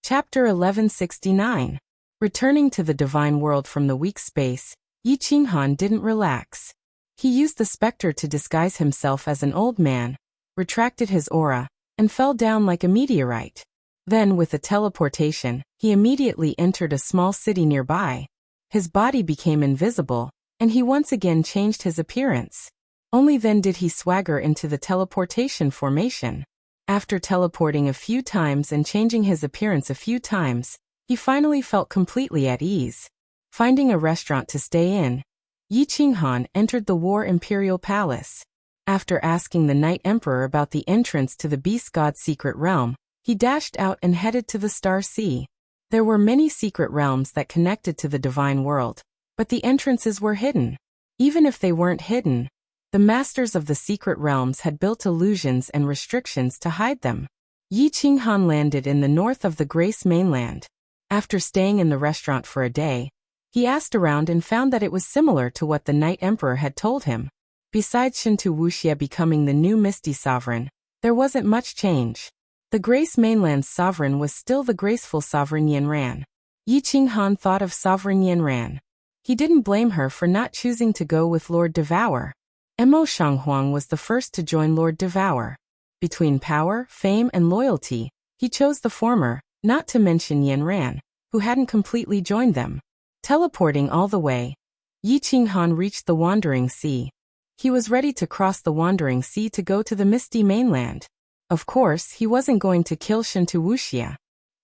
Chapter 1169. Returning to the divine world from the weak space, Yi Qinghan didn't relax. He used the specter to disguise himself as an old man, retracted his aura, and fell down like a meteorite. Then, with a teleportation, he immediately entered a small city nearby. His body became invisible, and he once again changed his appearance. Only then did he swagger into the teleportation formation. After teleporting a few times and changing his appearance a few times, he finally felt completely at ease. Finding a restaurant to stay in, Yi Qinghan entered the War Imperial Palace. After asking the Night Emperor about the entrance to the Beast God's secret realm, he dashed out and headed to the Star Sea. There were many secret realms that connected to the divine world, but the entrances were hidden. Even if they weren't hidden, the masters of the secret realms had built illusions and restrictions to hide them. Yi Qinghan landed in the north of the Grace mainland. After staying in the restaurant for a day, he asked around and found that it was similar to what the Night Emperor had told him. Besides Wuxia becoming the new Misty Sovereign, there wasn't much change. The Grace mainland's sovereign was still the graceful Sovereign Yanran. Yi Qinghan thought of Sovereign Yanran. He didn't blame her for not choosing to go with Lord Devour. Mo Shanghuang was the first to join Lord Devour. Between power, fame, and loyalty, he chose the former, not to mention Yanran, who hadn't completely joined them. Teleporting all the way, Yi Qinghan reached the Wandering Sea. He was ready to cross the Wandering Sea to go to the Misty Mainland. Of course, he wasn't going to kill Wuxia.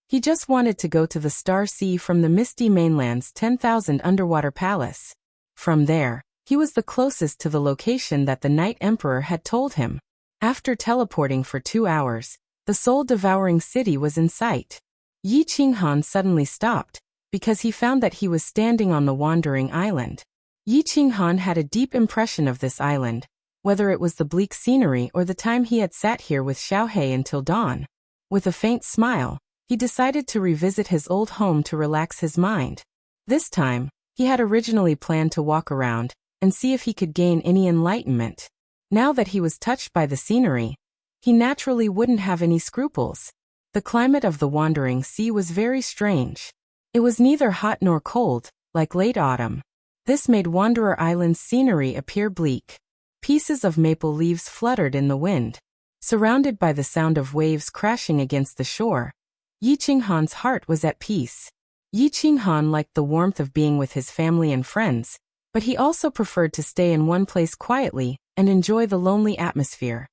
He just wanted to go to the Star Sea from the Misty Mainland's 10,000 underwater palace. From there, he was the closest to the location that the Night Emperor had told him. After teleporting for 2 hours, the soul-devouring city was in sight. Yi Qinghan suddenly stopped, because he found that he was standing on the Wandering Island. Yi Qinghan had a deep impression of this island, whether it was the bleak scenery or the time he had sat here with Xiaohei until dawn. With a faint smile, he decided to revisit his old home to relax his mind. This time, he had originally planned to walk around and see if he could gain any enlightenment. Now that he was touched by the scenery, he naturally wouldn't have any scruples. The climate of the Wandering Sea was very strange. It was neither hot nor cold, like late autumn. This made Wanderer Island's scenery appear bleak. Pieces of maple leaves fluttered in the wind. Surrounded by the sound of waves crashing against the shore, Yi Qinghan's heart was at peace. Yi Qinghan liked the warmth of being with his family and friends, but he also preferred to stay in one place quietly and enjoy the lonely atmosphere.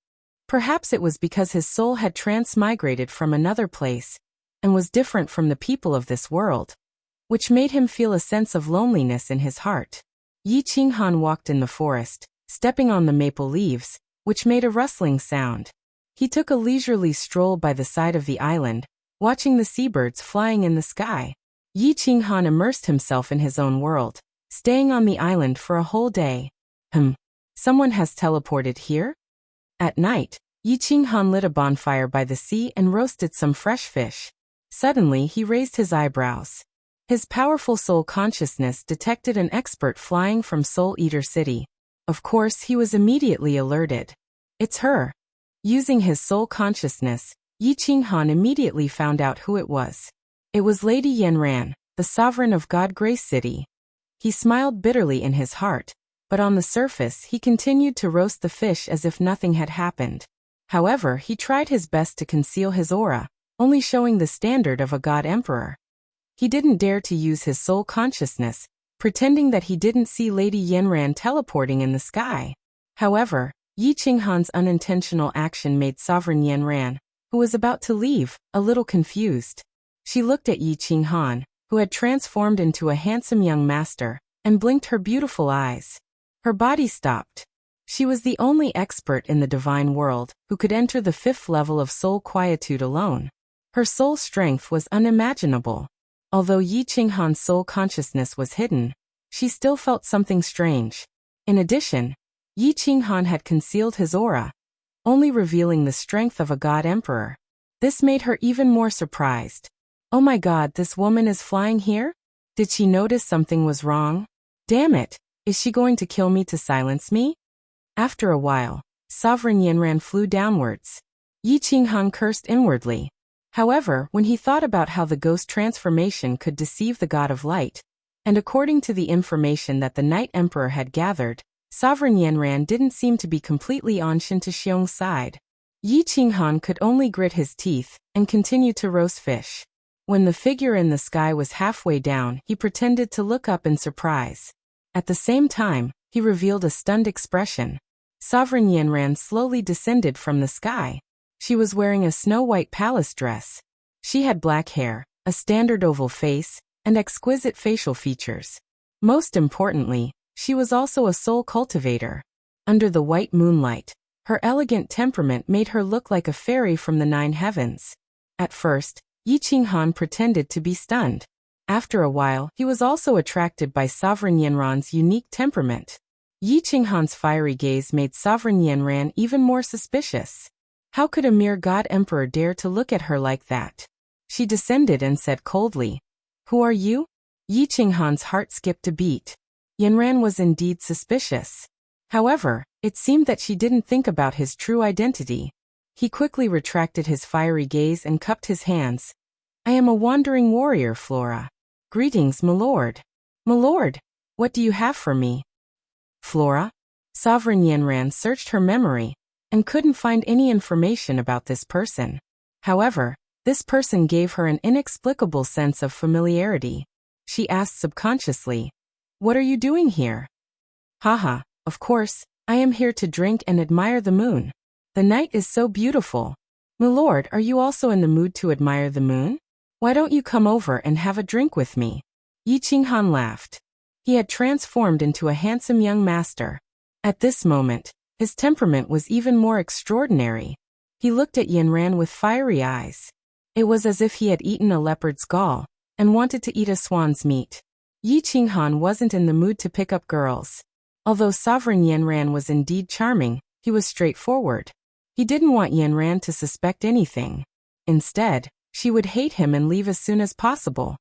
Perhaps it was because his soul had transmigrated from another place and was different from the people of this world, which made him feel a sense of loneliness in his heart. Yi Qinghan walked in the forest, stepping on the maple leaves, which made a rustling sound. He took a leisurely stroll by the side of the island, watching the seabirds flying in the sky. Yi Qinghan immersed himself in his own world, staying on the island for a whole day. Someone has teleported here? At night, Yi Qinghan lit a bonfire by the sea and roasted some fresh fish. Suddenly he raised his eyebrows. His powerful soul consciousness detected an expert flying from Soul Eater City. Of course, he was immediately alerted. It's her. Using his soul consciousness, Yi Qinghan immediately found out who it was. It was Lady Yanran, the sovereign of God Grace City. He smiled bitterly in his heart, but on the surface he continued to roast the fish as if nothing had happened. However, he tried his best to conceal his aura, only showing the standard of a God Emperor. He didn't dare to use his soul consciousness, pretending that he didn't see Lady Yanran teleporting in the sky. However, Yi Qinghan's unintentional action made Sovereign Yanran, who was about to leave, a little confused. She looked at Yi Qinghan, who had transformed into a handsome young master, and blinked her beautiful eyes. Her body stopped. She was the only expert in the divine world who could enter the 5th level of soul quietude alone. Her soul strength was unimaginable. Although Yi Qinghan's soul consciousness was hidden, she still felt something strange. In addition, Yi Qinghan had concealed his aura, only revealing the strength of a God Emperor. This made her even more surprised. Oh my God, this woman is flying here? Did she notice something was wrong? Damn it, is she going to kill me to silence me? After a while, Sovereign Yanran flew downwards. Yi Qinghan cursed inwardly. However, when he thought about how the ghost transformation could deceive the god of light, and according to the information that the Night Emperor had gathered, Sovereign Yanran didn't seem to be completely on Shen Tixiong's side. Yi Qinghan could only grit his teeth and continue to roast fish. When the figure in the sky was halfway down, he pretended to look up in surprise. At the same time, he revealed a stunned expression. Sovereign Yanran slowly descended from the sky. She was wearing a snow-white palace dress. She had black hair, a standard oval face, and exquisite facial features. Most importantly, she was also a soul cultivator. Under the white moonlight, her elegant temperament made her look like a fairy from the 9 heavens. At first, Yi Qinghan pretended to be stunned. After a while, he was also attracted by Sovereign Yanran's unique temperament. Yi Qinghan's fiery gaze made Sovereign Yanran even more suspicious. How could a mere god emperor dare to look at her like that? She descended and said coldly, "Who are you?" Yi Qinghan's heart skipped a beat. Yanran was indeed suspicious. However, it seemed that she didn't think about his true identity. He quickly retracted his fiery gaze and cupped his hands. "I am a wandering warrior, Flora. Greetings, milord." "Milord, what do you have for me?" "Flora?" Sovereign Yanran searched her memory and couldn't find any information about this person. However, this person gave her an inexplicable sense of familiarity. She asked subconsciously, "What are you doing here?" "Haha, of course, I am here to drink and admire the moon. The night is so beautiful. Milord, are you also in the mood to admire the moon? Why don't you come over and have a drink with me?" Yi Qinghan laughed. He had transformed into a handsome young master. At this moment, his temperament was even more extraordinary. He looked at Yanran with fiery eyes. It was as if he had eaten a leopard's gall and wanted to eat a swan's meat. Yi Qinghan wasn't in the mood to pick up girls. Although Sovereign Yanran was indeed charming, he was straightforward. He didn't want Yanran to suspect anything. Instead, she would hate him and leave as soon as possible.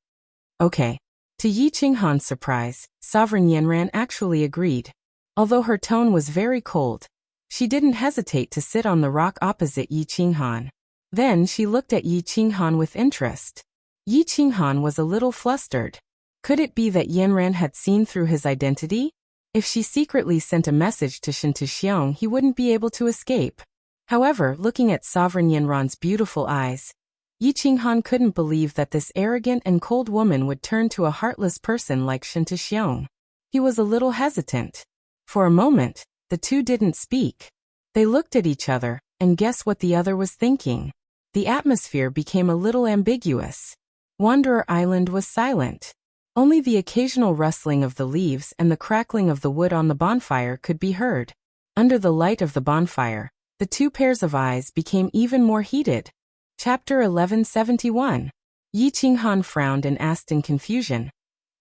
Okay. To Yi Qinghan's surprise, Sovereign Yanran actually agreed. Although her tone was very cold, she didn't hesitate to sit on the rock opposite Yi Qinghan. Then she looked at Yi Qinghan with interest. Yi Qinghan was a little flustered. Could it be that Yanran had seen through his identity? If she secretly sent a message to Shen Tixiong, he wouldn't be able to escape. However, looking at Sovereign Yanran's beautiful eyes, Yi Qinghan couldn't believe that this arrogant and cold woman would turn to a heartless person like Shen Tixiong. He was a little hesitant. For a moment, the two didn't speak. They looked at each other, and guessed what the other was thinking. The atmosphere became a little ambiguous. Wanderer Island was silent. Only the occasional rustling of the leaves and the crackling of the wood on the bonfire could be heard. Under the light of the bonfire, the two pairs of eyes became even more heated. Chapter 1171. Yi Qinghan frowned and asked in confusion,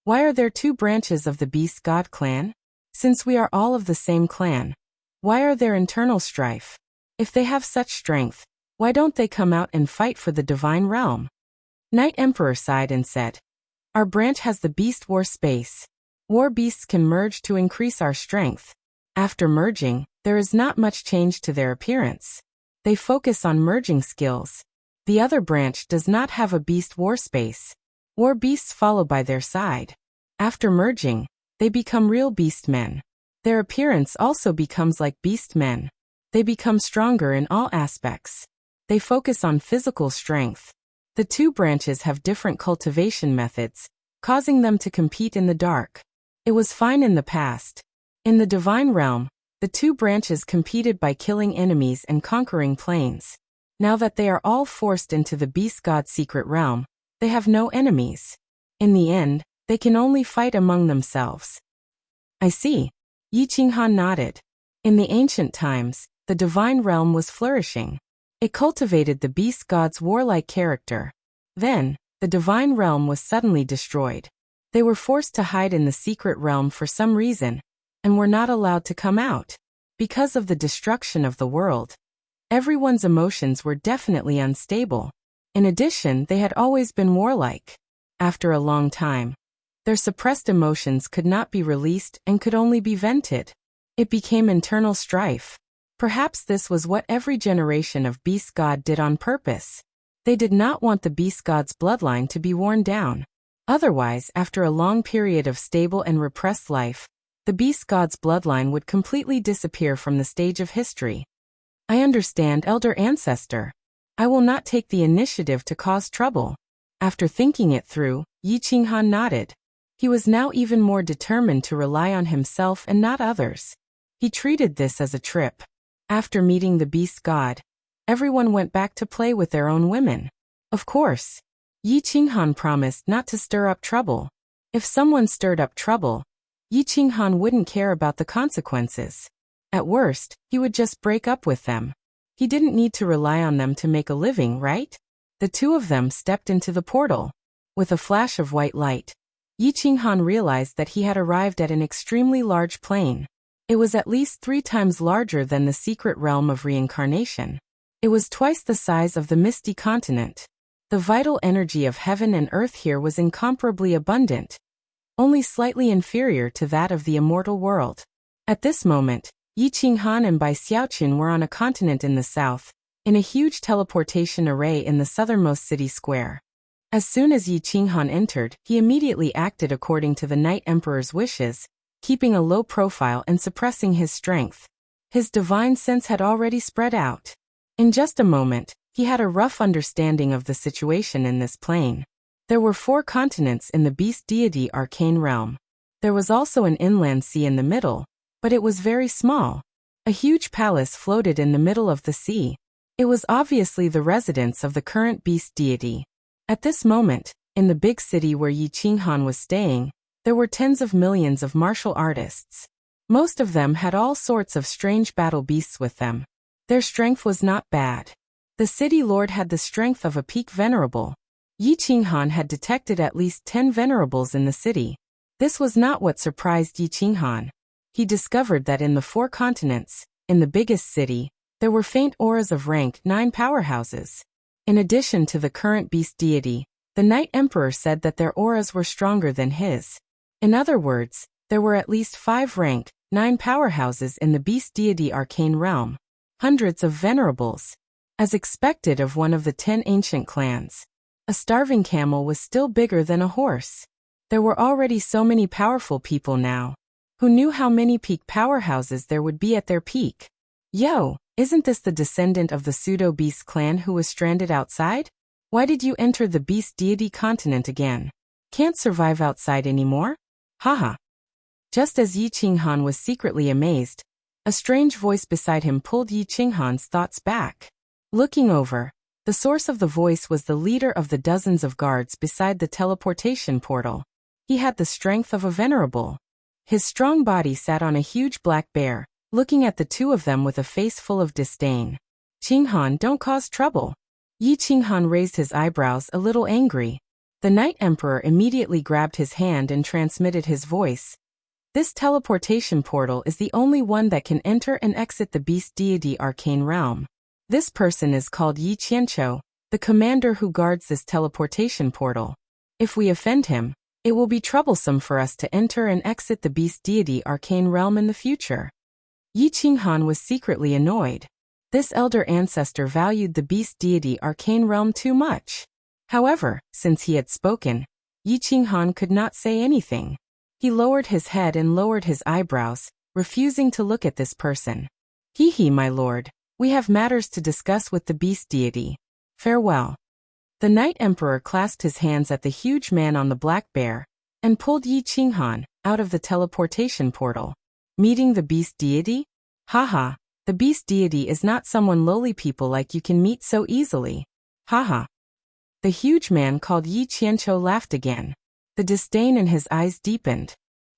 "Why are there 2 branches of the Beast God clan? Since we are all of the same clan, why are there internal strife? If they have such strength, why don't they come out and fight for the divine realm?" Night Emperor sighed and said, "Our branch has the Beast War space. War beasts can merge to increase our strength. After merging, there is not much change to their appearance. They focus on merging skills. The other branch does not have a Beast War space. War beasts follow by their side. After merging, they become real beast men. Their appearance also becomes like beast men. They become stronger in all aspects. They focus on physical strength. The 2 branches have different cultivation methods, causing them to compete in the dark. It was fine in the past. In the divine realm, the 2 branches competed by killing enemies and conquering planes. Now that they are all forced into the Beast God secret realm, they have no enemies. In the end, they can only fight among themselves." "I see." Yi Qinghan nodded. In the ancient times, the divine realm was flourishing. It cultivated the Beast God's warlike character. Then, the divine realm was suddenly destroyed. They were forced to hide in the secret realm for some reason, and were not allowed to come out. Because of the destruction of the world, everyone's emotions were definitely unstable. In addition, they had always been warlike. After a long time, their suppressed emotions could not be released and could only be vented. It became internal strife. Perhaps this was what every generation of Beast God did on purpose. They did not want the beast god's bloodline to be worn down. Otherwise, after a long period of stable and repressed life, the beast god's bloodline would completely disappear from the stage of history. I understand, elder ancestor. I will not take the initiative to cause trouble. After thinking it through, Yi Qinghan nodded. He was now even more determined to rely on himself and not others. He treated this as a trip. After meeting the beast god, everyone went back to play with their own women. Of course, Yi Qinghan promised not to stir up trouble. If someone stirred up trouble, Yi Qinghan wouldn't care about the consequences. At worst, he would just break up with them. He didn't need to rely on them to make a living, right? The two of them stepped into the portal. With a flash of white light, Yi Qinghan realized that he had arrived at an extremely large plane. It was at least 3 times larger than the secret realm of reincarnation. It was twice the size of the misty continent. The vital energy of heaven and earth here was incomparably abundant, only slightly inferior to that of the immortal world. At this moment, Yi Qinghan and Bai Xiaoqun were on a continent in the south, in a huge teleportation array in the southernmost city square. As soon as Yi Qinghan entered, he immediately acted according to the Night Emperor's wishes, keeping a low profile and suppressing his strength. His divine sense had already spread out. In just a moment, he had a rough understanding of the situation in this plane. There were 4 continents in the beast deity arcane realm. There was also an inland sea in the middle, but it was very small. A huge palace floated in the middle of the sea. It was obviously the residence of the current beast deity. At this moment, in the big city where Yi Qinghan was staying, there were tens of millions of martial artists. Most of them had all sorts of strange battle beasts with them. Their strength was not bad. The city lord had the strength of a peak venerable. Yi Qinghan had detected at least 10 venerables in the city. This was not what surprised Yi Qinghan. He discovered that in the 4 continents, in the biggest city, there were faint auras of rank 9 powerhouses. In addition to the current beast deity, the Night Emperor said that their auras were stronger than his. In other words, there were at least 5 rank 9 powerhouses in the beast deity arcane realm. Hundreds of venerables. As expected of one of the 10 ancient clans, a starving camel was still bigger than a horse. There were already so many powerful people now. Who knew how many peak powerhouses there would be at their peak? Yo, isn't this the descendant of the pseudo-beast clan who was stranded outside? Why did you enter the beast deity continent again? Can't survive outside anymore? Haha. Just as Yi Qinghan was secretly amazed, a strange voice beside him pulled Yi Qinghan's thoughts back. Looking over, the source of the voice was the leader of the dozens of guards beside the teleportation portal. He had the strength of a venerable. His strong body sat on a huge black bear, looking at the two of them with a face full of disdain. Qinghan, don't cause trouble. Yi Qinghan raised his eyebrows a little angry. The Night Emperor immediately grabbed his hand and transmitted his voice. This teleportation portal is the only one that can enter and exit the beast deity arcane realm. This person is called Yi Qianqiu, the commander who guards this teleportation portal. If we offend him, it will be troublesome for us to enter and exit the beast deity arcane realm in the future. Yi Qinghan was secretly annoyed. This elder ancestor valued the beast deity arcane realm too much. However, since he had spoken, Yi Qinghan could not say anything. He lowered his head and lowered his eyebrows, refusing to look at this person. Hee, my lord, we have matters to discuss with the beast deity. Farewell. The Night Emperor clasped his hands at the huge man on the black bear, and pulled Yi Qinghan out of the teleportation portal. Meeting the beast deity? Haha, the beast deity is not someone lowly people like you can meet so easily. Haha. The huge man called Yi Qianqiu laughed again. The disdain in his eyes deepened.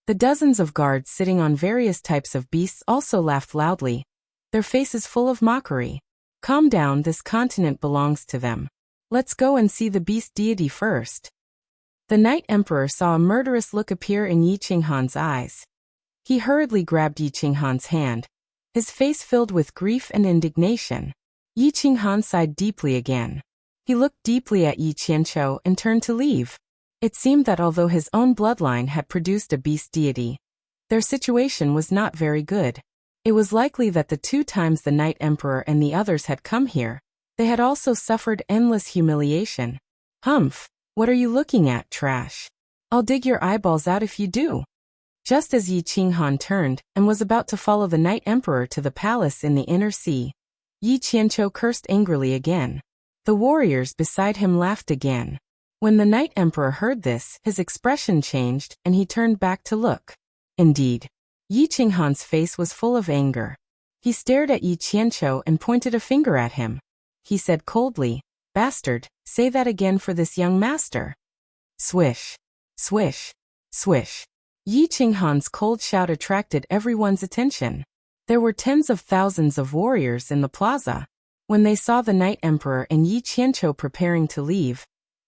The dozens of guards sitting on various types of beasts also laughed loudly, their faces full of mockery. Calm down, this continent belongs to them. Let's go and see the beast deity first. The Night Emperor saw a murderous look appear in Yi Qinghan's eyes. He hurriedly grabbed Yi Qinghan's hand, his face filled with grief and indignation. Yi Qinghan sighed deeply again. He looked deeply at Yi Qianqiu and turned to leave. It seemed that although his own bloodline had produced a beast deity, their situation was not very good. It was likely that the 2 times the Night Emperor and the others had come here, They had also suffered endless humiliation. Humph! What are you looking at, trash? I'll dig your eyeballs out if you do. Just as Yi Qinghan turned and was about to follow the Night Emperor to the palace in the inner sea, Yi Qianqiu cursed angrily again. The warriors beside him laughed again. When the Night Emperor heard this, his expression changed and he turned back to look. Indeed, Yi Qinghan's face was full of anger. He stared at Yi Qianqiu and pointed a finger at him. He said coldly, "Bastard, say that again for this young master." Swish, swish, swish. Yi Qinghan's cold shout attracted everyone's attention. There were tens of thousands of warriors in the plaza. When they saw the Night Emperor and Yi Qianqiu preparing to leave,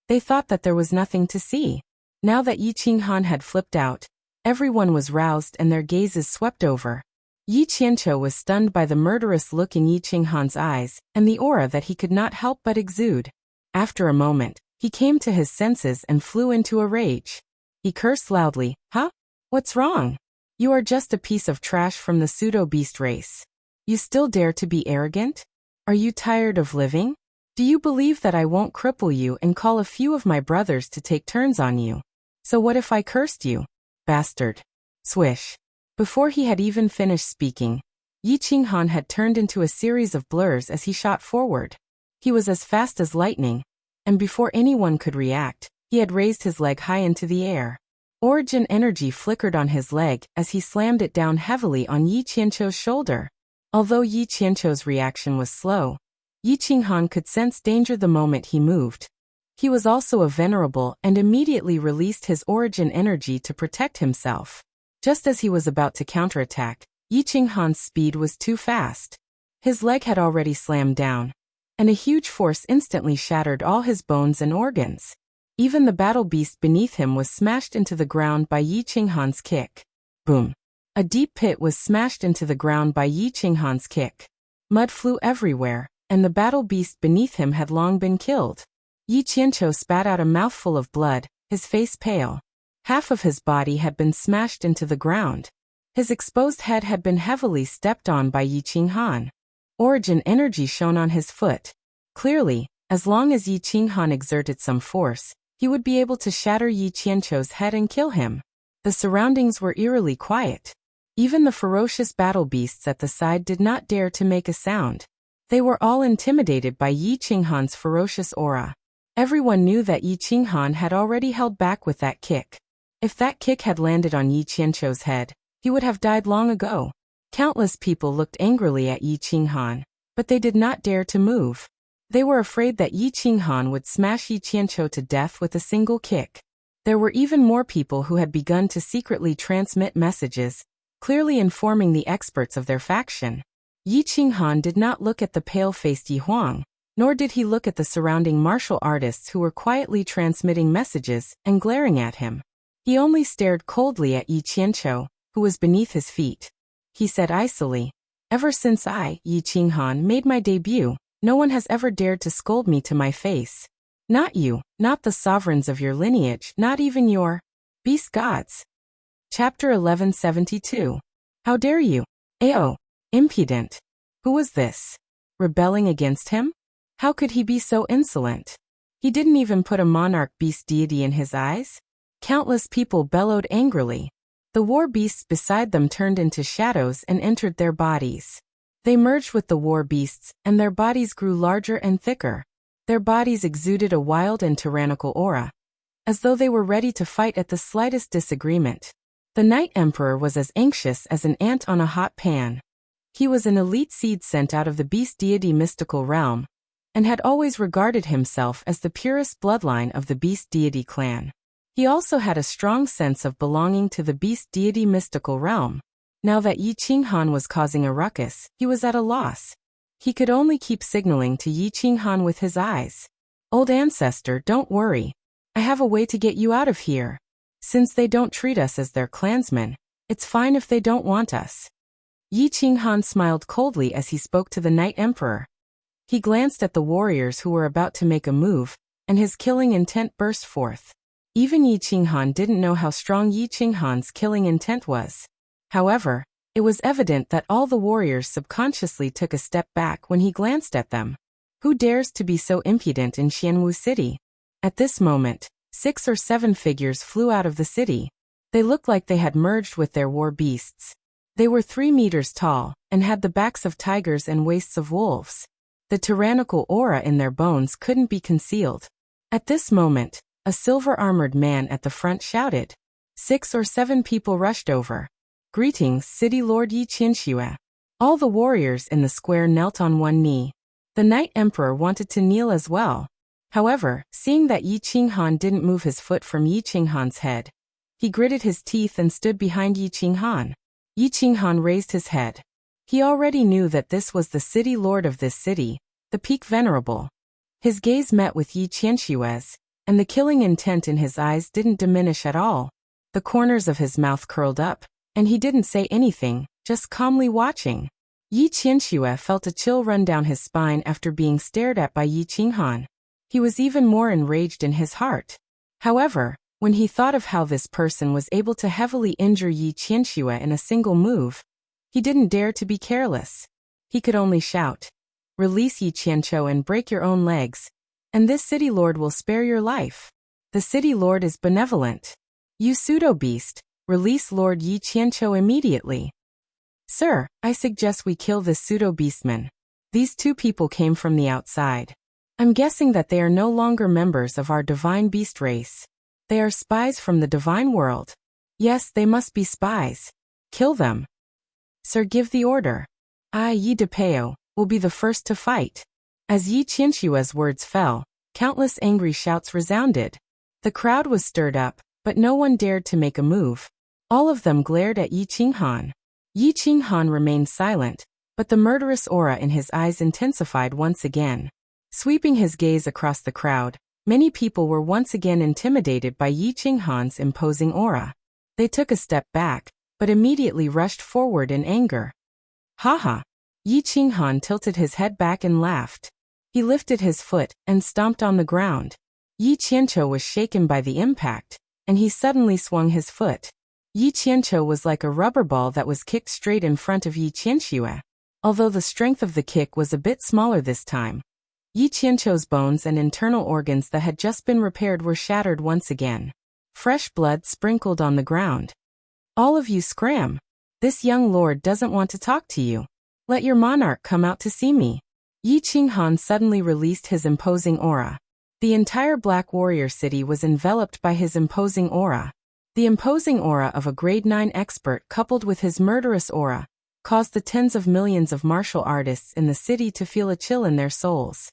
they thought that there was nothing to see. Now that Yi Qinghan had flipped out, everyone was roused and their gazes swept over. Yi Qianqiu was stunned by the murderous look in Yi Qinghan's eyes and the aura that he could not help but exude. After a moment, he came to his senses and flew into a rage. He cursed loudly, "Huh? What's wrong? You are just a piece of trash from the pseudo-beast race. You still dare to be arrogant? Are you tired of living? Do you believe that I won't cripple you and call a few of my brothers to take turns on you? So what if I cursed you? Bastard." Swish. Before he had even finished speaking, Yi Qinghan had turned into a series of blurs as he shot forward. He was as fast as lightning, and before anyone could react, he had raised his leg high into the air. Origin energy flickered on his leg as he slammed it down heavily on Yi Qianqiu's shoulder. Although Yi Qianqiu's reaction was slow, Yi Qinghan could sense danger the moment he moved. He was also a venerable and immediately released his origin energy to protect himself. Just as he was about to counterattack, Yi Qinghan's speed was too fast. His leg had already slammed down, and a huge force instantly shattered all his bones and organs. Even the battle beast beneath him was smashed into the ground by Yi Qinghan's kick. Boom! A deep pit was smashed into the ground by Yi Qinghan's kick. Mud flew everywhere, and the battle beast beneath him had long been killed. Yi Qianqiu spat out a mouthful of blood, his face pale. Half of his body had been smashed into the ground. His exposed head had been heavily stepped on by Yi Qinghan. Origin energy shone on his foot. Clearly, as long as Yi Qinghan exerted some force, he would be able to shatter Yi Qianqiu's head and kill him. The surroundings were eerily quiet. Even the ferocious battle beasts at the side did not dare to make a sound. They were all intimidated by Yi Qinghan's ferocious aura. Everyone knew that Yi Qinghan had already held back with that kick. If that kick had landed on Yi Qianqiu's head, he would have died long ago. Countless people looked angrily at Yi Qinghan, but they did not dare to move. They were afraid that Yi Qinghan would smash Yi Qianqiu to death with a single kick. There were even more people who had begun to secretly transmit messages, clearly informing the experts of their faction. Yi Qinghan did not look at the pale-faced Yi Huang, nor did he look at the surrounding martial artists who were quietly transmitting messages and glaring at him. He only stared coldly at Yi Qianqiu, who was beneath his feet. He said icily, "Ever since I, Yi Qinghan, made my debut, no one has ever dared to scold me to my face. Not you, not the sovereigns of your lineage, not even your beast gods." Chapter 1172. How dare you? Ao, impudent. Who was this? Rebelling against him? How could he be so insolent? He didn't even put a monarch beast deity in his eyes? Countless people bellowed angrily. The war beasts beside them turned into shadows and entered their bodies. They merged with the war beasts, and their bodies grew larger and thicker. Their bodies exuded a wild and tyrannical aura, as though they were ready to fight at the slightest disagreement. The Night Emperor was as anxious as an ant on a hot pan. He was an elite seed sent out of the beast deity mystical realm, and had always regarded himself as the purest bloodline of the beast deity clan. He also had a strong sense of belonging to the beast deity mystical realm. Now that Yi Qinghan was causing a ruckus, he was at a loss. He could only keep signaling to Yi Qinghan with his eyes. "Old ancestor, don't worry. I have a way to get you out of here. Since they don't treat us as their clansmen, it's fine if they don't want us." Yi Qinghan smiled coldly as he spoke to the Night Emperor. He glanced at the warriors who were about to make a move, and his killing intent burst forth. Even Yi Qinghan didn't know how strong Yi Qinghan's killing intent was. However, it was evident that all the warriors subconsciously took a step back when he glanced at them. Who dares to be so impudent in Xianwu City? At this moment, 6 or 7 figures flew out of the city. They looked like they had merged with their war beasts. They were 3 meters tall, and had the backs of tigers and waists of wolves. The tyrannical aura in their bones couldn't be concealed. At this moment, a silver-armored man at the front shouted. 6 or 7 people rushed over. "Greetings, City Lord Yi Qianxue." All the warriors in the square knelt on one knee. The Knight Emperor wanted to kneel as well. However, seeing that Yi Qinghan didn't move his foot from Yi Qinghan's head, he gritted his teeth and stood behind Yi Qinghan. Yi Qinghan raised his head. He already knew that this was the city lord of this city, the Peak Venerable. His gaze met with Yi Qianshue's, and the killing intent in his eyes didn't diminish at all. The corners of his mouth curled up, and he didn't say anything, just calmly watching. Yi Qianxue felt a chill run down his spine after being stared at by Yi Qinghan. He was even more enraged in his heart. However, when he thought of how this person was able to heavily injure Yi Qianxue in a single move, he didn't dare to be careless. He could only shout, "Release Yi Qianqiu and break your own legs, and this city lord will spare your life. The city lord is benevolent. You pseudo-beast, release Lord Yi Qianqiu immediately." "Sir, I suggest we kill this pseudo-beastman." These 2 people came from the outside. "I'm guessing that they are no longer members of our divine beast race. They are spies from the divine world." "Yes, they must be spies. Kill them." "Sir, give the order. I, Yi Depeo, will be the first to fight." As Yi Qianshue's words fell, countless angry shouts resounded. The crowd was stirred up, but no one dared to make a move. All of them glared at Yi Qinghan. Yi Qinghan remained silent, but the murderous aura in his eyes intensified once again. Sweeping his gaze across the crowd, many people were once again intimidated by Yi Qinghan's imposing aura. They took a step back, but immediately rushed forward in anger. "Ha!" Yi Qinghan tilted his head back and laughed. He lifted his foot and stomped on the ground. Yi Qianqiu was shaken by the impact, and he suddenly swung his foot. Yi Qianqiu was like a rubber ball that was kicked straight in front of Yi Qianxue. Although the strength of the kick was a bit smaller this time, Yi Qianqiu's bones and internal organs that had just been repaired were shattered once again. Fresh blood sprinkled on the ground. "All of you scram. This young lord doesn't want to talk to you. Let your monarch come out to see me." Yi Qinghan suddenly released his imposing aura. The entire Black Warrior City was enveloped by his imposing aura. The imposing aura of a grade 9 expert coupled with his murderous aura caused the tens of millions of martial artists in the city to feel a chill in their souls.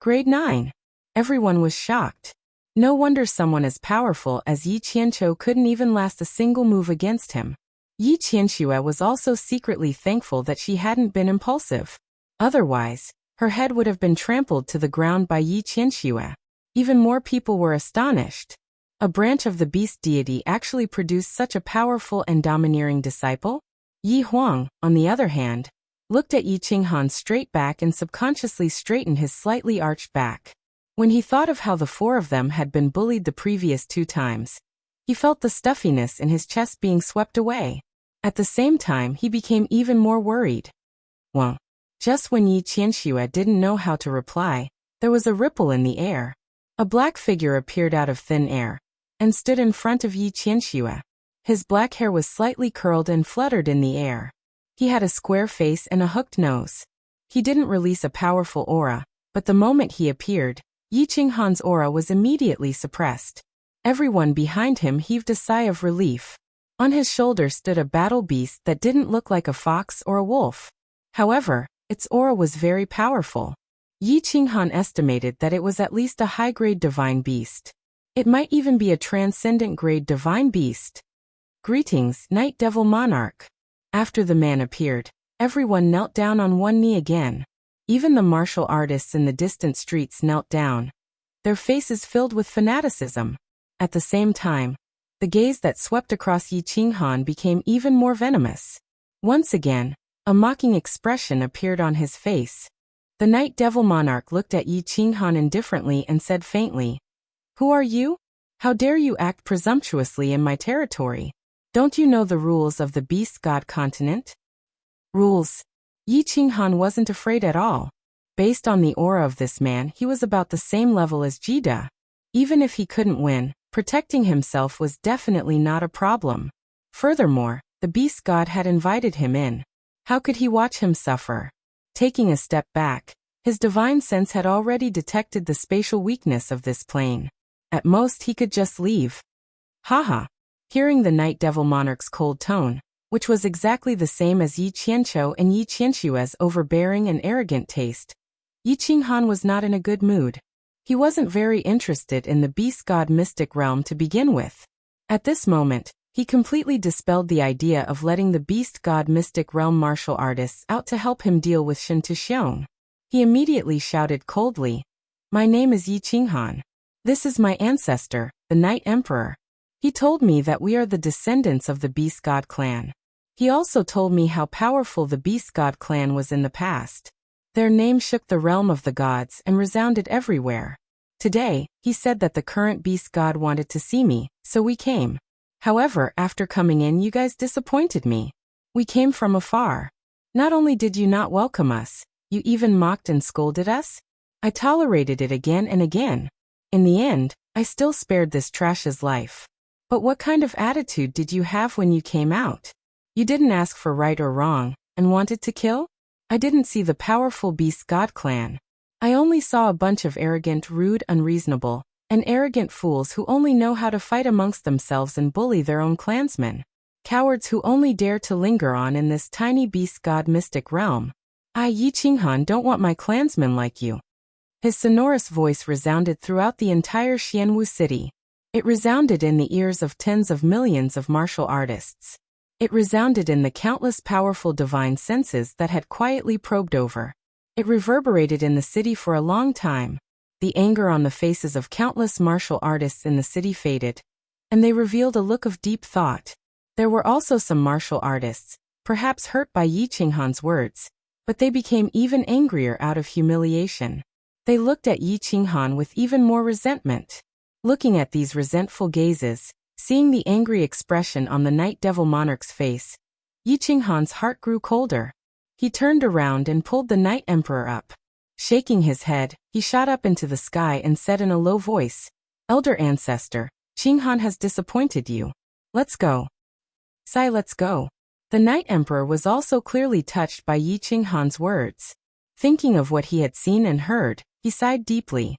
Grade 9. Everyone was shocked. No wonder someone as powerful as Yi Qianqiu couldn't even last a single move against him. Yi Qianxue was also secretly thankful that she hadn't been impulsive. Otherwise, her head would have been trampled to the ground by Yi Qianxue. Even more people were astonished. A branch of the beast deity actually produced such a powerful and domineering disciple? Yi Huang, on the other hand, looked at Yi Qinghan straight back and subconsciously straightened his slightly arched back. When he thought of how the 4 of them had been bullied the previous 2 times, he felt the stuffiness in his chest being swept away. At the same time, he became even more worried. Well, just when Yi Qianxue didn't know how to reply, there was a ripple in the air. A black figure appeared out of thin air and stood in front of Yi Qianxue. His black hair was slightly curled and fluttered in the air. He had a square face and a hooked nose. He didn't release a powerful aura, but the moment he appeared, Yi Qinghan's aura was immediately suppressed. Everyone behind him heaved a sigh of relief. On his shoulder stood a battle beast that didn't look like a fox or a wolf. However, its aura was very powerful. Yi Qinghan estimated that it was at least a high-grade divine beast. It might even be a transcendent-grade divine beast. "Greetings, Night Devil Monarch." After the man appeared, everyone knelt down on one knee again. Even the martial artists in the distant streets knelt down, their faces filled with fanaticism. At the same time, the gaze that swept across Yi Qinghan became even more venomous. Once again, a mocking expression appeared on his face. The Night Devil Monarch looked at Yi Qinghan indifferently and said faintly, "Who are you? How dare you act presumptuously in my territory? Don't you know the rules of the Beast God continent?" Rules? Yi Qinghan wasn't afraid at all. Based on the aura of this man, he was about the same level as Jida. Even if he couldn't win, protecting himself was definitely not a problem. Furthermore, the beast god had invited him in. How could he watch him suffer? Taking a step back, his divine sense had already detected the spatial weakness of this plane. At most he could just leave. Haha. Hearing the Night Devil Monarch's cold tone, which was exactly the same as Yi Qianqiu and Yi Qianxue's overbearing and arrogant taste, Yi Qinghan was not in a good mood. He wasn't very interested in the beast god mystic realm to begin with. At this moment, he completely dispelled the idea of letting the beast god mystic realm martial artists out to help him deal with Shen Tuxiong. He immediately shouted coldly, "My name is Yi Qinghan. This is my ancestor, the Night Emperor. He told me that we are the descendants of the beast god clan. He also told me how powerful the beast god clan was in the past. Their name shook the realm of the gods and resounded everywhere. Today, he said that the current beast god wanted to see me, so we came. However, after coming in, you guys disappointed me. We came from afar. Not only did you not welcome us, you even mocked and scolded us? I tolerated it again and again. In the end, I still spared this trash's life. But what kind of attitude did you have when you came out? You didn't ask for right or wrong, and wanted to kill? I didn't see the powerful beast god clan. I only saw a bunch of arrogant, rude, unreasonable, and arrogant fools who only know how to fight amongst themselves and bully their own clansmen. Cowards who only dare to linger on in this tiny beast god mystic realm. I, Yi Qinghan, don't want my clansmen like you." His sonorous voice resounded throughout the entire Xianwu city. It resounded in the ears of tens of millions of martial artists. It resounded in the countless powerful divine senses that had quietly probed over. It reverberated in the city for a long time. The anger on the faces of countless martial artists in the city faded, and they revealed a look of deep thought. There were also some martial artists, perhaps hurt by Yi Qinghan's words, but they became even angrier out of humiliation. They looked at Yi Qinghan with even more resentment. Looking at these resentful gazes, seeing the angry expression on the Night Devil Monarch's face, Yi Qinghan's heart grew colder. He turned around and pulled the Night Emperor up. Shaking his head, he shot up into the sky and said in a low voice, "Elder Ancestor, Qinghan has disappointed you. Let's go." "Sai, let's go." The Night Emperor was also clearly touched by Yi Qinghan's words. Thinking of what he had seen and heard, he sighed deeply.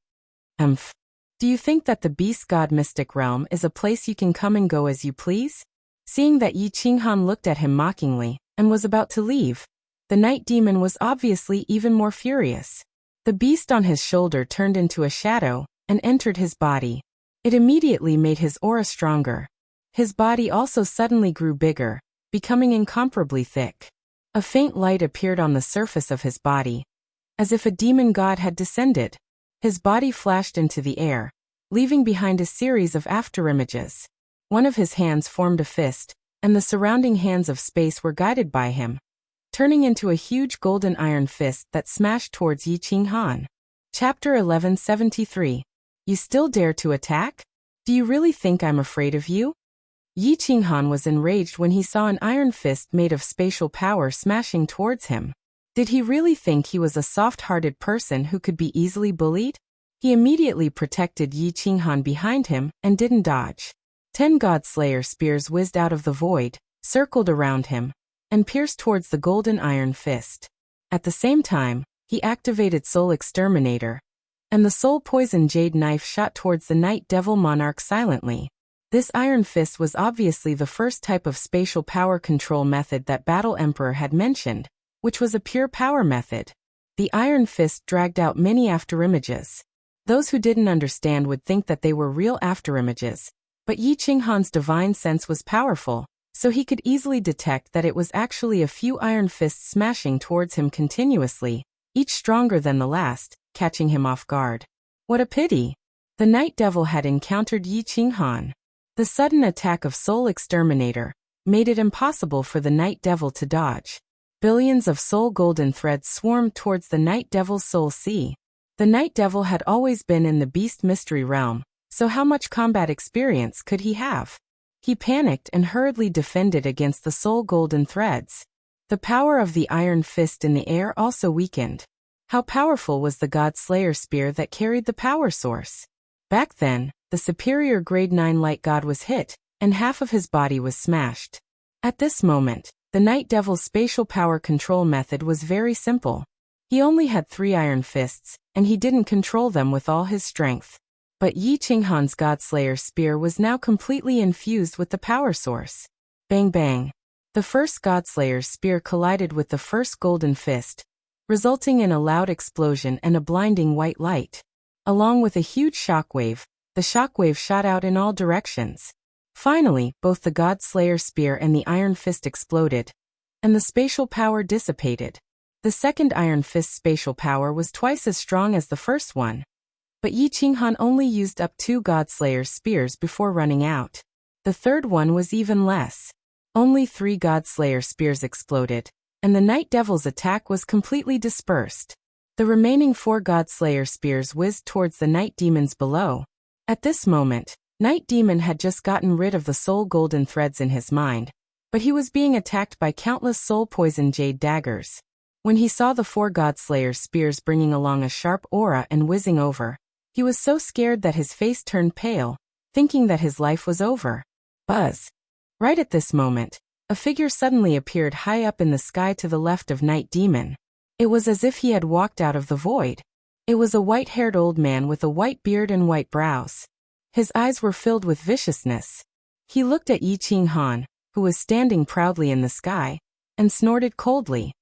Do you think that the beast god mystic realm is a place you can come and go as you please?" Seeing that Yi Qinghan looked at him mockingly, and was about to leave, the night demon was obviously even more furious. The beast on his shoulder turned into a shadow, and entered his body. It immediately made his aura stronger. His body also suddenly grew bigger, becoming incomparably thick. A faint light appeared on the surface of his body, as if a demon god had descended. His body flashed into the air, leaving behind a series of afterimages. One of his hands formed a fist, and the surrounding hands of space were guided by him, turning into a huge golden iron fist that smashed towards Yi Qinghan. Chapter 1173. You still dare to attack? Do you really think I'm afraid of you? Yi Qinghan was enraged when he saw an iron fist made of spatial power smashing towards him. Did he really think he was a soft-hearted person who could be easily bullied? He immediately protected Yi Qinghan behind him and didn't dodge. 10 God-Slayer spears whizzed out of the void, circled around him, and pierced towards the golden iron fist. At the same time, he activated Soul Exterminator, and the Soul Poison Jade Knife shot towards the Night Devil Monarch silently. This iron fist was obviously the first type of spatial power control method that Battle Emperor had mentioned, which was a pure power method. The iron fist dragged out many afterimages. Those who didn't understand would think that they were real afterimages, but Yi Qinghan's divine sense was powerful, so he could easily detect that it was actually a few iron fists smashing towards him continuously, each stronger than the last, catching him off guard. What a pity! The Night Devil had encountered Yi Qinghan. The sudden attack of Soul Exterminator made it impossible for the Night Devil to dodge. Billions of soul golden threads swarmed towards the Night Devil's soul sea. The Night Devil had always been in the beast mystery realm, so how much combat experience could he have? He panicked and hurriedly defended against the soul golden threads. The power of the iron fist in the air also weakened. How powerful was the God Slayer spear that carried the power source? Back then, the superior grade 9 light god was hit, and half of his body was smashed. At this moment, the Night Devil's spatial power control method was very simple. He only had 3 iron fists, and he didn't control them with all his strength. But Yi Qinghan's God Slayer spear was now completely infused with the power source. Bang bang. The first God Slayer's spear collided with the first golden fist, resulting in a loud explosion and a blinding white light. Along with a huge shockwave, the shockwave shot out in all directions. Finally, both the God Slayer spear and the iron fist exploded, and the spatial power dissipated. The second iron fist's spatial power was twice as strong as the first one. But Yi Qinghan only used up 2 God Slayer spears before running out. The third one was even less. Only 3 God Slayer spears exploded, and the Night Devil's attack was completely dispersed. The remaining 4 God Slayer spears whizzed towards the Night Demons below. At this moment, Night Demon had just gotten rid of the soul golden threads in his mind, but he was being attacked by countless soul poison jade daggers. When he saw the 4 God Slayer spears bringing along a sharp aura and whizzing over, he was so scared that his face turned pale, thinking that his life was over. Buzz. Right at this moment, a figure suddenly appeared high up in the sky to the left of Night Demon. It was as if he had walked out of the void. It was a white-haired old man with a white beard and white brows. His eyes were filled with viciousness. He looked at Yi Qinghan, who was standing proudly in the sky, and snorted coldly.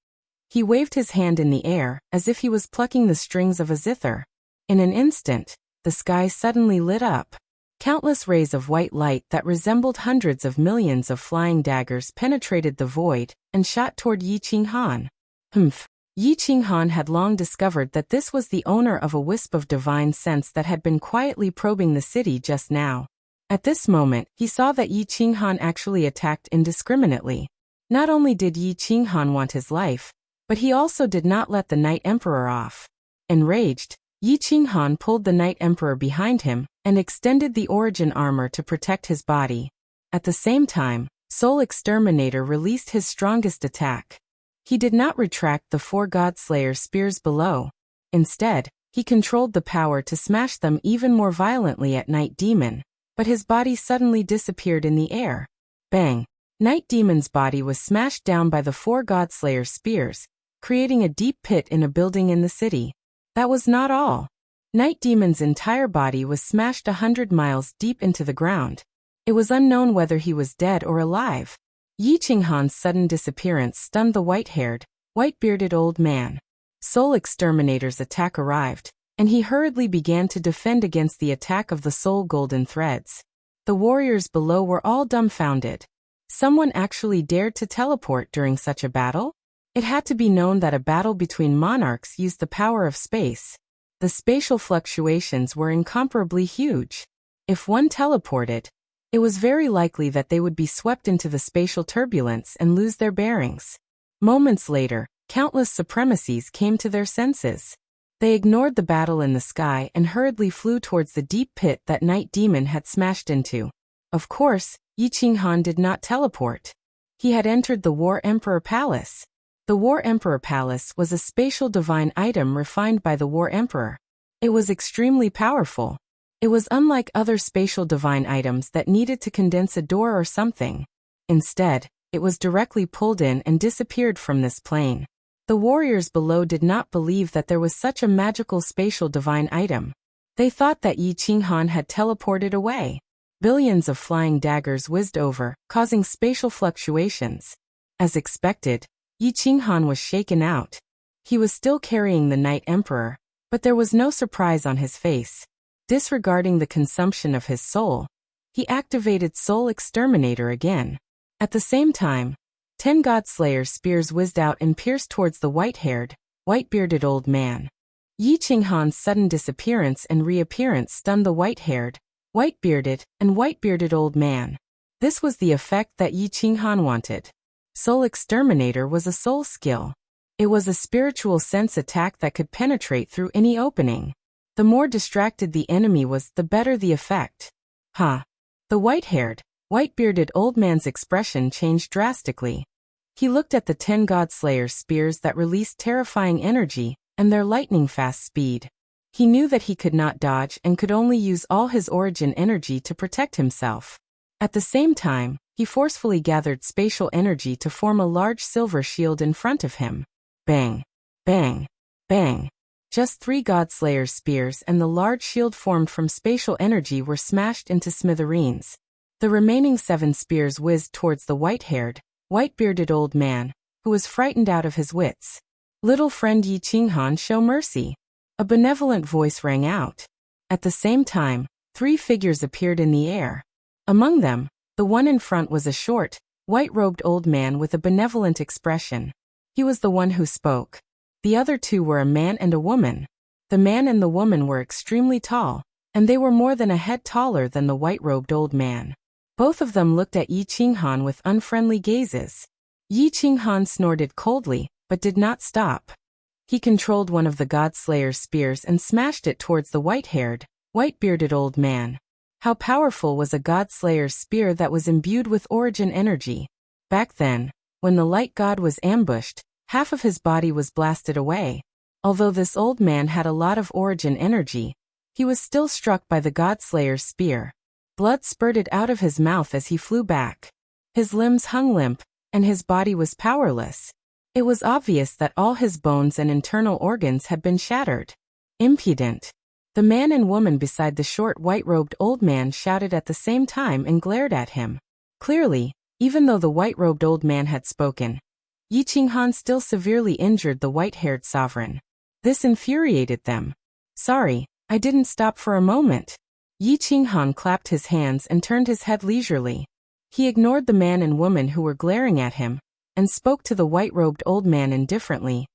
He waved his hand in the air, as if he was plucking the strings of a zither. In an instant, the sky suddenly lit up. Countless rays of white light that resembled hundreds of millions of flying daggers penetrated the void and shot toward Yi Qinghan. Yi Qinghan had long discovered that this was the owner of a wisp of divine sense that had been quietly probing the city just now. At this moment, he saw that Yi Qinghan actually attacked indiscriminately. Not only did Yi Qinghan want his life, but he also did not let the Night Emperor off. Enraged, Yi Qinghan pulled the Night Emperor behind him and extended the origin armor to protect his body. At the same time, Soul Exterminator released his strongest attack. He did not retract the 4 God Slayer spears below. Instead, he controlled the power to smash them even more violently at Night Demon, but his body suddenly disappeared in the air. Bang! Night Demon's body was smashed down by the 4 God Slayer spears, creating a deep pit in a building in the city. That was not all. Night Demon's entire body was smashed 100 miles deep into the ground. It was unknown whether he was dead or alive. Yi Qinghan's sudden disappearance stunned the white-haired, white-bearded old man. Soul Exterminator's attack arrived, and he hurriedly began to defend against the attack of the soul golden threads. The warriors below were all dumbfounded. Someone actually dared to teleport during such a battle? It had to be known that a battle between monarchs used the power of space. The spatial fluctuations were incomparably huge. If one teleported, it was very likely that they would be swept into the spatial turbulence and lose their bearings. Moments later, countless supremacies came to their senses. They ignored the battle in the sky and hurriedly flew towards the deep pit that Night Demon had smashed into. Of course, Yi Qinghan did not teleport. He had entered the War Emperor Palace. The War Emperor Palace was a spatial divine item refined by the War Emperor. It was extremely powerful. It was unlike other spatial divine items that needed to condense a door or something. Instead, it was directly pulled in and disappeared from this plane. The warriors below did not believe that there was such a magical spatial divine item. They thought that Yi Qinghan had teleported away. Billions of flying daggers whizzed over, causing spatial fluctuations. As expected, Yi Qinghan was shaken out. He was still carrying the Night Emperor, but there was no surprise on his face. Disregarding the consumption of his soul, he activated Soul Exterminator again. At the same time, 10 God Slayer spears whizzed out and pierced towards the white-haired, white-bearded old man. Yi Qinghan's sudden disappearance and reappearance stunned the white-haired, white-bearded, and white-bearded old man. This was the effect that Yi Qinghan wanted. Soul Exterminator was a soul skill. It was a spiritual sense attack that could penetrate through any opening. The more distracted the enemy was, the better the effect. The white-haired, white-bearded old man's expression changed drastically. He looked at the 10 God Slayer spears that released terrifying energy, and their lightning-fast speed. He knew that he could not dodge and could only use all his origin energy to protect himself. At the same time, he forcefully gathered spatial energy to form a large silver shield in front of him. Bang! Bang! Bang! Just 3 Godslayer's spears and the large shield formed from spatial energy were smashed into smithereens. The remaining 7 spears whizzed towards the white-haired, white-bearded old man, who was frightened out of his wits. "Little friend Yi Qinghan, show mercy!" A benevolent voice rang out. At the same time, 3 figures appeared in the air. Among them, the one in front was a short, white-robed old man with a benevolent expression. He was the one who spoke. The other 2 were a man and a woman. The man and the woman were extremely tall, and they were more than a head taller than the white-robed old man. Both of them looked at Yi Qinghan with unfriendly gazes. Yi Qinghan snorted coldly, but did not stop. He controlled one of the Godslayer's spears and smashed it towards the white-haired, white-bearded old man. How powerful was a Godslayer's spear that was imbued with origin energy? Back then, when the light god was ambushed, half of his body was blasted away. Although this old man had a lot of origin energy, he was still struck by the Godslayer's spear. Blood spurted out of his mouth as he flew back. His limbs hung limp, and his body was powerless. It was obvious that all his bones and internal organs had been shattered. Impudent! The man and woman beside the short white-robed old man shouted at the same time and glared at him. Clearly, even though the white-robed old man had spoken, Yi Qinghan still severely injured the white-haired sovereign. This infuriated them. "Sorry, I didn't stop for a moment." Yi Qinghan clapped his hands and turned his head leisurely. He ignored the man and woman who were glaring at him, and spoke to the white-robed old man indifferently.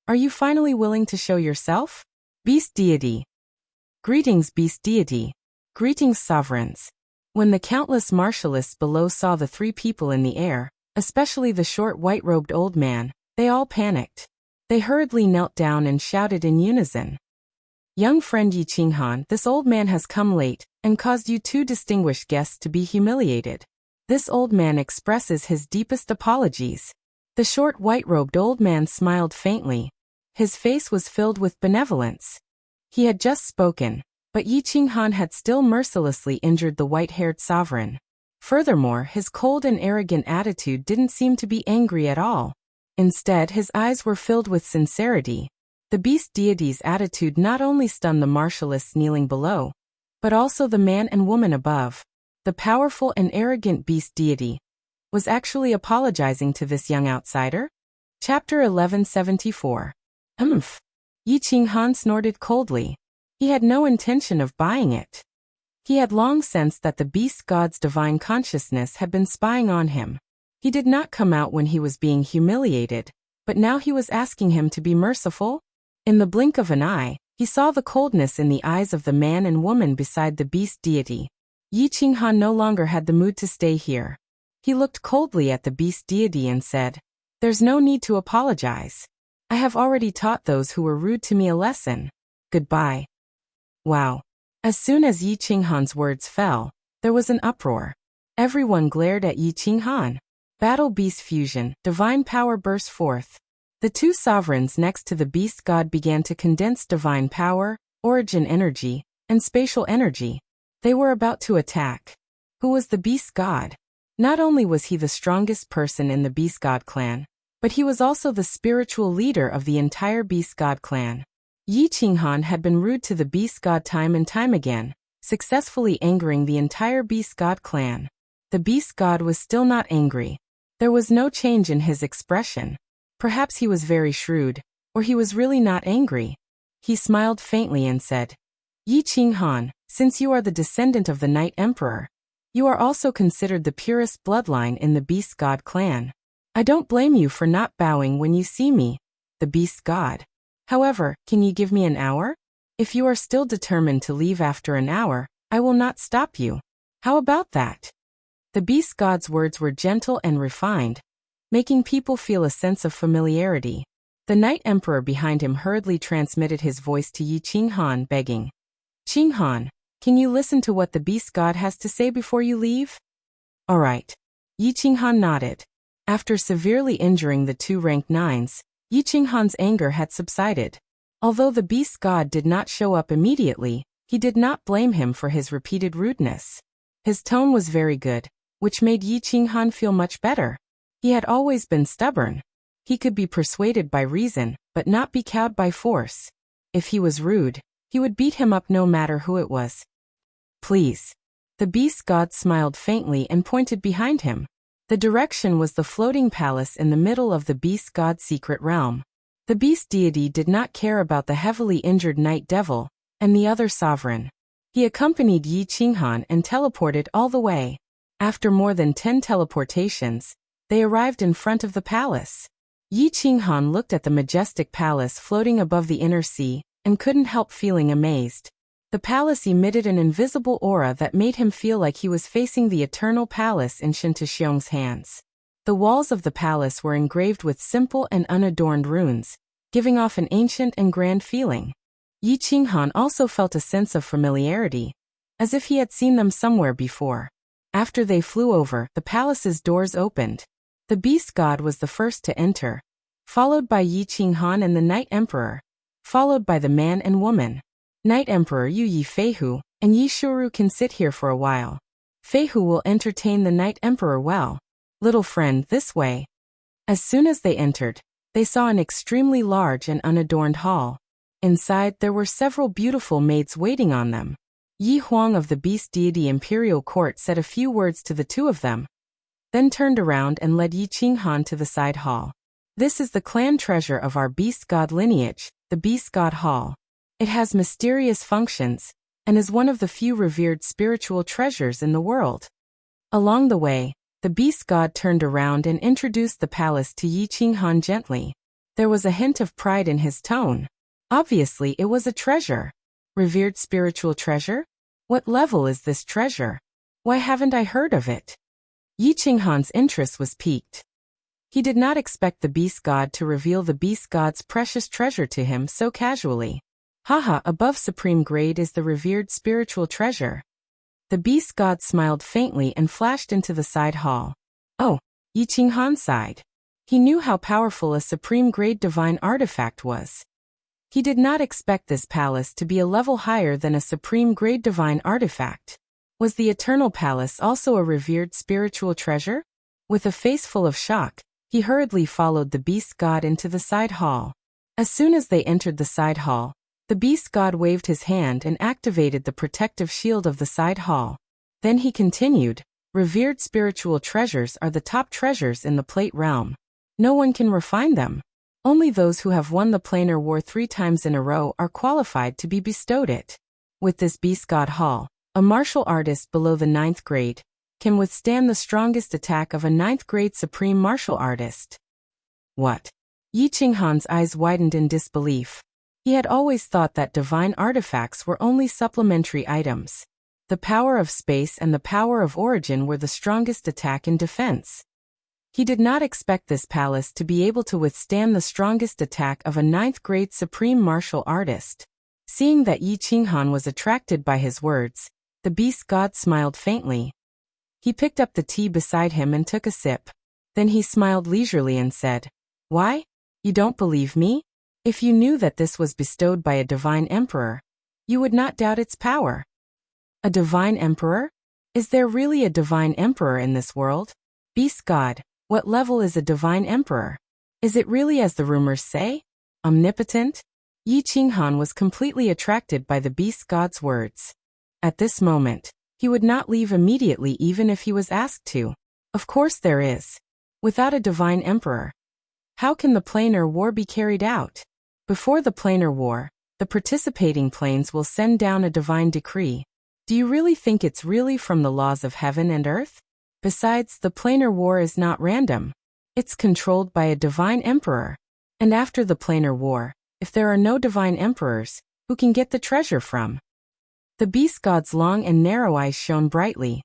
"Are you finally willing to show yourself? Beast deity." "Greetings, beast deity. Greetings, sovereigns." When the countless martialists below saw the 3 people in the air, especially the short white-robed old man, they all panicked. They hurriedly knelt down and shouted in unison. "Young friend Yi Qinghan, this old man has come late, and caused you 2 distinguished guests to be humiliated. This old man expresses his deepest apologies." The short white-robed old man smiled faintly. His face was filled with benevolence. He had just spoken, but Yi Qinghan had still mercilessly injured the white-haired sovereign. Furthermore, his cold and arrogant attitude didn't seem to be angry at all. Instead, his eyes were filled with sincerity. The beast deity's attitude not only stunned the martialists kneeling below, but also the man and woman above. The powerful and arrogant beast deity was actually apologizing to this young outsider? Chapter 1174. Humph. Yi Qinghan snorted coldly. He had no intention of buying it. He had long sensed that the beast god's divine consciousness had been spying on him. He did not come out when he was being humiliated, but now he was asking him to be merciful? In the blink of an eye, he saw the coldness in the eyes of the man and woman beside the beast deity. Yi Qinghan no longer had the mood to stay here. He looked coldly at the beast deity and said, "There's no need to apologize. I have already taught those who were rude to me a lesson. Goodbye." Wow. As soon as Yi Qinghan's words fell, there was an uproar. Everyone glared at Yi Qinghan. Battle beast fusion, divine power burst forth. The 2 sovereigns next to the beast god began to condense divine power, origin energy, and spatial energy. They were about to attack. Who was the beast god? Not only was he the strongest person in the beast god clan, but he was also the spiritual leader of the entire beast god clan. Yi Qinghan had been rude to the beast god time and time again, successfully angering the entire beast god clan. The beast god was still not angry. There was no change in his expression. Perhaps he was very shrewd, or he was really not angry. He smiled faintly and said, "Yi Qinghan, since you are the descendant of the Night Emperor, you are also considered the purest bloodline in the beast god clan. I don't blame you for not bowing when you see me, the beast god. However, can you give me an hour? If you are still determined to leave after an hour, I will not stop you. How about that?" The beast god's words were gentle and refined, making people feel a sense of familiarity. The Night Emperor behind him hurriedly transmitted his voice to Yi Qinghan, begging, "Qinghan, can you listen to what the beast god has to say before you leave?" "All right." Yi Qinghan nodded. After severely injuring the 2 rank 9s, Yi Qinghan's anger had subsided. Although the beast god did not show up immediately, he did not blame him for his repeated rudeness. His tone was very good, which made Yi Qinghan feel much better. He had always been stubborn. He could be persuaded by reason, but not be cowed by force. If he was rude, he would beat him up no matter who it was. Please. The beast god smiled faintly and pointed behind him. The direction was the floating palace in the middle of the beast god's secret realm. The beast deity did not care about the heavily injured night devil and the other sovereign. He accompanied Yi Qinghan and teleported all the way. After more than 10 teleportations, they arrived in front of the palace. Yi Qinghan looked at the majestic palace floating above the inner sea and couldn't help feeling amazed. The palace emitted an invisible aura that made him feel like he was facing the eternal palace in Shen Tuxiong's hands. The walls of the palace were engraved with simple and unadorned runes, giving off an ancient and grand feeling. Yi Qinghan also felt a sense of familiarity, as if he had seen them somewhere before. After they flew over, the palace's doors opened. The beast god was the first to enter, followed by Yi Qinghan and the Night Emperor, followed by the man and woman. Night Emperor Yu Yi Feihu and Yi Shuru can sit here for a while. Feihu will entertain the Night Emperor well. Little friend, this way. As soon as they entered, they saw an extremely large and unadorned hall. Inside there were several beautiful maids waiting on them. Yi Huang of the beast deity imperial court said a few words to the two of them, then turned around and led Yi Qinghan to the side hall. This is the clan treasure of our beast god lineage, the beast god hall. It has mysterious functions, and is one of the few revered spiritual treasures in the world. Along the way, the beast god turned around and introduced the palace to Yi Qinghan gently. There was a hint of pride in his tone. Obviously it was a treasure. Revered spiritual treasure? What level is this treasure? Why haven't I heard of it? Yi Qinghan's interest was piqued. He did not expect the beast god to reveal the beast god's precious treasure to him so casually. Haha, above supreme grade is the revered spiritual treasure. The beast god smiled faintly and flashed into the side hall. Oh, Yi Qinghan sighed. He knew how powerful a supreme grade divine artifact was. He did not expect this palace to be a level higher than a supreme grade divine artifact. Was the Eternal Palace also a revered spiritual treasure? With a face full of shock, he hurriedly followed the beast god into the side hall. As soon as they entered the side hall, the beast god waved his hand and activated the protective shield of the side hall. Then he continued, revered spiritual treasures are the top treasures in the plate realm. No one can refine them. Only those who have won the planar war 3 times in a row are qualified to be bestowed it. With this beast god hall, a martial artist below the 9th grade can withstand the strongest attack of a 9th grade supreme martial artist. What? Yi Qinghan's eyes widened in disbelief. He had always thought that divine artifacts were only supplementary items. The power of space and the power of origin were the strongest attack and defense. He did not expect this palace to be able to withstand the strongest attack of a 9th grade supreme martial artist. Seeing that Yi Qinghan was attracted by his words, the beast god smiled faintly. He picked up the tea beside him and took a sip. Then he smiled leisurely and said, "Why? You don't believe me? If you knew that this was bestowed by a divine emperor, you would not doubt its power." A divine emperor? Is there really a divine emperor in this world? Beast god, what level is a divine emperor? Is it really as the rumors say? Omnipotent? Yi Qinghan was completely attracted by the beast god's words. At this moment, he would not leave immediately even if he was asked to. Of course there is. Without a divine emperor, how can the planar war be carried out? Before the planar war, the participating planes will send down a divine decree. Do you really think it's really from the laws of heaven and earth? Besides, the planar war is not random. It's controlled by a divine emperor. And after the planar war, if there are no divine emperors, who can get the treasure from? The beast god's long and narrow eyes shone brightly.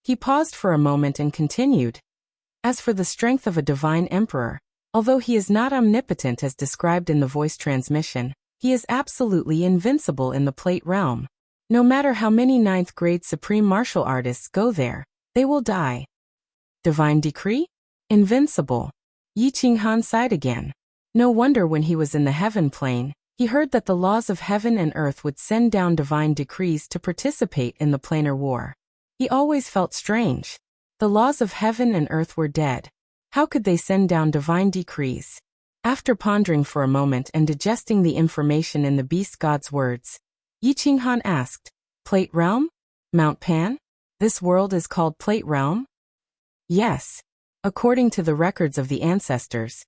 He paused for a moment and continued. As for the strength of a divine emperor, although he is not omnipotent as described in the voice transmission, he is absolutely invincible in the plate realm. No matter how many 9th grade supreme martial artists go there, they will die. Divine decree? Invincible. Yi Qinghan sighed again. No wonder when he was in the heaven plane, He heard that the laws of heaven and earth would send down divine decrees to participate in the planar war. He always felt strange. The laws of heaven and earth were dead. How could they send down divine decrees? After pondering for a moment and digesting the information in the beast god's words, Yi Qinghan asked, Plate Realm? Mount Pan? This world is called Plate Realm? Yes. According to the records of the ancestors,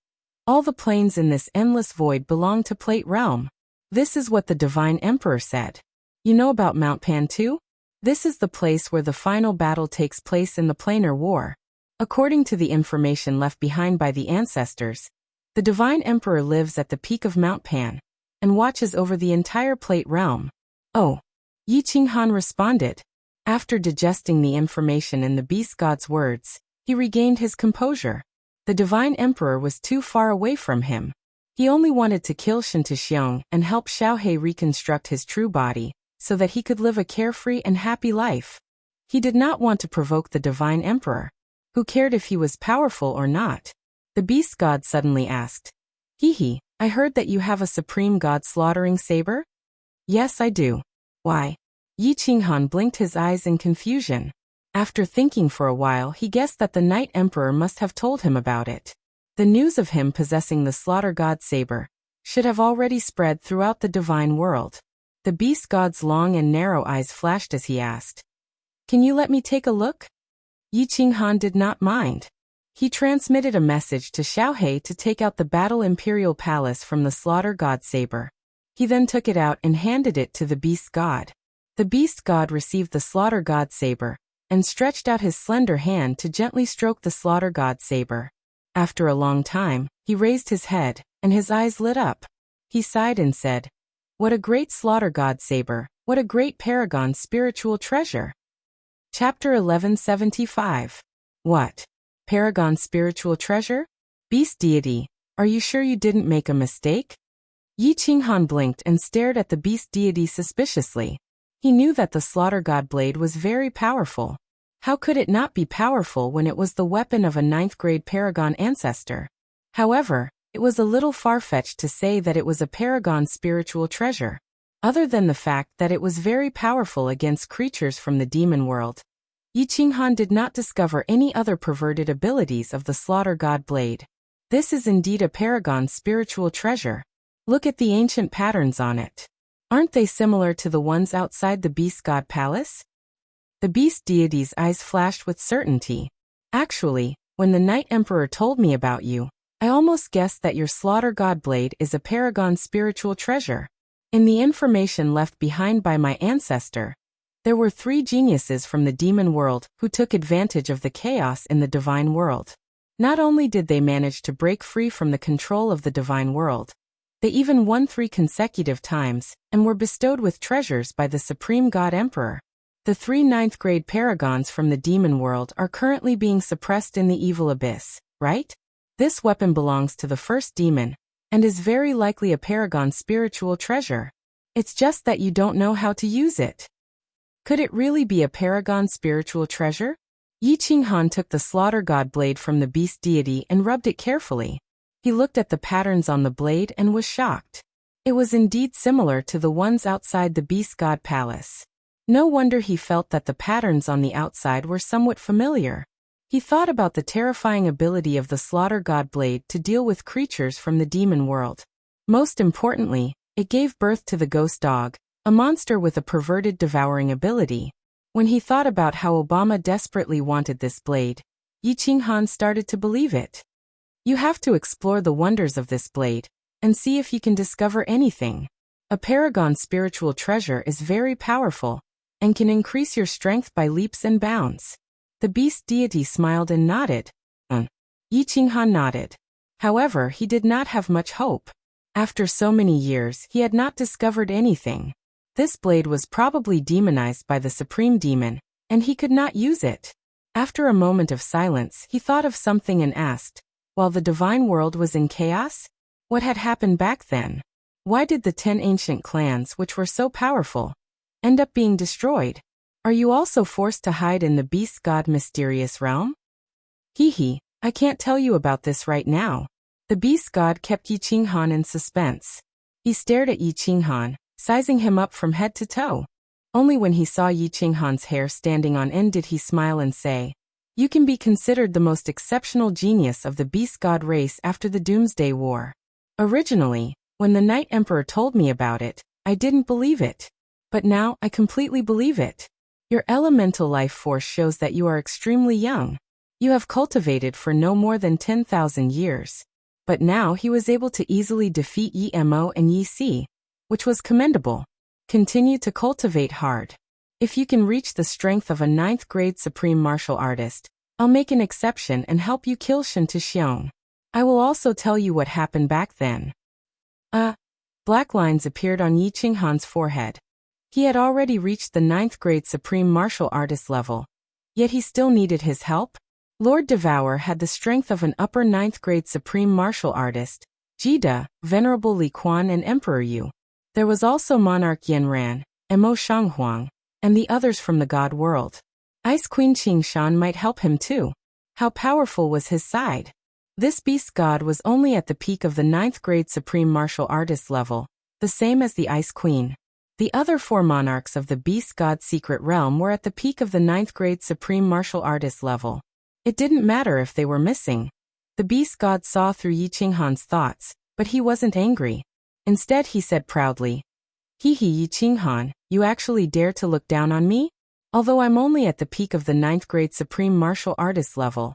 all the planes in this endless void belong to Plate Realm. This is what the Divine Emperor said. You know about Mount Pan too? This is the place where the final battle takes place in the planar war. According to the information left behind by the ancestors, the Divine Emperor lives at the peak of Mount Pan and watches over the entire Plate Realm. Oh, Yi Qinghan responded. After digesting the information in the beast god's words, he regained his composure. The Divine Emperor was too far away from him. He only wanted to kill Shen Tixiong and help Xiaohe reconstruct his true body, so that he could live a carefree and happy life. He did not want to provoke the Divine Emperor. Who cared if he was powerful or not? The beast god suddenly asked. Hehe, I heard that you have a supreme god slaughtering saber? Yes, I do. Why? Yi Qinghan blinked his eyes in confusion. After thinking for a while, he guessed that the Night Emperor must have told him about it. The news of him possessing the slaughter god saber should have already spread throughout the divine world. The beast god's long and narrow eyes flashed as he asked, Can you let me take a look? Yi Qinghan did not mind. He transmitted a message to Xiaohe to take out the Battle Imperial Palace from the slaughter god saber. He then took it out and handed it to the beast god. The beast god received the slaughter god saber and stretched out his slender hand to gently stroke the slaughter god saber. After a long time, he raised his head, and his eyes lit up. He sighed and said, What a great slaughter god saber, what a great paragon spiritual treasure. Chapter 1175. What? Paragon spiritual treasure? Beast deity, are you sure you didn't make a mistake? Yi Qinghan blinked and stared at the beast deity suspiciously. He knew that the slaughter god blade was very powerful. How could it not be powerful when it was the weapon of a 9th-grade paragon ancestor? However, it was a little far-fetched to say that it was a paragon spiritual treasure. Other than the fact that it was very powerful against creatures from the demon world, Yi Qinghan did not discover any other perverted abilities of the slaughter god blade. This is indeed a paragon spiritual treasure. Look at the ancient patterns on it. Aren't they similar to the ones outside the beast god palace? The beast deity's eyes flashed with certainty. Actually, when the Night Emperor told me about you, I almost guessed that your slaughter god blade is a paragon spiritual treasure. In the information left behind by my ancestor, there were 3 geniuses from the demon world who took advantage of the chaos in the divine world. Not only did they manage to break free from the control of the divine world, they even won 3 consecutive times and were bestowed with treasures by the Supreme God Emperor. The 3 9th-grade paragons from the demon world are currently being suppressed in the evil abyss, right? This weapon belongs to the first demon and is very likely a paragon spiritual treasure. It's just that you don't know how to use it. Could it really be a paragon spiritual treasure? Yi Qinghan took the slaughter god blade from the beast deity and rubbed it carefully. He looked at the patterns on the blade and was shocked. It was indeed similar to the ones outside the beast god palace. No wonder he felt that the patterns on the outside were somewhat familiar. He thought about the terrifying ability of the slaughter god blade to deal with creatures from the demon world. Most importantly, it gave birth to the ghost dog, a monster with a perverted devouring ability. When he thought about how Obama desperately wanted this blade, Yi Qinghan started to believe it. You have to explore the wonders of this blade and see if you can discover anything. A paragon spiritual treasure is very powerful and can increase your strength by leaps and bounds. The beast deity smiled and nodded. Yi Qinghan nodded. However, he did not have much hope. After so many years, he had not discovered anything. This blade was probably demonized by the supreme demon, and he could not use it. After a moment of silence, he thought of something and asked, while the divine world was in chaos? What had happened back then? Why did the 10 ancient clans, which were so powerful, end up being destroyed? Are you also forced to hide in the beast god mysterious realm? Hehe, I can't tell you about this right now. The beast god kept Yi Qinghan in suspense. He stared at Yi Qinghan, sizing him up from head to toe. Only when he saw Yi Qinghan's hair standing on end did he smile and say, "You can be considered the most exceptional genius of the beast god race after the Doomsday War. Originally, when the Night Emperor told me about it, I didn't believe it. But now I completely believe it. Your elemental life force shows that you are extremely young. You have cultivated for no more than 10,000 years. But now he was able to easily defeat Yi Mo and Yi Si, which was commendable. Continue to cultivate hard. If you can reach the strength of a 9th grade supreme martial artist, I'll make an exception and help you kill Shen Tuxiong. I will also tell you what happened back then." Black lines appeared on Yi Qinghan's forehead. He had already reached the 9th grade supreme martial artist level, yet he still needed his help. Lord Devour had the strength of an upper 9th grade supreme martial artist, Jida, Venerable Li Quan and Emperor Yu. There was also Monarch Yanran, Mo Shanghuang, and the others from the god world. Ice Queen Qingshan might help him too. How powerful was his side? This beast god was only at the peak of the 9th grade supreme martial artist level, the same as the Ice Queen. The other 4 monarchs of the beast god secret realm were at the peak of the 9th grade supreme martial artist level. It didn't matter if they were missing. The beast god saw through Yi Qinghan's thoughts, but he wasn't angry. Instead he said proudly, "Hee Yi Qinghan, you actually dare to look down on me? Although I'm only at the peak of the 9th grade supreme martial artist level,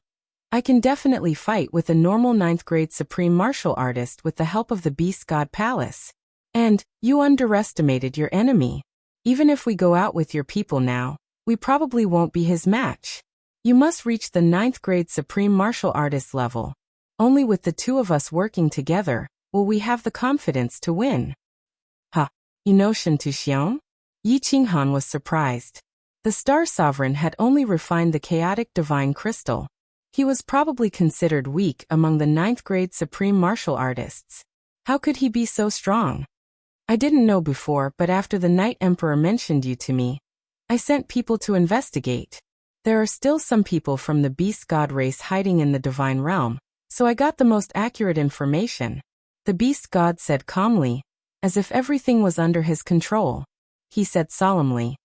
I can definitely fight with a normal 9th grade supreme martial artist with the help of the beast god palace. And, you underestimated your enemy. Even if we go out with your people now, we probably won't be his match. You must reach the 9th grade supreme martial artist level. Only with the 2 of us working together will we have the confidence to win." You know Shen Tuxiong? Yi Qinghan was surprised. The Star Sovereign had only refined the chaotic divine crystal. He was probably considered weak among the 9th grade supreme martial artists. How could he be so strong? "I didn't know before, but after the Night Emperor mentioned you to me, I sent people to investigate. There are still some people from the beast god race hiding in the divine realm, so I got the most accurate information," the beast god said calmly, as if everything was under his control. He said solemnly,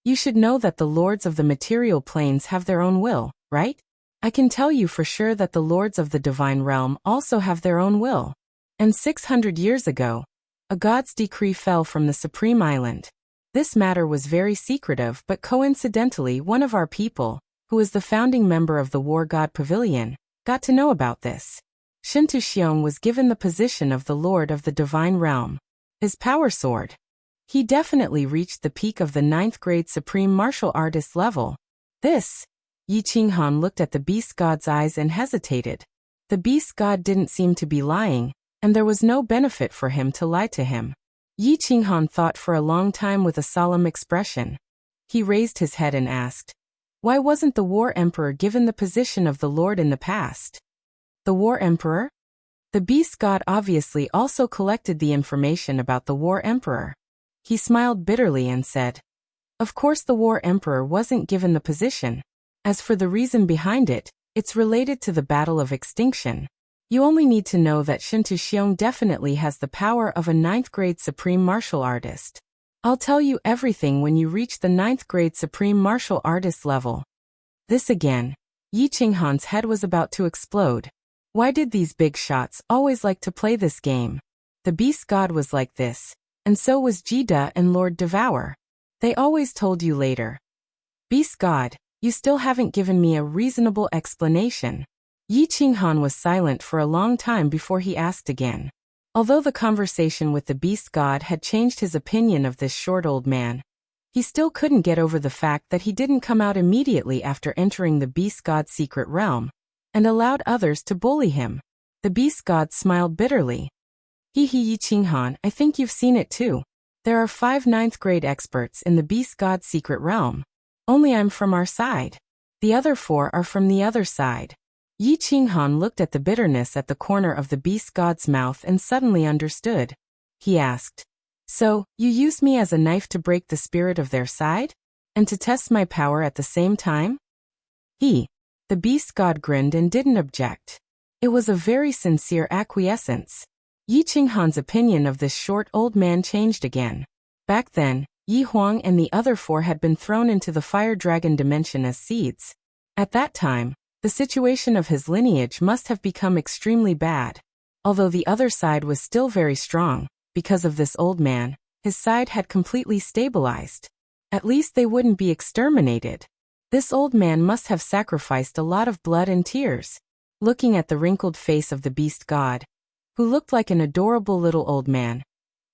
"You should know that the lords of the material planes have their own will, right? I can tell you for sure that the lords of the divine realm also have their own will. And 600 years ago, a god's decree fell from the Supreme Island. This matter was very secretive, but coincidentally one of our people, who is the founding member of the War God Pavilion, got to know about this. Shen Tuxiong was given the position of the Lord of the Divine Realm. His power soared. He definitely reached the peak of the 9th grade supreme martial artist level. This." Yi Qinghan looked at the beast god's eyes and hesitated. The beast god didn't seem to be lying, and there was no benefit for him to lie to him. Yi Qinghan thought for a long time with a solemn expression. He raised his head and asked, "Why wasn't the War Emperor given the position of the Lord in the past?" "The War Emperor?" The beast god obviously also collected the information about the War Emperor. He smiled bitterly and said, "Of course the War Emperor wasn't given the position. As for the reason behind it, it's related to the Battle of Extinction. You only need to know that Shen Tuxiong definitely has the power of a 9th grade supreme martial artist. I'll tell you everything when you reach the 9th grade supreme martial artist level." This again. Yi Qinghan's head was about to explode. Why did these big shots always like to play this game? The beast god was like this, and so was Jida and Lord Devour. They always told you later. "Beast god, you still haven't given me a reasonable explanation." Yi Qinghan was silent for a long time before he asked again. Although the conversation with the beast god had changed his opinion of this short old man, he still couldn't get over the fact that he didn't come out immediately after entering the beast god's secret realm, and allowed others to bully him. The beast god smiled bitterly. "Hee Yi Qinghan, I think you've seen it too. There are 5 9th grade experts in the beast god's secret realm. Only I'm from our side. The other 4 are from the other side." Yi Qinghan looked at the bitterness at the corner of the beast god's mouth and suddenly understood. He asked, "So, you used me as a knife to break the spirit of their side? And to test my power at the same time?" The beast god grinned and didn't object. It was a very sincere acquiescence. Yi Qinghan's opinion of this short old man changed again. Back then, Yi Huang and the other 4 had been thrown into the fire dragon dimension as seeds. At that time, the situation of his lineage must have become extremely bad. Although the other side was still very strong, because of this old man, his side had completely stabilized. At least they wouldn't be exterminated. This old man must have sacrificed a lot of blood and tears. Looking at the wrinkled face of the beast god, who looked like an adorable little old man,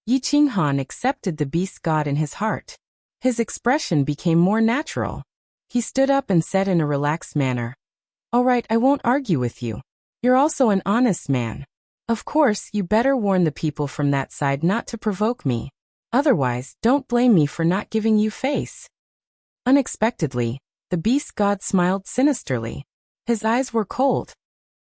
Yi Qinghan accepted the beast god in his heart. His expression became more natural. He stood up and said in a relaxed manner, "All right, I won't argue with you. You're also an honest man. Of course, you better warn the people from that side not to provoke me. Otherwise, don't blame me for not giving you face." Unexpectedly, the beast god smiled sinisterly. His eyes were cold.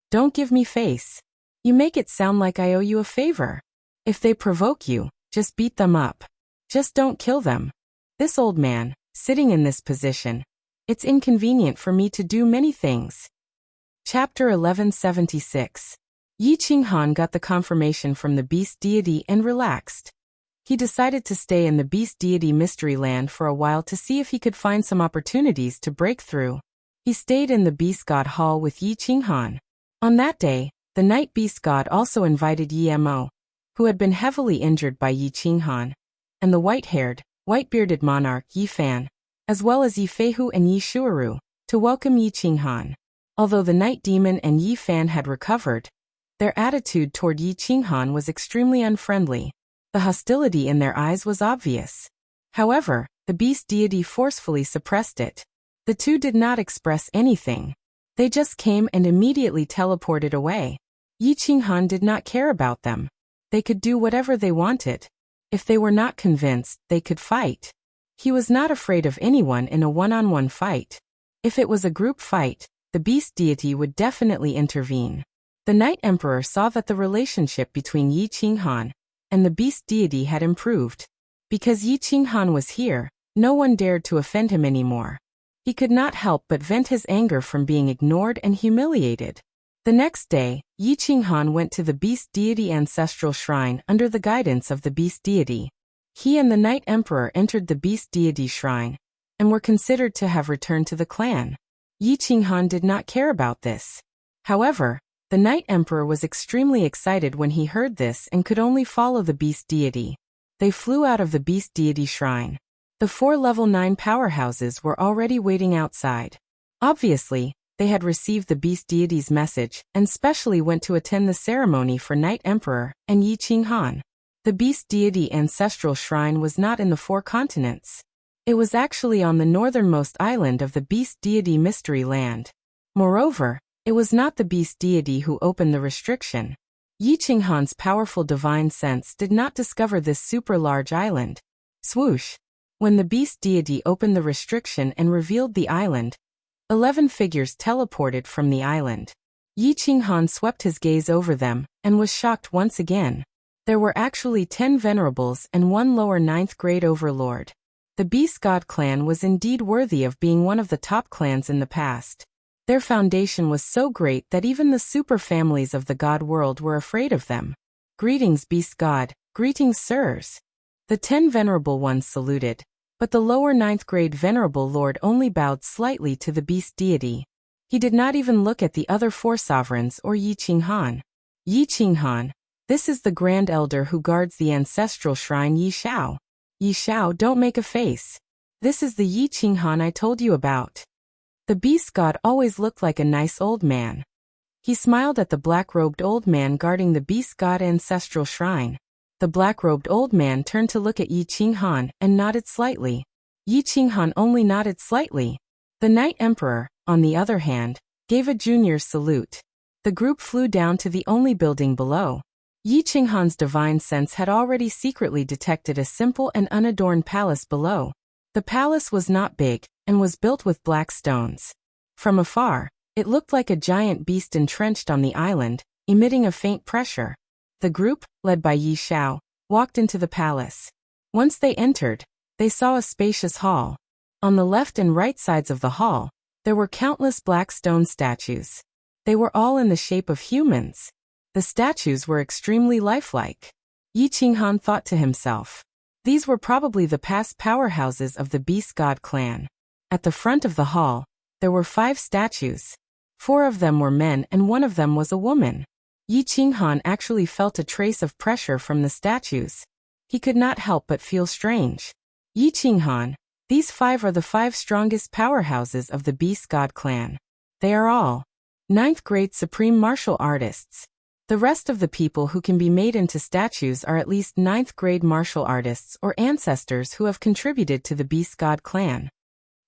"Don't give me face. You make it sound like I owe you a favor. If they provoke you, just beat them up. Just don't kill them. This old man, sitting in this position, it's inconvenient for me to do many things." Chapter 1176. Yi Qinghan got the confirmation from the beast deity and relaxed. He decided to stay in the beast deity mystery land for a while to see if he could find some opportunities to break through. He stayed in the beast god hall with Yi Qinghan. On that day, the night beast god also invited Yi Mo, who had been heavily injured by Yi Qinghan, and the white-haired, white-bearded monarch Yi Fan, as well as Yi Feihu and Yi Shuaru, to welcome Yi Qinghan. Although the night demon and Yi Fan had recovered, their attitude toward Yi Qinghan was extremely unfriendly. The hostility in their eyes was obvious. However, the beast deity forcefully suppressed it. The two did not express anything. They just came and immediately teleported away. Yi Qinghan did not care about them. They could do whatever they wanted. If they were not convinced, they could fight. He was not afraid of anyone in a one-on-one fight. If it was a group fight, the beast deity would definitely intervene. The Night Emperor saw that the relationship between Yi Qinghan and the beast deity had improved. Because Yi Qinghan was here, no one dared to offend him anymore. He could not help but vent his anger from being ignored and humiliated. The next day, Yi Qinghan went to the beast deity ancestral shrine under the guidance of the beast deity. He and the Night Emperor entered the beast deity shrine, and were considered to have returned to the clan. Yi Qinghan did not care about this. However, the Night Emperor was extremely excited when he heard this and could only follow the beast deity. They flew out of the beast deity shrine. The 4 level 9 powerhouses were already waiting outside. Obviously, they had received the beast deity's message and specially went to attend the ceremony for Night Emperor and Yi Qinghan. The beast deity ancestral shrine was not in the 4 continents. It was actually on the northernmost island of the beast deity mystery land. Moreover, it was not the beast deity who opened the restriction. Yi Qinghan's powerful divine sense did not discover this super large island. Swoosh! When the beast deity opened the restriction and revealed the island, 11 figures teleported from the island. Yi Qinghan swept his gaze over them and was shocked once again. There were actually 10 venerables and 1 lower 9th grade overlord. The beast god clan was indeed worthy of being one of the top clans in the past. Their foundation was so great that even the super families of the god world were afraid of them. Greetings, beast god. Greetings, sirs. The 10 venerable ones saluted, but the lower 9th grade venerable lord only bowed slightly to the beast deity. He did not even look at the other 4 sovereigns or Yi Qinghan. Yi Qinghan, this is the grand elder who guards the ancestral shrine Yi Xiao. Yi Xiao, don't make a face. This is the Yi Qinghan I told you about. The beast god always looked like a nice old man. He smiled at the black-robed old man guarding the beast god ancestral shrine. The black-robed old man turned to look at Yi Qinghan and nodded slightly. Yi Qinghan only nodded slightly. The Night Emperor, on the other hand, gave a junior salute. The group flew down to the only building below. Yi Qinghan's divine sense had already secretly detected a simple and unadorned palace below. The palace was not big, and was built with black stones. From afar, it looked like a giant beast entrenched on the island, emitting a faint pressure. The group, led by Yi Xiao, walked into the palace. Once they entered, they saw a spacious hall. On the left and right sides of the hall, there were countless black stone statues. They were all in the shape of humans. The statues were extremely lifelike. Yi Qinghan thought to himself. These were probably the past powerhouses of the Beast God clan. At the front of the hall, there were 5 statues. 4 of them were men and 1 of them was a woman. Yi Qinghan actually felt a trace of pressure from the statues. He could not help but feel strange. Yi Qinghan, these 5 are the 5 strongest powerhouses of the Beast God clan. They are all 9th grade supreme martial artists. The rest of the people who can be made into statues are at least 9th grade martial artists or ancestors who have contributed to the Beast God clan.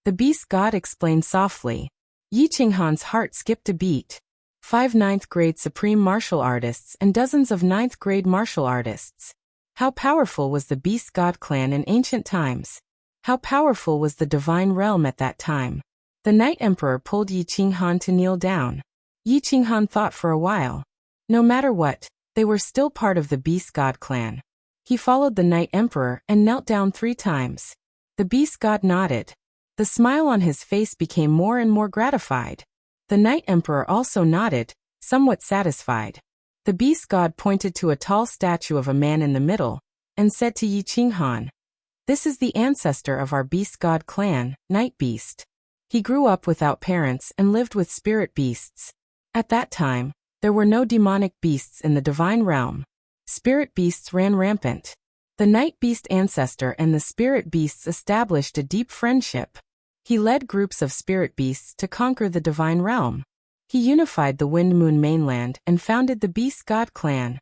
The Beast God explained softly. Yi Qinghan's heart skipped a beat. 5 9th grade supreme martial artists and dozens of 9th grade martial artists. How powerful was the Beast God clan in ancient times? How powerful was the divine realm at that time? The Night Emperor pulled Yi Qinghan to kneel down. Yi Qinghan thought for a while. No matter what, they were still part of the Beast God clan. He followed the Night Emperor and knelt down 3 times. The Beast God nodded. The smile on his face became more and more gratified. The Night Emperor also nodded, somewhat satisfied. The Beast God pointed to a tall statue of a man in the middle, and said to Yi Qinghan, "This is the ancestor of our Beast God clan, Night Beast. He grew up without parents and lived with spirit beasts. At that time, there were no demonic beasts in the divine realm. Spirit beasts ran rampant. The Night Beast ancestor and the spirit beasts established a deep friendship. He led groups of spirit beasts to conquer the divine realm. He unified the Wind Moon mainland and founded the Beast God clan."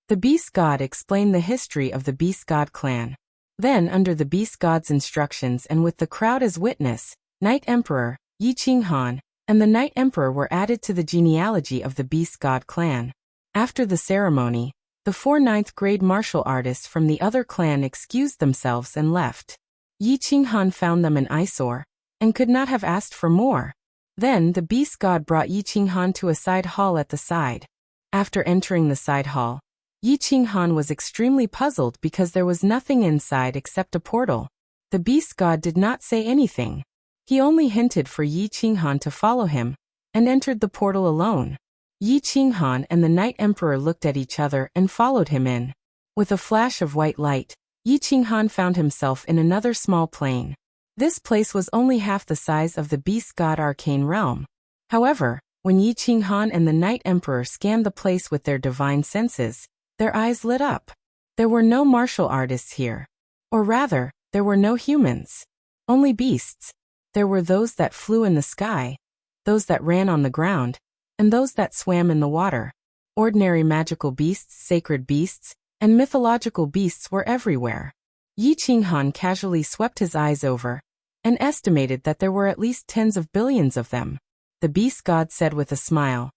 The Beast God explained the history of the Beast God clan. Then, under the Beast God's instructions and with the crowd as witness, Night Emperor, Yi Qinghan, and the Night Emperor were added to the genealogy of the Beast God clan. After the ceremony, the 4 9th grade martial artists from the other clan excused themselves and left. Yi Qinghan found them an eyesore, and could not have asked for more. Then the Beast God brought Yi Qinghan to a side hall at the side. After entering the side hall, Yi Qinghan was extremely puzzled because there was nothing inside except a portal. The Beast God did not say anything. He only hinted for Yi Qinghan to follow him, and entered the portal alone. Yi Qinghan and the Night Emperor looked at each other and followed him in. With a flash of white light, Yi Qinghan found himself in another small plane. This place was only half the size of the Beast God arcane realm. However, when Yi Qinghan and the Night Emperor scanned the place with their divine senses, their eyes lit up. There were no martial artists here. Or rather, there were no humans. Only beasts. There were those that flew in the sky, those that ran on the ground, and those that swam in the water. Ordinary magical beasts, sacred beasts, and mythological beasts were everywhere. Yi Qinghan casually swept his eyes over, and estimated that there were at least tens of billions of them. The Beast God said with a smile,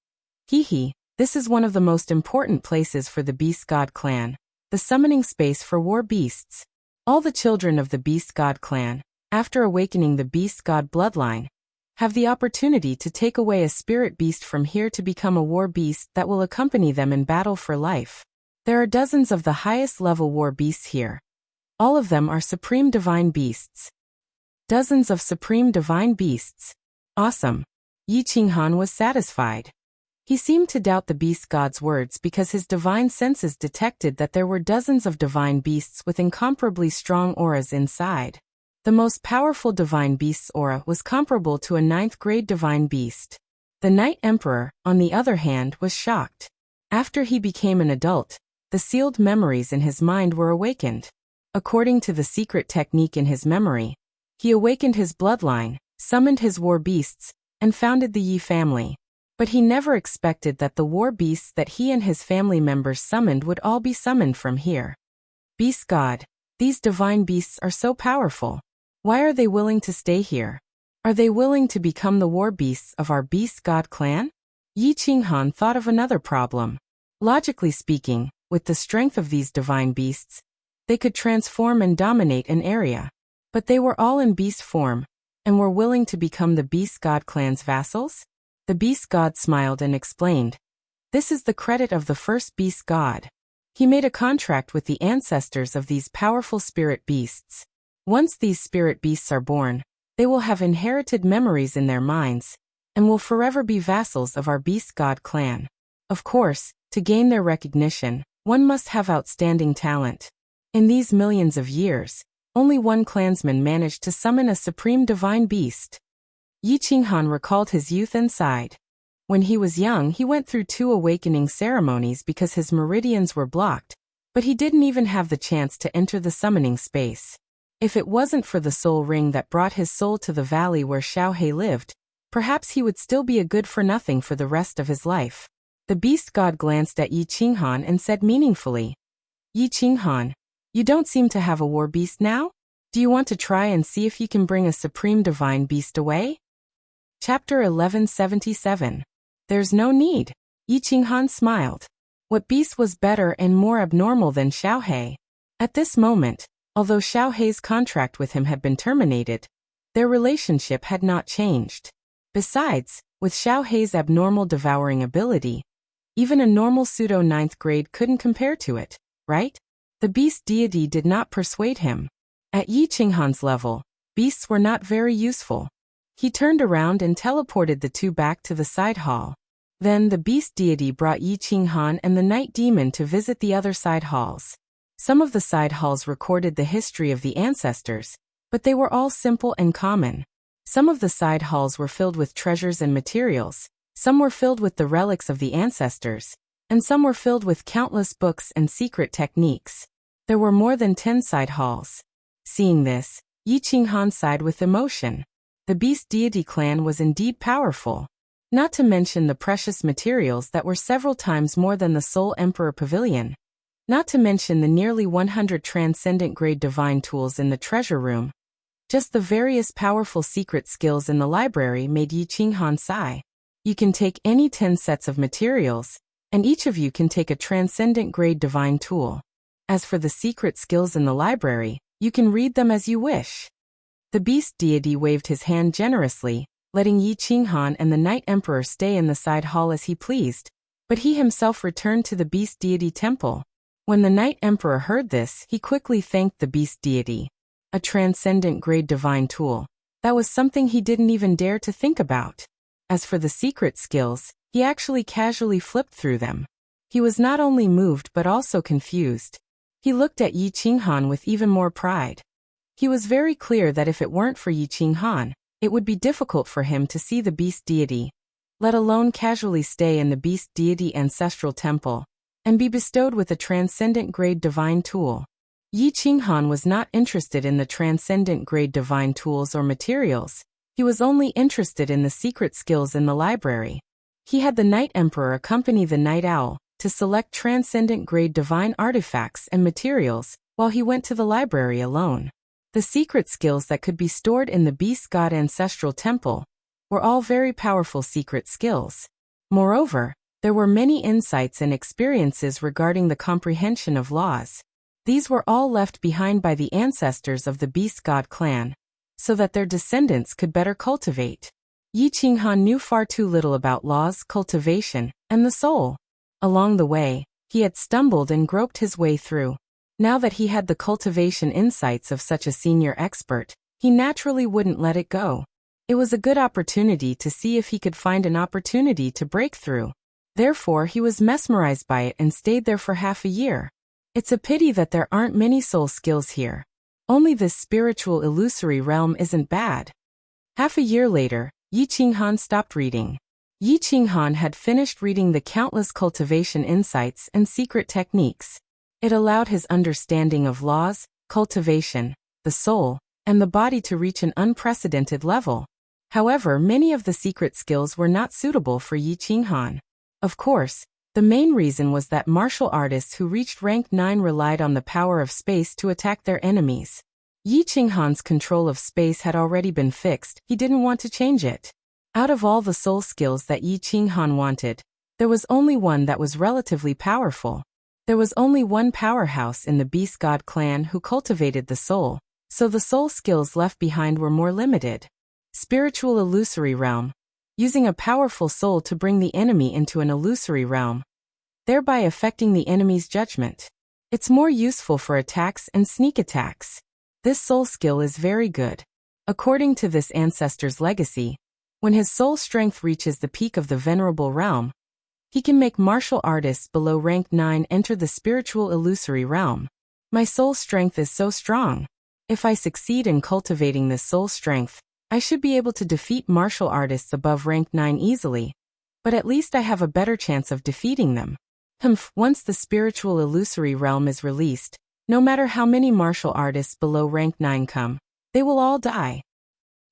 "Hee, this is one of the most important places for the Beast God clan, the summoning space for war beasts. All the children of the Beast God clan, after awakening the Beast God bloodline, have the opportunity to take away a spirit beast from here to become a war beast that will accompany them in battle for life. There are dozens of the highest level war beasts here. All of them are supreme divine beasts." Dozens of supreme divine beasts. Awesome. Yi Qinghan was satisfied. He seemed to doubt the Beast God's words because his divine senses detected that there were dozens of divine beasts with incomparably strong auras inside. The most powerful divine beast's aura was comparable to a 9th grade divine beast. The Night Emperor, on the other hand, was shocked. After he became an adult, the sealed memories in his mind were awakened. According to the secret technique in his memory, he awakened his bloodline, summoned his war beasts, and founded the Yi family. But he never expected that the war beasts that he and his family members summoned would all be summoned from here. Beast God, these divine beasts are so powerful. Why are they willing to stay here? Are they willing to become the war beasts of our Beast God clan? Yi Qinghan thought of another problem. Logically speaking, with the strength of these divine beasts, they could transform and dominate an area. But they were all in beast form, and were willing to become the Beast God clan's vassals? The Beast God smiled and explained, "This is the credit of the first Beast God. He made a contract with the ancestors of these powerful spirit beasts. Once these spirit beasts are born, they will have inherited memories in their minds, and will forever be vassals of our Beast God clan. Of course, To gain their recognition, one must have outstanding talent. In these millions of years, only one clansman managed to summon a supreme divine beast. Yi Qinghan recalled his youth and sighed. When he was young, he went through 2 awakening ceremonies because his meridians were blocked, but he didn't even have the chance to enter the summoning space. If it wasn't for the soul ring that brought his soul to the valley where Xiaohe lived, perhaps he would still be a good-for-nothing for the rest of his life. The beast god glanced at Yi Qinghan and said meaningfully, "Yi Qinghan, you don't seem to have a war beast now? Do you want to try and see if you can bring a supreme divine beast away?" Chapter 1177. There's no need. Yi Qinghan smiled. What beast was better and more abnormal than Xiaohe? At this moment, although Xiaohe's contract with him had been terminated, their relationship had not changed. Besides, with Xiaohe's abnormal devouring ability, even a normal pseudo-9th grade couldn't compare to it, right? The beast deity did not persuade him. At Yi Qinghan's level, beasts were not very useful. He turned around and teleported the 2 back to the side hall. Then the beast deity brought Yi Qinghan and the night demon to visit the other side halls. Some of the side halls recorded the history of the ancestors, but they were all simple and common. Some of the side halls were filled with treasures and materials, some were filled with the relics of the ancestors, and some were filled with countless books and secret techniques. There were more than 10 side halls. Seeing this, Yi Qinghan sighed with emotion. The beast deity clan was indeed powerful. Not to mention the precious materials that were several times more than the Soul Emperor Pavilion. Not to mention the nearly 100 transcendent grade divine tools in the treasure room. Just the various powerful secret skills in the library made Yi Qinghan sigh. You can take any 10 sets of materials, and each of you can take a transcendent grade divine tool. As for the secret skills in the library, you can read them as you wish. The beast deity waved his hand generously, letting Yi Qinghan and the Night Emperor stay in the side hall as he pleased, but he himself returned to the beast deity temple. When the Night Emperor heard this, he quickly thanked the beast deity. A transcendent grade divine tool. That was something he didn't even dare to think about. As for the secret skills, he actually casually flipped through them. He was not only moved but also confused. He looked at Yi Qinghan with even more pride. He was very clear that if it weren't for Yi Qinghan, it would be difficult for him to see the beast deity, let alone casually stay in the beast deity ancestral temple, and be bestowed with a transcendent grade divine tool. Yi Qinghan was not interested in the transcendent grade divine tools or materials. He was only interested in the secret skills in the library. He had the Night Emperor accompany the Night Owl to select transcendent grade divine artifacts and materials while he went to the library alone. The secret skills that could be stored in the Beast God Ancestral Temple were all very powerful secret skills. Moreover, there were many insights and experiences regarding the comprehension of laws. These were all left behind by the ancestors of the Beast God clan, so that their descendants could better cultivate. Yi Qinghan knew far too little about laws, cultivation, and the soul. Along the way, he had stumbled and groped his way through. Now that he had the cultivation insights of such a senior expert, he naturally wouldn't let it go. It was a good opportunity to see if he could find an opportunity to break through. Therefore, he was mesmerized by it and stayed there for half a year. It's a pity that there aren't many soul skills here. Only this spiritual illusory realm isn't bad. Half a year later, Yi Qinghan stopped reading. Yi Qinghan had finished reading the countless cultivation insights and secret techniques. It allowed his understanding of laws, cultivation, the soul, and the body to reach an unprecedented level. However, many of the secret skills were not suitable for Yi Qinghan. Of course, the main reason was that martial artists who reached rank 9 relied on the power of space to attack their enemies. Yi Qinghan's control of space had already been fixed. He didn't want to change it. Out of all the soul skills that Yi Qinghan wanted, there was only one that was relatively powerful. There was only one powerhouse in the Beast God clan who cultivated the soul, so the soul skills left behind were more limited. Spiritual illusory realm. Using a powerful soul to bring the enemy into an illusory realm, thereby affecting the enemy's judgment. It's more useful for attacks and sneak attacks. This soul skill is very good. According to this ancestor's legacy, when his soul strength reaches the peak of the venerable realm, He can make martial artists below rank 9 enter the spiritual illusory realm. My soul strength is so strong. If I succeed in cultivating this soul strength, I should be able to defeat martial artists above rank 9 easily. But at least I have a better chance of defeating them. Once the spiritual illusory realm is released, no matter how many martial artists below rank 9 come, they will all die.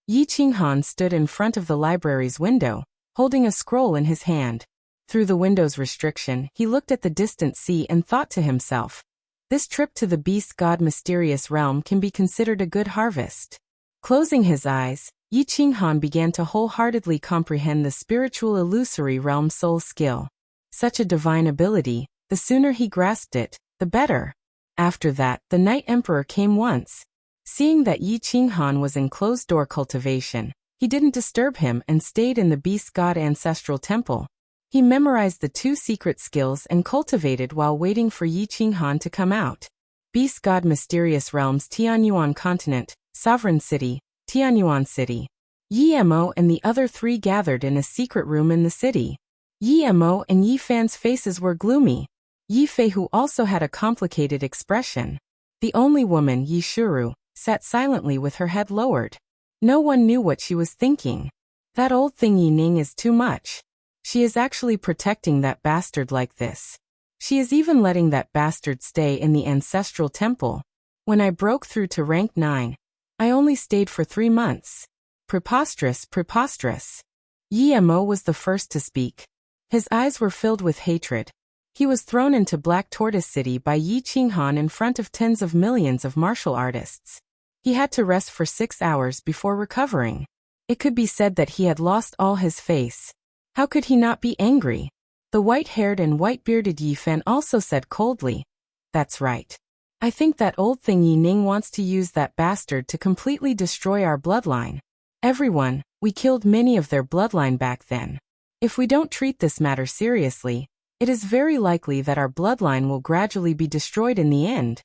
Yi Qinghan stood in front of the library's window, holding a scroll in his hand. Through the window's restriction, he looked at the distant sea and thought to himself, this trip to the beast god mysterious realm can be considered a good harvest. Closing his eyes, Yi Qinghan began to wholeheartedly comprehend the spiritual illusory realm soul skill. Such a divine ability, the sooner he grasped it, the better. After that, the Night Emperor came once. Seeing that Yi Qinghan was in closed-door cultivation, he didn't disturb him and stayed in the beast god ancestral temple. He memorized the 2 secret skills and cultivated while waiting for Yi Qinghan to come out. Beast God Mysterious Realms Tianyuan Continent, Sovereign City, Tianyuan City. Yi Mo and the other 3 gathered in a secret room in the city. Yi Mo and Yi Fan's faces were gloomy. Yi Fei, who also had a complicated expression. The only woman, Yi Shuru, sat silently with her head lowered. No one knew what she was thinking. That old thing Yi Ning is too much. She is actually protecting that bastard like this. She is even letting that bastard stay in the ancestral temple. When I broke through to rank 9, I only stayed for 3 months. Preposterous, preposterous. Yi Mo was the first to speak. His eyes were filled with hatred. He was thrown into Black Tortoise City by Yi Qinghan in front of tens of millions of martial artists. He had to rest for 6 hours before recovering. It could be said that he had lost all his face. How could he not be angry? The white-haired and white-bearded Yi Fan also said coldly, "That's right. I think that old thing Yi Ning wants to use that bastard to completely destroy our bloodline. Everyone, we killed many of their bloodline back then. If we don't treat this matter seriously, it is very likely that our bloodline will gradually be destroyed in the end."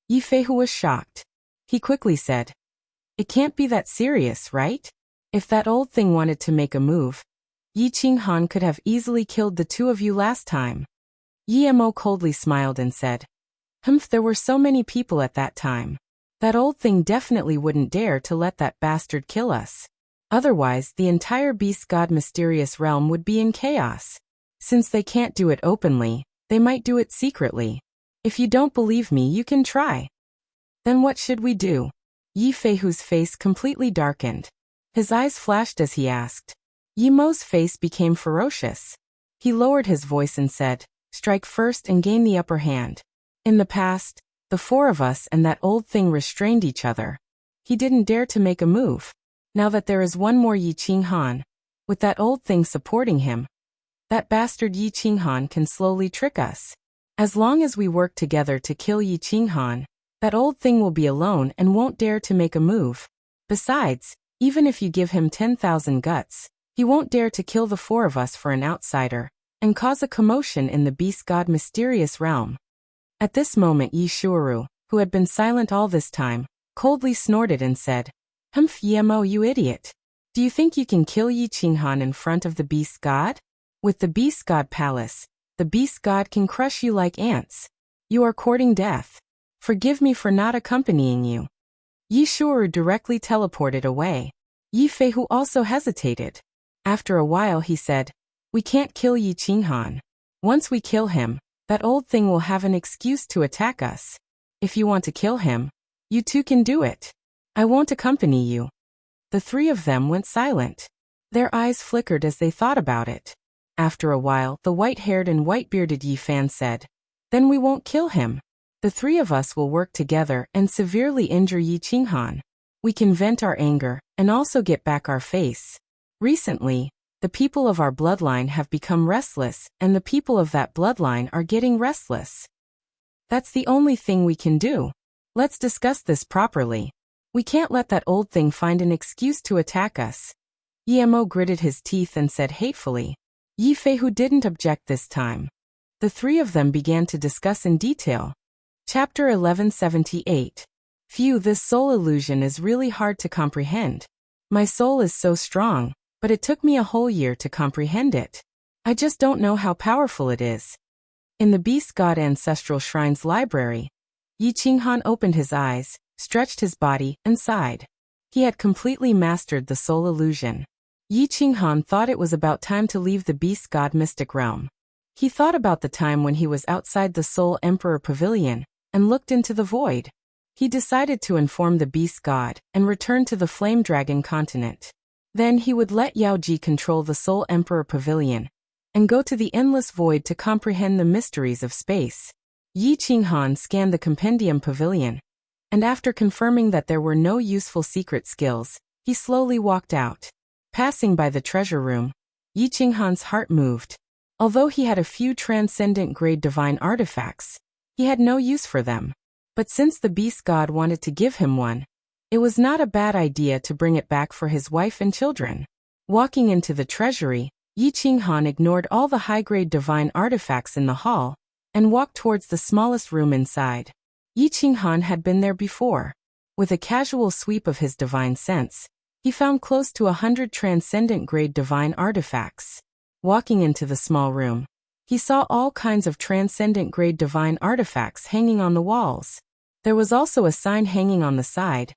Yi Fei, who was shocked. He quickly said, "It can't be that serious, right? If that old thing wanted to make a move, Yi Qinghan could have easily killed the 2 of you last time." Yi Mo coldly smiled and said, There were so many people at that time. That old thing definitely wouldn't dare to let that bastard kill us. Otherwise, the entire beast god mysterious realm would be in chaos. Since they can't do it openly, they might do it secretly. If you don't believe me, you can try." "Then what should we do?" Yi Fei, whose face completely darkened. His eyes flashed as he asked. Yi Mo's face became ferocious. He lowered his voice and said, "Strike first and gain the upper hand. In the past, the 4 of us and that old thing restrained each other. He didn't dare to make a move. Now that there is one more Yi Qinghan, with that old thing supporting him, that bastard Yi Qinghan can slowly trick us. As long as we work together to kill Yi Qinghan, that old thing will be alone and won't dare to make a move. Besides, even if you give him 10,000 guts, he won't dare to kill the 4 of us for an outsider, and cause a commotion in the beast god mysterious realm." At this moment Yi Shuru, who had been silent all this time, coldly snorted and said, Yi Mo, you idiot. Do you think you can kill Yi Qinghan in front of the beast god? With the beast god palace, the beast god can crush you like ants. You are courting death. Forgive me for not accompanying you." Yi Shuru directly teleported away. Yi Fei, who also hesitated. After a while he said, "We can't kill Yi Qinghan. Once we kill him, that old thing will have an excuse to attack us. If you want to kill him, you too can do it. I won't accompany you." The 3 of them went silent. Their eyes flickered as they thought about it. After a while, the white-haired and white-bearded Yi Fan said, "Then we won't kill him. The 3 of us will work together and severely injure Yi Qinghan. We can vent our anger and also get back our face. Recently, the people of our bloodline have become restless, and the people of that bloodline are getting restless. That's the only thing we can do. Let's discuss this properly. We can't let that old thing find an excuse to attack us." Yi Mo gritted his teeth and said hatefully. Yi Fei, who didn't object this time. The 3 of them began to discuss in detail. Chapter 1178. Phew, this soul illusion is really hard to comprehend. My soul is so strong, but it took me a whole year to comprehend it. I just don't know how powerful it is. In the Beast God Ancestral Shrine's library, Yi Qinghan opened his eyes, stretched his body, and sighed. He had completely mastered the soul illusion. Yi Qinghan thought it was about time to leave the Beast God mystic realm. He thought about the time when he was outside the Soul Emperor Pavilion, and looked into the void. He decided to inform the Beast God, and return to the Flame Dragon continent. Then he would let Yao Ji control the Soul Emperor Pavilion, and go to the endless void to comprehend the mysteries of space. Yi Qinghan scanned the Compendium Pavilion, and after confirming that there were no useful secret skills, he slowly walked out. Passing by the treasure room, Yi Qinghan's heart moved. Although he had a few transcendent-grade divine artifacts, he had no use for them. But since the Beast God wanted to give him one, it was not a bad idea to bring it back for his wife and children. Walking into the treasury, Yi Qinghan ignored all the high-grade divine artifacts in the hall, and walked towards the smallest room inside. Yi Qinghan had been there before. With a casual sweep of his divine sense, he found close to 100 transcendent-grade divine artifacts. Walking into the small room, he saw all kinds of transcendent-grade divine artifacts hanging on the walls. There was also a sign hanging on the side,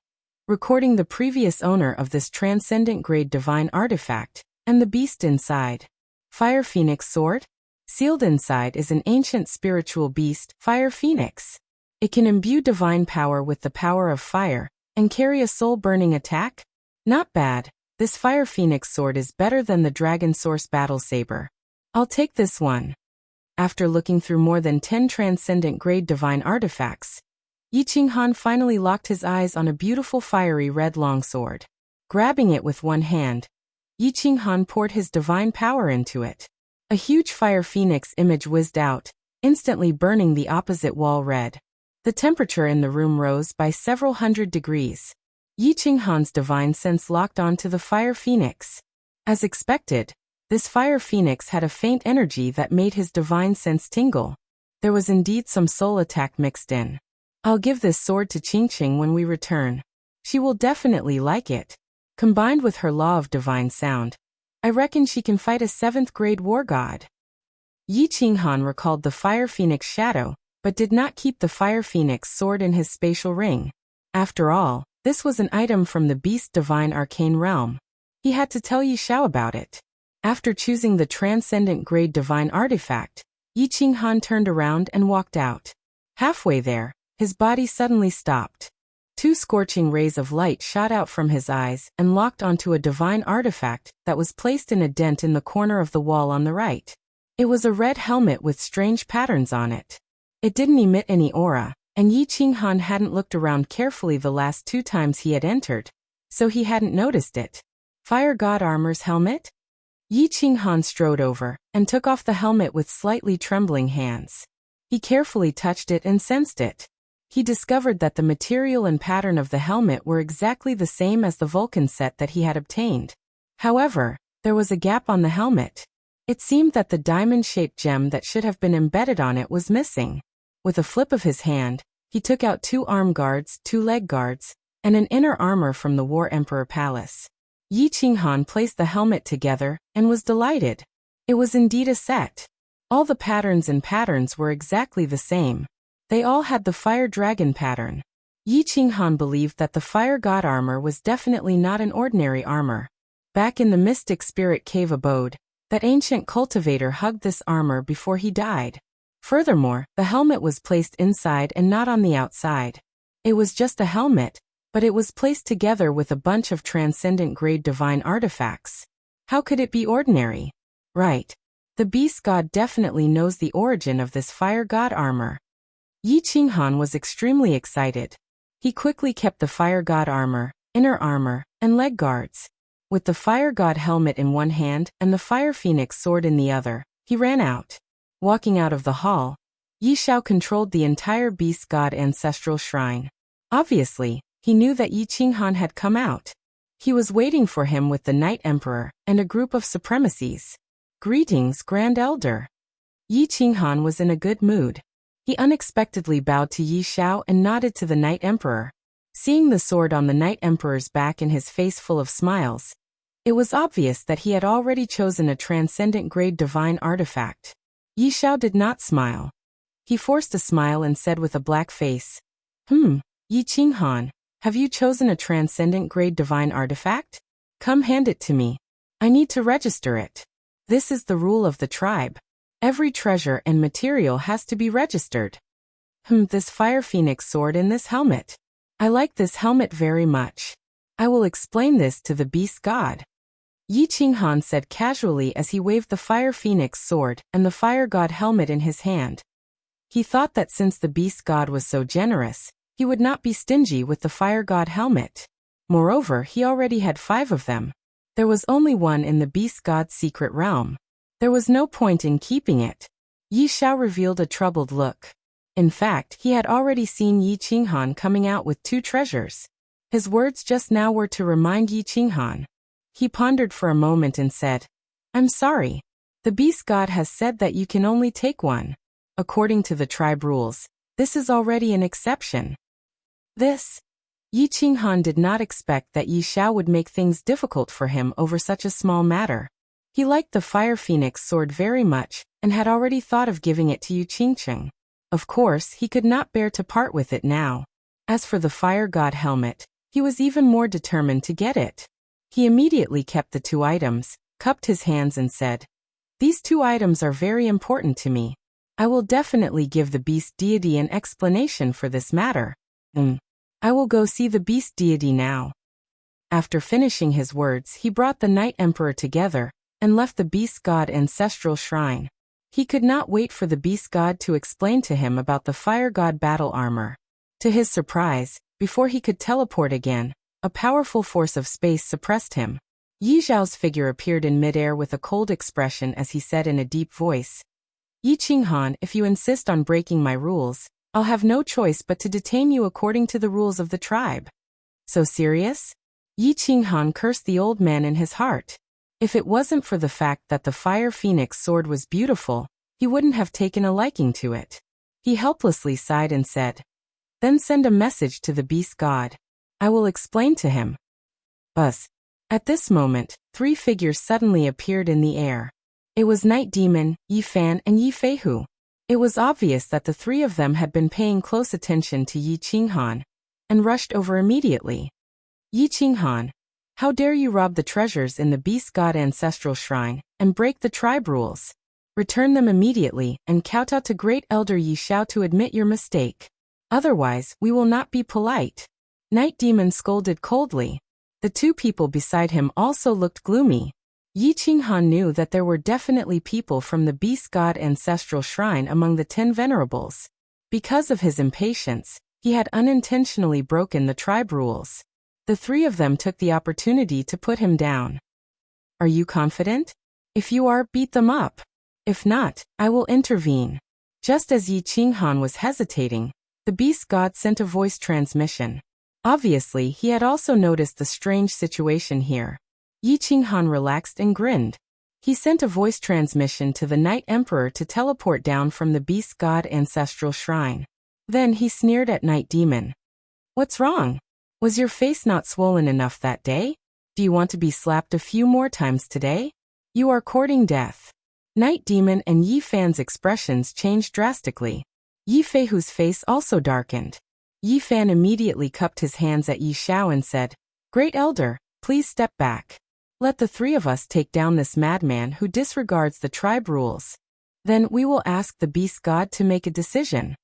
recording the previous owner of this transcendent-grade divine artifact, and the beast inside. Fire Phoenix Sword? Sealed inside is an ancient spiritual beast, Fire Phoenix. It can imbue divine power with the power of fire, and carry a soul-burning attack? Not bad. This Fire Phoenix sword is better than the Dragon Source Battle Saber. I'll take this one. After looking through more than 10 transcendent-grade divine artifacts, Yi Qinghan finally locked his eyes on a beautiful fiery red longsword. Grabbing it with one hand, Yi Qinghan poured his divine power into it. A huge Fire Phoenix image whizzed out, instantly burning the opposite wall red. The temperature in the room rose by several hundred degrees. Yi Qinghan's divine sense locked onto the Fire Phoenix. As expected, this Fire Phoenix had a faint energy that made his divine sense tingle. There was indeed some soul attack mixed in. I'll give this sword to Qingqing when we return. She will definitely like it. Combined with her law of divine sound, I reckon she can fight a 7th-grade war god. Yi Qinghan recalled the Fire Phoenix shadow, but did not keep the Fire Phoenix sword in his spatial ring. After all, this was an item from the Beast Divine Arcane Realm. He had to tell Yi Xiao about it. After choosing the transcendent-grade divine artifact, Yi Qinghan turned around and walked out. Halfway there, his body suddenly stopped. 2 scorching rays of light shot out from his eyes and locked onto a divine artifact that was placed in a dent in the corner of the wall on the right. It was a red helmet with strange patterns on it. It didn't emit any aura, and Yi Qinghan hadn't looked around carefully the last 2 times he had entered, so he hadn't noticed it. Fire God Armor's helmet? Yi Qinghan strode over, and took off the helmet with slightly trembling hands. He carefully touched it and sensed it. He discovered that the material and pattern of the helmet were exactly the same as the Vulcan set that he had obtained. However, there was a gap on the helmet. It seemed that the diamond-shaped gem that should have been embedded on it was missing. With a flip of his hand, he took out 2 arm guards, 2 leg guards, and an inner armor from the War Emperor Palace. Yi Qinghan placed the helmet together and was delighted. It was indeed a set. All the patterns were exactly the same. They all had the Fire Dragon pattern. Yi Qinghan believed that the Fire God armor was definitely not an ordinary armor. Back in the Mystic Spirit Cave abode, that ancient cultivator hugged this armor before he died. Furthermore, the helmet was placed inside and not on the outside. It was just a helmet, but it was placed together with a bunch of transcendent-grade divine artifacts. How could it be ordinary? Right. The Beast God definitely knows the origin of this Fire God armor. Yi Qinghan was extremely excited. He quickly kept the Fire God armor, inner armor, and leg guards. With the Fire God helmet in one hand and the Fire Phoenix sword in the other, he ran out. Walking out of the hall, Yi Xiao controlled the entire Beast God Ancestral Shrine. Obviously, he knew that Yi Qinghan had come out. He was waiting for him with the Night Emperor and a group of supremacies. Greetings, Grand Elder. Yi Qinghan was in a good mood. He unexpectedly bowed to Yi Xiao and nodded to the Night Emperor. Seeing the sword on the Night Emperor's back and his face full of smiles, It was obvious that he had already chosen a transcendent-grade divine artifact. Yi Xiao did not smile. He forced a smile and said with a black face, Yi Qinghan, have you chosen a transcendent-grade divine artifact? Come hand it to me. I need to register it. This is the rule of the tribe. Every treasure and material has to be registered. This fire phoenix sword in this helmet. I like this helmet very much. I will explain this to the beast god. Yi Qinghan said casually as he waved the fire phoenix sword and the fire god helmet in his hand. He thought that since the beast god was so generous, he would not be stingy with the fire god helmet. Moreover, he already had 5 of them. There was only one in the beast god's secret realm. There was no point in keeping it. Yi Xiao revealed a troubled look. In fact, he had already seen Yi Qinghan coming out with 2 treasures. His words just now were to remind Yi Qinghan. He pondered for a moment and said, I'm sorry. The beast god has said that you can only take 1. According to the tribe rules, this is already an exception. Yi Qinghan did not expect that Yi Xiao would make things difficult for him over such a small matter. He liked the fire phoenix sword very much and had already thought of giving it to Yu Qingcheng. Of course, he could not bear to part with it now. As for the fire god helmet, he was even more determined to get it. He immediately kept the 2 items, cupped his hands and said, These 2 items are very important to me. I will definitely give the beast deity an explanation for this matter. I will go see the beast deity now. After finishing his words, he brought the Night Emperor together and left the beast god ancestral shrine. He could not wait for the beast god to explain to him about the fire god battle armor. To his surprise, before he could teleport again, a powerful force of space suppressed him. Yi Xiao's figure appeared in midair with a cold expression as he said in a deep voice, Yi Qinghan, if you insist on breaking my rules, I'll have no choice but to detain you according to the rules of the tribe. So serious? Yi Qinghan cursed the old man in his heart. If it wasn't for the fact that the fire phoenix sword was beautiful, he wouldn't have taken a liking to it. He helplessly sighed and said, Then send a message to the beast god. I will explain to him. Buzz. At this moment, 3 figures suddenly appeared in the air. It was Night Demon, Yi Fan and Yi Feihu. It was obvious that the 3 of them had been paying close attention to Yi Qinghan and rushed over immediately. Yi Qinghan, how dare you rob the treasures in the beast god ancestral shrine and break the tribe rules? Return them immediately and kowtow to Great Elder Yi Xiao to admit your mistake. Otherwise, we will not be polite. Night Demon scolded coldly. The 2 people beside him also looked gloomy. Yi Qinghan knew that there were definitely people from the beast god ancestral shrine among the 10 venerables. Because of his impatience, he had unintentionally broken the tribe rules. The 3 of them took the opportunity to put him down. Are you confident? If you are, beat them up. If not, I will intervene. Just as Yi Qinghan was hesitating, the beast god sent a voice transmission. Obviously, he had also noticed the strange situation here. Yi Qinghan relaxed and grinned. He sent a voice transmission to the Night Emperor to teleport down from the beast god ancestral shrine. Then he sneered at Night Demon. What's wrong? Was your face not swollen enough that day? Do you want to be slapped a few more times today? You are courting death. Night Demon and Yi Fan's expressions changed drastically. Yi Feihu's face also darkened. Yi Fan immediately cupped his hands at Yi Xiao and said, Great Elder, please step back. Let the 3 of us take down this madman who disregards the tribe rules. Then we will ask the beast god to make a decision.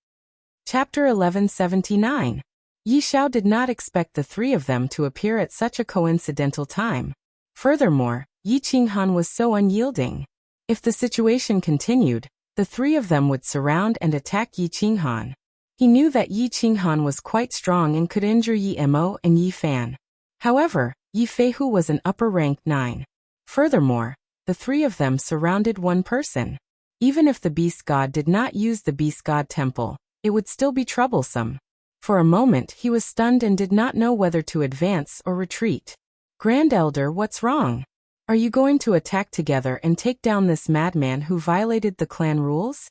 Chapter 1179. Yi Xiao did not expect the 3 of them to appear at such a coincidental time. Furthermore, Yi Qinghan was so unyielding. If the situation continued, the 3 of them would surround and attack Yi Qinghan. He knew that Yi Qinghan was quite strong and could injure Yi Mo and Yi Fan. However, Yi Feihu was an upper-ranked 9. Furthermore, the 3 of them surrounded one person. Even if the beast god did not use the beast god temple, it would still be troublesome. For a moment he was stunned and did not know whether to advance or retreat. Grand Elder, what's wrong? Are you going to attack together and take down this madman who violated the clan rules?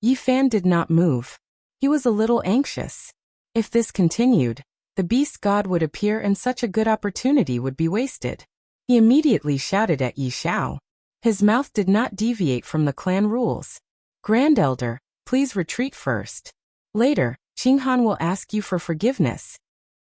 Yi Fan did not move. He was a little anxious. If this continued, the beast god would appear and such a good opportunity would be wasted. He immediately shouted at Yi Xiao. His mouth did not deviate from the clan rules. Grand Elder, please retreat first. Later, Qinghan will ask you for forgiveness.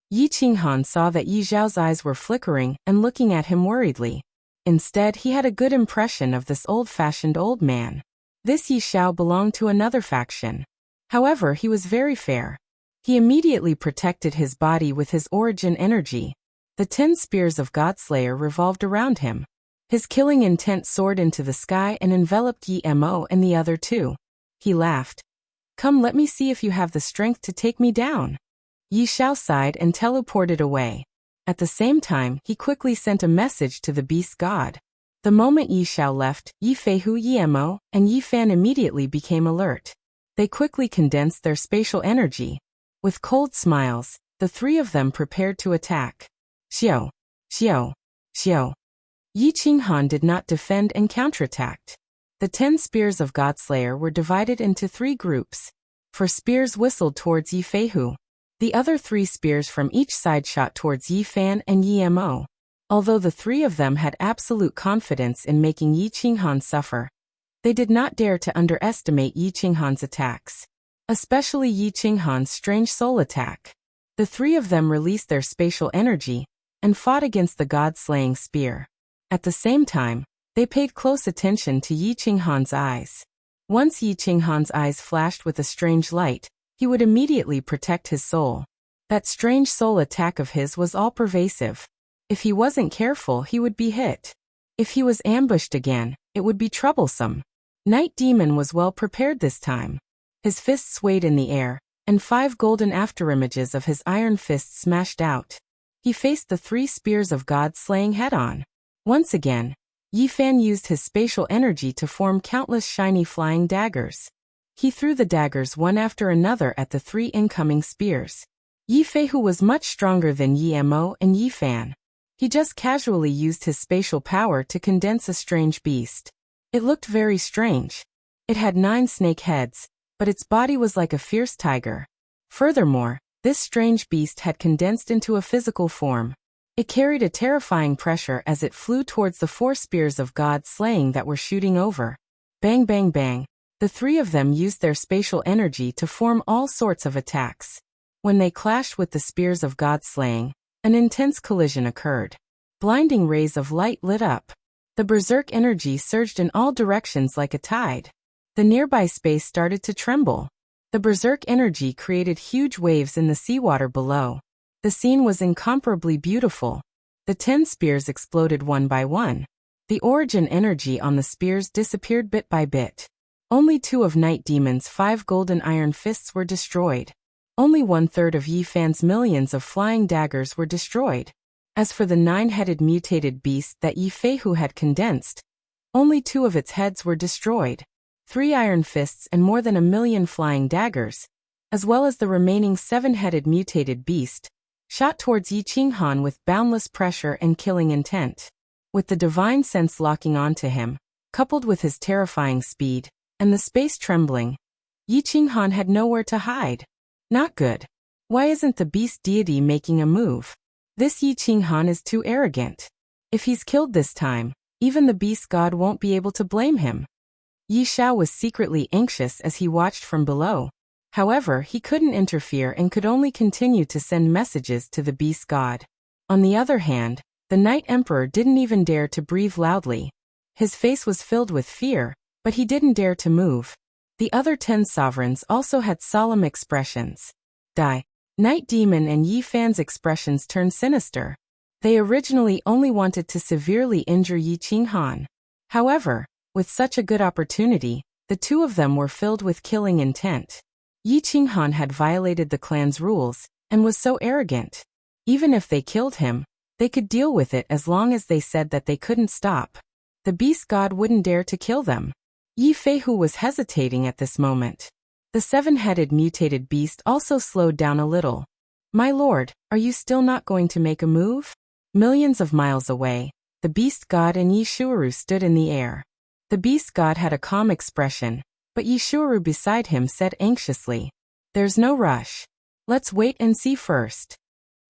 Yi Qinghan saw that Yi Xiao's eyes were flickering and looking at him worriedly. Instead, he had a good impression of this old-fashioned old man. This Yi Xiao belonged to another faction. However, he was very fair. He immediately protected his body with his origin energy. The 10 spears of Godslayer revolved around him. His killing intent soared into the sky and enveloped Yi Mo and the other two. He laughed. Come, let me see if you have the strength to take me down. Yi Xiao sighed and teleported away. At the same time, he quickly sent a message to the beast god. The moment Yi Xiao left, Yi Feihu, Yi Mo, and Yi Fan immediately became alert. They quickly condensed their spatial energy. With cold smiles, the three of them prepared to attack. Xiao, Xiao, Xiao. Yi Qinghan did not defend and counterattacked. The 10 spears of Godslayer were divided into 3 groups. 4 spears whistled towards Yi Feihu. The other 3 spears from each side shot towards Yi Fan and Yi Mo. Although the 3 of them had absolute confidence in making Yi Qinghan suffer, they did not dare to underestimate Yi Qinghan's attacks. Especially Yi Qinghan's strange soul attack. The 3 of them released their spatial energy and fought against the god-slaying spear. At the same time, they paid close attention to Yi Qinghan's eyes. Once Yi Qinghan's eyes flashed with a strange light, he would immediately protect his soul. That strange soul attack of his was all-pervasive. If he wasn't careful, he would be hit. If he was ambushed again, it would be troublesome. Night Demon was well prepared this time. His fists swayed in the air, and 5 golden afterimages of his iron fists smashed out. He faced the 3 spears of God slaying head-on. Once again, Yi Fan used his spatial energy to form countless shiny flying daggers. He threw the daggers one after another at the 3 incoming spears. Yi Feihu was much stronger than Yi Mo and Yi Fan. He just casually used his spatial power to condense a strange beast. It looked very strange. It had 9 snake heads, but its body was like a fierce tiger. Furthermore, this strange beast had condensed into a physical form. It carried a terrifying pressure as it flew towards the 4 spears of God slaying that were shooting over. Bang bang bang. The 3 of them used their spatial energy to form all sorts of attacks. When they clashed with the spears of God slaying, an intense collision occurred. Blinding rays of light lit up. The berserk energy surged in all directions like a tide. The nearby space started to tremble. The berserk energy created huge waves in the seawater below. The scene was incomparably beautiful. The 10 spears exploded one by one. The origin energy on the spears disappeared bit by bit. Only 2 of Night Demon's 5 golden iron fists were destroyed. Only 1/3 of Yi Fan's millions of flying daggers were destroyed. As for the 9-headed mutated beast that Yi Feihu had condensed, only 2 of its heads were destroyed. 3 iron fists and more than 1,000,000 flying daggers, as well as the remaining 7-headed mutated beast, shot towards Yi Qinghan with boundless pressure and killing intent. With the divine sense locking onto him, coupled with his terrifying speed, and the space trembling, Yi Qinghan had nowhere to hide. Not good. Why isn't the beast deity making a move? This Yi Qinghan is too arrogant. If he's killed this time, even the beast god won't be able to blame him. Yi Xiao was secretly anxious as he watched from below. However, he couldn't interfere and could only continue to send messages to the beast god. On the other hand, the Night Emperor didn't even dare to breathe loudly. His face was filled with fear, but he didn't dare to move. The other 10 sovereigns also had solemn expressions. Night Demon and Yi Fan's expressions turned sinister. They originally only wanted to severely injure Yi Qinghan. However, with such a good opportunity, the 2 of them were filled with killing intent. Yi Qinghan had violated the clan's rules, and was so arrogant. Even if they killed him, they could deal with it as long as they said that they couldn't stop. The beast god wouldn't dare to kill them. Yi Feihu was hesitating at this moment. The 7-headed mutated beast also slowed down a little. My lord, are you still not going to make a move? Millions of miles away, the beast god and Yi Shuuru stood in the air. The beast god had a calm expression, but Yi Shuuru beside him said anxiously, "There's no rush. Let's wait and see first."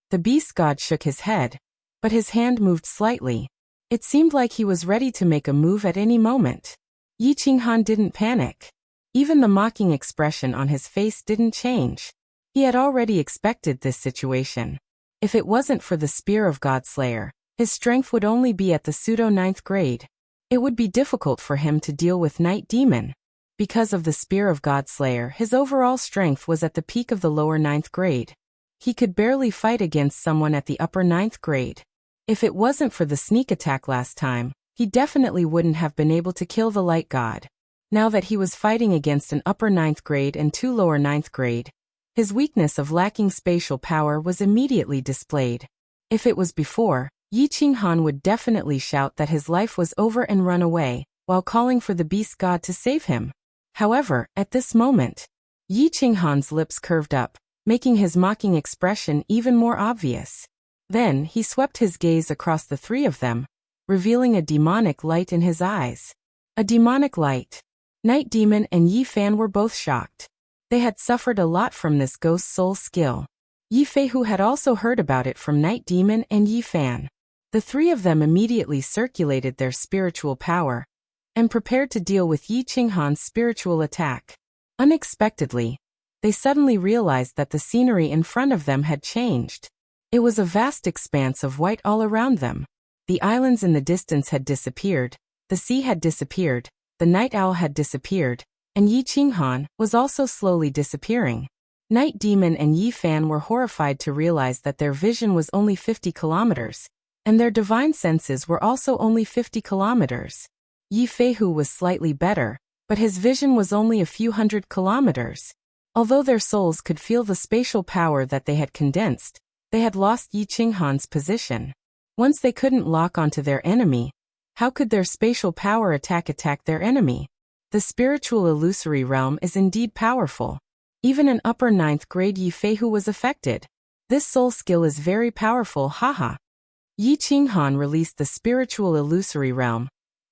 The beast god shook his head, but his hand moved slightly. It seemed like he was ready to make a move at any moment. Yi Qinghan didn't panic. Even the mocking expression on his face didn't change. He had already expected this situation. If it wasn't for the Spear of Godslayer, his strength would only be at the pseudo-9th grade. It would be difficult for him to deal with Night Demon. Because of the Spear of Godslayer, his overall strength was at the peak of the lower 9th grade. He could barely fight against someone at the upper 9th grade. If it wasn't for the sneak attack last time, he definitely wouldn't have been able to kill the Light God. Now that he was fighting against an upper 9th grade and 2 lower 9th grade, his weakness of lacking spatial power was immediately displayed. If it was before, Yi Qinghan would definitely shout that his life was over and run away, while calling for the beast god to save him. However, at this moment, Yi Qinghan's lips curved up, making his mocking expression even more obvious. Then he swept his gaze across the three of them, revealing a demonic light in his eyes. A demonic light. Night Demon and Yi Fan were both shocked. They had suffered a lot from this ghost soul skill. Yi Fei Hu had also heard about it from Night Demon and Yi Fan. The three of them immediately circulated their spiritual power and prepared to deal with Yi Qinghan's spiritual attack. Unexpectedly, they suddenly realized that the scenery in front of them had changed. It was a vast expanse of white all around them. The islands in the distance had disappeared, the sea had disappeared, the night owl had disappeared, and Yi Qinghan was also slowly disappearing. Night Demon and Yi Fan were horrified to realize that their vision was only 50 kilometers, and their divine senses were also only 50 kilometers. Yi Fei Hu was slightly better, but his vision was only a few hundred kilometers. Although their souls could feel the spatial power that they had condensed, they had lost Yi Qinghan's position. Once they couldn't lock onto their enemy, how could their spatial power attack their enemy? The spiritual illusory realm is indeed powerful. Even an upper 9th grade Yi Fei Hu was affected. This soul skill is very powerful, haha. Yi Qinghan released the spiritual illusory realm,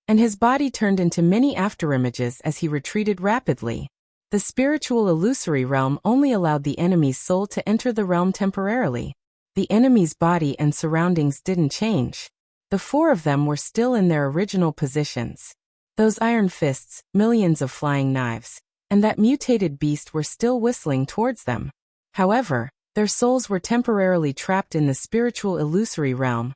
and his body turned into many afterimages as he retreated rapidly. The spiritual illusory realm only allowed the enemy's soul to enter the realm temporarily. The enemy's body and surroundings didn't change. The four of them were still in their original positions. Those iron fists, millions of flying knives, and that mutated beast were still whistling towards them. However, their souls were temporarily trapped in the spiritual illusory realm,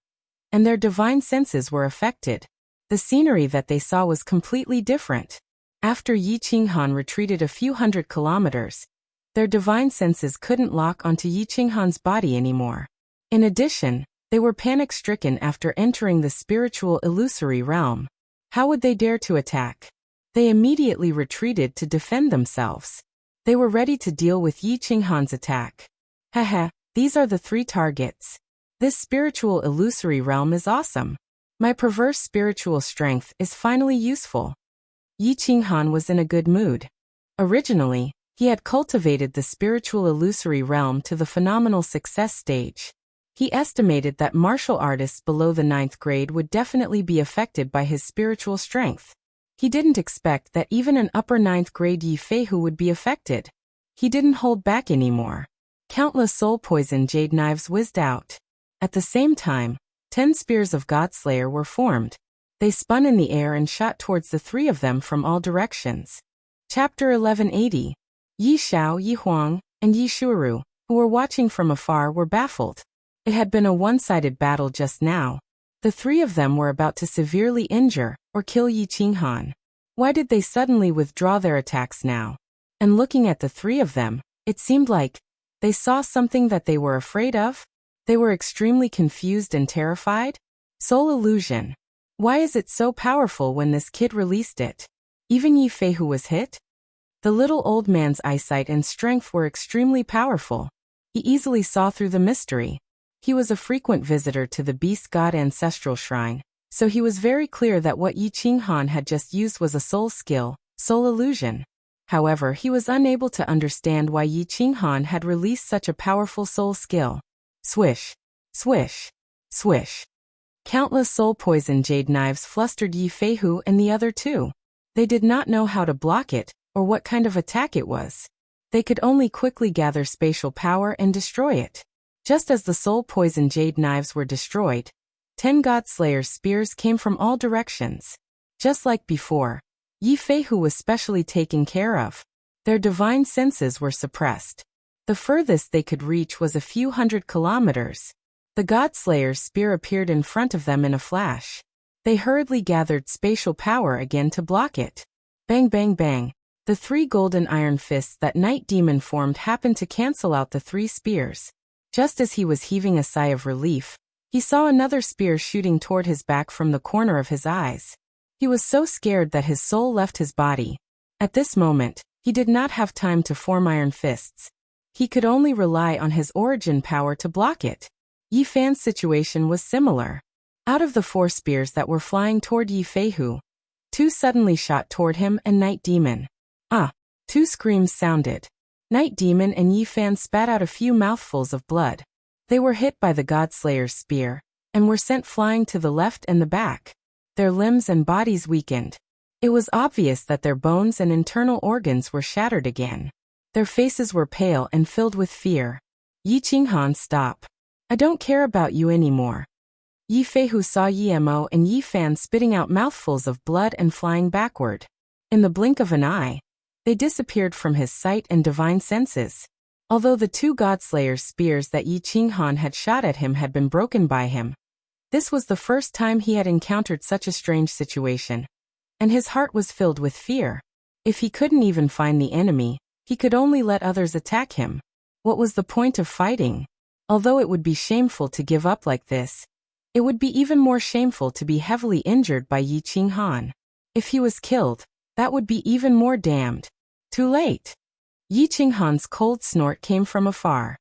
and their divine senses were affected. The scenery that they saw was completely different. After Yi Qinghan retreated a few hundred kilometers, their divine senses couldn't lock onto Yi Qinghan's body anymore. In addition, they were panic-stricken after entering the spiritual illusory realm. How would they dare to attack? They immediately retreated to defend themselves. They were ready to deal with Yi Qinghan's attack. Haha, these are the three targets. This spiritual illusory realm is awesome. My perverse spiritual strength is finally useful. Yi Qinghan was in a good mood. Originally, he had cultivated the spiritual illusory realm to the phenomenal success stage. He estimated that martial artists below the 9th grade would definitely be affected by his spiritual strength. He didn't expect that even an upper 9th grade Yi Fei Hu would be affected. He didn't hold back anymore. Countless soul poison jade knives whizzed out. At the same time, 10 spears of Godslayer were formed. They spun in the air and shot towards the three of them from all directions. Chapter 1180. Yi Xiao, Yi Huang, and Yi Shuuru, who were watching from afar, were baffled. It had been a one-sided battle just now. The three of them were about to severely injure or kill Yi Qinghan. Why did they suddenly withdraw their attacks now? And looking at the three of them, it seemed like they saw something that they were afraid of. They were extremely confused and terrified. Soul illusion. Why is it so powerful when this kid released it? Even Yi Fei Hu was hit? The little old man's eyesight and strength were extremely powerful. He easily saw through the mystery. He was a frequent visitor to the Beast God Ancestral Shrine, so he was very clear that what Yi Qinghan had just used was a soul skill, soul illusion. However, he was unable to understand why Yi Qinghan had released such a powerful soul skill. Swish, swish, swish. Countless soul poison jade knives flustered Yi Fei Hu and the other two. They did not know how to block it, or what kind of attack it was. They could only quickly gather spatial power and destroy it. Just as the soul poison jade knives were destroyed, 10 God-Slayer's spears came from all directions. Just like before, Yi Feihu was specially taken care of. Their divine senses were suppressed. The furthest they could reach was a few hundred kilometers. The God-Slayer's spear appeared in front of them in a flash. They hurriedly gathered spatial power again to block it. Bang bang bang. The 3 golden iron fists that Night Demon formed happened to cancel out the 3 spears. Just as he was heaving a sigh of relief, he saw another spear shooting toward his back from the corner of his eyes. He was so scared that his soul left his body. At this moment, he did not have time to form iron fists. He could only rely on his origin power to block it. Yi Fan's situation was similar. Out of the 4 spears that were flying toward Yi Feihu, 2 suddenly shot toward him and Night Demon. Ah! 2 screams sounded. Night Demon and Yi Fan spat out a few mouthfuls of blood. They were hit by the God-Slayer's spear, and were sent flying to the left and the back. Their limbs and bodies weakened. It was obvious that their bones and internal organs were shattered again. Their faces were pale and filled with fear. Yi Qinghan, stop. I don't care about you anymore. Yi Feihu saw Yi Mo and Yi Fan spitting out mouthfuls of blood and flying backward. In the blink of an eye, they disappeared from his sight and divine senses. Although the 2 God-Slayer's spears that Yi Qinghan had shot at him had been broken by him, this was the first time he had encountered such a strange situation. And his heart was filled with fear. If he couldn't even find the enemy, he could only let others attack him. What was the point of fighting? Although it would be shameful to give up like this, it would be even more shameful to be heavily injured by Yi Qinghan. If he was killed, that would be even more damned. Too late. Yi Qinghan's cold snort came from afar.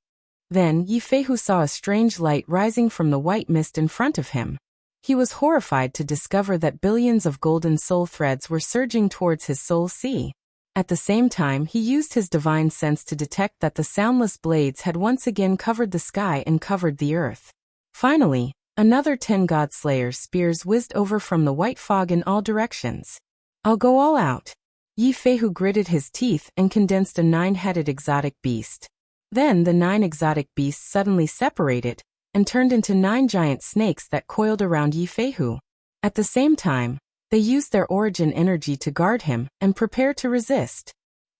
Then Yi Feihu saw a strange light rising from the white mist in front of him. He was horrified to discover that billions of golden soul threads were surging towards his soul sea. At the same time, he used his divine sense to detect that the soundless blades had once again covered the sky and covered the earth. Finally, another 10 God-Slayer's spears whizzed over from the white fog in all directions. I'll go all out. Yi Feihu gritted his teeth and condensed a 9-headed exotic beast. Then the 9 exotic beasts suddenly separated and turned into 9 giant snakes that coiled around Yi Feihu. At the same time, they used their origin energy to guard him and prepare to resist.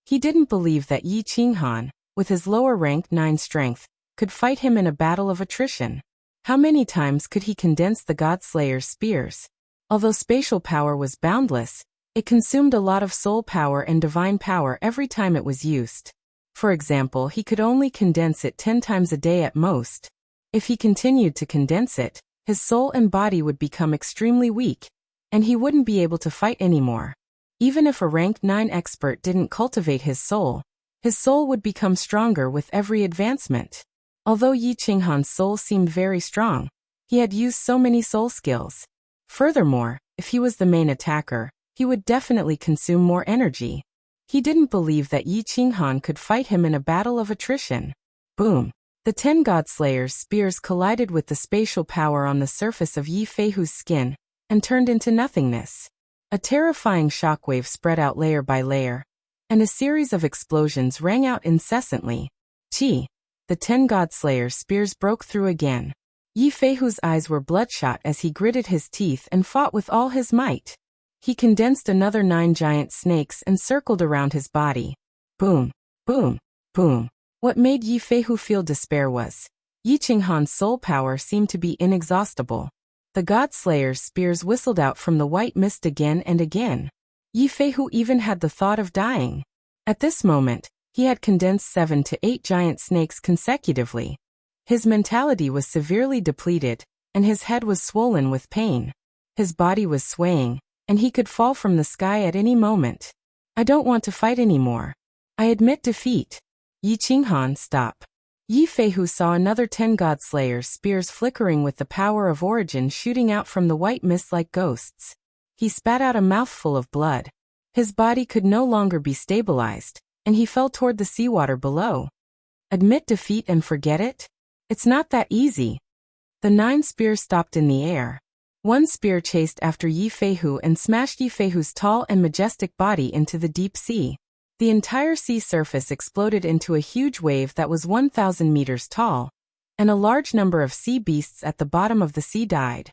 He didn't believe that Yi Qinghan, with his lower rank 9 strength, could fight him in a battle of attrition. How many times could he condense the God-Slayer's spears? Although spatial power was boundless, it consumed a lot of soul power and divine power every time it was used. For example, he could only condense it 10 times a day at most. If he continued to condense it, his soul and body would become extremely weak, and he wouldn't be able to fight anymore. Even if a rank 9 expert didn't cultivate his soul would become stronger with every advancement. Although Yi Qinghan's soul seemed very strong, he had used so many soul skills. Furthermore, if he was the main attacker, he would definitely consume more energy. He didn't believe that Yi Qinghan could fight him in a battle of attrition. Boom! The 10 God-Slayer's spears collided with the spatial power on the surface of Yi Feihu's skin, and turned into nothingness. A terrifying shockwave spread out layer by layer, and a series of explosions rang out incessantly. Chi! The 10 God-Slayer's spears broke through again. Yi Feihu's eyes were bloodshot as he gritted his teeth and fought with all his might. He condensed another 9 giant snakes and circled around his body. Boom! Boom! Boom! What made Yi Feihu feel despair was, Yi Qinghan's soul power seemed to be inexhaustible. The God-Slayer's spears whistled out from the white mist again and again. Yi Feihu even had the thought of dying. At this moment, he had condensed 7 to 8 giant snakes consecutively. His mentality was severely depleted, and his head was swollen with pain. His body was swaying, and he could fall from the sky at any moment. I don't want to fight anymore. I admit defeat. Yi Qinghan, stop. Yi Feihu saw another 10 God-Slayer's spears flickering with the power of origin shooting out from the white mist like ghosts. He spat out a mouthful of blood. His body could no longer be stabilized, and he fell toward the seawater below. Admit defeat and forget it? It's not that easy. The 9 spears stopped in the air. One spear chased after Yi Feihu and smashed Yi Feihu's tall and majestic body into the deep sea. The entire sea surface exploded into a huge wave that was 1,000 meters tall, and a large number of sea beasts at the bottom of the sea died.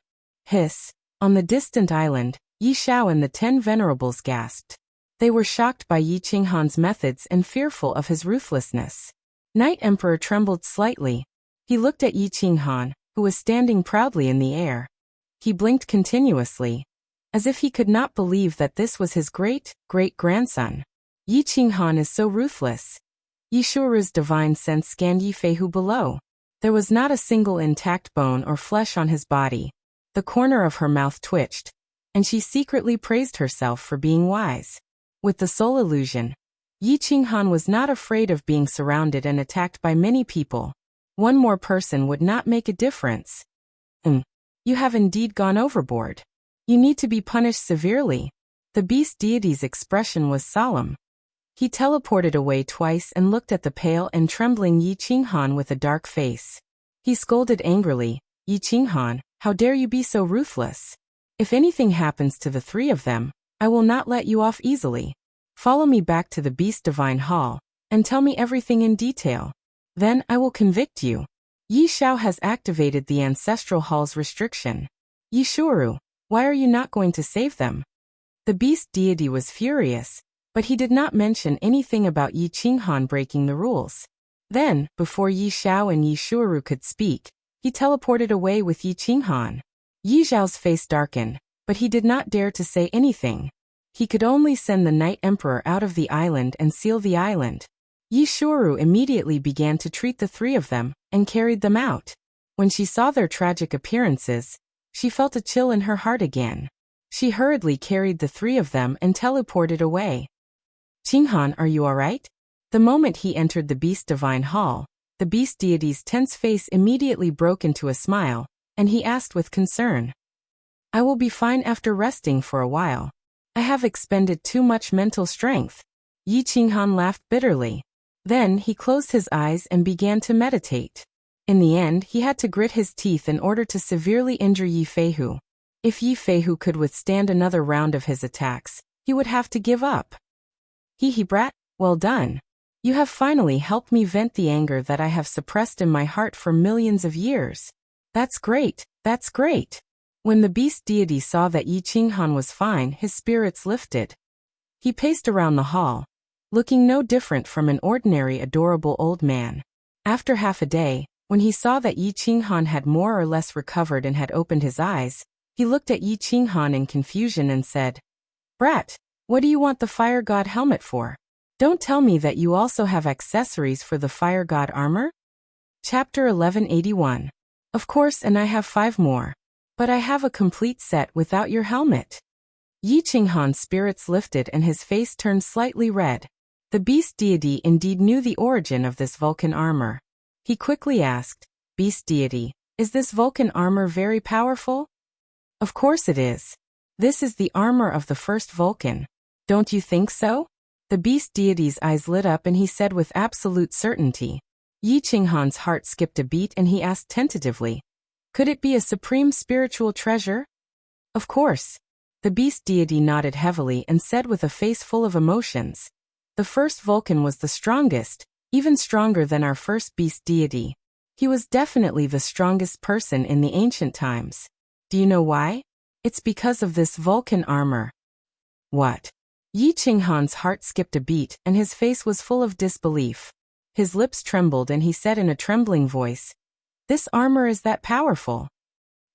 Hiss. On the distant island, Yi Xiao and the 10 venerables gasped. They were shocked by Yi Qinghan's methods and fearful of his ruthlessness. Night Emperor trembled slightly. He looked at Yi Qinghan, who was standing proudly in the air. He blinked continuously, as if he could not believe that this was his great-great-grandson. Yi Qinghan is so ruthless. Yi Shuru's divine sense scanned Yi Feihu below. There was not a single intact bone or flesh on his body. The corner of her mouth twitched, and she secretly praised herself for being wise. With the soul illusion, Yi Qinghan was not afraid of being surrounded and attacked by many people. One more person would not make a difference. You have indeed gone overboard. You need to be punished severely. The beast deity's expression was solemn. He teleported away twice and looked at the pale and trembling Yi Qinghan with a dark face. He scolded angrily, Yi Qinghan, how dare you be so ruthless? If anything happens to the 3 of them, I will not let you off easily. Follow me back to the Beast Divine Hall, and tell me everything in detail. Then I will convict you. Yi Xiao has activated the Ancestral Hall's restriction. Yi Shuru, why are you not going to save them? The beast deity was furious, but he did not mention anything about Yi Qinghan breaking the rules. Then, before Yi Xiao and Yi Shuru could speak, he teleported away with Yi Qinghan. Yi Xiao's face darkened, but he did not dare to say anything. He could only send the Night Emperor out of the island and seal the island. Yi Shuru immediately began to treat the 3 of them, and carried them out. When she saw their tragic appearances, she felt a chill in her heart again. She hurriedly carried the 3 of them and teleported away. Qinghan, are you alright? The moment he entered the Beast Divine Hall, the beast deity's tense face immediately broke into a smile, and he asked with concern. I will be fine after resting for a while. I have expended too much mental strength. Yi Qinghan laughed bitterly. Then he closed his eyes and began to meditate. In the end, he had to grit his teeth in order to severely injure Yi Feihu. If Yi Feihu could withstand another round of his attacks, he would have to give up. Hee brat, well done. You have finally helped me vent the anger that I have suppressed in my heart for millions of years. That's great, that's great. When the beast deity saw that Yi Qinghan was fine, his spirits lifted. He paced around the hall, looking no different from an ordinary adorable old man. After half a day, when he saw that Yi Qinghan had more or less recovered and had opened his eyes, he looked at Yi Qinghan in confusion and said, Brat, what do you want the fire god helmet for? Don't tell me that you also have accessories for the fire god armor? Chapter 1181. Of course, and I have 5 more. But I have a complete set without your helmet. Yi Qinghan's spirits lifted and his face turned slightly red. The beast deity indeed knew the origin of this Vulcan armor. He quickly asked, Beast deity, is this Vulcan armor very powerful? Of course it is. This is the armor of the first Vulcan. Don't you think so? The beast deity's eyes lit up and he said with absolute certainty. Yi Qinghan's heart skipped a beat and he asked tentatively, could it be a supreme spiritual treasure? Of course. The beast deity nodded heavily and said with a face full of emotions, the first Vulcan was the strongest, even stronger than our first beast deity. He was definitely the strongest person in the ancient times. Do you know why? It's because of this Vulcan armor. What? Yi Qinghan's heart skipped a beat and his face was full of disbelief. His lips trembled and he said in a trembling voice, this armor is that powerful.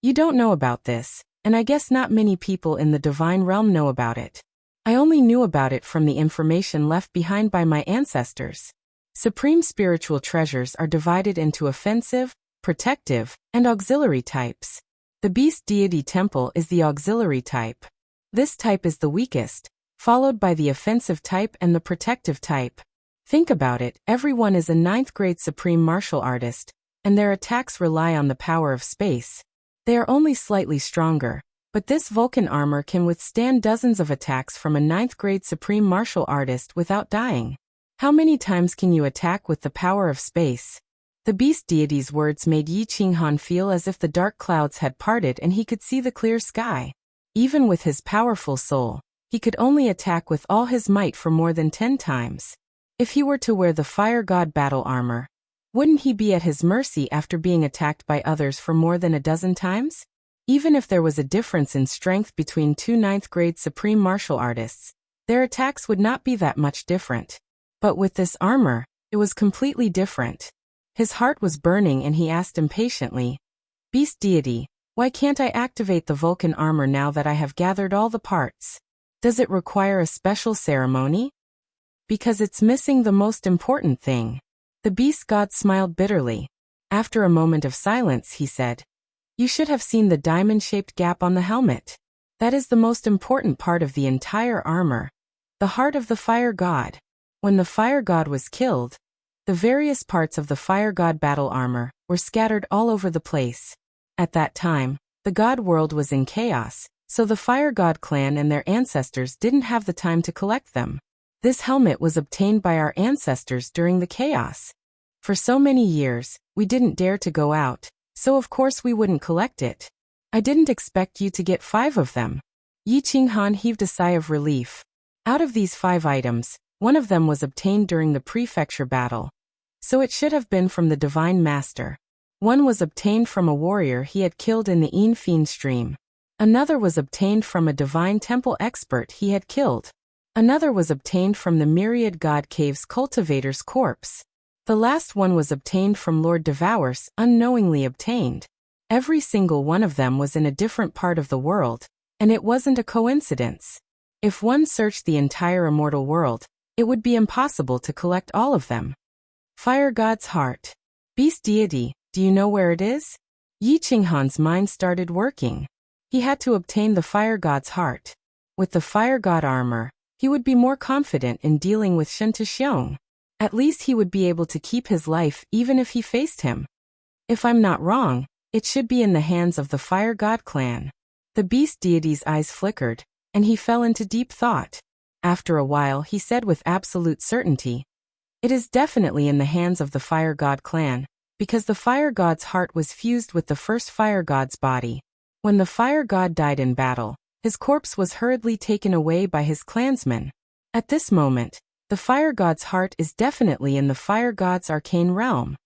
You don't know about this, and I guess not many people in the divine realm know about it. I only knew about it from the information left behind by my ancestors. Supreme spiritual treasures are divided into offensive, protective, and auxiliary types. The beast deity temple is the auxiliary type. This type is the weakest, followed by the offensive type and the protective type. Think about it, everyone is a 9th grade supreme martial artist, and their attacks rely on the power of space. They are only slightly stronger, but this Vulcan armor can withstand dozens of attacks from a 9th grade supreme martial artist without dying. How many times can you attack with the power of space? The beast deity's words made Yi Qinghan feel as if the dark clouds had parted and he could see the clear sky. Even with his powerful soul, he could only attack with all his might for more than 10 times. If he were to wear the fire god battle armor, wouldn't he be at his mercy after being attacked by others for more than a dozen times? Even if there was a difference in strength between two ninth-grade supreme martial artists, their attacks would not be that much different. But with this armor, it was completely different. His heart was burning and he asked impatiently, "Beast deity, why can't I activate the Vulcan armor now that I have gathered all the parts? Does it require a special ceremony?" "Because it's missing the most important thing." The beast god smiled bitterly. After a moment of silence, he said, "You should have seen the diamond-shaped gap on the helmet. That is the most important part of the entire armor. The heart of the fire god. When the fire god was killed, the various parts of the fire god battle armor were scattered all over the place. At that time, the god world was in chaos, so the fire god clan and their ancestors didn't have the time to collect them. This helmet was obtained by our ancestors during the chaos. For so many years, we didn't dare to go out, so of course we wouldn't collect it. I didn't expect you to get 5 of them." Yi Qinghan heaved a sigh of relief. Out of these 5 items, one of them was obtained during the prefecture battle. So it should have been from the divine master. One was obtained from a warrior he had killed in the Fiend stream. Another was obtained from a divine temple expert he had killed. Another was obtained from the Myriad God Cave's cultivator's corpse. The last one was obtained from Lord Devour's unknowingly obtained. Every single one of them was in a different part of the world, and it wasn't a coincidence. If one searched the entire immortal world, it would be impossible to collect all of them. Fire God's heart. Beast deity, do you know where it is? Yi Qinghan's mind started working. He had to obtain the Fire God's heart. With the Fire God armor, he would be more confident in dealing with Shen Tixiong. At least he would be able to keep his life even if he faced him. If I'm not wrong, it should be in the hands of the Fire God clan. The beast deity's eyes flickered, and he fell into deep thought. After a while he said with absolute certainty, "It is definitely in the hands of the Fire God clan, because the Fire God's heart was fused with the first Fire God's body. When the Fire God died in battle, his corpse was hurriedly taken away by his clansmen. At this moment, the Fire God's heart is definitely in the Fire God's arcane realm."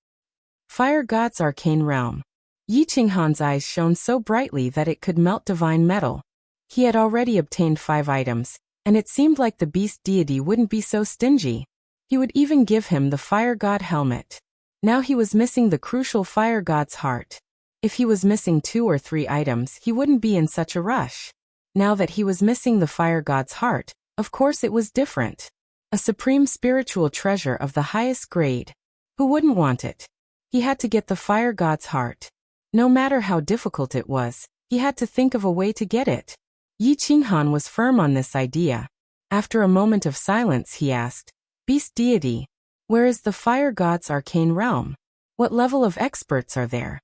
Fire God's arcane realm. Yi Qinghan's eyes shone so brightly that it could melt divine metal. He had already obtained 5 items, and it seemed like the beast deity wouldn't be so stingy. He would even give him the Fire God helmet. Now he was missing the crucial Fire God's heart. If he was missing 2 or 3 items, he wouldn't be in such a rush. Now that he was missing the Fire God's heart, of course it was different. A supreme spiritual treasure of the highest grade. Who wouldn't want it? He had to get the Fire God's heart. No matter how difficult it was, he had to think of a way to get it. Yi Qinghan was firm on this idea. After a moment of silence he asked, "Beast deity, where is the Fire God's arcane realm? What level of experts are there?"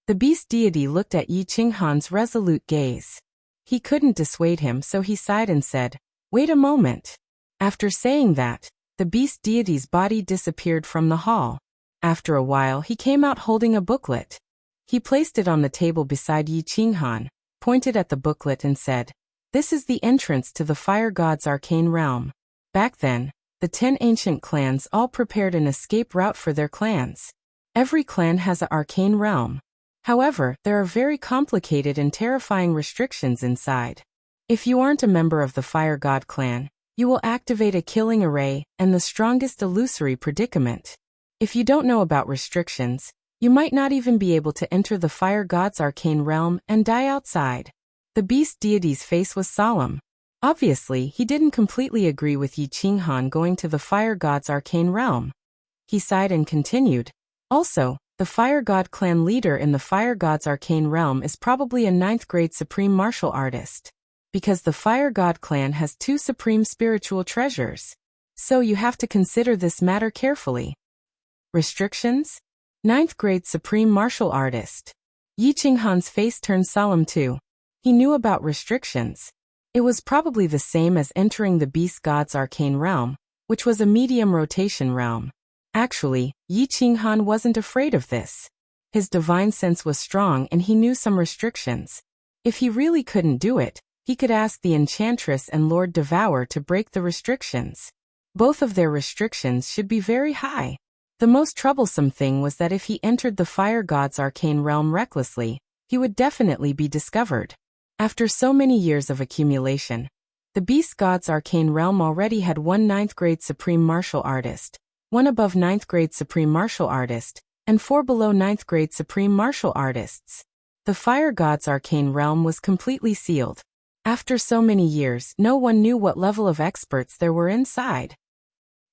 The beast deity looked at Yi Qinghan's resolute gaze. He couldn't dissuade him, so he sighed and said, "Wait a moment." After saying that, the beast deity's body disappeared from the hall. After a while he came out holding a booklet. He placed it on the table beside Yi Qinghan, pointed at the booklet and said, "This is the entrance to the Fire God's arcane realm." Back then, the 10 ancient clans all prepared an escape route for their clans. Every clan has an arcane realm. However, there are very complicated and terrifying restrictions inside. If you aren't a member of the Fire God clan, you will activate a killing array and the strongest illusory predicament. If you don't know about restrictions, you might not even be able to enter the Fire God's arcane realm and die outside. The beast deity's face was solemn. Obviously, he didn't completely agree with Yi Qinghan going to the Fire God's arcane realm. He sighed and continued, "Also, the Fire God clan leader in the Fire God's arcane realm is probably a 9th grade supreme martial artist. Because the Fire God clan has 2 supreme spiritual treasures. So you have to consider this matter carefully." Restrictions? 9th grade supreme martial artist. Yi Qinghan's face turned solemn too. He knew about restrictions. It was probably the same as entering the Beast God's arcane realm, which was a medium rotation realm. Actually, Yi Qinghan wasn't afraid of this. His divine sense was strong and he knew some restrictions. If he really couldn't do it, he could ask the Enchantress and Lord Devour to break the restrictions. Both of their restrictions should be very high. The most troublesome thing was that if he entered the Fire God's arcane realm recklessly, he would definitely be discovered. After so many years of accumulation, the Beast God's arcane realm already had one 9th grade supreme martial artist, one above 9th grade supreme martial artist, and 4 below 9th grade supreme martial artists. The Fire God's arcane realm was completely sealed. After so many years, no one knew what level of experts there were inside.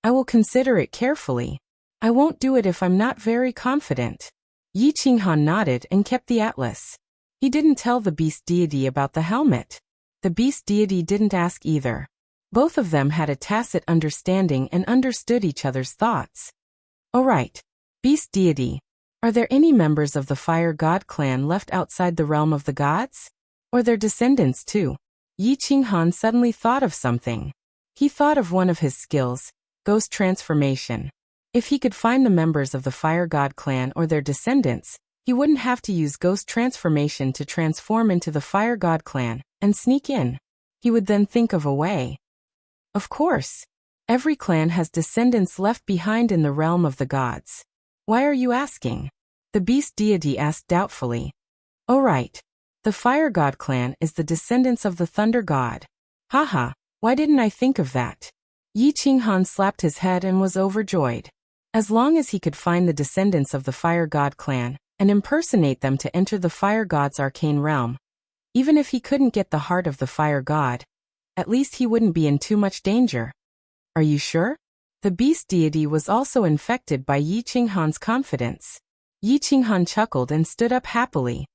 I will consider it carefully. I won't do it if I'm not very confident. Yi Qinghan nodded and kept the atlas. He didn't tell the beast deity about the helmet. The beast deity didn't ask either. Both of them had a tacit understanding and understood each other's thoughts. Alright. Beast deity, are there any members of the Fire God clan left outside the realm of the gods? Or their descendants too? Yi Qinghan suddenly thought of something. He thought of one of his skills, ghost transformation. If he could find the members of the Fire God clan or their descendants, he wouldn't have to use ghost transformation to transform into the Fire God clan and sneak in. He would then think of a way. Of course. Every clan has descendants left behind in the realm of the gods. Why are you asking? The beast deity asked doubtfully. Oh right. The Fire God clan is the descendants of the Thunder God. Haha, why didn't I think of that? Yi Qinghan slapped his head and was overjoyed. As long as he could find the descendants of the Fire God clan and impersonate them to enter the Fire God's arcane realm, even if he couldn't get the heart of the Fire God, at least he wouldn't be in too much danger. Are you sure? The beast deity was also infected by Yi Qinghan's confidence. Yi Qinghan chuckled and stood up happily.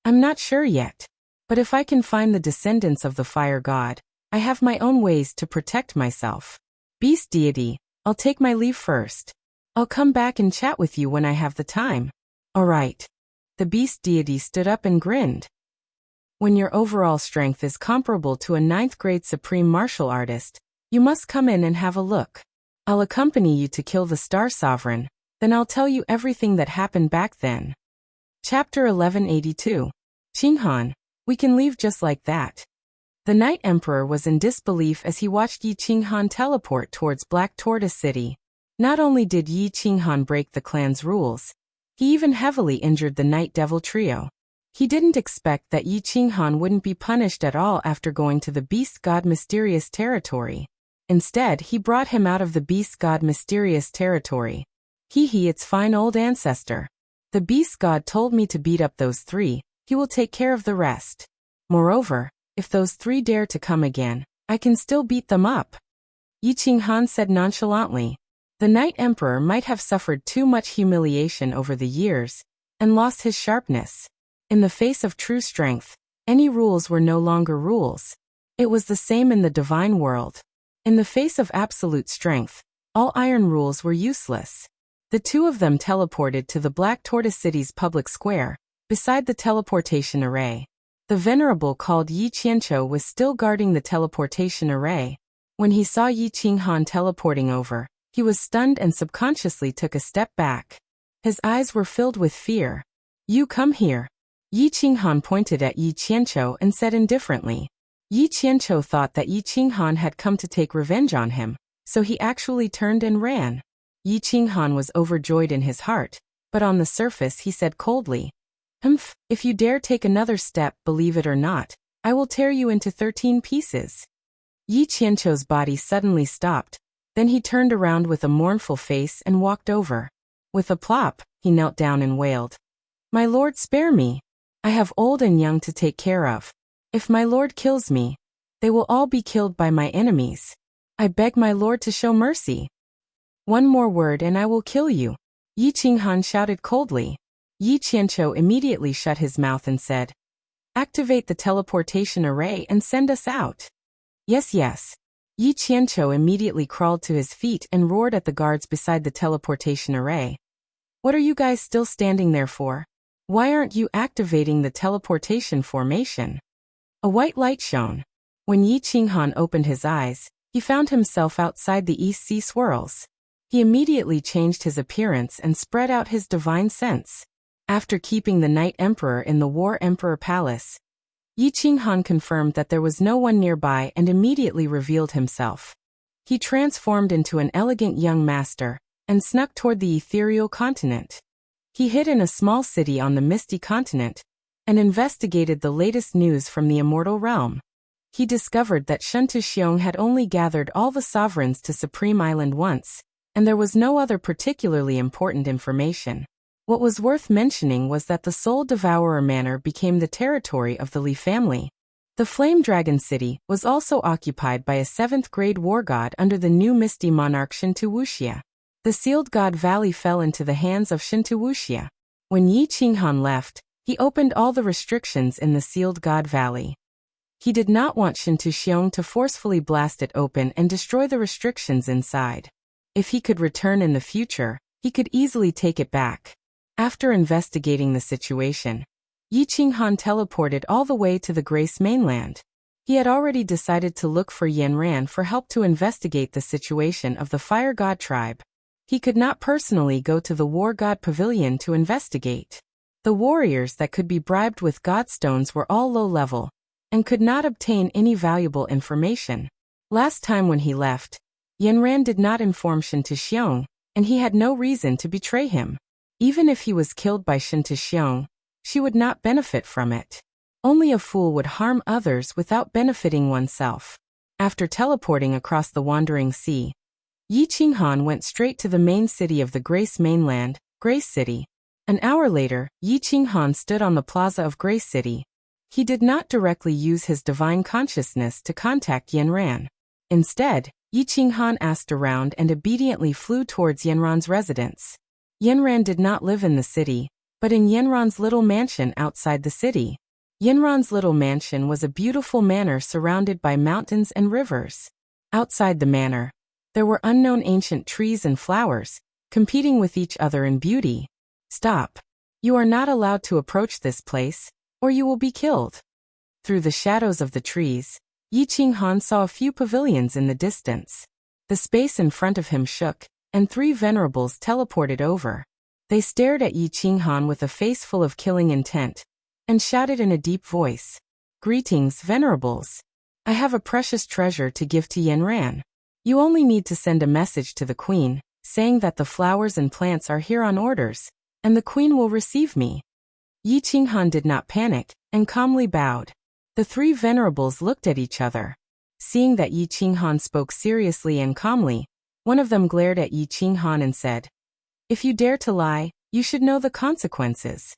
I'm not sure yet. But if I can find the descendants of the Fire God, I have my own ways to protect myself. Beast deity, I'll take my leave first. I'll come back and chat with you when I have the time. Alright. The beast deity stood up and grinned. When your overall strength is comparable to a 9th grade supreme martial artist, you must come in and have a look. I'll accompany you to kill the Star Sovereign, then I'll tell you everything that happened back then. Chapter 1182. Qinghan, we can leave just like that. The Night Emperor was in disbelief as he watched Yi Qinghan teleport towards Black Tortoise City. Not only did Yi Qinghan break the clan's rules, he even heavily injured the Night Devil trio. He didn't expect that Yi Qinghan wouldn't be punished at all after going to the Beast God Mysterious Territory. Instead, he brought him out of the Beast God Mysterious Territory. Hee, it's fine old ancestor. The Beast God told me to beat up those 3, he will take care of the rest. Moreover, if those 3 dare to come again, I can still beat them up. Yi Qinghan said nonchalantly. The Night Emperor might have suffered too much humiliation over the years, and lost his sharpness. In the face of true strength, any rules were no longer rules. It was the same in the divine world. In the face of absolute strength, all iron rules were useless. The two of them teleported to the Black Tortoise City's public square, beside the teleportation array. The venerable called Yi Qianqiu was still guarding the teleportation array. When he saw Yi Qinghan teleporting over, he was stunned and subconsciously took a step back. His eyes were filled with fear. You come here. Yi Qinghan pointed at Yi Qianqiu and said indifferently. Yi Qianqiu thought that Yi Qinghan had come to take revenge on him, so he actually turned and ran. Yi Qinghan was overjoyed in his heart, but on the surface he said coldly, if you dare take another step, believe it or not, I will tear you into 13 pieces. Yi Qianqiu's body suddenly stopped, then he turned around with a mournful face and walked over. With a plop, he knelt down and wailed. My lord, spare me. I have old and young to take care of. If my lord kills me, they will all be killed by my enemies. I beg my lord to show mercy. One more word and I will kill you. Yi Qinghan shouted coldly. Yi Qianqiu immediately shut his mouth and said, activate the teleportation array and send us out. Yes, yes. Yi Qianqiu immediately crawled to his feet and roared at the guards beside the teleportation array. What are you guys still standing there for? Why aren't you activating the teleportation formation? A white light shone. When Yi Qinghan opened his eyes, he found himself outside the East Sea swirls. He immediately changed his appearance and spread out his divine sense. After keeping the Night Emperor in the War Emperor Palace, Yi Qinghan confirmed that there was no one nearby and immediately revealed himself. He transformed into an elegant young master and snuck toward the ethereal continent. He hid in a small city on the misty continent, and investigated the latest news from the immortal realm. He discovered that Shentuxiong had only gathered all the sovereigns to Supreme Island once, and there was no other particularly important information. What was worth mentioning was that the Soul Devourer Manor became the territory of the Li family. The Flame Dragon City was also occupied by a 7th-grade war god under the new Misty Monarch Shintu Wuxia. The Sealed God Valley fell into the hands of Shintu Wuxia. When Yi Qinghan left, he opened all the restrictions in the Sealed God Valley. He did not want Shentuxiong to forcefully blast it open and destroy the restrictions inside. If he could return in the future, he could easily take it back. After investigating the situation, Yi Qinghan teleported all the way to the Grace mainland. He had already decided to look for Yanran for help to investigate the situation of the Fire God tribe. He could not personally go to the War God Pavilion to investigate. The warriors that could be bribed with Godstones were all low level, and could not obtain any valuable information. Last time when he left, Yanran did not inform Shentuxiong, and he had no reason to betray him. Even if he was killed by Shentuxiong, she would not benefit from it. Only a fool would harm others without benefiting oneself. After teleporting across the Wandering Sea, Yi Qinghan went straight to the main city of the Grace mainland, Grace City. An hour later, Yi Qinghan stood on the plaza of Grace City. He did not directly use his divine consciousness to contact Yanran. Instead, Yi Qinghan asked around and obediently flew towards Yanran's residence. Yanran did not live in the city, but in Yanran's little mansion outside the city. Yanran's little mansion was a beautiful manor surrounded by mountains and rivers. Outside the manor, there were unknown ancient trees and flowers, competing with each other in beauty. Stop. You are not allowed to approach this place, or you will be killed. Through the shadows of the trees, Yi Qinghan saw a few pavilions in the distance. The space in front of him shook, and 3 venerables teleported over. They stared at Yi Qinghan with a face full of killing intent, and shouted in a deep voice, "Greetings, venerables. I have a precious treasure to give to Yanran. You only need to send a message to the queen, saying that the flowers and plants are here on orders, and the queen will receive me." Yi Qinghan did not panic, and calmly bowed. The 3 venerables looked at each other. Seeing that Yi Qinghan spoke seriously and calmly, one of them glared at Yi Qinghan and said, "If you dare to lie, you should know the consequences."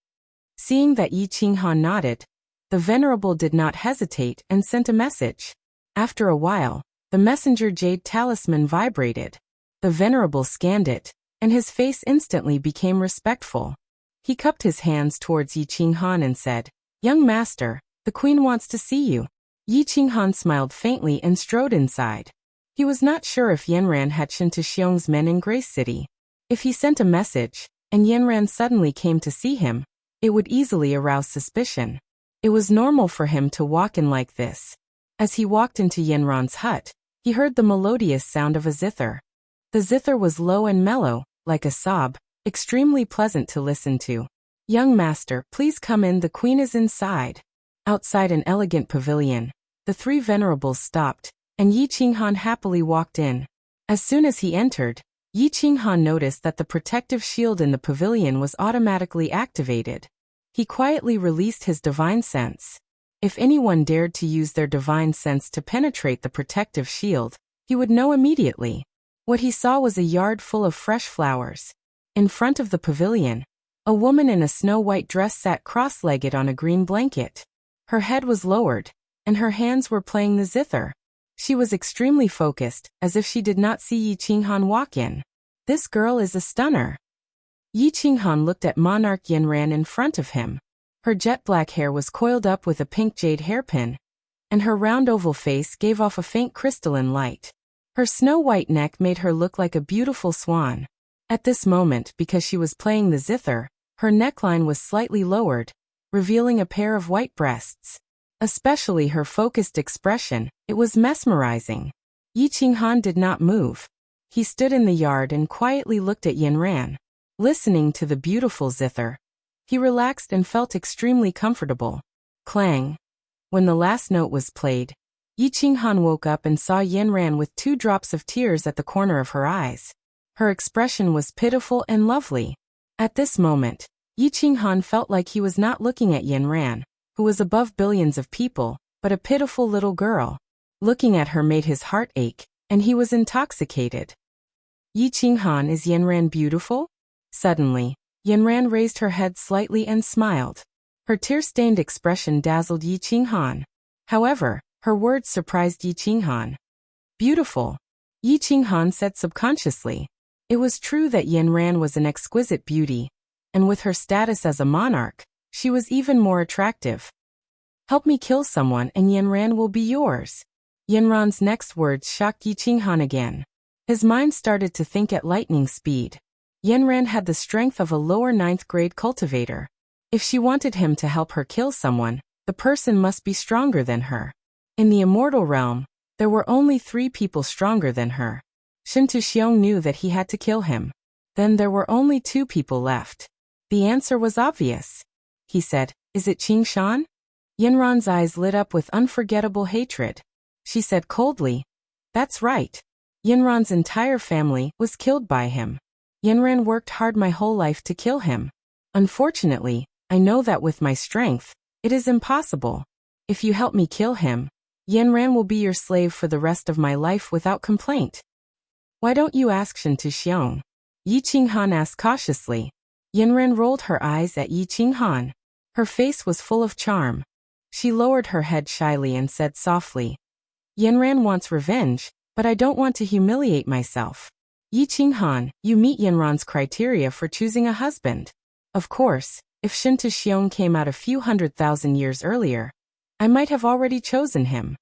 Seeing that Yi Qinghan nodded, the venerable did not hesitate and sent a message. After a while, the messenger jade talisman vibrated. The venerable scanned it, and his face instantly became respectful. He cupped his hands towards Yi Qinghan and said, "Young master, the queen wants to see you." Yi Qinghan smiled faintly and strode inside. He was not sure if Yanran had Shentuxiong's men in Grace City. If he sent a message, and Yanran suddenly came to see him, it would easily arouse suspicion. It was normal for him to walk in like this. As he walked into Yanran's hut, he heard the melodious sound of a zither. The zither was low and mellow, like a sob, extremely pleasant to listen to. "Young master, please come in, the queen is inside." Outside an elegant pavilion, the 3 venerables stopped, and Yi Qinghan happily walked in. As soon as he entered, Yi Qinghan noticed that the protective shield in the pavilion was automatically activated. He quietly released his divine sense. If anyone dared to use their divine sense to penetrate the protective shield, he would know immediately. What he saw was a yard full of fresh flowers. In front of the pavilion, a woman in a snow-white dress sat cross-legged on a green blanket. Her head was lowered, and her hands were playing the zither. She was extremely focused, as if she did not see Yi Qinghan walk in. "This girl is a stunner." Yi Qinghan looked at Monarch Yanran in front of him. Her jet-black hair was coiled up with a pink jade hairpin, and her round oval face gave off a faint crystalline light. Her snow-white neck made her look like a beautiful swan. At this moment, because she was playing the zither, her neckline was slightly lowered, revealing a pair of white breasts. Especially her focused expression, it was mesmerizing. Yi Qinghan did not move. He stood in the yard and quietly looked at Yanran. Listening to the beautiful zither, he relaxed and felt extremely comfortable. Clang. When the last note was played, Yi Qinghan woke up and saw Yanran with 2 drops of tears at the corner of her eyes. Her expression was pitiful and lovely. At this moment, Yi Qinghan felt like he was not looking at Yin Ran, who was above billions of people, but a pitiful little girl. Looking at her made his heart ache, and he was intoxicated. Yi Qinghan, is Yin Ran beautiful? Suddenly, Yin Ran raised her head slightly and smiled. Her tear-stained expression dazzled Yi Qinghan. However, her words surprised Yi Qinghan. Beautiful, Yi Qinghan said subconsciously. It was true that Yin Ran was an exquisite beauty, and with her status as a monarch, she was even more attractive. Help me kill someone and Yin Ran will be yours. Yin Ran's next words shocked Yi Qinghan again. His mind started to think at lightning speed. Yin Ran had the strength of a lower 9th grade cultivator. If she wanted him to help her kill someone, the person must be stronger than her. In the immortal realm, there were only 3 people stronger than her. Shen Tuxiong knew that he had to kill him. Then there were only 2 people left. The answer was obvious. He said, "Is it Qing Shan?" Yin Ran's eyes lit up with unforgettable hatred. She said coldly, "That's right. Yin Ran's entire family was killed by him. Yin Ran worked hard my whole life to kill him. Unfortunately, I know that with my strength, it is impossible. If you help me kill him, Yin Ran will be your slave for the rest of my life without complaint." "Why don't you ask Shen Tuxiong?" Yi Qinghan asked cautiously. Yin Ran rolled her eyes at Yi Qinghan. Her face was full of charm. She lowered her head shyly and said softly, "Yin Ran wants revenge, but I don't want to humiliate myself. Yi Qinghan, you meet Yin Ran's criteria for choosing a husband. Of course, if Shen Tuxiong came out a few 100,000 years earlier, I might have already chosen him."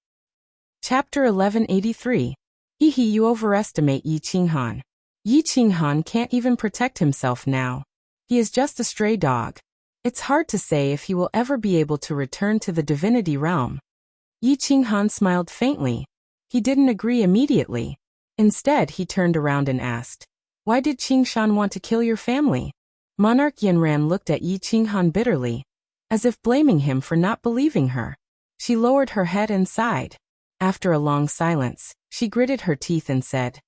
Chapter 1183. Hehe, you overestimate Yi Qinghan. Yi Qinghan can't even protect himself now. He is just a stray dog. It's hard to say if he will ever be able to return to the divinity realm. Yi Qinghan smiled faintly. He didn't agree immediately. Instead, he turned around and asked, "Why did Qing Shan want to kill your family?" Monarch Yin Ran looked at Yi Qinghan bitterly, as if blaming him for not believing her. She lowered her head and sighed. After a long silence, she gritted her teeth and said,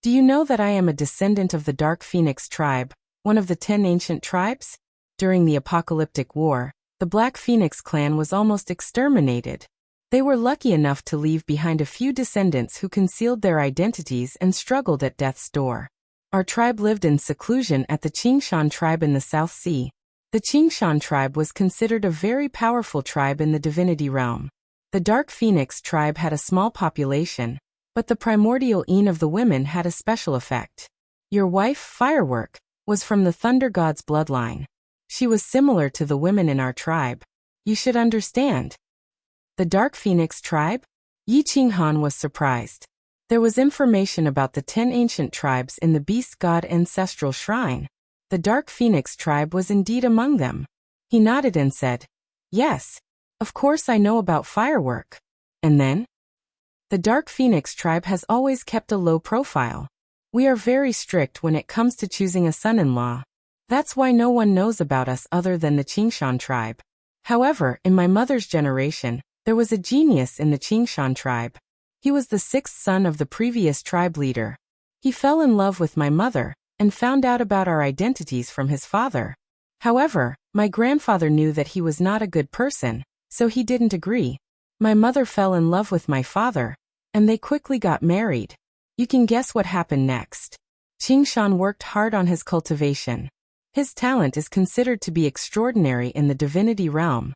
"Do you know that I am a descendant of the Dark Phoenix tribe, one of the 10 ancient tribes? During the apocalyptic war, the Black Phoenix clan was almost exterminated. They were lucky enough to leave behind a few descendants who concealed their identities and struggled at death's door. Our tribe lived in seclusion at the Qingshan tribe in the South Sea. The Qingshan tribe was considered a very powerful tribe in the divinity realm. The Dark Phoenix tribe had a small population, but the primordial Een of the women had a special effect. Your wife, Firework, was from the Thunder God's bloodline. She was similar to the women in our tribe. You should understand." The Dark Phoenix tribe? Yi Qinghan was surprised. There was information about the 10 ancient tribes in the Beast God Ancestral Shrine. The Dark Phoenix tribe was indeed among them. He nodded and said, "Yes, of course I know about Firework." And then? "The Dark Phoenix tribe has always kept a low profile. We are very strict when it comes to choosing a son-in-law. That's why no one knows about us other than the Qingshan tribe. However, in my mother's generation, there was a genius in the Qingshan tribe. He was the 6th son of the previous tribe leader. He fell in love with my mother and found out about our identities from his father. However, my grandfather knew that he was not a good person, so he didn't agree. My mother fell in love with my father, and they quickly got married. You can guess what happened next. Qingshan worked hard on his cultivation. His talent is considered to be extraordinary in the divinity realm.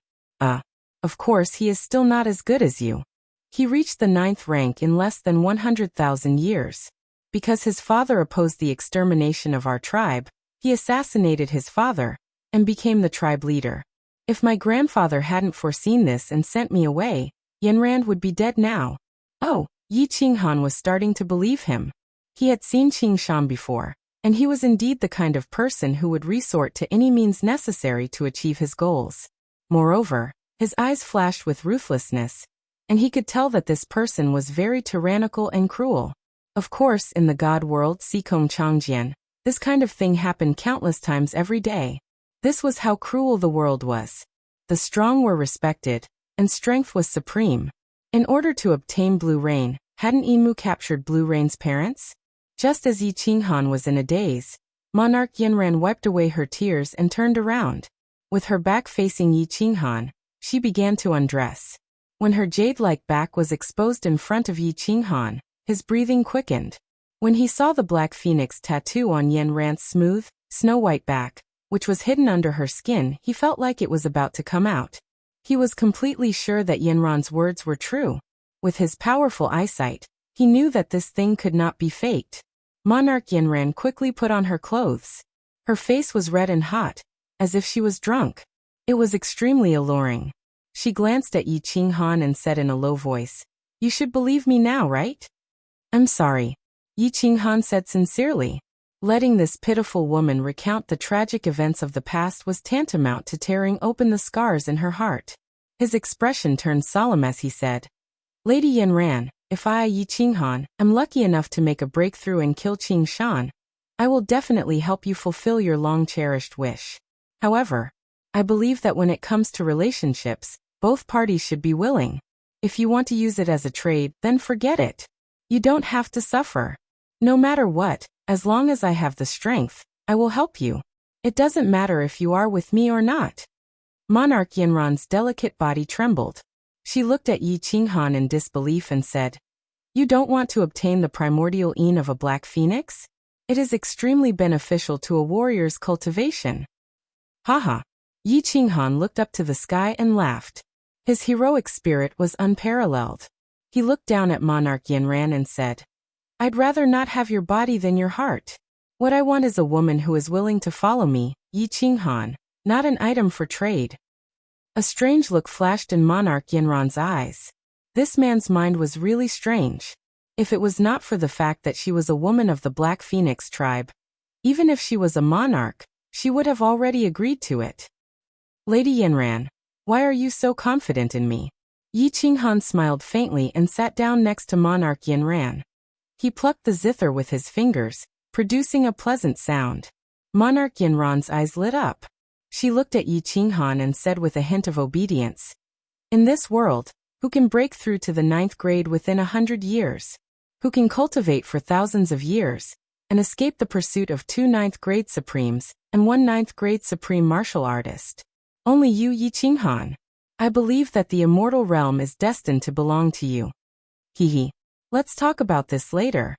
Of course he is still not as good as you. He reached the 9th rank in less than 100,000 years. Because his father opposed the extermination of our tribe, he assassinated his father and became the tribe leader. If my grandfather hadn't foreseen this and sent me away, Yin Ran would be dead now." Oh, Yi Qinghan was starting to believe him. He had seen Qing Shan before, and he was indeed the kind of person who would resort to any means necessary to achieve his goals. Moreover, his eyes flashed with ruthlessness, and he could tell that this person was very tyrannical and cruel. Of course, in the god world Sikong Changjian, this kind of thing happened countless times every day. This was how cruel the world was. The strong were respected, and strength was supreme. In order to obtain Blue Rain, hadn't Emu captured Blue Rain's parents? Just as Yi Qinghan was in a daze, Monarch Yanran wiped away her tears and turned around. With her back facing Yi Qinghan, she began to undress. When her jade-like back was exposed in front of Yi Qinghan, his breathing quickened. When he saw the black phoenix tattoo on Yanran's smooth, snow-white back, which was hidden under her skin, he felt like it was about to come out. He was completely sure that Yanran's words were true. With his powerful eyesight, he knew that this thing could not be faked. Monarch Yanran quickly put on her clothes. Her face was red and hot, as if she was drunk. It was extremely alluring. She glanced at Yi Qinghan and said in a low voice, "You should believe me now, right?" "I'm sorry," Yi Qinghan said sincerely. Letting this pitiful woman recount the tragic events of the past was tantamount to tearing open the scars in her heart. His expression turned solemn as he said, "Lady Yanran, if I, Yi Qinghan, am lucky enough to make a breakthrough and kill Qing Shan, I will definitely help you fulfill your long-cherished wish. However, I believe that when it comes to relationships, both parties should be willing. If you want to use it as a trade, then forget it. You don't have to suffer. No matter what, as long as I have the strength, I will help you. It doesn't matter if you are with me or not." Monarch Yanran's delicate body trembled. She looked at Yi Qinghan in disbelief and said, "You don't want to obtain the primordial een of a black phoenix? It is extremely beneficial to a warrior's cultivation." Haha. Yi Qinghan looked up to the sky and laughed. His heroic spirit was unparalleled. He looked down at Monarch Yanran and said, "I'd rather not have your body than your heart. What I want is a woman who is willing to follow me, Yi Qinghan, not an item for trade." A strange look flashed in Monarch Yanran's eyes. This man's mind was really strange. If it was not for the fact that she was a woman of the Black Phoenix tribe, even if she was a monarch, she would have already agreed to it. "Lady Yanran, why are you so confident in me?" Yi Qinghan smiled faintly and sat down next to Monarch Yanran. He plucked the zither with his fingers, producing a pleasant sound. Monarch Yanran's eyes lit up. She looked at Yi Qinghan and said with a hint of obedience, "In this world, who can break through to the 9th grade within 100 years? Who can cultivate for thousands of years, and escape the pursuit of 2 9th grade supremes, and 1 9th grade supreme martial artist? Only you, Yi Qinghan. I believe that the immortal realm is destined to belong to you." Hee. Let's talk about this later.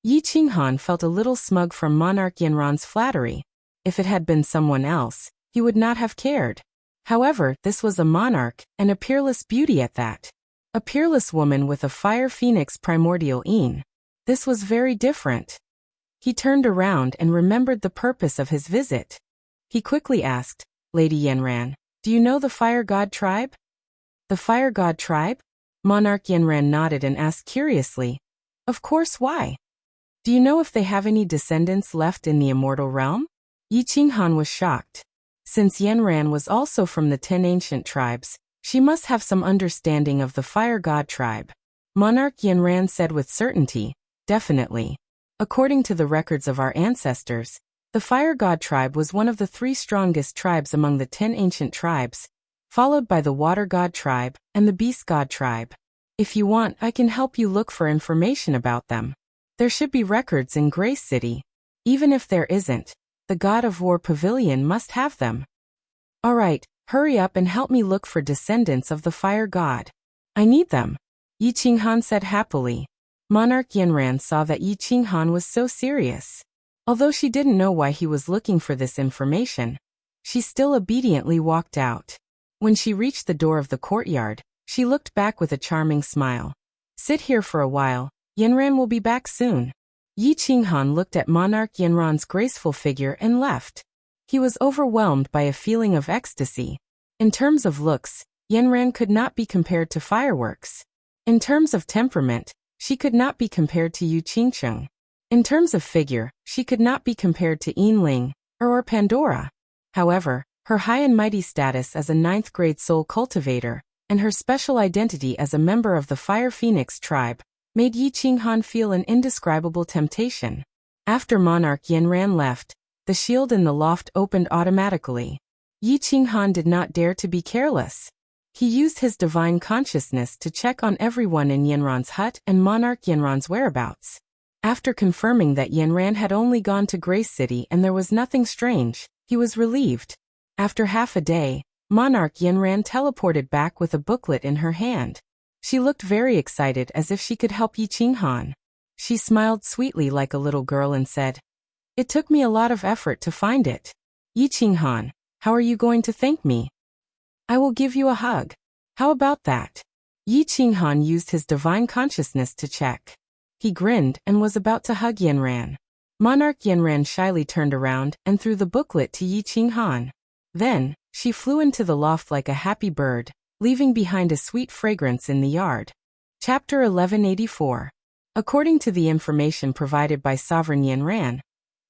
Yi Qinghan felt a little smug from Monarch Yanran's flattery. If it had been someone else, he would not have cared. However, this was a monarch, and a peerless beauty at that. A peerless woman with a fire phoenix primordial een. This was very different. He turned around and remembered the purpose of his visit. He quickly asked, "Lady Yanran, do you know the Fire God tribe?" "The Fire God tribe?" Monarch Yanran nodded and asked curiously, "Of course, why? Do you know if they have any descendants left in the immortal realm?" Yi Qinghan was shocked. Since Yanran was also from the 10 ancient tribes, she must have some understanding of the Fire God tribe. Monarch Yanran said with certainty, "Definitely. According to the records of our ancestors, the Fire God tribe was one of the 3 strongest tribes among the 10 ancient tribes, followed by the Water God tribe and the Beast God tribe. If you want, I can help you look for information about them. There should be records in Grace City. Even if there isn't, the God of War Pavilion must have them." "All right, hurry up and help me look for descendants of the Fire God. I need them," Yi Qinghan said happily. Monarch Yanran saw that Yi Qinghan was so serious. Although she didn't know why he was looking for this information, she still obediently walked out. When she reached the door of the courtyard, she looked back with a charming smile. "Sit here for a while, Yanran will be back soon." Yi Qinghan looked at Monarch Yanran's graceful figure and left. He was overwhelmed by a feeling of ecstasy. In terms of looks, Yanran could not be compared to fireworks. In terms of temperament, she could not be compared to Yu Qingcheng. In terms of figure, she could not be compared to Yinling or Pandora. However, her high and mighty status as a 9th grade soul cultivator, and her special identity as a member of the Fire Phoenix tribe, made Yi Qinghan feel an indescribable temptation. After Monarch Yanran left, the shield in the loft opened automatically. Yi Qinghan did not dare to be careless. He used his divine consciousness to check on everyone in Yanran's hut and Monarch Yanran's whereabouts. After confirming that Yanran had only gone to Grace City and there was nothing strange, he was relieved. After half a day, Monarch Yanran teleported back with a booklet in her hand. She looked very excited as if she could help Yi Qinghan. She smiled sweetly like a little girl and said, "It took me a lot of effort to find it. Yi Qinghan, how are you going to thank me? I will give you a hug. How about that?" Yi Qinghan used his divine consciousness to check. He grinned and was about to hug Yanran. Monarch Yanran shyly turned around and threw the booklet to Yi Qinghan. Then, she flew into the loft like a happy bird, leaving behind a sweet fragrance in the yard. Chapter 1184. According to the information provided by Sovereign Yanran,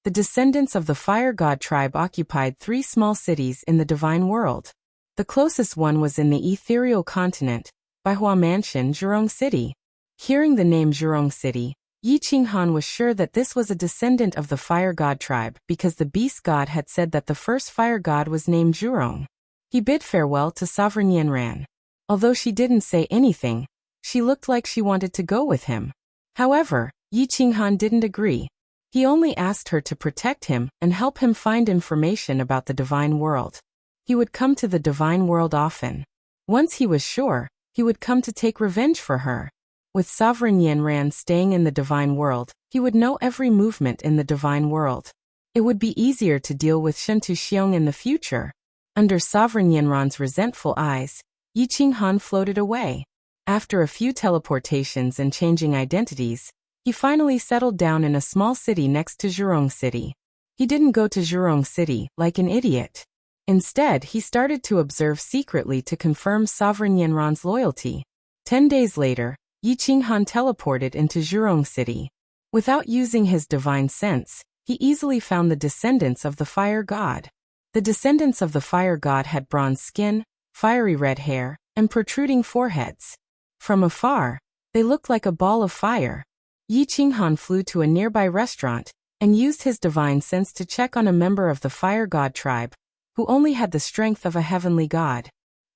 the descendants of the Fire God tribe occupied 3 small cities in the divine world. The closest one was in the ethereal continent, Baihua Mansion, Zhurong City. Hearing the name Zhurong City, Yi Qinghan was sure that this was a descendant of the Fire God tribe because the beast god had said that the first fire god was named Zhurong. He bid farewell to Sovereign Yanran. Although she didn't say anything, she looked like she wanted to go with him. However, Yi Qinghan didn't agree. He only asked her to protect him and help him find information about the divine world. He would come to the divine world often. Once he was sure, he would come to take revenge for her. With Sovereign Yanran staying in the divine world, he would know every movement in the divine world. It would be easier to deal with Shentu Xiong in the future. Under Sovereign Yanran's resentful eyes, Yi Qinghan floated away. After a few teleportations and changing identities, he finally settled down in a small city next to Zhurong City. He didn't go to Zhurong City like an idiot. Instead, he started to observe secretly to confirm Sovereign Yanran's loyalty. 10 days later, Yi Qinghan teleported into Zhurong City. Without using his divine sense, he easily found the descendants of the fire god. The descendants of the fire god had bronze skin, fiery red hair, and protruding foreheads. From afar, they looked like a ball of fire. Yi Qinghan flew to a nearby restaurant and used his divine sense to check on a member of the fire god tribe, who only had the strength of a heavenly god.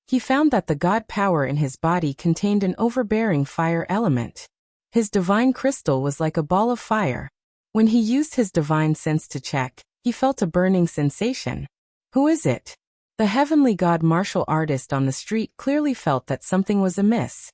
He found that the god power in his body contained an overbearing fire element. His divine crystal was like a ball of fire. When he used his divine sense to check, he felt a burning sensation. Who is it? The heavenly god martial artist on the street clearly felt that something was amiss.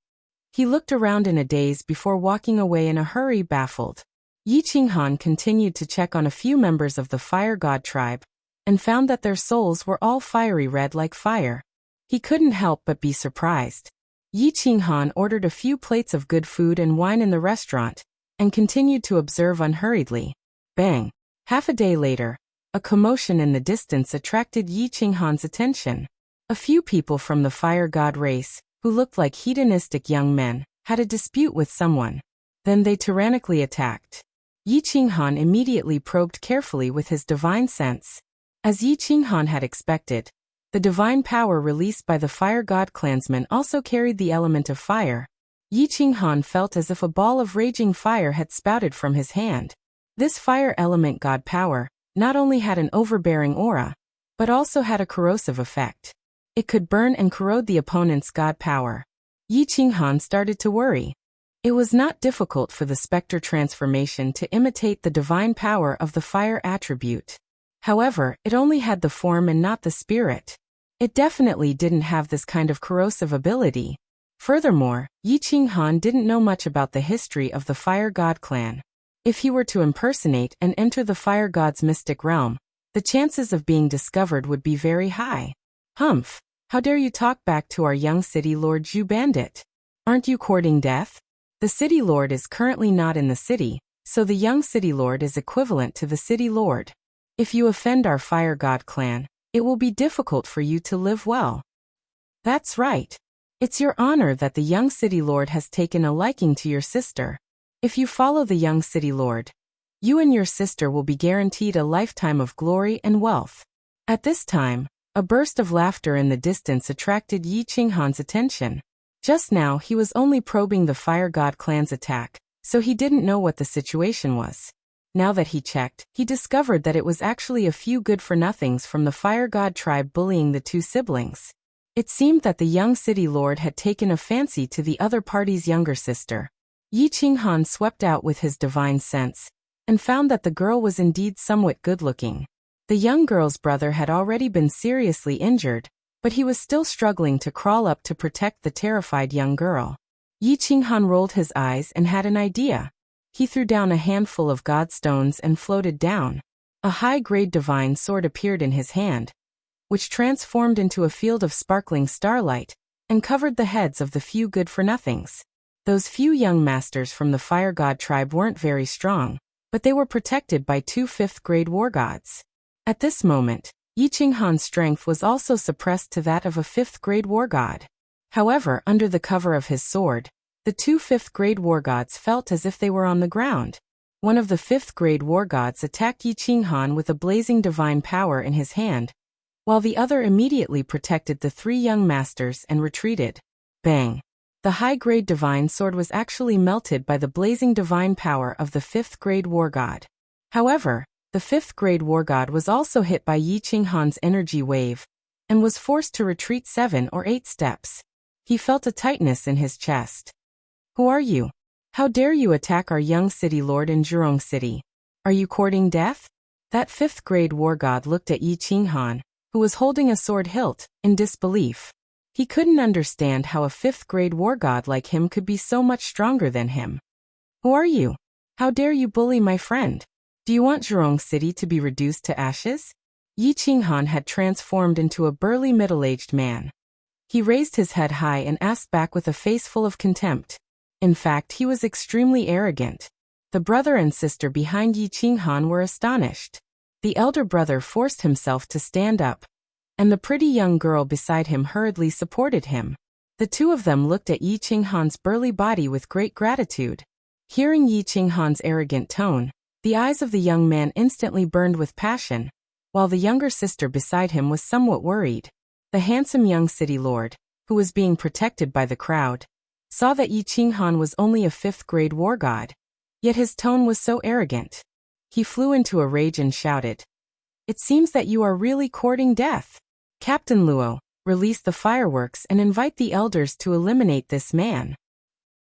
He looked around in a daze before walking away in a hurry, baffled. Yi Qinghan continued to check on a few members of the fire god tribe, and found that their souls were all fiery red like fire. He couldn't help but be surprised. Yi Qinghan ordered a few plates of good food and wine in the restaurant, and continued to observe unhurriedly. Bang! Half a day later, a commotion in the distance attracted Yi Qinghan's attention. A few people from the fire god race, who looked like hedonistic young men, had a dispute with someone. Then they tyrannically attacked. Yi Qinghan immediately probed carefully with his divine sense. As Yi Qinghan had expected, the divine power released by the fire god clansmen also carried the element of fire. Yi Qinghan felt as if a ball of raging fire had spouted from his hand. This fire element god power not only had an overbearing aura, but also had a corrosive effect. It could burn and corrode the opponent's god power. Yi Qinghan started to worry. It was not difficult for the specter transformation to imitate the divine power of the fire attribute. However, it only had the form and not the spirit. It definitely didn't have this kind of corrosive ability. Furthermore, Yi Qinghan didn't know much about the history of the Fire God clan. If he were to impersonate and enter the Fire God's mystic realm, the chances of being discovered would be very high. Humph! How dare you talk back to our young city lord, you bandit? Aren't you courting death? The city lord is currently not in the city, so the young city lord is equivalent to the city lord. If you offend our Fire God clan, it will be difficult for you to live well. That's right. It's your honor that the young city lord has taken a liking to your sister. If you follow the young city lord, you and your sister will be guaranteed a lifetime of glory and wealth. At this time, a burst of laughter in the distance attracted Yi Qinghan's attention. Just now he was only probing the Fire God clan's attack, so he didn't know what the situation was. Now that he checked, he discovered that it was actually a few good-for-nothings from the Fire God tribe bullying the two siblings. It seemed that the young city lord had taken a fancy to the other party's younger sister. Yi Qinghan swept out with his divine sense, and found that the girl was indeed somewhat good-looking. The young girl's brother had already been seriously injured, but he was still struggling to crawl up to protect the terrified young girl. Yi Qinghan rolled his eyes and had an idea. He threw down a handful of god stones and floated down. A high-grade divine sword appeared in his hand, which transformed into a field of sparkling starlight, and covered the heads of the few good-for-nothings. Those few young masters from the fire god tribe weren't very strong, but they were protected by 2 fifth-grade war gods. At this moment, Yi Qinghan's strength was also suppressed to that of a 5th-grade war god. However, under the cover of his sword, the 2 5th-grade war gods felt as if they were on the ground. One of the 5th-grade war gods attacked Yi Qinghan with a blazing divine power in his hand, while the other immediately protected the 3 young masters and retreated. Bang! The high-grade divine sword was actually melted by the blazing divine power of the 5th-grade war god. However, the 5th-grade war god was also hit by Yi Qinghan's energy wave, and was forced to retreat 7 or 8 steps. He felt a tightness in his chest. Who are you? How dare you attack our young city lord in Zhurong City? Are you courting death? That 5th-grade war god looked at Yi Qinghan, who was holding a sword hilt, in disbelief. He couldn't understand how a 5th-grade war god like him could be so much stronger than him. Who are you? How dare you bully my friend? Do you want Zhurong City to be reduced to ashes? Yi Qinghan had transformed into a burly middle-aged man. He raised his head high and asked back with a face full of contempt. In fact, he was extremely arrogant. The brother and sister behind Yi Qinghan were astonished. The elder brother forced himself to stand up, and the pretty young girl beside him hurriedly supported him. The two of them looked at Yi Qinghan's burly body with great gratitude. Hearing Yi Qinghan's arrogant tone, the eyes of the young man instantly burned with passion, while the younger sister beside him was somewhat worried. The handsome young city lord, who was being protected by the crowd, saw that Yi Qinghan was only a 5th-grade war god, yet his tone was so arrogant. He flew into a rage and shouted, "It seems that you are really courting death. Captain Luo, release the fireworks and invite the elders to eliminate this man."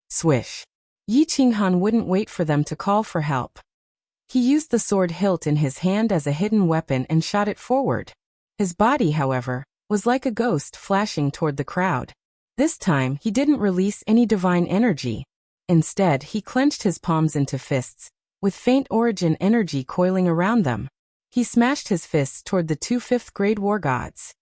Swish! Yi Qinghan wouldn't wait for them to call for help. He used the sword hilt in his hand as a hidden weapon and shot it forward. His body, however, was like a ghost flashing toward the crowd. This time, he didn't release any divine energy. Instead, he clenched his palms into fists, with faint origin energy coiling around them. He smashed his fists toward the 2 5th-grade war gods.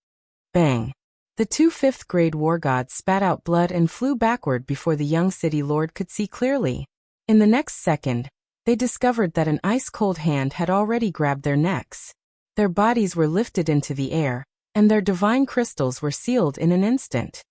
Bang! The 2 5th-grade war gods spat out blood and flew backward before the young city lord could see clearly. In the next second, they discovered that an ice-cold hand had already grabbed their necks. Their bodies were lifted into the air, and their divine crystals were sealed in an instant.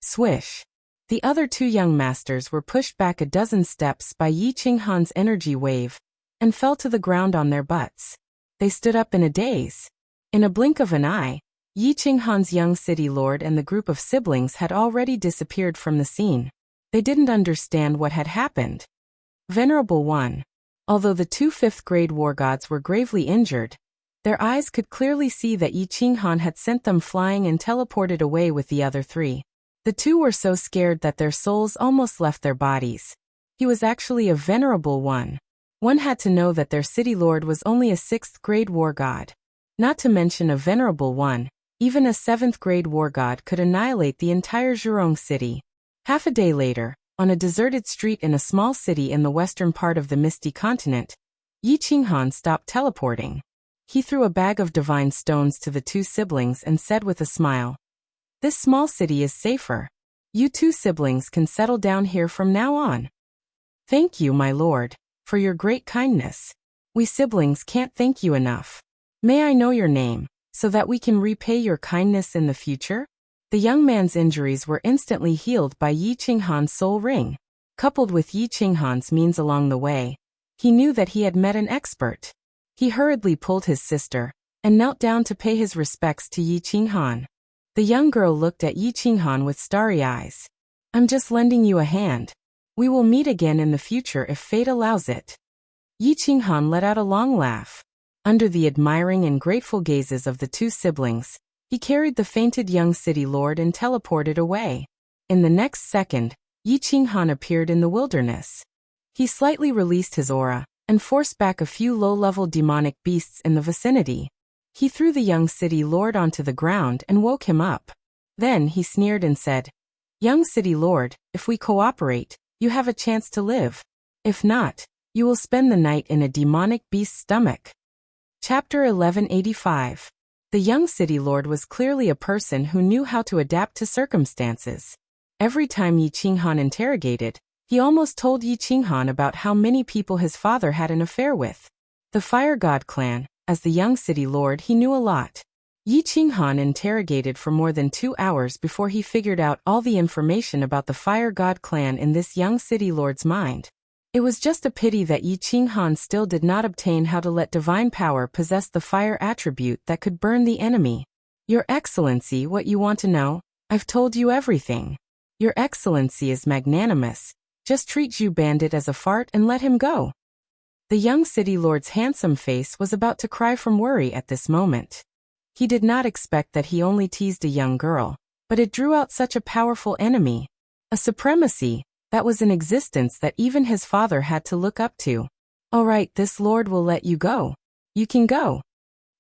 Swish! The other 2 young masters were pushed back a dozen steps by Yi Qinghan's energy wave, and fell to the ground on their butts. They stood up in a daze. In a blink of an eye, Yi Qinghan's young city lord and the group of siblings had already disappeared from the scene. They didn't understand what had happened. Venerable One. Although the 2 5th-grade war gods were gravely injured, their eyes could clearly see that Yi Qinghan had sent them flying and teleported away with the other 3. The 2 were so scared that their souls almost left their bodies. He was actually a venerable one. One had to know that their city lord was only a 6th-grade war god. Not to mention a venerable one, even a 7th-grade war god could annihilate the entire Zhurong city. Half a day later, on a deserted street in a small city in the western part of the Misty Continent, Yi Qinghan stopped teleporting. He threw a bag of divine stones to the 2 siblings and said with a smile, "This small city is safer. You 2 siblings can settle down here from now on." "Thank you, my lord, for your great kindness. We siblings can't thank you enough. May I know your name, so that we can repay your kindness in the future?" The young man's injuries were instantly healed by Yi Qinghan's soul ring. Coupled with Yi Qinghan's means along the way, he knew that he had met an expert. He hurriedly pulled his sister, and knelt down to pay his respects to Yi Qinghan. The young girl looked at Yi Qinghan with starry eyes. "I'm just lending you a hand. We will meet again in the future if fate allows it." Yi Qinghan let out a long laugh. Under the admiring and grateful gazes of the 2 siblings, he carried the fainted young city lord and teleported away. In the next second, Yi Qinghan appeared in the wilderness. He slightly released his aura and forced back a few low-level demonic beasts in the vicinity. He threw the young city lord onto the ground and woke him up. Then he sneered and said, "Young city lord, if we cooperate, you have a chance to live. If not, you will spend the night in a demonic beast's stomach." Chapter 1185. The young city lord was clearly a person who knew how to adapt to circumstances. Every time Yi Qinghan interrogated, he almost told Yi Qinghan about how many people his father had an affair with. The Fire God clan, as the young city lord, he knew a lot. Yi Qinghan interrogated for more than 2 hours before he figured out all the information about the Fire God clan in this young city lord's mind. It was just a pity that Yi Qinghan still did not obtain how to let divine power possess the fire attribute that could burn the enemy. "Your Excellency, what you want to know? I've told you everything. Your Excellency is magnanimous. Just treat Zhu Bandit as a fart and let him go." The young city lord's handsome face was about to cry from worry at this moment. He did not expect that he only teased a young girl, but it drew out such a powerful enemy. A supremacy that was in existence that even his father had to look up to. "All right, this lord will let you go. You can go."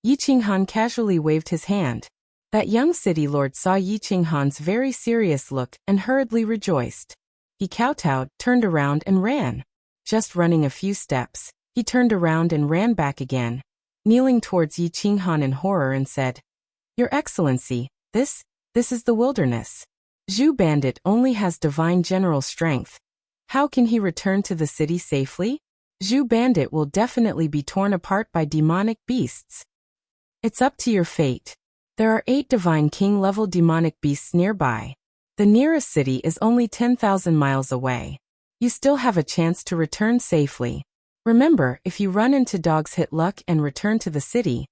Yi Qinghan casually waved his hand. That young city lord saw Yi Qinghan's very serious look and hurriedly rejoiced. He kowtowed, turned around and ran. Just running a few steps, he turned around and ran back again, kneeling towards Yi Qinghan in horror and said, "Your Excellency, this is the wilderness. Zhu Bandit only has divine general strength. How can he return to the city safely? Zhu Bandit will definitely be torn apart by demonic beasts. It's up to your fate. There are 8 divine king-level demonic beasts nearby. The nearest city is only 10,000 miles away. You still have a chance to return safely. Remember, if you run into dog's hit luck and return to the city,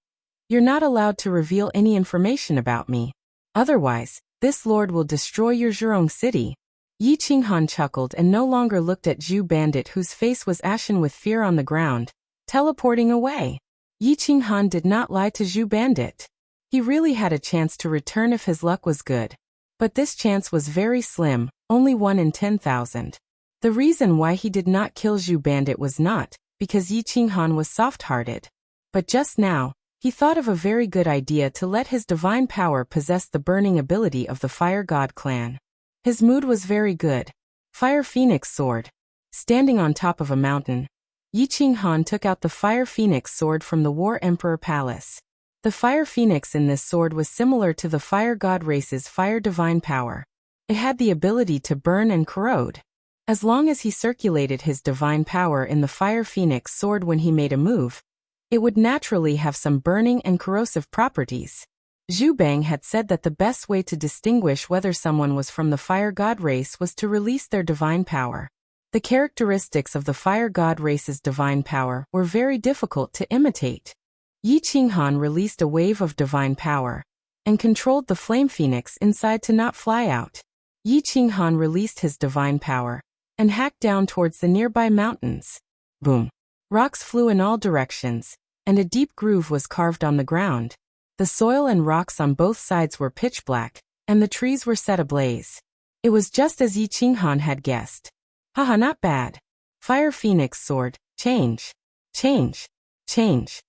you're not allowed to reveal any information about me. Otherwise, this lord will destroy your Zhurong city." Yi Qinghan chuckled and no longer looked at Zhu Bandit, whose face was ashen with fear, on the ground, teleporting away. Yi Qinghan did not lie to Zhu Bandit. He really had a chance to return if his luck was good. But this chance was very slim, only 1 in 10,000. The reason why he did not kill Zhu Bandit was not because Yi Qinghan was soft-hearted. But just now, he thought of a very good idea to let his divine power possess the burning ability of the Fire God clan. His mood was very good. Fire Phoenix Sword. Standing on top of a mountain, Yi Qinghan took out the Fire Phoenix Sword from the War Emperor Palace. The Fire Phoenix in this sword was similar to the Fire God race's Fire Divine Power. It had the ability to burn and corrode. As long as he circulated his divine power in the Fire Phoenix Sword when he made a move, it would naturally have some burning and corrosive properties. Zhu Bang had said that the best way to distinguish whether someone was from the Fire God race was to release their divine power. The characteristics of the Fire God race's divine power were very difficult to imitate. Yi Qinghan released a wave of divine power and controlled the Flame Phoenix inside to not fly out. Yi Qinghan released his divine power and hacked down towards the nearby mountains. Boom! Rocks flew in all directions, and a deep groove was carved on the ground. The soil and rocks on both sides were pitch black, and the trees were set ablaze. It was just as Yi Qinghan had guessed. Haha, not bad. Fire Phoenix Sword, change. Change. Change.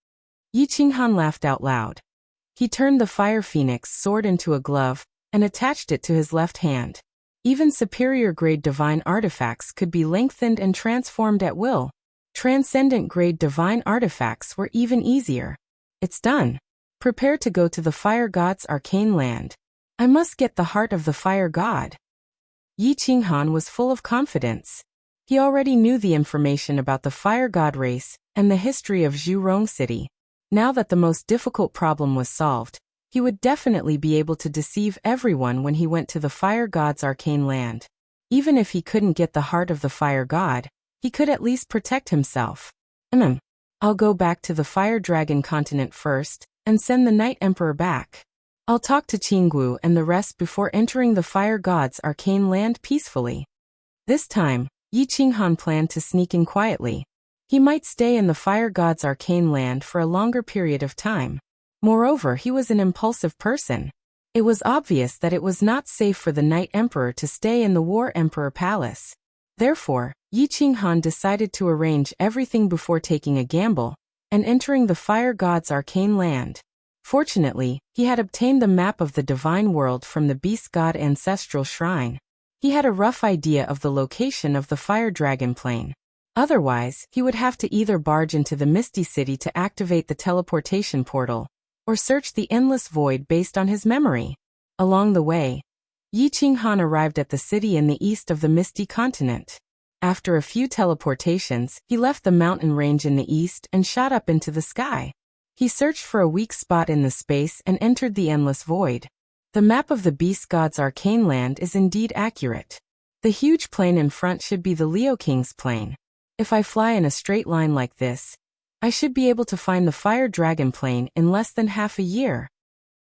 Yi Qinghan laughed out loud. He turned the Fire Phoenix Sword into a glove and attached it to his left hand. Even superior-grade divine artifacts could be lengthened and transformed at will. Transcendent-grade divine artifacts were even easier. It's done. Prepare to go to the Fire God's arcane land. I must get the heart of the Fire God. Yi Qinghan was full of confidence. He already knew the information about the Fire God race and the history of Zhurong City. Now that the most difficult problem was solved, he would definitely be able to deceive everyone when he went to the Fire God's arcane land. Even if he couldn't get the heart of the Fire God, he could at least protect himself. I'll go back to the Fire Dragon continent first and send the Night Emperor back. I'll talk to Qinggu and the rest before entering the Fire God's arcane land peacefully. This time, Yi Qinghan planned to sneak in quietly. He might stay in the Fire God's arcane land for a longer period of time. Moreover, he was an impulsive person. It was obvious that it was not safe for the Night Emperor to stay in the War Emperor Palace. Therefore, Yi Qinghan decided to arrange everything before taking a gamble and entering the fire god's arcane land. Fortunately, he had obtained the map of the divine world from the beast god ancestral shrine. He had a rough idea of the location of the fire dragon plane. Otherwise, he would have to either barge into the Misty City to activate the teleportation portal, or search the endless void based on his memory. Along the way, Yi Qinghan arrived at the city in the east of the Misty Continent. After a few teleportations, he left the mountain range in the east and shot up into the sky. He searched for a weak spot in the space and entered the endless void. The map of the beast god's arcane land is indeed accurate. The huge plain in front should be the Leo King's plain. If I fly in a straight line like this, I should be able to find the fire dragon plane in less than half a year.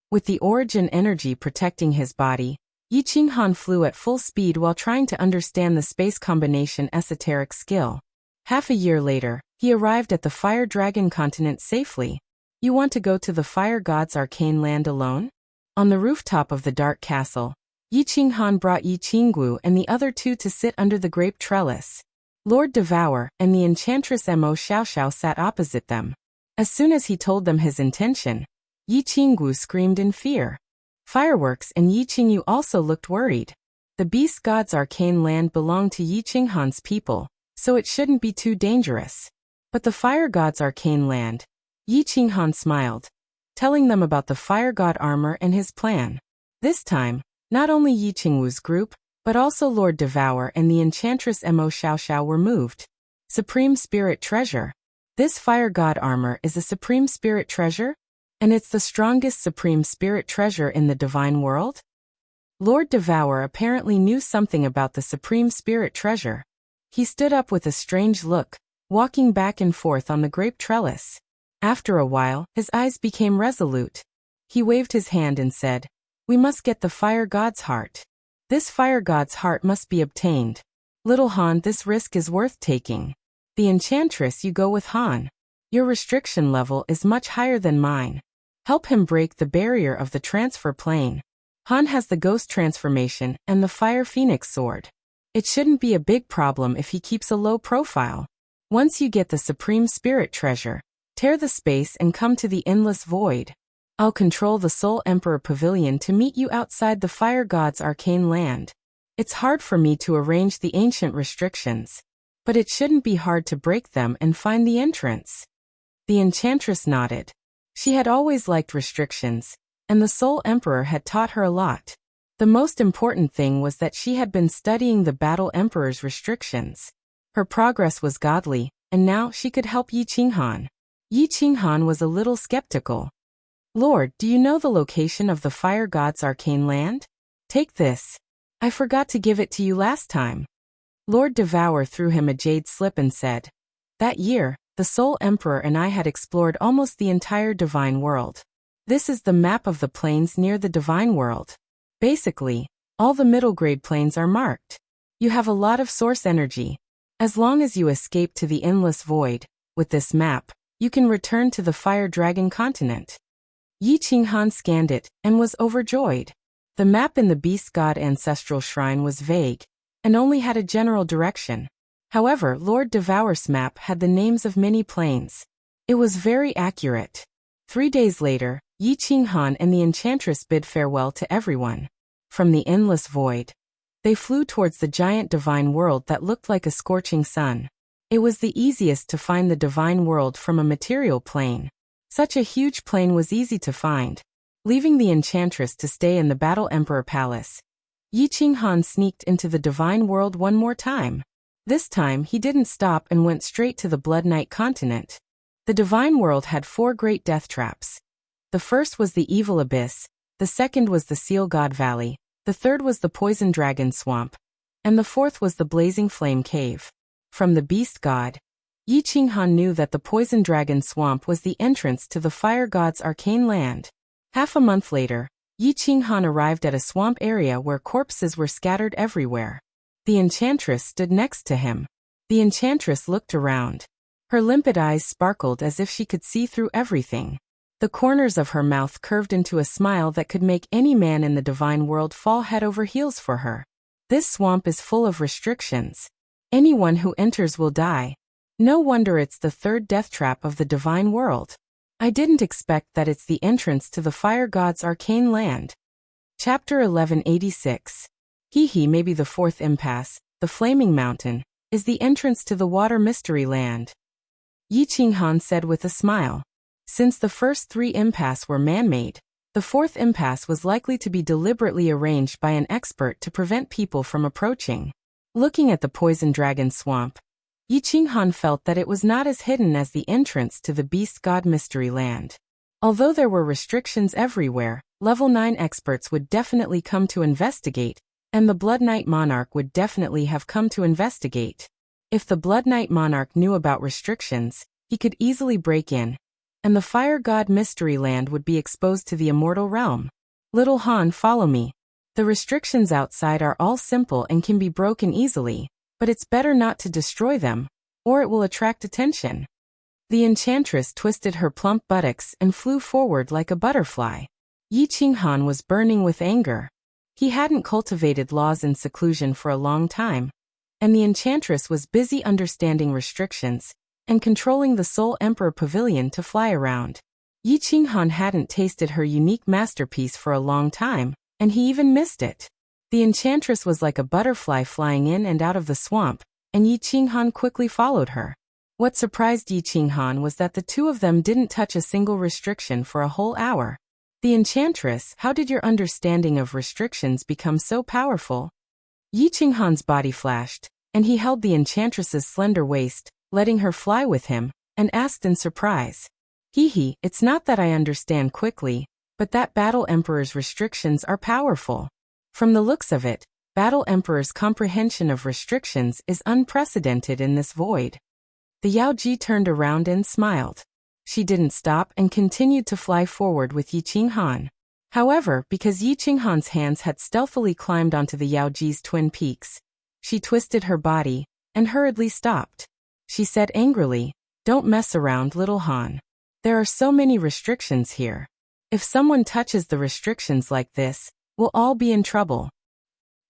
With the origin energy protecting his body, Yi Qinghan flew at full speed while trying to understand the space combination esoteric skill. Half a year later, he arrived at the fire dragon continent safely. You want to go to the fire god's arcane land alone? On the rooftop of the dark castle, Yi Qinghan brought Yi Qinggu and the other two to sit under the grape trellis. Lord Devour and the enchantress Mo Xiaoxiao sat opposite them. As soon as he told them his intention, Yi Qinggu screamed in fear. Fireworks and Yi Qingyu also looked worried. The beast god's arcane land belonged to Yi Qinghan's people, so it shouldn't be too dangerous. But the fire god's arcane land, Yi Qinghan smiled, telling them about the fire god armor and his plan. This time, not only Yi Qingwu's group, but also Lord Devour and the enchantress Mo Xiaoxiao were moved. Supreme Spirit Treasure. This fire god armor is a Supreme Spirit Treasure? And it's the strongest Supreme Spirit Treasure in the divine world? Lord Devour apparently knew something about the Supreme Spirit Treasure. He stood up with a strange look, walking back and forth on the grape trellis. After a while, his eyes became resolute. He waved his hand and said, "We must get the fire god's heart. This fire god's heart must be obtained. Little Han, this risk is worth taking. The enchantress, you go with Han. Your restriction level is much higher than mine. Help him break the barrier of the transfer plane. Han has the ghost transformation and the fire phoenix sword. It shouldn't be a big problem if he keeps a low profile. Once you get the Supreme Spirit Treasure, tear the space and come to the endless void. I'll control the Soul Emperor Pavilion to meet you outside the fire god's arcane land. It's hard for me to arrange the ancient restrictions, but it shouldn't be hard to break them and find the entrance." The enchantress nodded. She had always liked restrictions, and the Soul Emperor had taught her a lot. The most important thing was that she had been studying the Battle Emperor's restrictions. Her progress was godly, and now she could help Yi Qinghan. Yi Qinghan was a little skeptical. "Lord, do you know the location of the fire god's arcane land? Take this. I forgot to give it to you last time." Lord Devour threw him a jade slip and said, "That year, the Soul Emperor and I had explored almost the entire divine world. This is the map of the planes near the divine world. Basically, all the middle grade planes are marked. You have a lot of source energy. As long as you escape to the endless void, with this map, you can return to the fire dragon continent." Yi Qinghan scanned it and was overjoyed. The map in the beast god ancestral shrine was vague and only had a general direction. However, Lord Devour's map had the names of many planes. It was very accurate. 3 days later, Yi Qinghan and the enchantress bid farewell to everyone. From the endless void, they flew towards the giant divine world that looked like a scorching sun. It was the easiest to find the divine world from a material plane. Such a huge plane was easy to find. Leaving the enchantress to stay in the Battle Emperor Palace, Yi Qinghan sneaked into the divine world one more time. This time he didn't stop and went straight to the Blood Knight continent. The divine world had 4 great death traps. The first was the Evil Abyss, the second was the Seal God Valley, the third was the Poison Dragon Swamp, and the fourth was the Blazing Flame Cave. From the Beast God, Yi Qinghan knew that the Poison Dragon Swamp was the entrance to the fire god's arcane land. Half a month later, Yi Qinghan arrived at a swamp area where corpses were scattered everywhere. The enchantress stood next to him. The enchantress looked around. Her limpid eyes sparkled as if she could see through everything. The corners of her mouth curved into a smile that could make any man in the divine world fall head over heels for her. "This swamp is full of restrictions. Anyone who enters will die. No wonder it's the third death trap of the divine world. I didn't expect that it's the entrance to the fire god's arcane land. Chapter 1186. Maybe the fourth impasse, the Flaming Mountain, is the entrance to the water mystery land. Yi Qinghan said with a smile. Since the first three impasses were man-made, the fourth impasse was likely to be deliberately arranged by an expert to prevent people from approaching. Looking at the poison dragon swamp, Yi Qinghan felt that it was not as hidden as the entrance to the beast god mystery land. Although there were restrictions everywhere, level 9 experts would definitely come to investigate, and the Blood Knight Monarch would definitely have come to investigate. If the Blood Knight Monarch knew about restrictions, he could easily break in, and the fire god mystery land would be exposed to the immortal realm. Little Han, follow me. The restrictions outside are all simple and can be broken easily, but it's better not to destroy them, or it will attract attention. The enchantress twisted her plump buttocks and flew forward like a butterfly. Yi Qinghan was burning with anger. He hadn't cultivated laws in seclusion for a long time, and the enchantress was busy understanding restrictions and controlling the Soul Emperor Pavilion to fly around. Yi Qinghan hadn't tasted her unique masterpiece for a long time, and he even missed it. The enchantress was like a butterfly flying in and out of the swamp, and Yi Qinghan quickly followed her. What surprised Yi Qinghan was that the two of them didn't touch a single restriction for a whole hour. The enchantress, how did your understanding of restrictions become so powerful? Yi Qinghan's body flashed, and he held the enchantress's slender waist, letting her fly with him, and asked in surprise. It's not that I understand quickly, but that Battle Emperor's restrictions are powerful. From the looks of it, Battle Emperor's comprehension of restrictions is unprecedented in this void. The Yaoji turned around and smiled. She didn't stop and continued to fly forward with Yi Qinghan. However, because Yi Qinghan's hands had stealthily climbed onto the Yaoji's twin peaks, she twisted her body and hurriedly stopped. She said angrily, "Don't mess around, little Han. There are so many restrictions here. If someone touches the restrictions like this, we'll all be in trouble."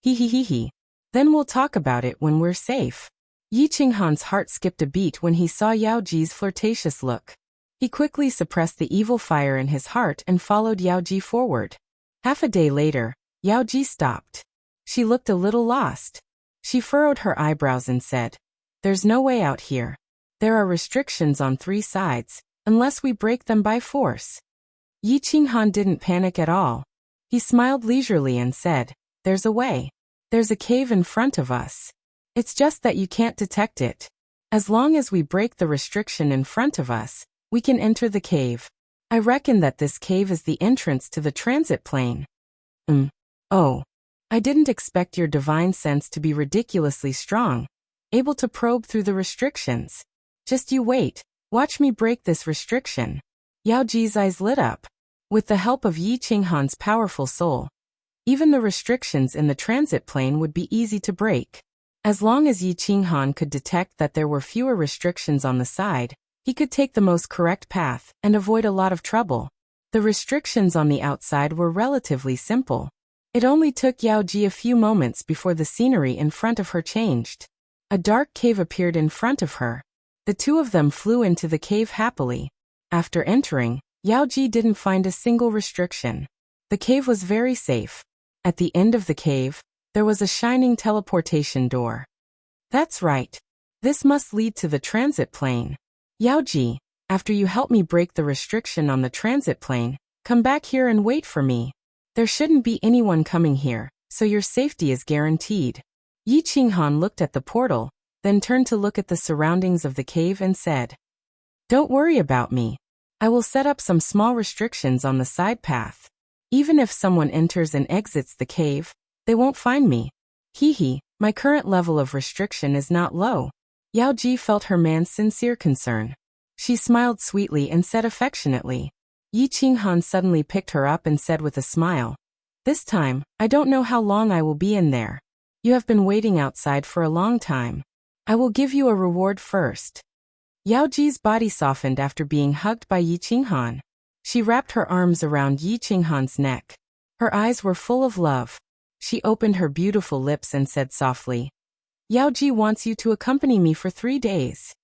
Then we'll talk about it when we're safe. Yi Qinghan's heart skipped a beat when he saw Yaoji's flirtatious look. He quickly suppressed the evil fire in his heart and followed Yaoji forward. Half a day later, Yaoji stopped. She looked a little lost. She furrowed her eyebrows and said, "There's no way out here. There are restrictions on 3 sides, unless we break them by force." Yi Qinghan didn't panic at all. He smiled leisurely and said, "There's a way. There's a cave in front of us. It's just that you can't detect it. As long as we break the restriction in front of us, we can enter the cave. I reckon that this cave is the entrance to the transit plane." Oh. I didn't expect your divine sense to be ridiculously strong, able to probe through the restrictions. Just you wait, watch me break this restriction. Yaoji's eyes lit up. With the help of Yi Qinghan's powerful soul, even the restrictions in the transit plane would be easy to break. As long as Yi Qinghan could detect that there were fewer restrictions on the side, he could take the most correct path and avoid a lot of trouble. The restrictions on the outside were relatively simple. It only took Yaoji a few moments before the scenery in front of her changed. A dark cave appeared in front of her. The two of them flew into the cave happily. After entering, Yaoji didn't find a single restriction. The cave was very safe. At the end of the cave, there was a shining teleportation door. That's right. This must lead to the transit plane. Yaoji, after you help me break the restriction on the transit plane, come back here and wait for me. There shouldn't be anyone coming here, so your safety is guaranteed. Yi Qinghan looked at the portal, then turned to look at the surroundings of the cave and said, "Don't worry about me. I will set up some small restrictions on the side path. Even if someone enters and exits the cave, they won't find me. My current level of restriction is not low." Yaoji felt her man's sincere concern. She smiled sweetly and said affectionately. Yi Qinghan suddenly picked her up and said with a smile, "This time, I don't know how long I will be in there. You have been waiting outside for a long time. I will give you a reward first." Yaoji's body softened after being hugged by Yi Qinghan. She wrapped her arms around Yi Qinghan's neck. Her eyes were full of love. She opened her beautiful lips and said softly, Yao Ji wants you to accompany me for 3 days.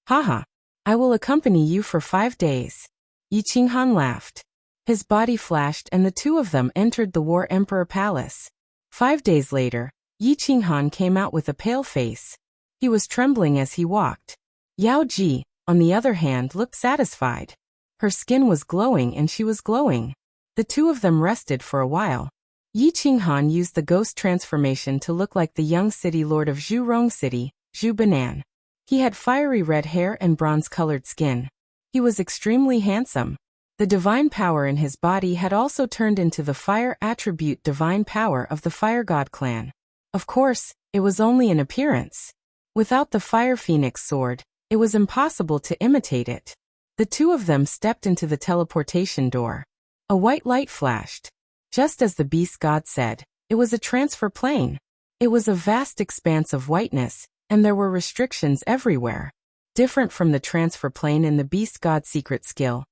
Haha. I will accompany you for 5 days. Yi Qinghan laughed. His body flashed and the two of them entered the War Emperor Palace. 5 days later, Yi Qinghan came out with a pale face. He was trembling as he walked. Yao Ji, on the other hand, looked satisfied. Her skin was glowing and she was glowing. The two of them rested for a while. Yi Qinghan used the ghost transformation to look like the young city lord of Zhurong City, Zhu Banan. He had fiery red hair and bronze-colored skin. He was extremely handsome. The divine power in his body had also turned into the fire attribute divine power of the Fire God clan. Of course, it was only an appearance. Without the Fire Phoenix sword, it was impossible to imitate it. The two of them stepped into the teleportation door. A white light flashed. Just as the beast god said, it was a transfer plane. It was a vast expanse of whiteness, and there were restrictions everywhere. Different from the transfer plane in the beast god's secret skill.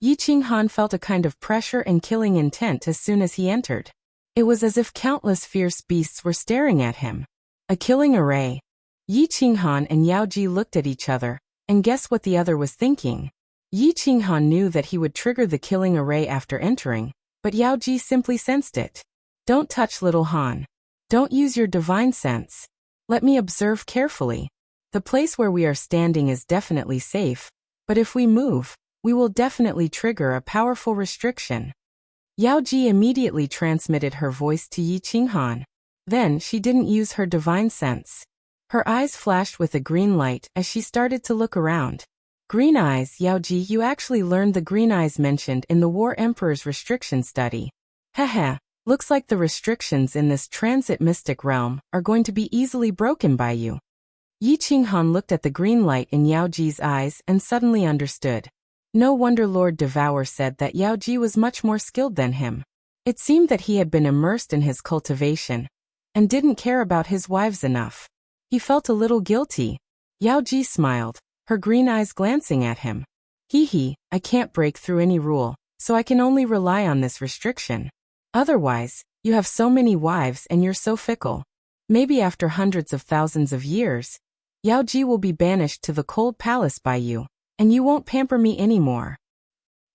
Yi Qinghan felt a kind of pressure and killing intent as soon as he entered. It was as if countless fierce beasts were staring at him. A killing array. Yi Qinghan and Yao Ji looked at each other, and guessed what the other was thinking. Yi Qinghan knew that he would trigger the killing array after entering, but Yao Ji simply sensed it. Don't touch little Han. Don't use your divine sense. Let me observe carefully. The place where we are standing is definitely safe, but if we move, we will definitely trigger a powerful restriction. Yao Ji immediately transmitted her voice to Yi Qinghan. Then she didn't use her divine sense. Her eyes flashed with a green light as she started to look around. Green eyes, Yao Ji, you actually learned the green eyes mentioned in the War Emperor's restriction study. Haha, looks like the restrictions in this transit mystic realm are going to be easily broken by you. Yi Qinghan looked at the green light in Yao Ji's eyes and suddenly understood. No wonder Lord Devour said that Yao Ji was much more skilled than him. It seemed that he had been immersed in his cultivation and didn't care about his wives enough. He felt a little guilty. Yao Ji smiled, her green eyes glancing at him. Hee, I can't break through any rule, so I can only rely on this restriction. Otherwise, you have so many wives and you're so fickle. Maybe after hundreds of thousands of years, Yao Ji will be banished to the cold palace by you, and you won't pamper me anymore.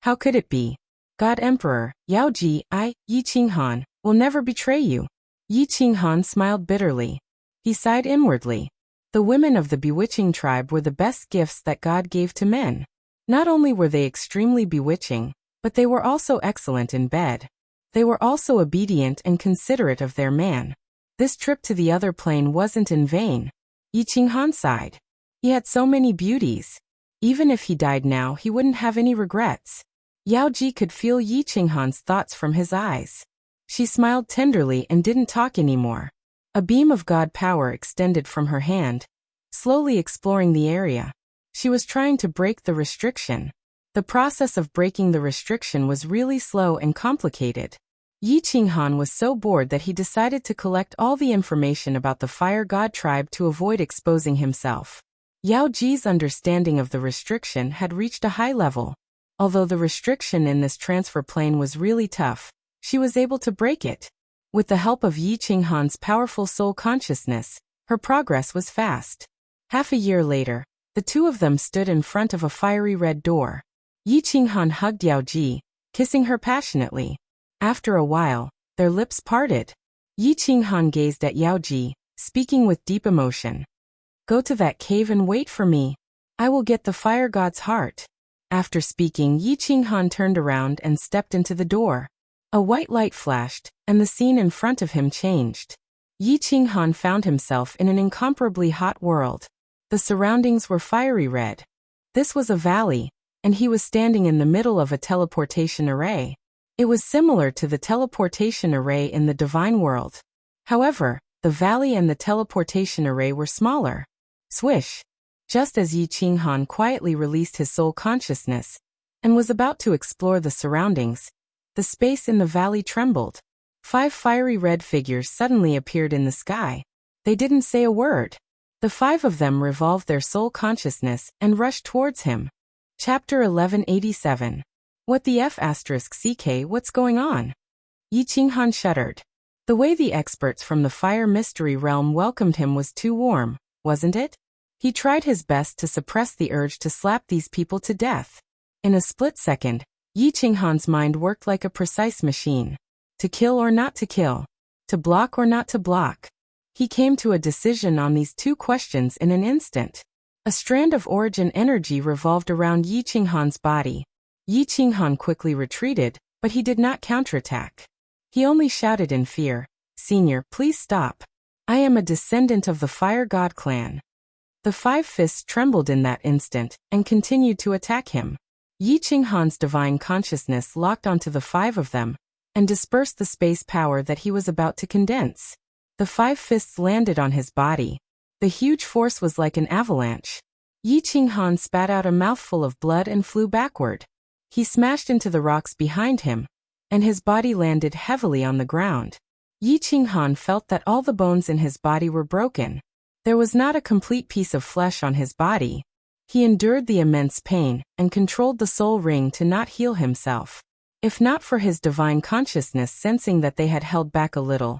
How could it be? God Emperor, Yao Ji, Yi Qinghan, will never betray you. Yi Qinghan smiled bitterly. He sighed inwardly. The women of the bewitching tribe were the best gifts that God gave to men. Not only were they extremely bewitching, but they were also excellent in bed. They were also obedient and considerate of their man. This trip to the other plane wasn't in vain. Yi Qinghan sighed. He had so many beauties. Even if he died now, he wouldn't have any regrets. Yao Ji could feel Yi Qinghan's thoughts from his eyes. She smiled tenderly and didn't talk anymore. A beam of God power extended from her hand, slowly exploring the area. She was trying to break the restriction. The process of breaking the restriction was really slow and complicated. Yi Qinghan was so bored that he decided to collect all the information about the Fire God tribe to avoid exposing himself. Yao Ji's understanding of the restriction had reached a high level. Although the restriction in this transfer plane was really tough, she was able to break it. With the help of Yi Qinghan's powerful soul consciousness, her progress was fast. Half a year later, the two of them stood in front of a fiery red door. Yi Qinghan hugged Yao Ji, kissing her passionately. After a while, their lips parted. Yi Qinghan gazed at Yao Ji, speaking with deep emotion. Go to that cave and wait for me. I will get the fire god's heart. After speaking, Yi Qinghan turned around and stepped into the door. A white light flashed, and the scene in front of him changed. Yi Qinghan found himself in an incomparably hot world. The surroundings were fiery red. This was a valley, and he was standing in the middle of a teleportation array. It was similar to the teleportation array in the divine world. However, the valley and the teleportation array were smaller. Swish! Just as Yi Qinghan quietly released his soul consciousness and was about to explore the surroundings, the space in the valley trembled. 5 fiery red figures suddenly appeared in the sky. They didn't say a word. The 5 of them revolved their soul consciousness and rushed towards him. Chapter 1187. What the F***ck, what's going on? Yi Qinghan shuddered. The way the experts from the fire mystery realm welcomed him was too warm, wasn't it? He tried his best to suppress the urge to slap these people to death. In a split second, Yi Qinghan's mind worked like a precise machine. To kill or not to kill. To block or not to block. He came to a decision on these two questions in an instant. A strand of origin energy revolved around Yi Qinghan's body. Yi Qinghan quickly retreated, but he did not counterattack. He only shouted in fear, "Senior, please stop. I am a descendant of the Fire God clan." The five fists trembled in that instant, and continued to attack him. Yi Qinghan's divine consciousness locked onto the five of them, and dispersed the space power that he was about to condense. The five fists landed on his body. The huge force was like an avalanche. Yi Qinghan spat out a mouthful of blood and flew backward. He smashed into the rocks behind him, and his body landed heavily on the ground. Yi Qinghan felt that all the bones in his body were broken. There was not a complete piece of flesh on his body. He endured the immense pain, and controlled the soul ring to not heal himself. If not for his divine consciousness sensing that they had held back a little,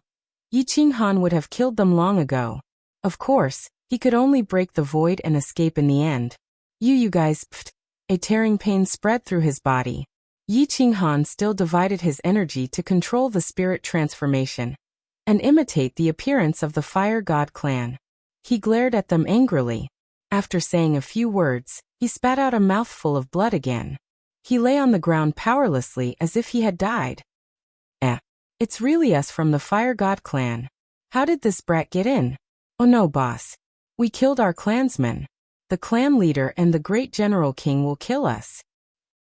Yi Qinghan would have killed them long ago. Of course, he could only break the void and escape in the end. You guys, pfft. A tearing pain spread through his body. Yi Qinghan still divided his energy to control the spirit transformation, and imitate the appearance of the Fire God clan. He glared at them angrily. After saying a few words, he spat out a mouthful of blood again. He lay on the ground powerlessly as if he had died. It's really us from the Fire God clan. How did this brat get in? Oh no, boss. We killed our clansmen. The clan leader and the great general king will kill us.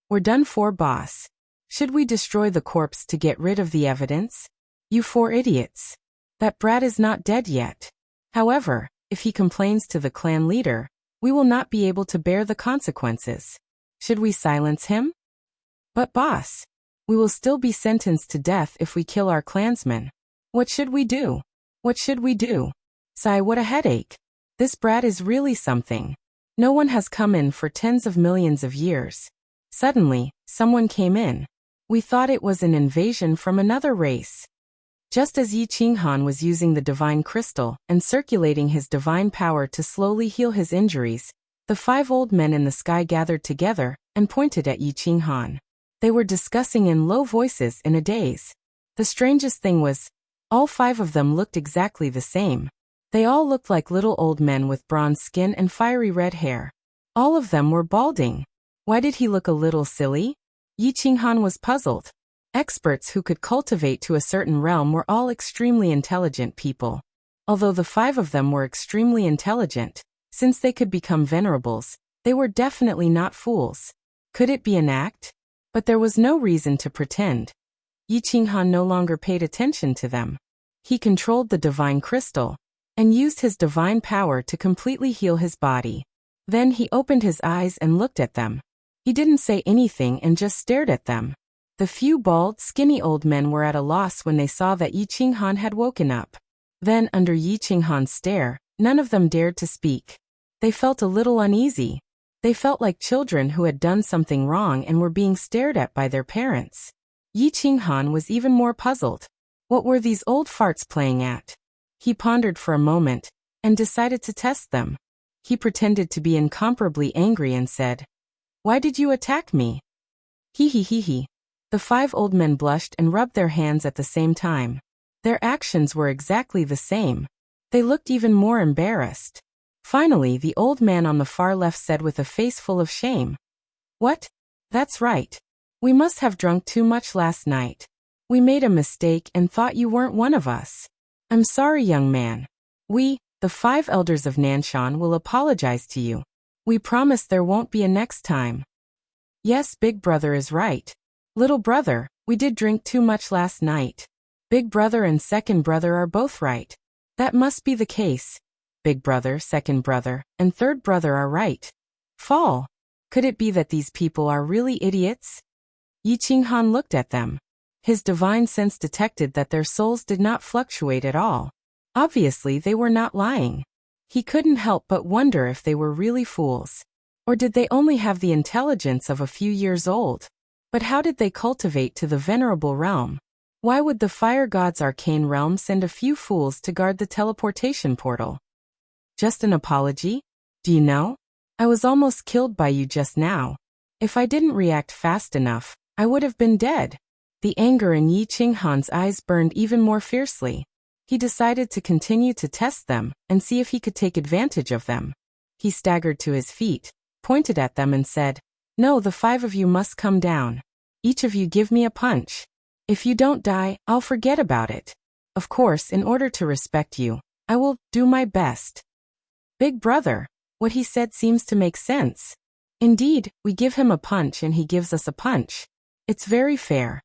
We're done for, boss. Should we destroy the corpse to get rid of the evidence? You four idiots. That brat is not dead yet. However, if he complains to the clan leader, we will not be able to bear the consequences. Should we silence him? But boss, we will still be sentenced to death if we kill our clansmen. What should we do? What should we do? Sigh, what a headache. This brat is really something. No one has come in for tens of millions of years. Suddenly, someone came in. We thought it was an invasion from another race. Just as Yi Qinghan was using the divine crystal and circulating his divine power to slowly heal his injuries, the five old men in the sky gathered together and pointed at Yi Qinghan. They were discussing in low voices in a daze. The strangest thing was, all five of them looked exactly the same. They all looked like little old men with bronze skin and fiery red hair. All of them were balding. Why did he look a little silly? Yi Qinghan was puzzled. Experts who could cultivate to a certain realm were all extremely intelligent people. Although the five of them were extremely intelligent, since they could become venerables, they were definitely not fools. Could it be an act? But there was no reason to pretend. Yi Qinghan no longer paid attention to them. He controlled the divine crystal, and used his divine power to completely heal his body. Then he opened his eyes and looked at them. He didn't say anything and just stared at them. The few bald, skinny old men were at a loss when they saw that Yi Qinghan had woken up. Then, under Yi Qinghan's stare, none of them dared to speak. They felt a little uneasy. They felt like children who had done something wrong and were being stared at by their parents. Yi Qinghan was even more puzzled. What were these old farts playing at? He pondered for a moment, and decided to test them. He pretended to be incomparably angry and said, "Why did you attack me?" Hee hee hee hee. The five old men blushed and rubbed their hands at the same time. Their actions were exactly the same. They looked even more embarrassed. Finally, the old man on the far left said with a face full of shame, "What? That's right. We must have drunk too much last night. We made a mistake and thought you weren't one of us. I'm sorry, young man. We, the five elders of Nanshan, will apologize to you. We promise there won't be a next time." Yes, big brother is right. Little brother, we did drink too much last night. Big brother and second brother are both right. That must be the case. Big brother, second brother, and third brother are right. Fall. Could it be that these people are really idiots? Yi Qinghan looked at them. His divine sense detected that their souls did not fluctuate at all. Obviously, they were not lying. He couldn't help but wonder if they were really fools. Or did they only have the intelligence of a few years old? But how did they cultivate to the venerable realm? Why would the fire god's arcane realm send a few fools to guard the teleportation portal? Just an apology? Do you know? I was almost killed by you just now. If I didn't react fast enough, I would have been dead. The anger in Yi Qinghan's eyes burned even more fiercely. He decided to continue to test them and see if he could take advantage of them. He staggered to his feet, pointed at them and said, "No, the 5 of you must come down. Each of you give me a punch. If you don't die, I'll forget about it. Of course, in order to respect you, I will do my best." Big brother, what he said seems to make sense. Indeed, we give him a punch and he gives us a punch. It's very fair.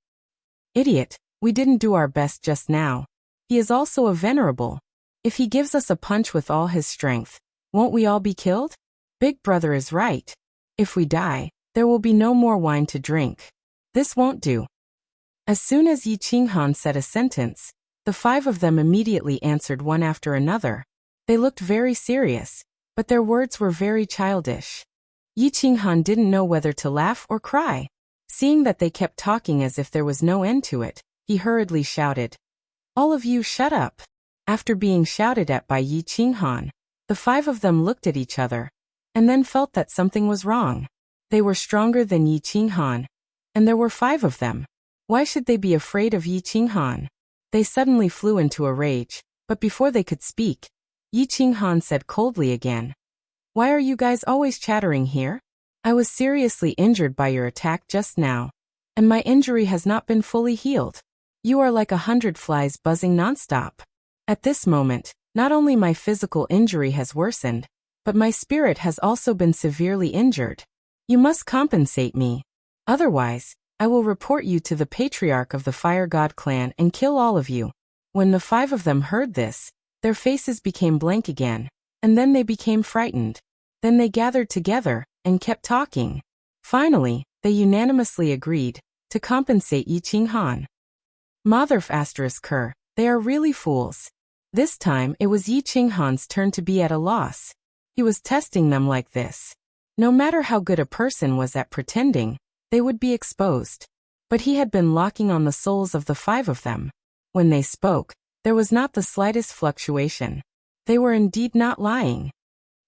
Idiot, we didn't do our best just now. He is also a venerable. If he gives us a punch with all his strength, won't we all be killed? Big brother is right. If we die, there will be no more wine to drink. This won't do. As soon as Yi Qinghan said a sentence, the 5 of them immediately answered one after another. They looked very serious, but their words were very childish. Yi Qinghan didn't know whether to laugh or cry. Seeing that they kept talking as if there was no end to it, he hurriedly shouted, "All of you shut up." After being shouted at by Yi Qinghan, the 5 of them looked at each other, and then felt that something was wrong. They were stronger than Yi Qinghan, and there were 5 of them. Why should they be afraid of Yi Qinghan? They suddenly flew into a rage, but before they could speak, Yi Qinghan said coldly again, "Why are you guys always chattering here? I was seriously injured by your attack just now, and my injury has not been fully healed. You are like 100 flies buzzing nonstop. At this moment, not only my physical injury has worsened, but my spirit has also been severely injured. You must compensate me. Otherwise, I will report you to the patriarch of the Fire God clan and kill all of you." When the 5 of them heard this, their faces became blank again, and then they became frightened. Then they gathered together and kept talking. Finally, they unanimously agreed to compensate Yi Qinghan. Motherf ***, they are really fools. This time it was Yi Qinghan's turn to be at a loss. He was testing them like this. No matter how good a person was at pretending, they would be exposed. But he had been locking on the souls of the 5 of them. When they spoke, there was not the slightest fluctuation. They were indeed not lying.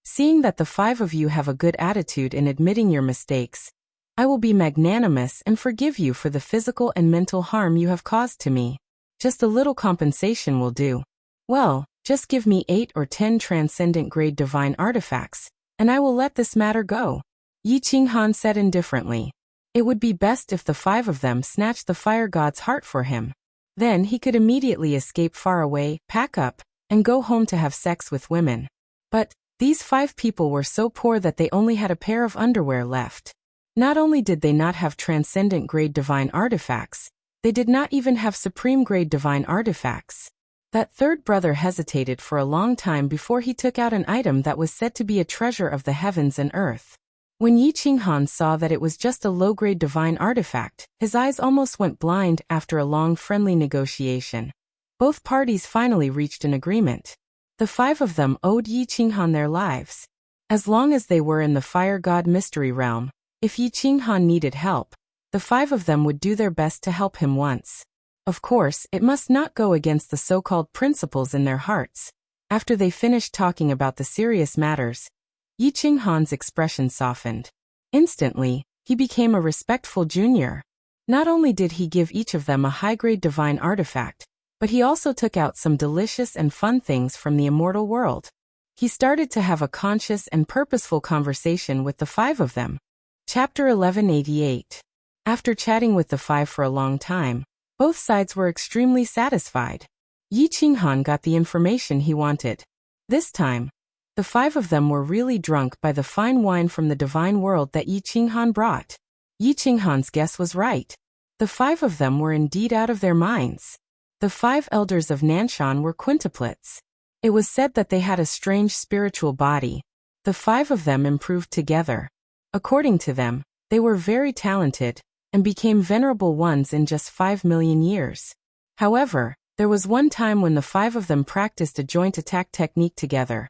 "Seeing that the 5 of you have a good attitude in admitting your mistakes, I will be magnanimous and forgive you for the physical and mental harm you have caused to me. Just a little compensation will do. Well, just give me 8 or 10 transcendent grade divine artifacts, and I will let this matter go." Yi Qinghan said indifferently. It would be best if the 5 of them snatched the fire god's heart for him. Then he could immediately escape far away, pack up, and go home to have sex with women. But these 5 people were so poor that they only had a pair of underwear left. Not only did they not have transcendent grade divine artifacts, they did not even have supreme grade divine artifacts. That third brother hesitated for a long time before he took out an item that was said to be a treasure of the heavens and earth. When Yi Qinghan saw that it was just a low-grade divine artifact, his eyes almost went blind. After a long friendly negotiation, both parties finally reached an agreement. The 5 of them owed Yi Qinghan their lives. As long as they were in the Fire God Mystery Realm, if Yi Qinghan needed help, the 5 of them would do their best to help him once. Of course, it must not go against the so-called principles in their hearts. After they finished talking about the serious matters, Yi Qinghan's expression softened. Instantly, he became a respectful junior. Not only did he give each of them a high-grade divine artifact, but he also took out some delicious and fun things from the immortal world. He started to have a conscious and purposeful conversation with the 5 of them. Chapter 1188. After chatting with the 5 for a long time, both sides were extremely satisfied. Yi Qinghan got the information he wanted. This time, the 5 of them were really drunk by the fine wine from the divine world that Yi Qinghan brought. Yi Qinghan's guess was right. The 5 of them were indeed out of their minds. The 5 elders of Nanshan were quintuplets. It was said that they had a strange spiritual body. The 5 of them improved together. According to them, they were very talented and became venerable ones in just 5 million years. However, there was one time when the 5 of them practiced a joint attack technique together,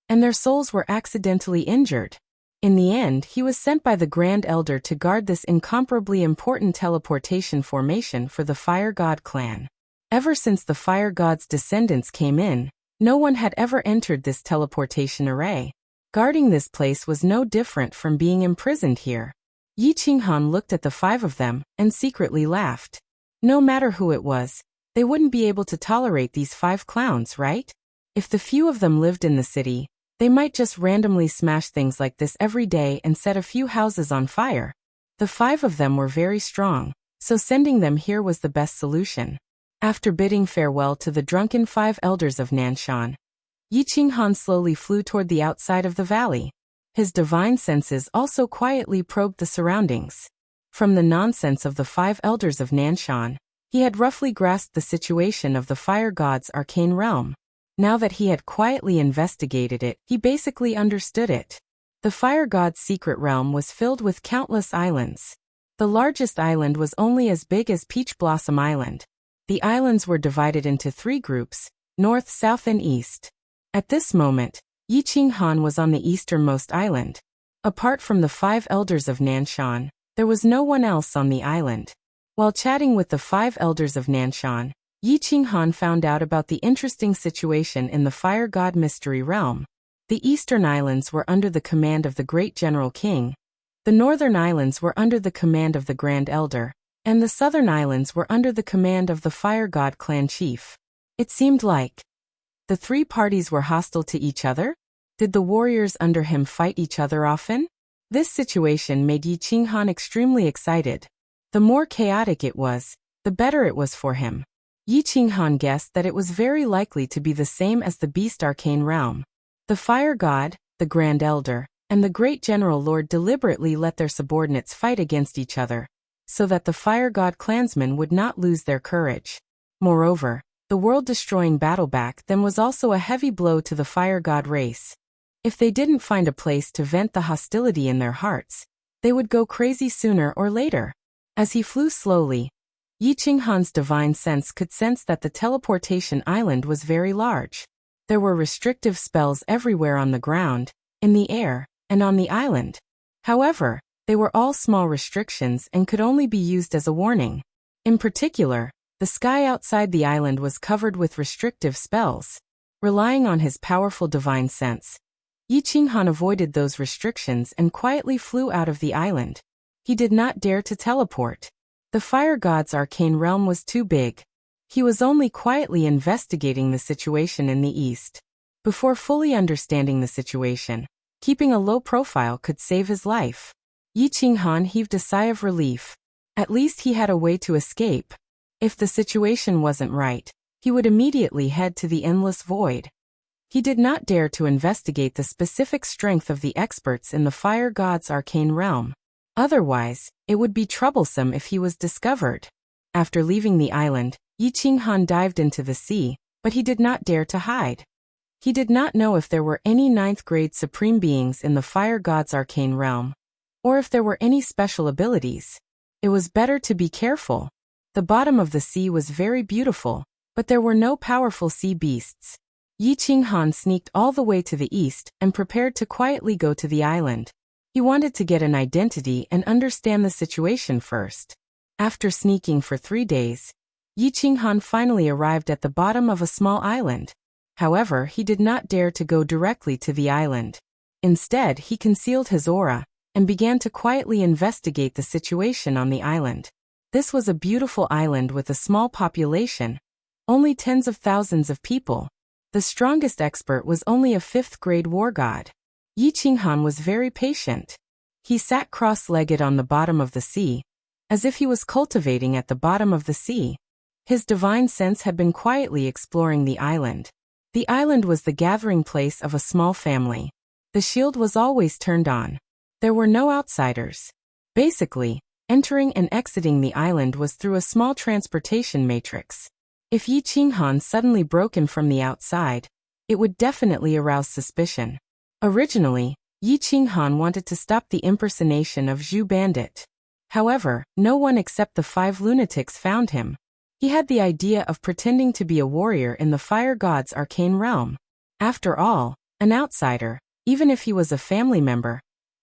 and their souls were accidentally injured. In the end, he was sent by the Grand Elder to guard this incomparably important teleportation formation for the Fire God clan. Ever since the Fire God's descendants came in, no one had ever entered this teleportation array. Guarding this place was no different from being imprisoned here. Yi Qinghan looked at the 5 of them and secretly laughed. No matter who it was, they wouldn't be able to tolerate these 5 clowns, right? If the few of them lived in the city, they might just randomly smash things like this every day and set a few houses on fire. The 5 of them were very strong, so sending them here was the best solution. After bidding farewell to the drunken 5 elders of Nanshan, Yi Qinghan slowly flew toward the outside of the valley. His divine senses also quietly probed the surroundings. From the nonsense of the 5 elders of Nanshan, he had roughly grasped the situation of the Fire God's arcane realm. Now that he had quietly investigated it, he basically understood it. The Fire God's secret realm was filled with countless islands. The largest island was only as big as Peach Blossom Island. The islands were divided into 3 groups, north, south, and east. At this moment, Yi Qinghan was on the easternmost island. Apart from the 5 elders of Nanshan, there was no one else on the island. While chatting with the 5 elders of Nanshan, Yi Qinghan found out about the interesting situation in the Fire God Mystery Realm. The eastern islands were under the command of the Great General King, the northern islands were under the command of the Grand Elder, and the southern islands were under the command of the Fire God clan chief. It seemed like the 3 parties were hostile to each other? Did the warriors under him fight each other often? This situation made Yi Qinghan extremely excited. The more chaotic it was, the better it was for him. Yi Qinghan guessed that it was very likely to be the same as the Beast Arcane Realm. The Fire God, the Grand Elder, and the Great General Lord deliberately let their subordinates fight against each other, so that the Fire God clansmen would not lose their courage. Moreover, the world-destroying battle back then was also a heavy blow to the Fire God race. If they didn't find a place to vent the hostility in their hearts, they would go crazy sooner or later. As he flew slowly, Yi Qinghan's divine sense could sense that the teleportation island was very large. There were restrictive spells everywhere on the ground, in the air, and on the island. However, they were all small restrictions and could only be used as a warning. In particular, the sky outside the island was covered with restrictive spells. Relying on his powerful divine sense, Yi Qinghan avoided those restrictions and quietly flew out of the island. He did not dare to teleport. The Fire God's arcane realm was too big. He was only quietly investigating the situation in the east. Before fully understanding the situation, keeping a low profile could save his life. Yi Qinghan heaved a sigh of relief. At least he had a way to escape. If the situation wasn't right, he would immediately head to the endless void. He did not dare to investigate the specific strength of the experts in the Fire God's arcane realm. Otherwise, it would be troublesome if he was discovered. After leaving the island, Yi Qinghan dived into the sea, but he did not dare to hide. He did not know if there were any 9th-grade supreme beings in the Fire God's arcane realm, or if there were any special abilities. It was better to be careful. The bottom of the sea was very beautiful, but there were no powerful sea beasts. Yi Qinghan sneaked all the way to the east and prepared to quietly go to the island. He wanted to get an identity and understand the situation first. After sneaking for 3 days, Yi Qinghan finally arrived at the bottom of a small island. However, he did not dare to go directly to the island. Instead, he concealed his aura and began to quietly investigate the situation on the island. This was a beautiful island with a small population, only tens of thousands of people. The strongest expert was only a 5th-grade war god. Yi Qinghan was very patient. He sat cross-legged on the bottom of the sea, as if he was cultivating at the bottom of the sea. His divine sense had been quietly exploring the island. The island was the gathering place of a small family. The shield was always turned on. There were no outsiders. Basically, entering and exiting the island was through a small transportation matrix. If Yi Qinghan suddenly broke in from the outside, it would definitely arouse suspicion. Originally, Yi Qinghan wanted to stop the impersonation of Zhu Bandit. However, no one except the 5 lunatics found him. He had the idea of pretending to be a warrior in the Fire God's arcane realm. After all, an outsider, even if he was a family member,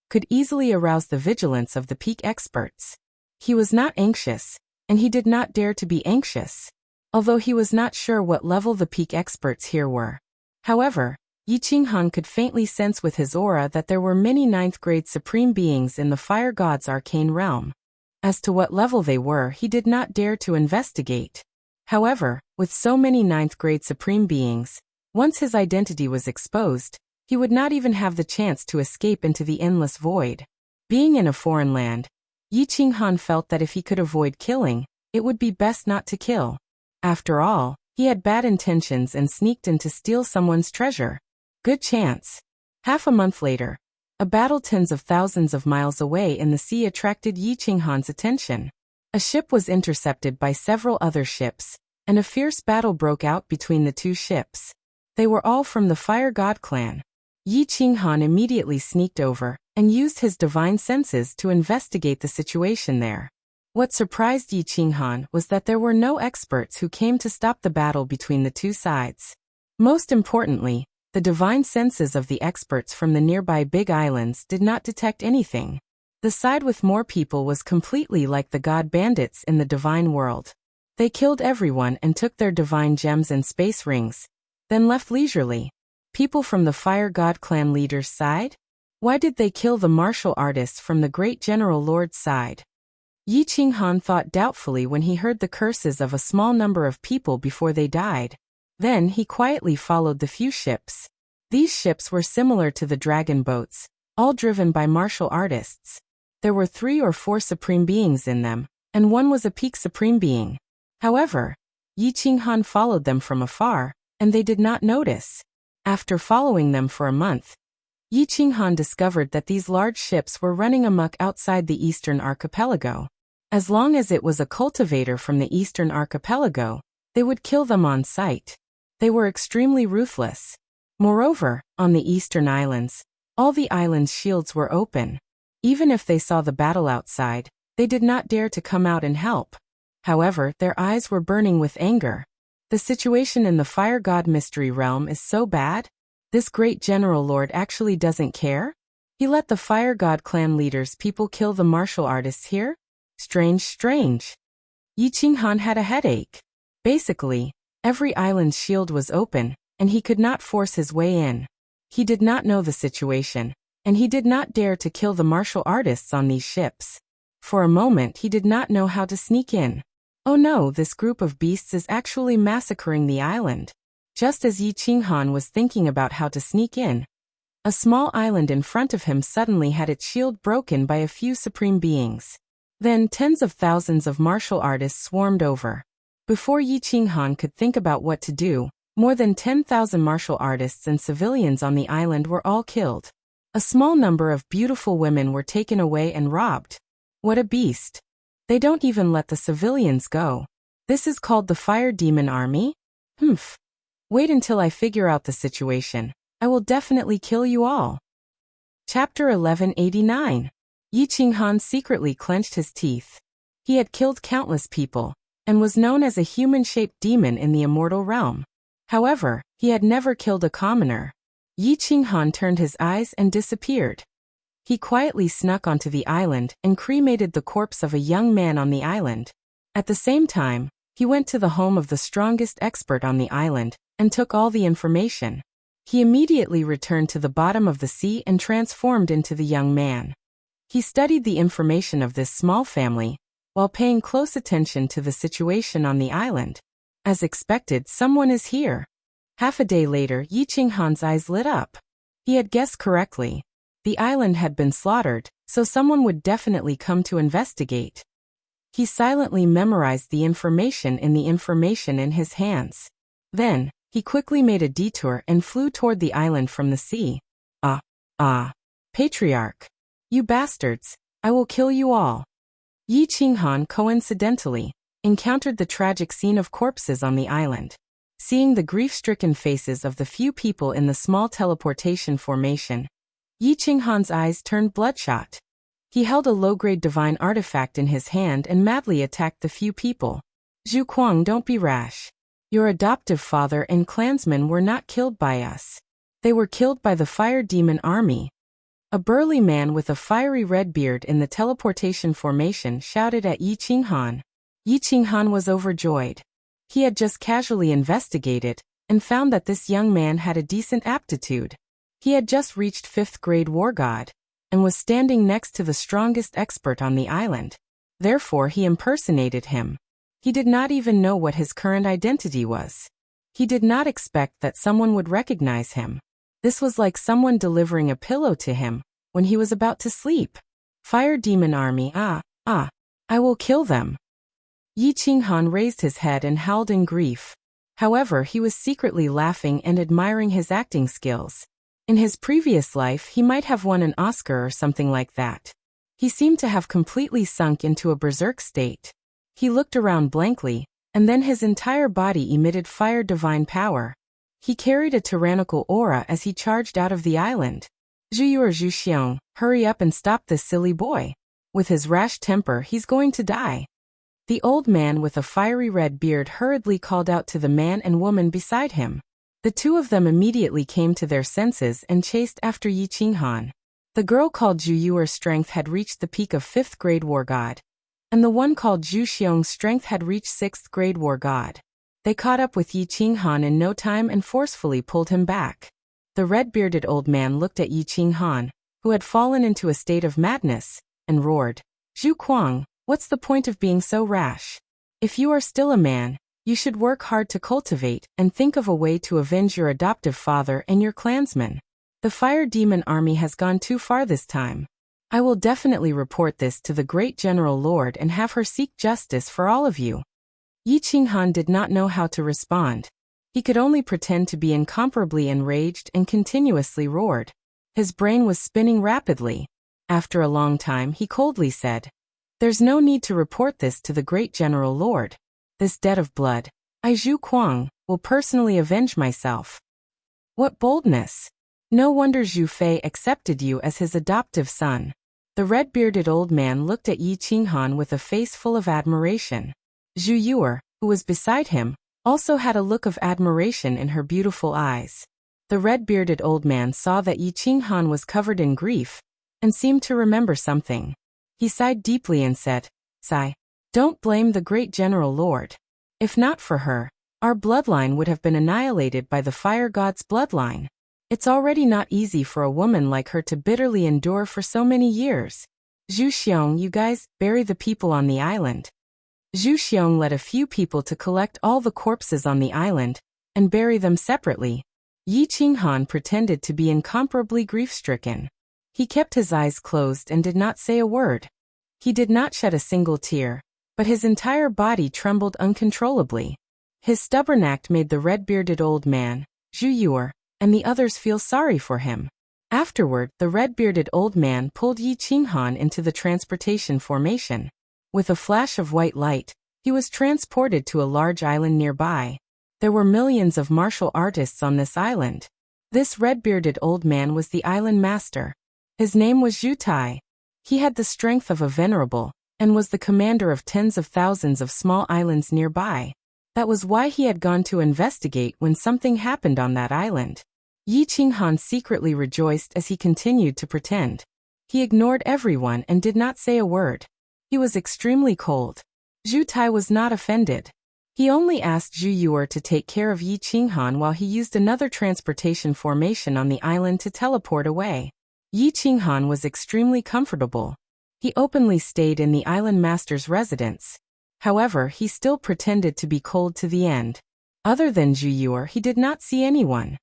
could easily arouse the vigilance of the peak experts. He was not anxious, and he did not dare to be anxious, although he was not sure what level the peak experts here were. However, Yi Qinghan could faintly sense with his aura that there were many ninth-grade supreme beings in the fire god's arcane realm. As to what level they were, he did not dare to investigate. However, with so many ninth-grade supreme beings, once his identity was exposed, he would not even have the chance to escape into the endless void. Being in a foreign land, Yi Qinghan felt that if he could avoid killing, it would be best not to kill. After all, he had bad intentions and sneaked in to steal someone's treasure. Good chance. Half a month later, a battle tens of thousands of miles away in the sea attracted Yi Qinghan's attention. A ship was intercepted by several other ships, and a fierce battle broke out between the two ships. They were all from the Fire God clan. Yi Qinghan immediately sneaked over and used his divine senses to investigate the situation there. What surprised Yi Qinghan was that there were no experts who came to stop the battle between the two sides. Most importantly, the divine senses of the experts from the nearby big islands did not detect anything. The side with more people was completely like the god bandits in the divine world. They killed everyone and took their divine gems and space rings, then left leisurely. People from the Fire God clan leader's side? Why did they kill the martial artists from the great general lord's side? Yi Qinghan thought doubtfully when he heard the curses of a small number of people before they died. Then he quietly followed the few ships. These ships were similar to the dragon boats, all driven by martial artists. There were 3 or 4 supreme beings in them, and one was a peak supreme being. However, Yi Qinghan followed them from afar, and they did not notice. After following them for a month, Yi Qinghan discovered that these large ships were running amok outside the eastern archipelago. As long as it was a cultivator from the eastern archipelago, they would kill them on sight. They were extremely ruthless. Moreover, on the eastern islands, all the islands' shields were open. Even if they saw the battle outside, they did not dare to come out and help. However, their eyes were burning with anger. The situation in the Fire God mystery realm is so bad. This great general lord actually doesn't care? He let the Fire God clan leaders' people kill the martial artists here? Strange. Yi Qinghan had a headache. Basically, every island's shield was open, and he could not force his way in. He did not know the situation, and he did not dare to kill the martial artists on these ships. For a moment he did not know how to sneak in. Oh no, this group of beasts is actually massacring the island. Just as Yi Qinghan was thinking about how to sneak in, a small island in front of him suddenly had its shield broken by a few supreme beings. Then tens of thousands of martial artists swarmed over. Before Yi Qinghan could think about what to do, more than 10,000 martial artists and civilians on the island were all killed. A small number of beautiful women were taken away and robbed. What a beast! They don't even let the civilians go. This is called the Fire Demon Army? Wait until I figure out the situation. I will definitely kill you all. Chapter 1189. Yi Qinghan secretly clenched his teeth. He had killed countless people, and was known as a human-shaped demon in the immortal realm. However, he had never killed a commoner. Yi Qinghan turned his eyes and disappeared. He quietly snuck onto the island and cremated the corpse of a young man on the island. At the same time, he went to the home of the strongest expert on the island and took all the information. He immediately returned to the bottom of the sea and transformed into the young man. He studied the information of this small family, while paying close attention to the situation on the island. As expected, someone is here. Half a day later, Yi Qinghan's eyes lit up. He had guessed correctly. The island had been slaughtered, so someone would definitely come to investigate. He silently memorized the information in his hands. Then, he quickly made a detour and flew toward the island from the sea. Patriarch! You bastards! I will kill you all. Yi Qinghan coincidentally encountered the tragic scene of corpses on the island. Seeing the grief-stricken faces of the few people in the small teleportation formation, Yi Qinghan's eyes turned bloodshot. He held a low-grade divine artifact in his hand and madly attacked the few people. Zhu Kuang, don't be rash. Your adoptive father and clansmen were not killed by us. They were killed by the Fire Demon Army. A burly man with a fiery red beard in the teleportation formation shouted at Yi Qinghan. Yi Qinghan was overjoyed. He had just casually investigated and found that this young man had a decent aptitude. He had just reached 5th grade war god and was standing next to the strongest expert on the island. Therefore he impersonated him. He did not even know what his current identity was. He did not expect that someone would recognize him. This was like someone delivering a pillow to him when he was about to sleep. Fire demon army, I will kill them. Yi Qinghan raised his head and howled in grief. However, he was secretly laughing and admiring his acting skills. In his previous life, he might have won an Oscar or something like that. He seemed to have completely sunk into a berserk state. He looked around blankly, and then his entire body emitted fire divine power. He carried a tyrannical aura as he charged out of the island. Zhu or Zhu Xiong, hurry up and stop this silly boy. With his rash temper, he's going to die. The old man with a fiery red beard hurriedly called out to the man and woman beside him. The two of them immediately came to their senses and chased after Yi Qinghan. The girl called Zhu Yuer's strength had reached the peak of 5th grade war god, and the one called Zhu Xiong's strength had reached 6th grade war god. They caught up with Yi Qinghan in no time and forcefully pulled him back. The red-bearded old man looked at Yi Qinghan, who had fallen into a state of madness, and roared, "Zhu Kuang, what's the point of being so rash? If you are still a man, you should work hard to cultivate and think of a way to avenge your adoptive father and your clansmen. The fire demon army has gone too far this time. I will definitely report this to the great General Lord and have her seek justice for all of you." Yi Qinghan did not know how to respond. He could only pretend to be incomparably enraged and continuously roared. His brain was spinning rapidly. After a long time he coldly said, "There's no need to report this to the great General Lord. This debt of blood, I Zhu Kuang, will personally avenge myself." What boldness! No wonder Zhu Fei accepted you as his adoptive son. The red-bearded old man looked at Yi Qinghan with a face full of admiration. Zhu Yuer, who was beside him, also had a look of admiration in her beautiful eyes. The red-bearded old man saw that Yi Qinghan was covered in grief, and seemed to remember something. He sighed deeply and said, "Sigh, don't blame the great General Lord. If not for her, our bloodline would have been annihilated by the fire god's bloodline. It's already not easy for a woman like her to bitterly endure for so many years. Zhu Xiong, you guys, bury the people on the island." Zhu Xiong led a few people to collect all the corpses on the island and bury them separately. Yi Qinghan pretended to be incomparably grief-stricken. He kept his eyes closed and did not say a word. He did not shed a single tear, but his entire body trembled uncontrollably. His stubborn act made the red-bearded old man, Zhu Yuer, and the others feel sorry for him. Afterward, the red-bearded old man pulled Yi Qinghan into the transportation formation. With a flash of white light, he was transported to a large island nearby. There were millions of martial artists on this island. This red-bearded old man was the island master. His name was Zhu Tai. He had the strength of a venerable, and was the commander of tens of thousands of small islands nearby. That was why he had gone to investigate when something happened on that island. Yi Qinghan secretly rejoiced as he continued to pretend. He ignored everyone and did not say a word. He was extremely cold. Zhu Tai was not offended. He only asked Zhu Yuer to take care of Yi Qinghan while he used another transportation formation on the island to teleport away. Yi Qinghan was extremely comfortable. He openly stayed in the island master's residence. However, he still pretended to be cold to the end. Other than Zhu Yuer, he did not see anyone.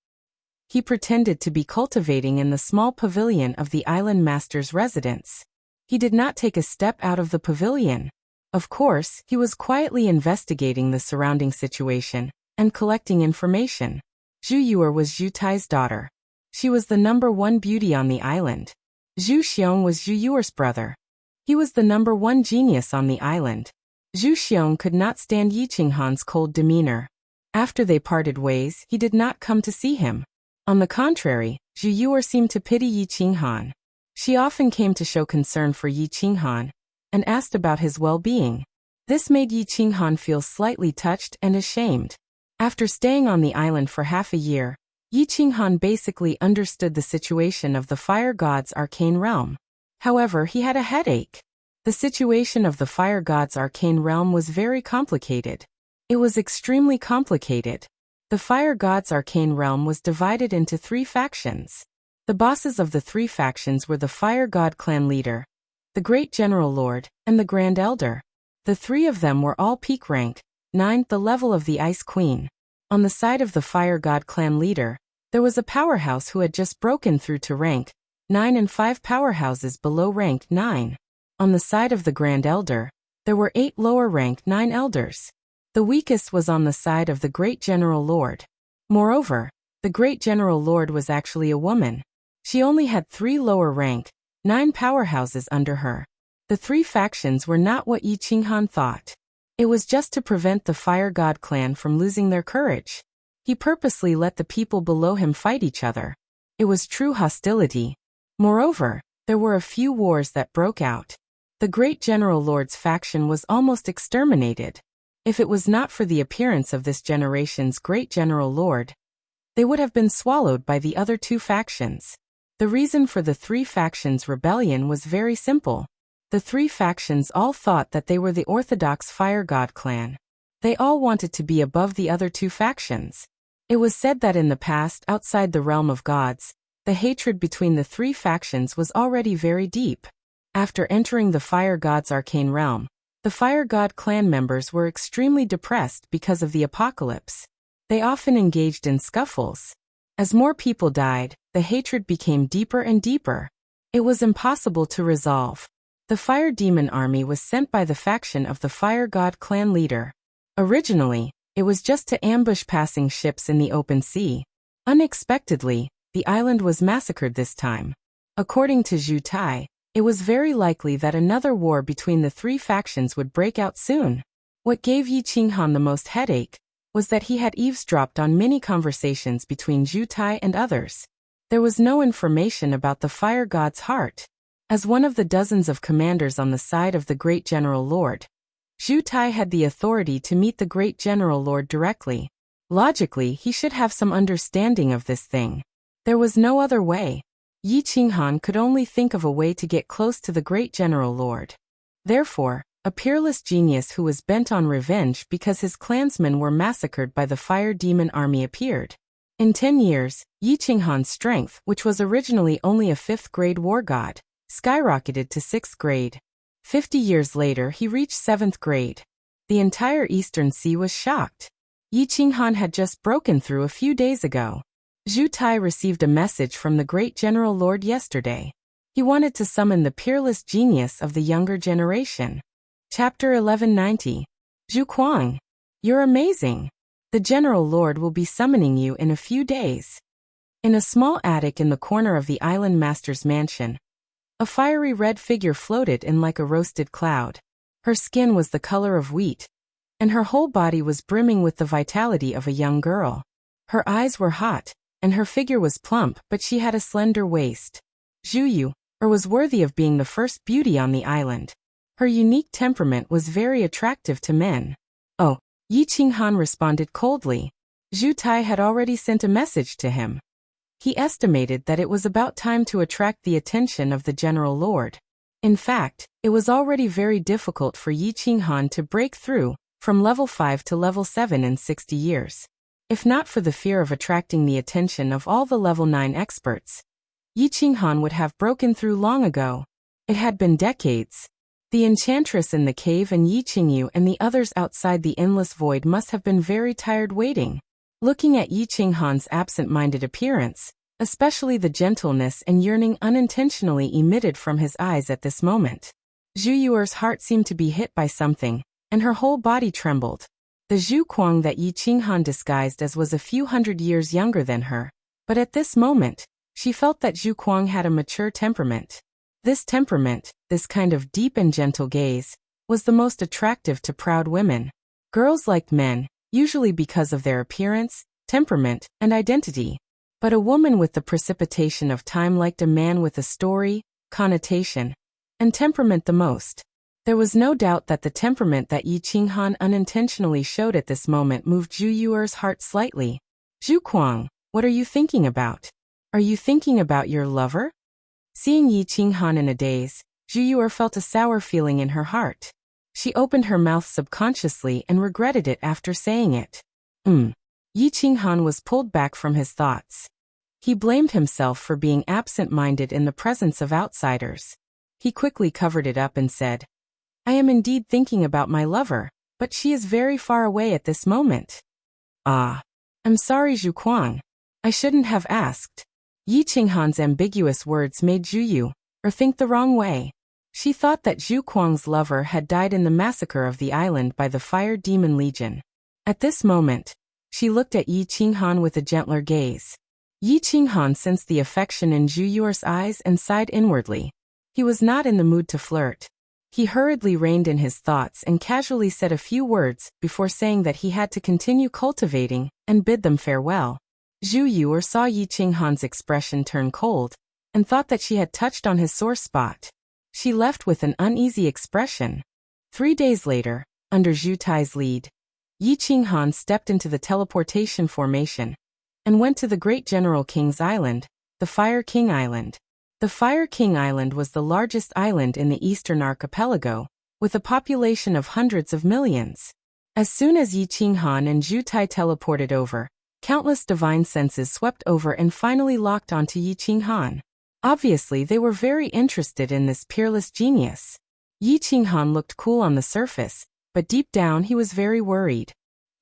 He pretended to be cultivating in the small pavilion of the island master's residence. He did not take a step out of the pavilion. Of course, he was quietly investigating the surrounding situation and collecting information. Zhu Yuer was Zhu Tai's daughter. She was the #1 beauty on the island. Zhu Xiong was Zhu Yuer's brother. He was the #1 genius on the island. Zhu Xiong could not stand Yi Qinghan's cold demeanor. After they parted ways, he did not come to see him. On the contrary, Zhu Yuer seemed to pity Yi Qinghan. She often came to show concern for Yi Qinghan and asked about his well-being. This made Yi Qinghan feel slightly touched and ashamed. After staying on the island for half a year, Yi Qinghan basically understood the situation of the fire god's arcane realm. However, he had a headache. The situation of the fire god's arcane realm was very complicated. It was extremely complicated. The fire god's arcane realm was divided into 3 factions. The bosses of the 3 factions were the fire god clan leader, the great general lord, and the grand elder. The 3 of them were all peak rank, 9th the level of the ice queen. On the side of the fire god clan leader, there was a powerhouse who had just broken through to rank 9 and 5 powerhouses below rank 9. On the side of the grand elder, there were 8 lower rank 9 elders. The weakest was on the side of the great general lord. Moreover, the great general lord was actually a woman. She only had 3 lower rank 9 powerhouses under her. The 3 factions were not what Yi Qinghan thought. It was just to prevent the fire god clan from losing their courage. He purposely let the people below him fight each other. It was true hostility. Moreover, there were a few wars that broke out. The great general lord's faction was almost exterminated. If it was not for the appearance of this generation's great general lord, they would have been swallowed by the other 2 factions. The reason for the 3 factions' rebellion was very simple. The 3 factions all thought that they were the orthodox fire god clan. They all wanted to be above the other 2 factions. It was said that in the past, outside the realm of gods, the hatred between the 3 factions was already very deep. After entering the fire god's arcane realm, the fire god clan members were extremely depressed because of the apocalypse. They often engaged in scuffles. As more people died, the hatred became deeper and deeper. It was impossible to resolve. The fire demon army was sent by the faction of the fire god clan leader. Originally, it was just to ambush passing ships in the open sea. Unexpectedly, the island was massacred this time. According to Zhu Tai, it was very likely that another war between the 3 factions would break out soon. What gave Yi Qinghan the most headache was that he had eavesdropped on many conversations between Zhu Tai and others. There was no information about the fire god's heart. As one of the dozens of commanders on the side of the great general lord, Zhu Tai had the authority to meet the great general lord directly. Logically, he should have some understanding of this thing. There was no other way. Yi Qinghan could only think of a way to get close to the great general lord. Therefore, a peerless genius who was bent on revenge because his clansmen were massacred by the fire demon army appeared. In 10 years, Yi Qinghan's strength, which was originally only a 5th grade war god, skyrocketed to 6th grade. 50 years later he reached 7th grade. The entire Eastern Sea was shocked. Yi Qinghan had just broken through a few days ago. Zhu Tai received a message from the great general lord yesterday. He wanted to summon the peerless genius of the younger generation. Chapter 1190. Zhu Kuang. You're amazing. The general lord will be summoning you in a few days. In a small attic in the corner of the island master's mansion, a fiery red figure floated in like a roasted cloud. Her skin was the color of wheat, and her whole body was brimming with the vitality of a young girl. Her eyes were hot, and her figure was plump, but she had a slender waist. Zhu Yu, was worthy of being the first beauty on the island. Her unique temperament was very attractive to men. Oh, Yi Qinghan responded coldly. Zhu Tai had already sent a message to him. He estimated that it was about time to attract the attention of the general lord. In fact, it was already very difficult for Yi Qinghan to break through from level 5 to level 7 in 60 years. If not for the fear of attracting the attention of all the level 9 experts, Yi Qinghan would have broken through long ago. It had been decades. The enchantress in the cave and Yi Qingyu and the others outside the endless void must have been very tired waiting. Looking at Yi Qinghan's absent-minded appearance, especially the gentleness and yearning unintentionally emitted from his eyes at this moment, Zhu Yuer's heart seemed to be hit by something, and her whole body trembled. The Zhu Kuang that Yi Qinghan disguised as was a few hundred years younger than her, but at this moment, she felt that Zhu Kuang had a mature temperament. This temperament, this kind of deep and gentle gaze, was the most attractive to proud women. Girls liked men, usually because of their appearance, temperament, and identity. But a woman with the precipitation of time liked a man with a story, connotation, and temperament the most. There was no doubt that the temperament that Yi Qinghan unintentionally showed at this moment moved Zhu Yuer's heart slightly. Zhu Kuang, What are you thinking about? Are you thinking about your lover? Seeing Yi Qinghan in a daze, Zhu Yuer felt a sour feeling in her heart. She opened her mouth subconsciously and regretted it after saying it. Yi Qinghan was pulled back from his thoughts. He blamed himself for being absent-minded in the presence of outsiders. He quickly covered it up and said, I am indeed thinking about my lover, but she is very far away at this moment. Ah. I'm sorry, Zhu Kuang. I shouldn't have asked. Yi Qinghan's ambiguous words made Zhu Yuer think the wrong way. She thought that Zhu Kuang's lover had died in the massacre of the island by the Fire Demon Legion. At this moment, she looked at Yi Qinghan with a gentler gaze. Yi Qinghan sensed the affection in Zhu Yuer's eyes and sighed inwardly. He was not in the mood to flirt. He hurriedly reined in his thoughts and casually said a few words before saying that he had to continue cultivating and bid them farewell. Zhu Yuer saw Yi Qinghan's expression turn cold and thought that she had touched on his sore spot. She left with an uneasy expression. 3 days later, under Zhu Tai's lead, Yi Qinghan stepped into the teleportation formation and went to the Great General King's Island, the Fire King Island. The Fire King Island was the largest island in the Eastern Archipelago, with a population of hundreds of millions. As soon as Yi Qinghan and Zhu Tai teleported over, countless divine senses swept over and finally locked onto Yi Qinghan. Obviously, they were very interested in this peerless genius. Yi Qinghan looked cool on the surface, but deep down he was very worried.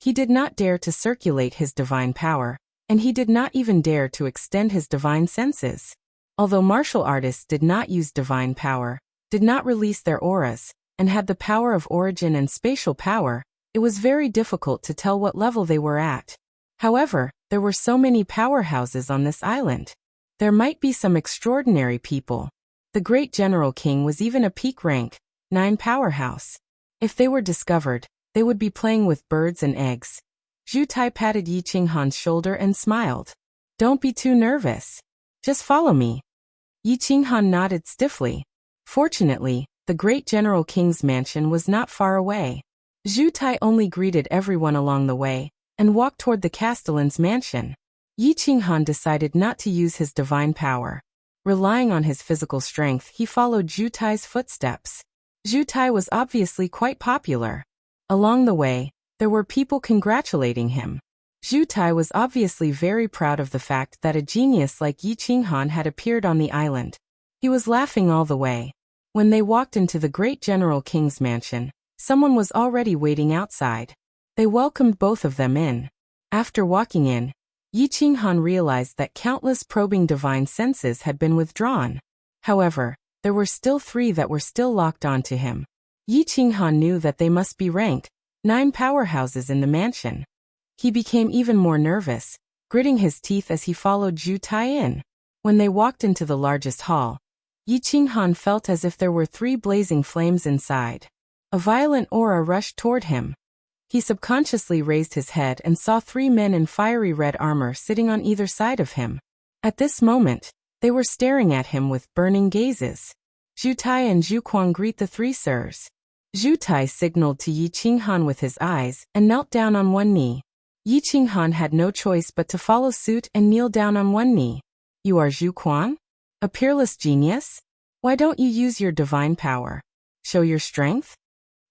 He did not dare to circulate his divine power, and he did not even dare to extend his divine senses. Although martial artists did not use divine power, did not release their auras, and had the power of origin and spatial power, it was very difficult to tell what level they were at. However, there were so many powerhouses on this island. There might be some extraordinary people. The Great General King was even a peak rank, 9 powerhouse. If they were discovered, they would be playing with birds and eggs. Zhu Tai patted Yi Qinghan's shoulder and smiled. Don't be too nervous. Just follow me. Yi Qinghan nodded stiffly. Fortunately, the Great General King's mansion was not far away. Zhu Tai only greeted everyone along the way and walked toward the Castellan's mansion. Yi Qinghan decided not to use his divine power. Relying on his physical strength, he followed Zhu Tai's footsteps. Zhu Tai was obviously quite popular. Along the way, there were people congratulating him. Zhu Tai was obviously very proud of the fact that a genius like Yi Qinghan had appeared on the island. He was laughing all the way. When they walked into the Great General King's mansion, someone was already waiting outside. They welcomed both of them in. After walking in, Yi Qinghan realized that countless probing divine senses had been withdrawn. However, there were still 3 that were still locked onto him. Yi Qinghan knew that they must be rank 9 powerhouses in the mansion. He became even more nervous, gritting his teeth as he followed Zhu Tai in. When they walked into the largest hall, Yi Qinghan felt as if there were 3 blazing flames inside. A violent aura rushed toward him. He subconsciously raised his head and saw 3 men in fiery red armor sitting on either side of him. At this moment, they were staring at him with burning gazes. Zhu Tai and Zhu Kuang greet the 3 sirs. Zhu Tai signaled to Yi Qinghan with his eyes and knelt down on one knee. Yi Qinghan had no choice but to follow suit and kneel down on one knee. You are Zhu Kuang? A peerless genius? Why don't you use your divine power? Show your strength?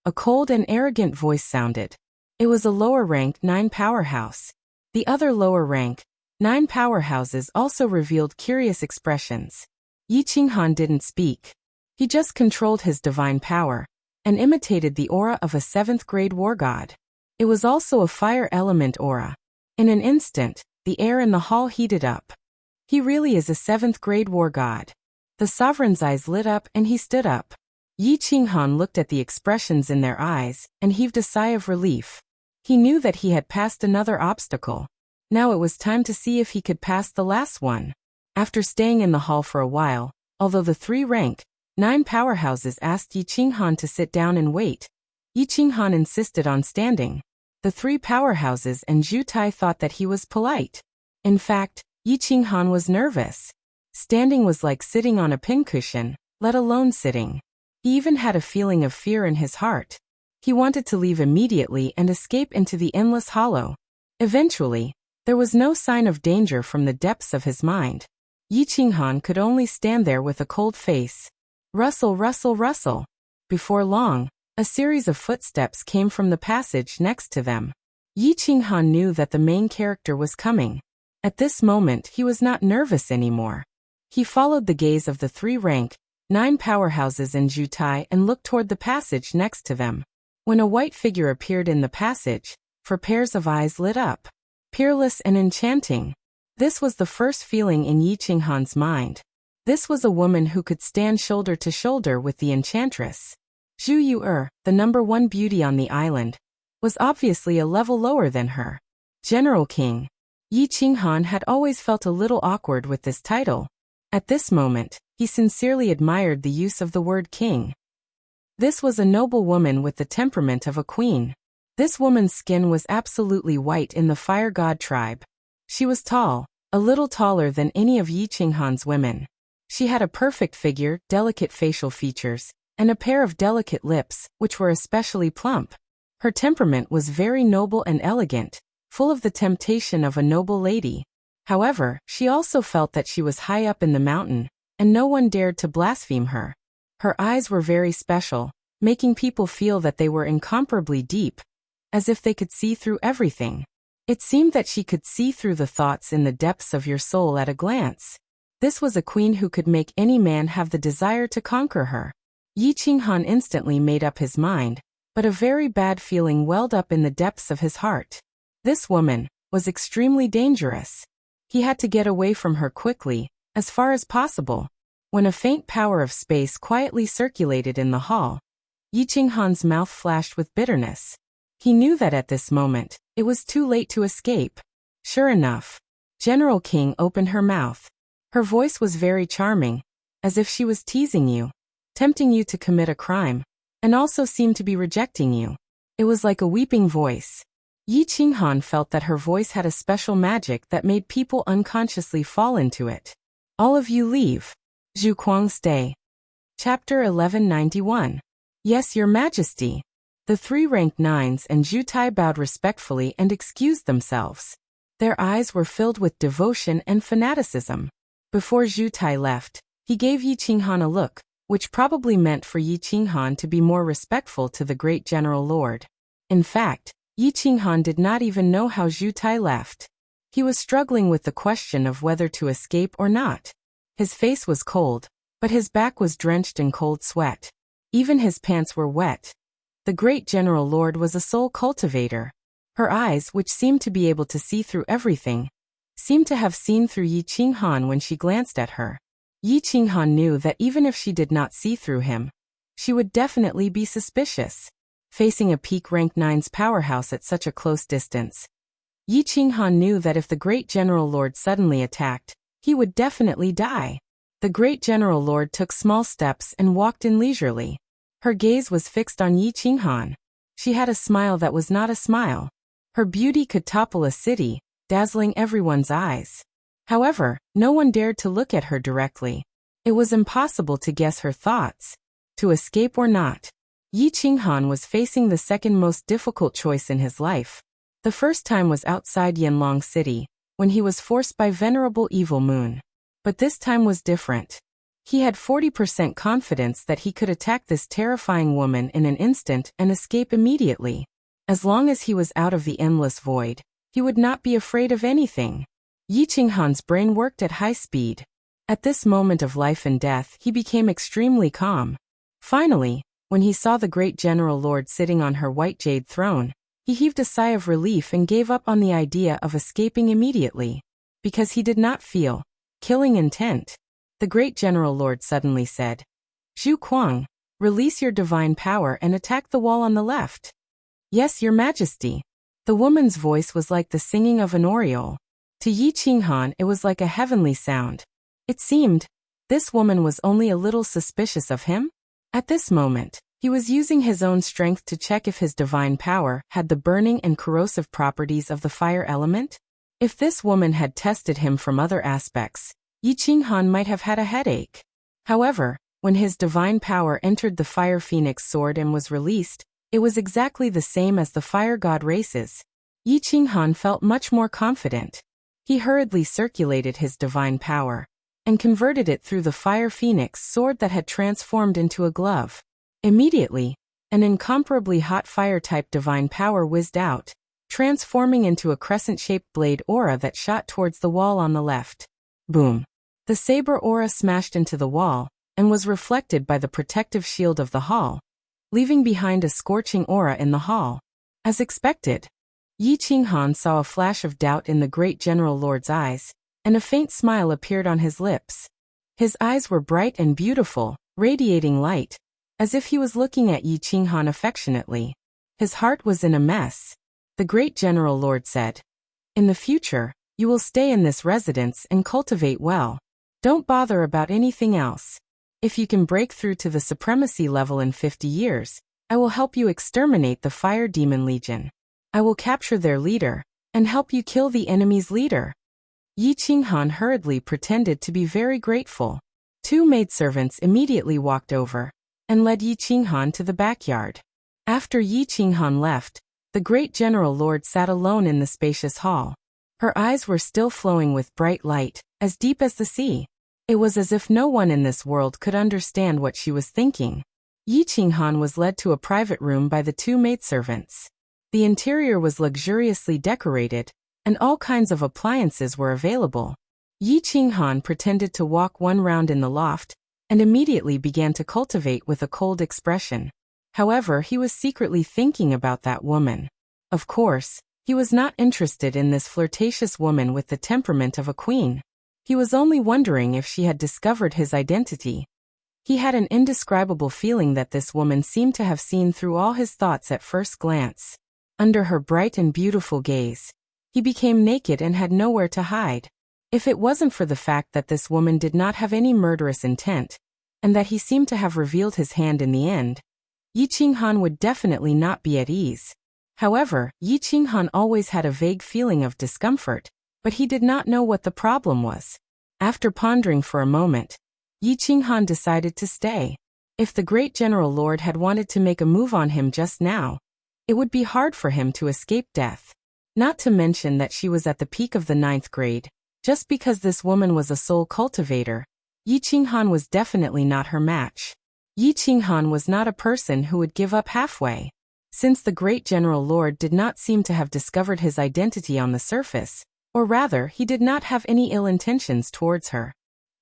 A cold and arrogant voice sounded. It was a lower rank 9 powerhouse. The other lower rank 9 powerhouses also revealed curious expressions. Yi Qinghan didn't speak. He just controlled his divine power and imitated the aura of a 7th grade war god. It was also a fire element aura. In an instant, the air in the hall heated up. He really is a 7th grade war god. The sovereign's eyes lit up and he stood up. Yi Qinghan looked at the expressions in their eyes and heaved a sigh of relief. He knew that he had passed another obstacle. Now it was time to see if he could pass the last one. After staying in the hall for a while, although the 3 rank 9 powerhouses asked Yi Qinghan to sit down and wait, Yi Qinghan insisted on standing. The 3 powerhouses and Zhu Tai thought that he was polite. In fact, Yi Qinghan was nervous. Standing was like sitting on a pincushion, let alone sitting. He even had a feeling of fear in his heart. He wanted to leave immediately and escape into the endless hollow. Eventually, There was no sign of danger from the depths of his mind. Yi Qinghan could only stand there with a cold face. Rustle, rustle, rustle. Before long, a series of footsteps came from the passage next to them. Yi Qinghan knew that the main character was coming. At this moment he was not nervous anymore. He followed the gaze of the 3 rank, 9 powerhouses in Jutai and looked toward the passage next to them. When a white figure appeared in the passage, 4 pairs of eyes lit up. Peerless and enchanting. This was the first feeling in Yi Qinghan's mind. This was a woman who could stand shoulder to shoulder with the enchantress. Zhu Yu, the number 1 beauty on the island, was obviously a level lower than her. General King. Yi Qinghan had always felt a little awkward with this title. At this moment, he sincerely admired the use of the word king. This was a noble woman with the temperament of a queen. This woman's skin was absolutely white in the fire god tribe. She was tall, a little taller than any of Yi Qinghan's women. She had a perfect figure, delicate facial features, and a pair of delicate lips, which were especially plump. Her temperament was very noble and elegant, full of the temptation of a noble lady. However, she also felt that she was high up in the mountain, and no one dared to blaspheme her. Her eyes were very special, making people feel that they were incomparably deep, as if they could see through everything. It seemed that she could see through the thoughts in the depths of your soul at a glance. This was a queen who could make any man have the desire to conquer her. Yi Qinghan instantly made up his mind, but a very bad feeling welled up in the depths of his heart. This woman was extremely dangerous. He had to get away from her quickly, as far as possible. When a faint power of space quietly circulated in the hall, Yi Qinghan's mouth flashed with bitterness. He knew that at this moment, it was too late to escape. Sure enough, General King opened her mouth. Her voice was very charming, as if she was teasing you, tempting you to commit a crime, and also seemed to be rejecting you. It was like a weeping voice. Yi Qinghan felt that her voice had a special magic that made people unconsciously fall into it. All of you leave. Zhu Kuang stay. Chapter 1191. Yes, Your Majesty. The 3 ranked 9s and Jutai bowed respectfully and excused themselves. Their eyes were filled with devotion and fanaticism. Before Jutai left, he gave Yi Qinghan a look, which probably meant for Yi Qinghan to be more respectful to the great General Lord. In fact, Yi Qinghan did not even know how Jutai left. He was struggling with the question of whether to escape or not. His face was cold, but his back was drenched in cold sweat. Even his pants were wet. The great General Lord was a soul cultivator. Her eyes, which seemed to be able to see through everything, seemed to have seen through Yi Qinghan when she glanced at her. Yi Qinghan knew that even if she did not see through him, she would definitely be suspicious. Facing a peak rank 9's powerhouse at such a close distance, Yi Qinghan knew that if the great General Lord suddenly attacked, he would definitely die. The great General Lord took small steps and walked in leisurely. Her gaze was fixed on Yi Qinghan. She had a smile that was not a smile. Her beauty could topple a city, dazzling everyone's eyes. However, no one dared to look at her directly. It was impossible to guess her thoughts. To escape or not. Yi Qinghan was facing the second most difficult choice in his life. The first time was outside Yanlong City, when he was forced by Venerable Evil Moon. But this time was different. He had 40% confidence that he could attack this terrifying woman in an instant and escape immediately. As long as he was out of the endless void, he would not be afraid of anything. Yi Qinghan's brain worked at high speed. At this moment of life and death, he became extremely calm. Finally, when he saw the great General Lord sitting on her white jade throne, he heaved a sigh of relief and gave up on the idea of escaping immediately. Because he did not feel killing intent. The great General Lord suddenly said, Zhu Kuang, release your divine power and attack the wall on the left. Yes, Your Majesty. The woman's voice was like the singing of an oriole. To Yi Qinghan it was like a heavenly sound. It seemed, this woman was only a little suspicious of him? At this moment, he was using his own strength to check if his divine power had the burning and corrosive properties of the fire element. If this woman had tested him from other aspects, Yi Qinghan might have had a headache. However, when his divine power entered the fire phoenix sword and was released, it was exactly the same as the fire god races. Yi Qinghan felt much more confident. He hurriedly circulated his divine power and converted it through the fire phoenix sword that had transformed into a glove. Immediately, an incomparably hot fire-type divine power whizzed out, transforming into a crescent-shaped blade aura that shot towards the wall on the left. Boom! The saber aura smashed into the wall and was reflected by the protective shield of the hall, leaving behind a scorching aura in the hall. As expected, Yi Qinghan saw a flash of doubt in the great General Lord's eyes, and a faint smile appeared on his lips. His eyes were bright and beautiful, radiating light, as if he was looking at Yi Qinghan affectionately. His heart was in a mess. The great General Lord said, "In the future, you will stay in this residence and cultivate well. Don't bother about anything else. If you can break through to the supremacy level in 50 years, I will help you exterminate the Fire Demon Legion. I will capture their leader and help you kill the enemy's leader." Yi Qinghan hurriedly pretended to be very grateful. Two maidservants immediately walked over and led Yi Qinghan to the backyard. After Yi Qinghan left, the great General Lord sat alone in the spacious hall. Her eyes were still flowing with bright light, as deep as the sea. It was as if no one in this world could understand what she was thinking. Yi Qinghan was led to a private room by the two maidservants. The interior was luxuriously decorated, and all kinds of appliances were available. Yi Qinghan pretended to walk one round in the loft, and immediately began to cultivate with a cold expression. However, he was secretly thinking about that woman. Of course, he was not interested in this flirtatious woman with the temperament of a queen. He was only wondering if she had discovered his identity. He had an indescribable feeling that this woman seemed to have seen through all his thoughts at first glance. Under her bright and beautiful gaze, he became naked and had nowhere to hide. If it wasn't for the fact that this woman did not have any murderous intent, and that he seemed to have revealed his hand in the end, Yi Qinghan would definitely not be at ease. However, Yi Qinghan always had a vague feeling of discomfort, but he did not know what the problem was. After pondering for a moment, Yi Qinghan decided to stay. If the great General Lord had wanted to make a move on him just now, it would be hard for him to escape death. Not to mention that she was at the peak of the 9th grade. Just because this woman was a soul cultivator, Yi Qinghan was definitely not her match. Yi Qinghan was not a person who would give up halfway. Since the great General Lord did not seem to have discovered his identity on the surface, or rather, he did not have any ill intentions towards her,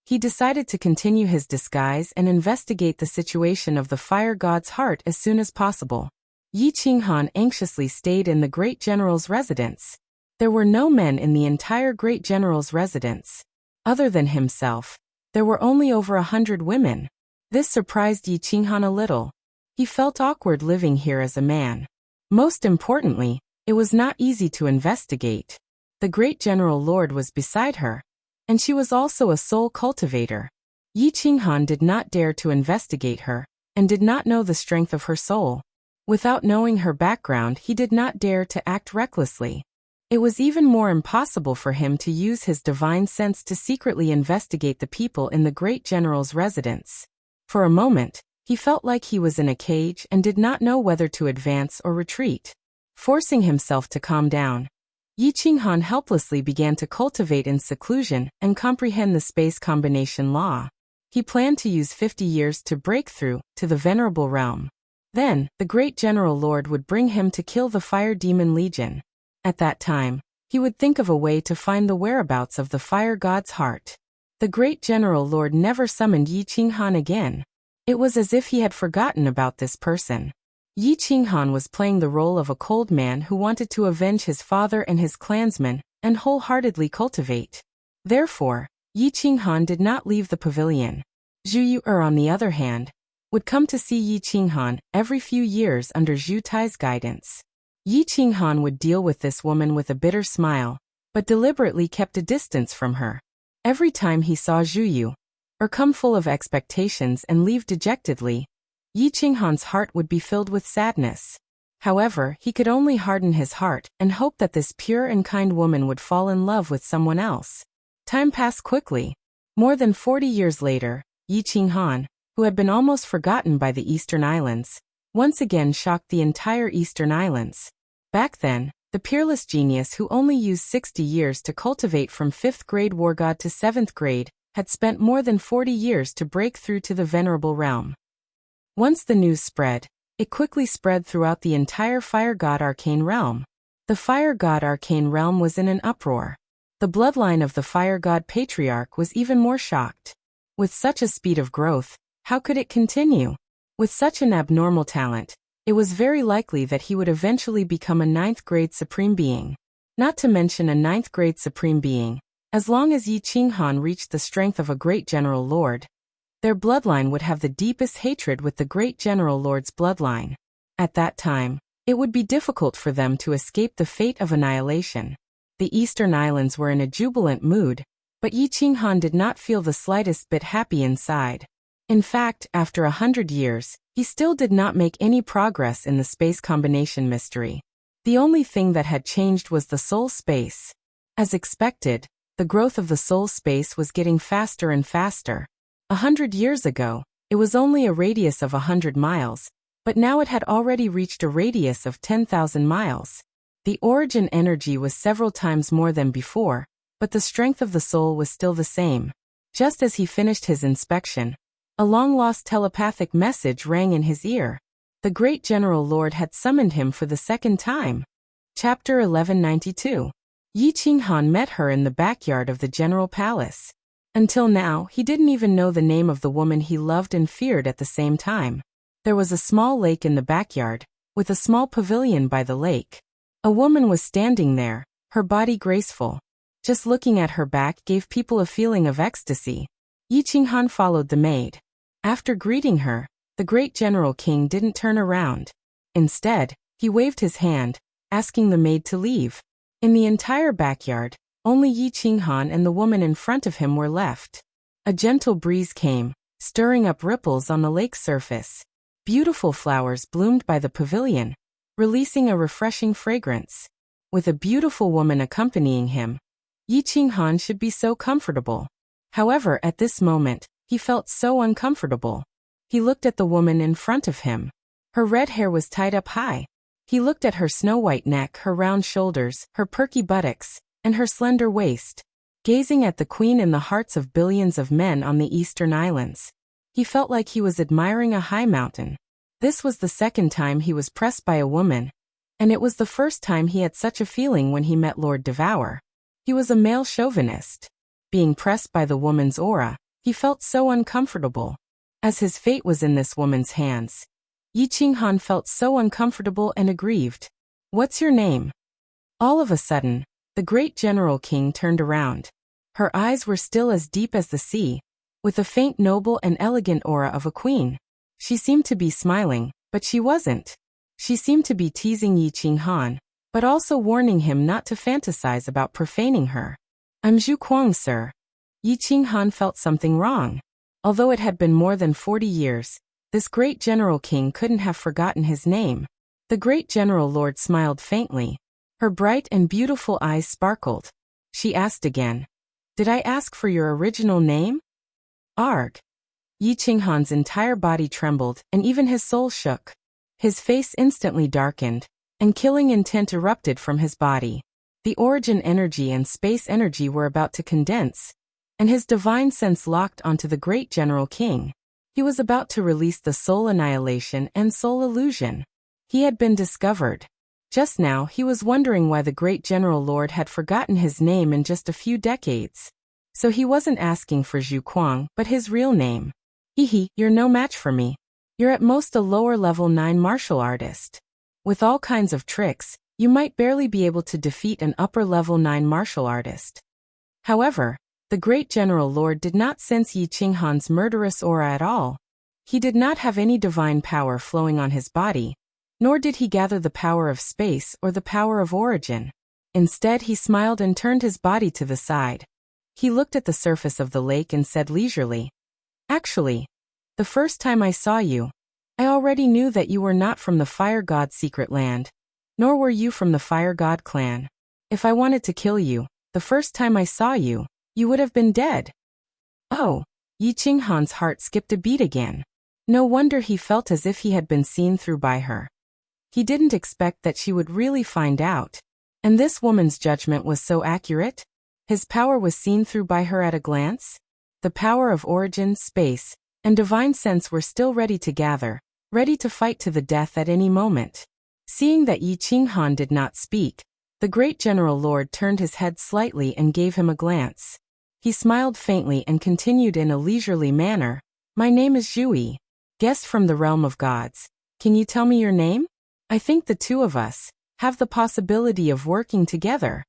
he decided to continue his disguise and investigate the situation of the fire god's heart as soon as possible. Yi Qinghan anxiously stayed in the great general's residence. There were no men in the entire great general's residence. Other than himself, there were only over 100 women. This surprised Yi Qinghan a little. He felt awkward living here as a man. Most importantly, it was not easy to investigate. The great General Lord was beside her, and she was also a soul cultivator. Yi Qinghan did not dare to investigate her, and did not know the strength of her soul. Without knowing her background, he did not dare to act recklessly. It was even more impossible for him to use his divine sense to secretly investigate the people in the great general's residence. For a moment, he felt like he was in a cage and did not know whether to advance or retreat. Forcing himself to calm down, Yi Qinghan helplessly began to cultivate in seclusion and comprehend the space combination law. He planned to use 50 years to break through to the venerable realm. Then, the great General Lord would bring him to kill the Fire Demon Legion. At that time, he would think of a way to find the whereabouts of the fire god's heart. The great General Lord never summoned Yi Qinghan again. It was as if he had forgotten about this person. Yi Qinghan was playing the role of a cold man who wanted to avenge his father and his clansmen, and wholeheartedly cultivate. Therefore, Yi Qinghan did not leave the pavilion. Zhu Yu, on the other hand, would come to see Yi Qinghan every few years under Zhu Tai's guidance. Yi Qinghan would deal with this woman with a bitter smile, but deliberately kept a distance from her. Every time he saw Zhu Yu, come full of expectations and leave dejectedly, Yi Qinghan's heart would be filled with sadness. However, he could only harden his heart and hope that this pure and kind woman would fall in love with someone else. Time passed quickly. More than 40 years later, Yi Qinghan, who had been almost forgotten by the Eastern Islands, once again shocked the entire Eastern Islands. Back then, The peerless genius who only used 60 years to cultivate from 5th grade war god to 7th grade, had spent more than 40 years to break through to the venerable realm. Once the news spread, it quickly spread throughout the entire Fire God Arcane Realm. The Fire God Arcane Realm was in an uproar. The bloodline of the Fire God Patriarch was even more shocked. With such a speed of growth, how could it continue? With such an abnormal talent, it was very likely that he would eventually become a 9th grade Supreme Being. Not to mention a 9th grade Supreme Being, as long as Yi Qinghan reached the strength of a great General Lord, their bloodline would have the deepest hatred with the great General Lord's bloodline. At that time, it would be difficult for them to escape the fate of annihilation. The Eastern Islands were in a jubilant mood, but Yi Qinghan did not feel the slightest bit happy inside. In fact, after 100 years, he still did not make any progress in the space combination mystery. The only thing that had changed was the soul space. As expected, the growth of the soul space was getting faster and faster. 100 years ago, it was only a radius of 100 miles, but now it had already reached a radius of 10,000 miles. The origin energy was several times more than before, but the strength of the soul was still the same. Just as he finished his inspection, a long-lost telepathic message rang in his ear. The great General Lord had summoned him for the second time. Chapter 1192. Yi Qinghan met her in the backyard of the General Palace. Until now, he didn't even know the name of the woman he loved and feared at the same time. There was a small lake in the backyard, with a small pavilion by the lake. A woman was standing there, her body graceful. Just looking at her back gave people a feeling of ecstasy. Yi Qinghan followed the maid. After greeting her, the great General King didn't turn around. Instead, he waved his hand, asking the maid to leave. In the entire backyard, only Yi Qinghan and the woman in front of him were left. A gentle breeze came, stirring up ripples on the lake's surface. Beautiful flowers bloomed by the pavilion, releasing a refreshing fragrance. With a beautiful woman accompanying him, Yi Qinghan should be so comfortable. However, at this moment, he felt so uncomfortable. He looked at the woman in front of him. Her red hair was tied up high. He looked at her snow-white neck, her round shoulders, her perky buttocks, and her slender waist. Gazing at the queen in the hearts of billions of men on the Eastern Islands, he felt like he was admiring a high mountain. This was the second time he was pressed by a woman, and it was the first time he had such a feeling when he met Lord Devour. He was a male chauvinist. Being pressed by the woman's aura, he felt so uncomfortable. As his fate was in this woman's hands, Yi Qinghan felt so uncomfortable and aggrieved. "What's your name?" All of a sudden, the great General King turned around. Her eyes were still as deep as the sea, with a faint noble and elegant aura of a queen. She seemed to be smiling, but she wasn't. She seemed to be teasing Yi Qinghan, but also warning him not to fantasize about profaning her. "I'm Zhu Kuang, sir." Yi Qinghan felt something wrong. Although it had been more than 40 years, this great General King couldn't have forgotten his name. The great General Lord smiled faintly. Her bright and beautiful eyes sparkled. She asked again, "Did I ask for your original name?" "Arg." Yi Qinghan's entire body trembled, and even his soul shook. His face instantly darkened, and killing intent erupted from his body. The origin energy and space energy were about to condense, and his divine sense locked onto the great General King. He was about to release the soul annihilation and soul illusion. He had been discovered. Just now he was wondering why the great General Lord had forgotten his name in just a few decades. So he wasn't asking for Zhu Kuang, but his real name. "Hehe, you're no match for me. You're at most a lower level 9 martial artist. With all kinds of tricks, you might barely be able to defeat an upper level 9 martial artist." However, the great General Lord did not sense Yi Qinghan's murderous aura at all. He did not have any divine power flowing on his body, nor did he gather the power of space or the power of origin. Instead, he smiled and turned his body to the side. He looked at the surface of the lake and said leisurely, "Actually, the first time I saw you, I already knew that you were not from the Fire God's secret land, nor were you from the Fire God clan. If I wanted to kill you, the first time I saw you, you would have been dead." Oh, Yi Qinghan's heart skipped a beat again. No wonder he felt as if he had been seen through by her. He didn't expect that she would really find out. And this woman's judgment was so accurate? His power was seen through by her at a glance? The power of origin, space, and divine sense were still ready to gather, ready to fight to the death at any moment. Seeing that Yi Qinghan did not speak, the great general lord turned his head slightly and gave him a glance. He smiled faintly and continued in a leisurely manner, "My name is Zhu, guest from the realm of gods. Can you tell me your name? I think the two of us have the possibility of working together."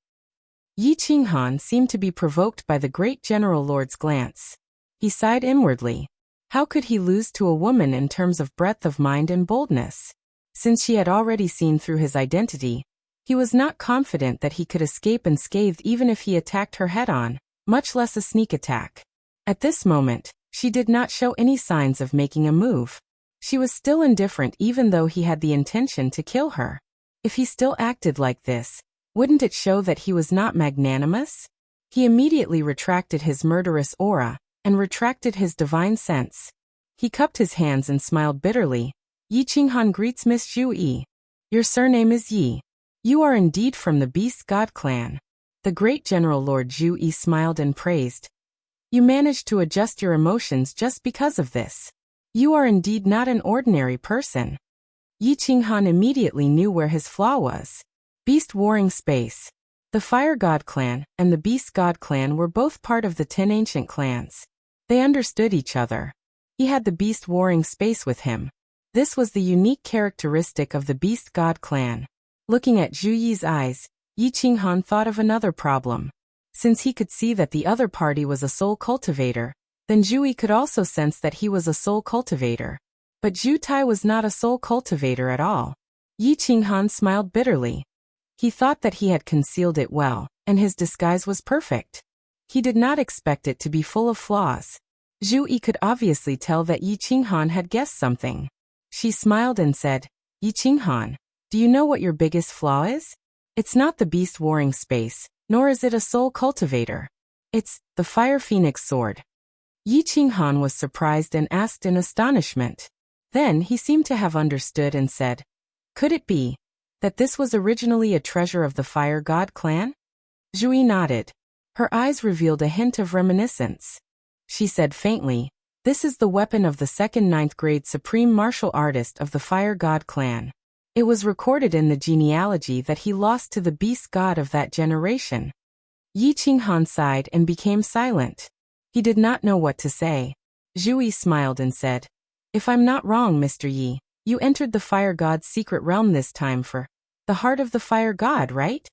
Yi Qinghan seemed to be provoked by the great general lord's glance. He sighed inwardly. How could he lose to a woman in terms of breadth of mind and boldness? Since she had already seen through his identity, he was not confident that he could escape unscathed even if he attacked her head-on, much less a sneak attack. At this moment, she did not show any signs of making a move. She was still indifferent even though he had the intention to kill her. If he still acted like this, wouldn't it show that he was not magnanimous? He immediately retracted his murderous aura and retracted his divine sense. He cupped his hands and smiled bitterly. "Yi Qinghan greets Miss Zhu. Your surname is Yi. You are indeed from the Beast God clan." The great general Lord Zhu smiled and praised. "You managed to adjust your emotions just because of this. You are indeed not an ordinary person." Yi Qinghan immediately knew where his flaw was. Beast Warring Space. The Fire God clan and the Beast God clan were both part of the 10 ancient clans. They understood each other. He had the Beast Warring Space with him. This was the unique characteristic of the Beast God clan. Looking at Zhu Yi's eyes, Yi Qinghan thought of another problem. Since he could see that the other party was a soul cultivator, then Zhu Yi could also sense that he was a soul cultivator. But Zhu Tai was not a soul cultivator at all. Yi Qinghan smiled bitterly. He thought that he had concealed it well, and his disguise was perfect. He did not expect it to be full of flaws. Zhu Yi could obviously tell that Yi Qinghan had guessed something. She smiled and said, "Yi Qinghan, do you know what your biggest flaw is? It's not the Beast Warring Space, nor is it a soul cultivator. It's the Fire Phoenix Sword." Yi Qinghan was surprised and asked in astonishment. Then he seemed to have understood and said, "Could it be that this was originally a treasure of the Fire God clan?" Zhu Yi nodded. Her eyes revealed a hint of reminiscence. She said faintly, "This is the weapon of the second 9th grade supreme martial artist of the Fire God clan. It was recorded in the genealogy that he lost to the beast god of that generation." Yi Qinghan sighed and became silent. He did not know what to say. Zhu Yi smiled and said, "If I'm not wrong, Mr. Yi, you entered the Fire God's secret realm this time for the heart of the Fire God, right?"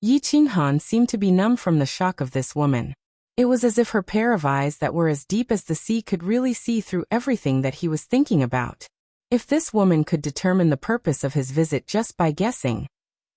Yi Qinghan seemed to be numb from the shock of this woman. It was as if her pair of eyes that were as deep as the sea could really see through everything that he was thinking about. If this woman could determine the purpose of his visit just by guessing,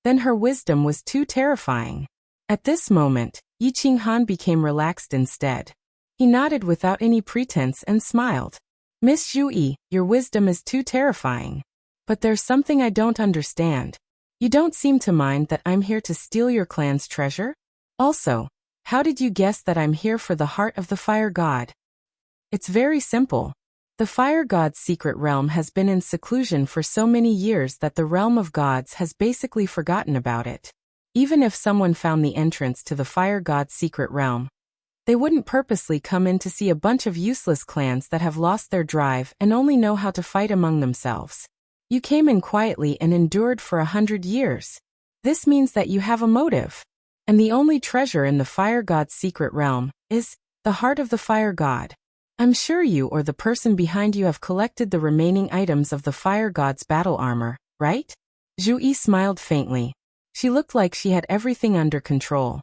then her wisdom was too terrifying. At this moment, Yi Qinghan became relaxed instead. He nodded without any pretense and smiled. "Miss Zhu, your wisdom is too terrifying. But there's something I don't understand. You don't seem to mind that I'm here to steal your clan's treasure? Also, how did you guess that I'm here for the heart of the Fire God?" "It's very simple. The Fire God's secret realm has been in seclusion for so many years that the realm of gods has basically forgotten about it. Even if someone found the entrance to the Fire God's secret realm, they wouldn't purposely come in to see a bunch of useless clans that have lost their drive and only know how to fight among themselves. You came in quietly and endured for 100 years. This means that you have a motive. And the only treasure in the Fire God's secret realm is the heart of the Fire God. I'm sure you or the person behind you have collected the remaining items of the Fire God's battle armor, right?" Zhu Yi smiled faintly. She looked like she had everything under control.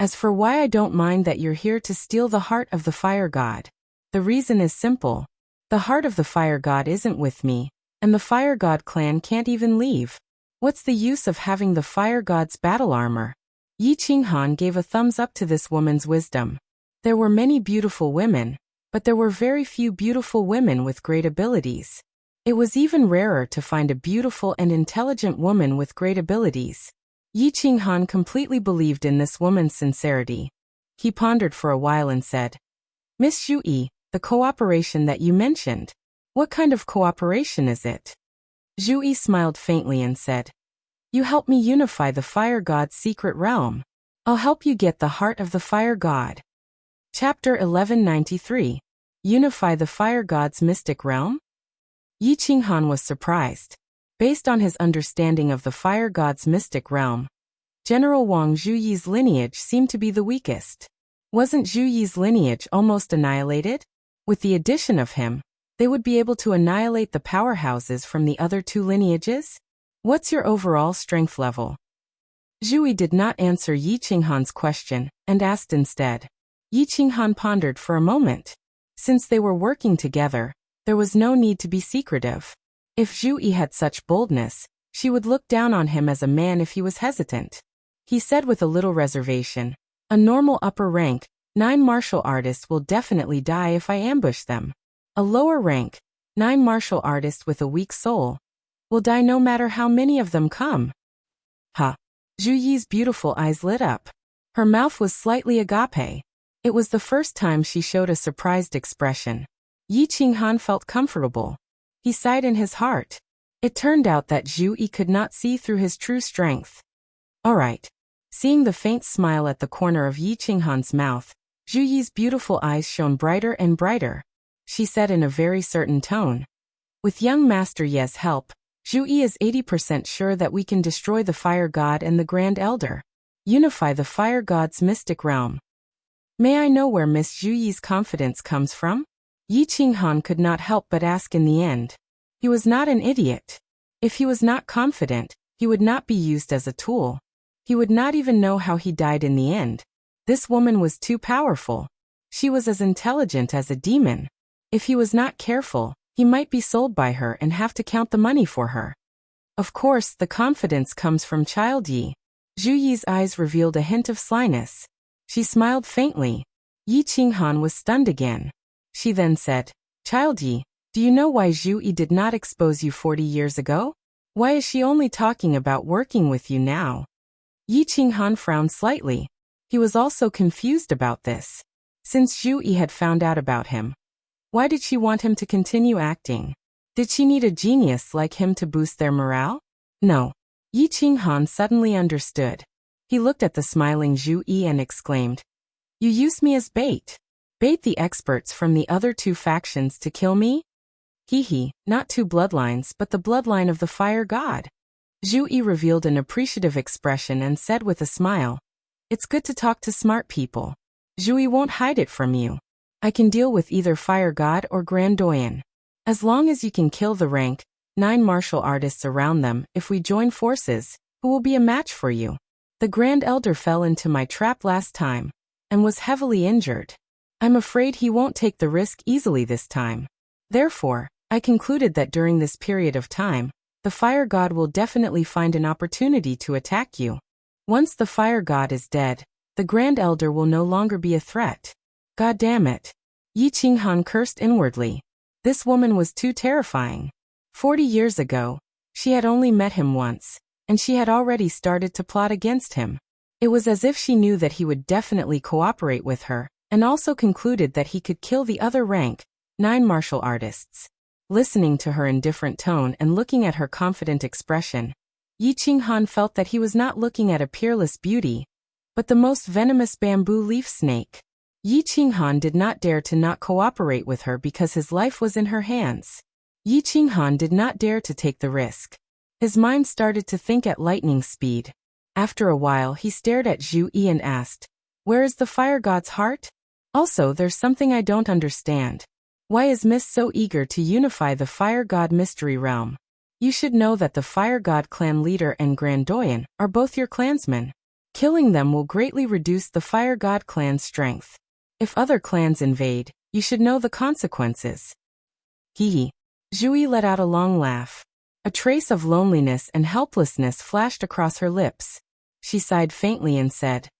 "As for why I don't mind that you're here to steal the heart of the Fire God, the reason is simple. The heart of the Fire God isn't with me, and the Fire God clan can't even leave. What's the use of having the Fire God's battle armor?" Yi Qinghan gave a thumbs up to this woman's wisdom. There were many beautiful women, but there were very few beautiful women with great abilities. It was even rarer to find a beautiful and intelligent woman with great abilities. Yi Qinghan completely believed in this woman's sincerity. He pondered for a while and said, "Miss Zhu, the cooperation that you mentioned, what kind of cooperation is it?" Zhu Yi smiled faintly and said, You help me unify the fire god's secret realm. I'll help you get the heart of the fire god. Chapter 1193. Unify the fire god's mystic realm? Yi Qinghan was surprised. Based on his understanding of the fire god's mystic realm, General Wang Zhuyi's lineage seemed to be the weakest. Wasn't Zhuyi's lineage almost annihilated? With the addition of him, they would be able to annihilate the powerhouses from the other two lineages? What's your overall strength level? Zhuyi did not answer Yi Qinghan's question, and asked instead. Yi Qinghan pondered for a moment. Since they were working together, there was no need to be secretive. If Zhuyi had such boldness, she would look down on him as a man if he was hesitant. He said with a little reservation, a normal upper rank, 9 martial artists will definitely die if I ambush them. A lower rank, 9 martial artists with a weak soul, will die no matter how many of them come. Ha! Zhuyi's beautiful eyes lit up. Her mouth was slightly agape. It was the first time she showed a surprised expression. Yi Qinghan felt comfortable. He sighed in his heart. It turned out that Zhuyi could not see through his true strength. All right. Seeing the faint smile at the corner of Yi Qinghan's mouth, Zhuyi's beautiful eyes shone brighter and brighter. She said in a very certain tone. With young Master Ye's help, Zhuyi is 80% sure that we can destroy the fire god and the Grand Elder. Unify the fire god's mystic realm. May I know where Miss Zhuyi's confidence comes from? Yi Qinghan could not help but ask in the end. He was not an idiot. If he was not confident, he would not be used as a tool. He would not even know how he died in the end. This woman was too powerful. She was as intelligent as a demon. If he was not careful, he might be sold by her and have to count the money for her. Of course, the confidence comes from Child Yi. Zhuyi's eyes revealed a hint of slyness. She smiled faintly. Yi Qinghan was stunned again. She then said, Child Yi, do you know why Zhuyi did not expose you 40 years ago? Why is she only talking about working with you now? Yi Qinghan frowned slightly. He was also confused about this. Since Zhuyi had found out about him, why did she want him to continue acting? Did she need a genius like him to boost their morale? No. Yi Qinghan suddenly understood. He looked at the smiling Zhuyi and exclaimed, You used me as bait. Bait the experts from the other two factions to kill me? Hee, not two bloodlines but the bloodline of the fire god. Zhuyi revealed an appreciative expression and said with a smile, It's good to talk to smart people. Zhuyi won't hide it from you. I can deal with either fire god or Grand Doyen. As long as you can kill the rank 9 martial artists around them, if we join forces, who will be a match for you? The Grand Elder fell into my trap last time, and was heavily injured. I'm afraid he won't take the risk easily this time. Therefore, I concluded that during this period of time, the fire god will definitely find an opportunity to attack you. Once the fire god is dead, the Grand Elder will no longer be a threat. God damn it. Yi Qinghan cursed inwardly. This woman was too terrifying. 40 years ago, she had only met him once, and she had already started to plot against him. It was as if she knew that he would definitely cooperate with her, and also concluded that he could kill the other rank 9 martial artists. Listening to her indifferent tone and looking at her confident expression, Yi Qinghan felt that he was not looking at a peerless beauty, but the most venomous bamboo leaf snake. Yi Qinghan did not dare to not cooperate with her because his life was in her hands. Yi Qinghan did not dare to take the risk. His mind started to think at lightning speed. After a while he stared at Zhuyi and asked, Where is the fire god's heart? Also, there's something I don't understand. Why is Miss so eager to unify the fire god mystery realm? You should know that the fire god clan leader and Grand Doyen are both your clansmen. Killing them will greatly reduce the fire god clan's strength. If other clans invade, you should know the consequences. Hee. Zhuyi let out a long laugh. A trace of loneliness and helplessness flashed across her lips. She sighed faintly and said,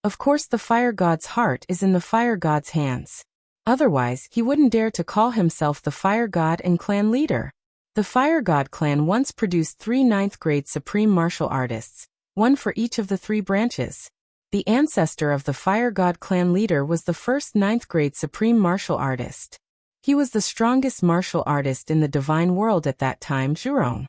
Of course the fire god's heart is in the fire god's hands. Otherwise, he wouldn't dare to call himself the fire god and clan leader. The fire god clan once produced 3 9th-grade supreme martial artists, one for each of the 3 branches. The ancestor of the fire god clan leader was the first 9th-grade supreme martial artist. He was the strongest martial artist in the divine world at that time, Zhurong.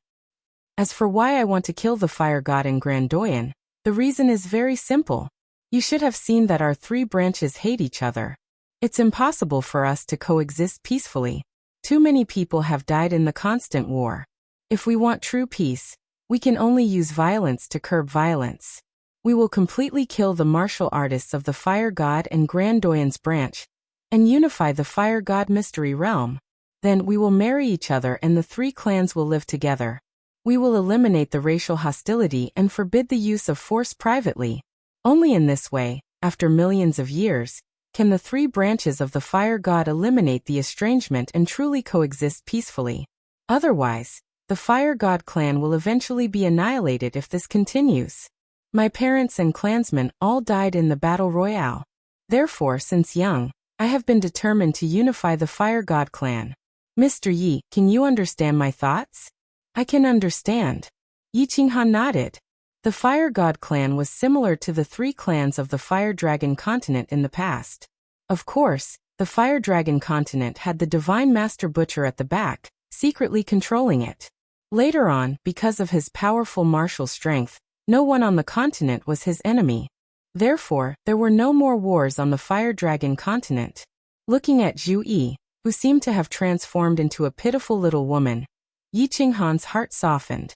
As for why I want to kill the fire god and Grandoyan, the reason is very simple. You should have seen that our three branches hate each other. It's impossible for us to coexist peacefully. Too many people have died in the constant war. If we want true peace, we can only use violence to curb violence. We will completely kill the martial artists of the fire god and Grandoyan's branch, and unify the fire god mystery realm. Then we will marry each other and the three clans will live together. We will eliminate the racial hostility and forbid the use of force privately. Only in this way, after millions of years, can the three branches of the fire god eliminate the estrangement and truly coexist peacefully. Otherwise, the fire god clan will eventually be annihilated if this continues. My parents and clansmen all died in the battle royale. Therefore, since young, I have been determined to unify the fire god clan. Mr. Yi, can you understand my thoughts? I can understand. Yi Qinghan nodded. The fire god clan was similar to the three clans of the fire dragon continent in the past. Of course, the fire dragon continent had the divine master butcher at the back, secretly controlling it. Later on, because of his powerful martial strength, no one on the continent was his enemy. Therefore, there were no more wars on the fire dragon continent. Looking at Zhu Yi, who seemed to have transformed into a pitiful little woman, Yi Qinghan's heart softened.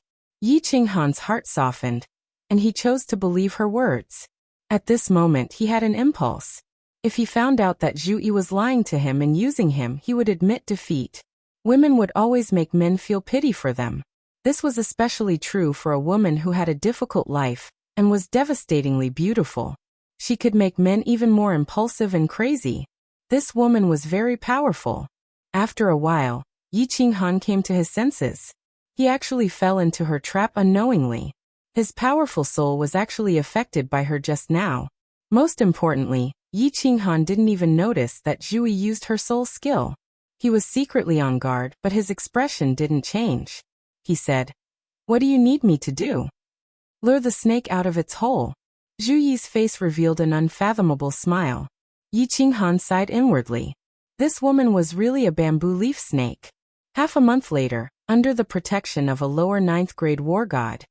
And he chose to believe her words. At this moment he had an impulse. If he found out that Zhu Yi was lying to him and using him, he would admit defeat. Women would always make men feel pity for them. This was especially true for a woman who had a difficult life and was devastatingly beautiful. She could make men even more impulsive and crazy. This woman was very powerful. After a while, Yi Qinghan came to his senses. He actually fell into her trap unknowingly. His powerful soul was actually affected by her just now. Most importantly, Yi Qinghan didn't even notice that Zhu Yi used her soul skill. He was secretly on guard, but his expression didn't change. He said, "What do you need me to do?" "Lure the snake out of its hole." Zhu Yi's face revealed an unfathomable smile. Yi Qinghan sighed inwardly. This woman was really a bamboo leaf snake. Half a month later, under the protection of a lower 9th grade war god,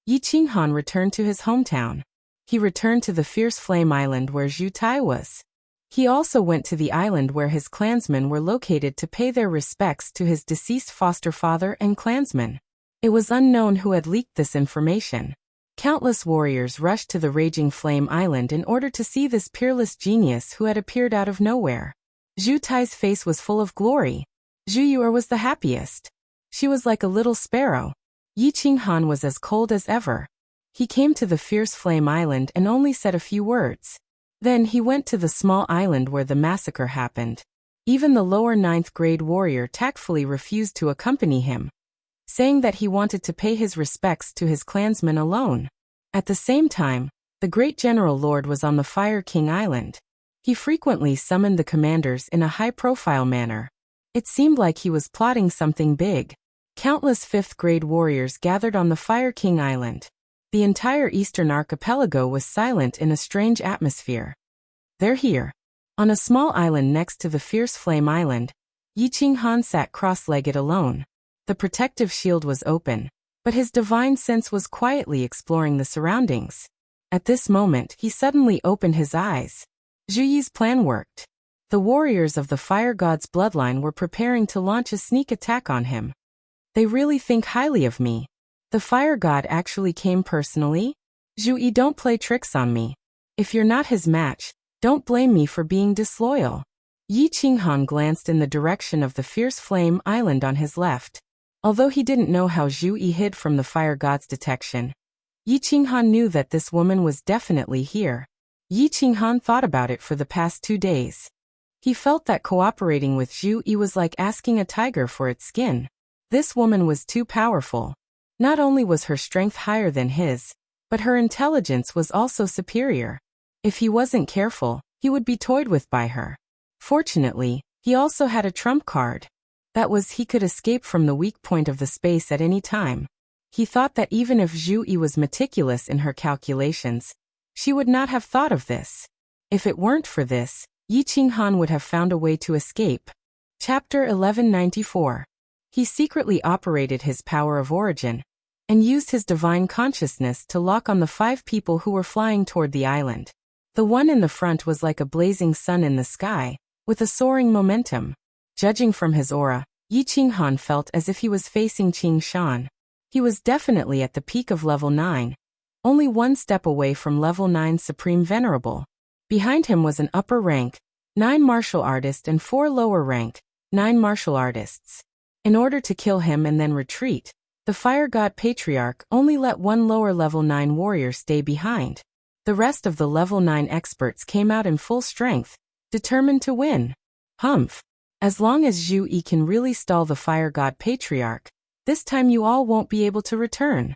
Yi Qinghan returned to his hometown. He returned to the Fierce Flame Island where Zhu Tai was. He also went to the island where his clansmen were located to pay their respects to his deceased foster father and clansmen. It was unknown who had leaked this information. Countless warriors rushed to the Raging Flame Island in order to see this peerless genius who had appeared out of nowhere. Zhu Tai's face was full of glory. Zhu Yuer was the happiest. She was like a little sparrow. Yi Qinghan was as cold as ever. He came to the Fierce Flame Island and only said a few words. Then he went to the small island where the massacre happened. Even the lower 9th grade warrior tactfully refused to accompany him, saying that he wanted to pay his respects to his clansmen alone. At the same time, the great general lord was on the Fire King Island. He frequently summoned the commanders in a high-profile manner. It seemed like he was plotting something big. Countless 5th grade warriors gathered on the Fire King Island. The entire eastern archipelago was silent in a strange atmosphere. "They're here." On a small island next to the Fierce Flame Island, Yi Qinghan sat cross-legged alone. The protective shield was open, but his divine sense was quietly exploring the surroundings. At this moment, he suddenly opened his eyes. Zhu Yi's plan worked. The warriors of the fire god's bloodline were preparing to launch a sneak attack on him. They really think highly of me. The fire god actually came personally? Zhu Yi, don't play tricks on me. If you're not his match, don't blame me for being disloyal. Yi Qinghan glanced in the direction of the Fierce Flame Island on his left. Although he didn't know how Zhu Yi hid from the fire god's detection, Yi Qinghan knew that this woman was definitely here. Yi Qinghan thought about it for the past 2 days. He felt that cooperating with Zhu Yi was like asking a tiger for its skin. This woman was too powerful. Not only was her strength higher than his, but her intelligence was also superior. If he wasn't careful, he would be toyed with by her. Fortunately, he also had a trump card. That was, he could escape from the weak point of the space at any time. He thought that even if Zhu Yi was meticulous in her calculations, she would not have thought of this. If it weren't for this, Yi Qinghan would have found a way to escape. Chapter 1194. He secretly operated his power of origin. and used his divine consciousness to lock on the 5 people who were flying toward the island. The one in the front was like a blazing sun in the sky, with a soaring momentum. Judging from his aura, Yi Qinghan felt as if he was facing Qing Shan. He was definitely at the peak of level 9, only one step away from level 9 Supreme Venerable. Behind him was an upper rank, 9 martial artist and 4 lower rank, 9 martial artists. In order to kill him and then retreat, the Fire God Patriarch only let one lower level 9 warrior stay behind. The rest of the level 9 experts came out in full strength, determined to win. Humph. As long as Zhu Yi can really stall the Fire God Patriarch, this time you all won't be able to return.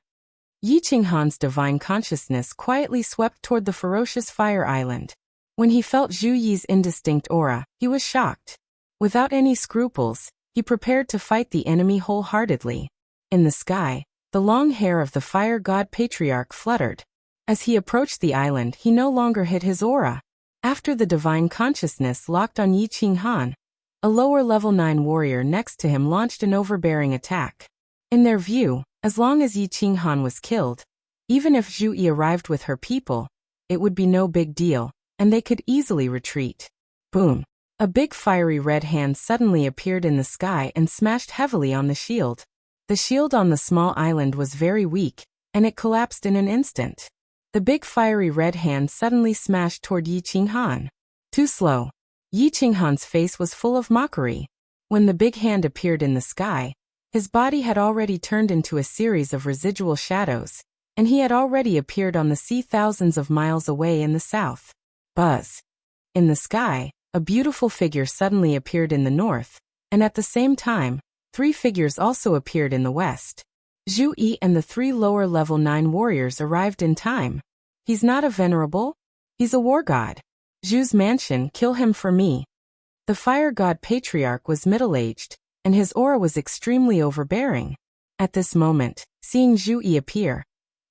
Yi Qinghan's divine consciousness quietly swept toward the ferocious fire island. When he felt Zhu Yi's indistinct aura, he was shocked. Without any scruples, he prepared to fight the enemy wholeheartedly. In the sky, the long hair of the Fire God Patriarch fluttered. As he approached the island, he no longer hid his aura. After the divine consciousness locked on Yi Qinghan, a lower level 9 warrior next to him launched an overbearing attack. In their view, as long as Yi Qinghan was killed, even if Zhu Yi arrived with her people, it would be no big deal, and they could easily retreat. Boom! A big fiery red hand suddenly appeared in the sky and smashed heavily on the shield. The shield on the small island was very weak, and it collapsed in an instant. The big fiery red hand suddenly smashed toward Yi Qinghan. Too slow. Yi Qinghan's face was full of mockery. When the big hand appeared in the sky, his body had already turned into a series of residual shadows, and he had already appeared on the sea thousands of miles away in the south. Buzz. In the sky, a beautiful figure suddenly appeared in the north, and at the same time, 3 figures also appeared in the west. Zhu Yi and the 3 lower level 9 warriors arrived in time. He's not a venerable? He's a war god. Zhu's mansion, kill him for me. The Fire God Patriarch was middle-aged, and his aura was extremely overbearing. At this moment, seeing Zhu Yi appear,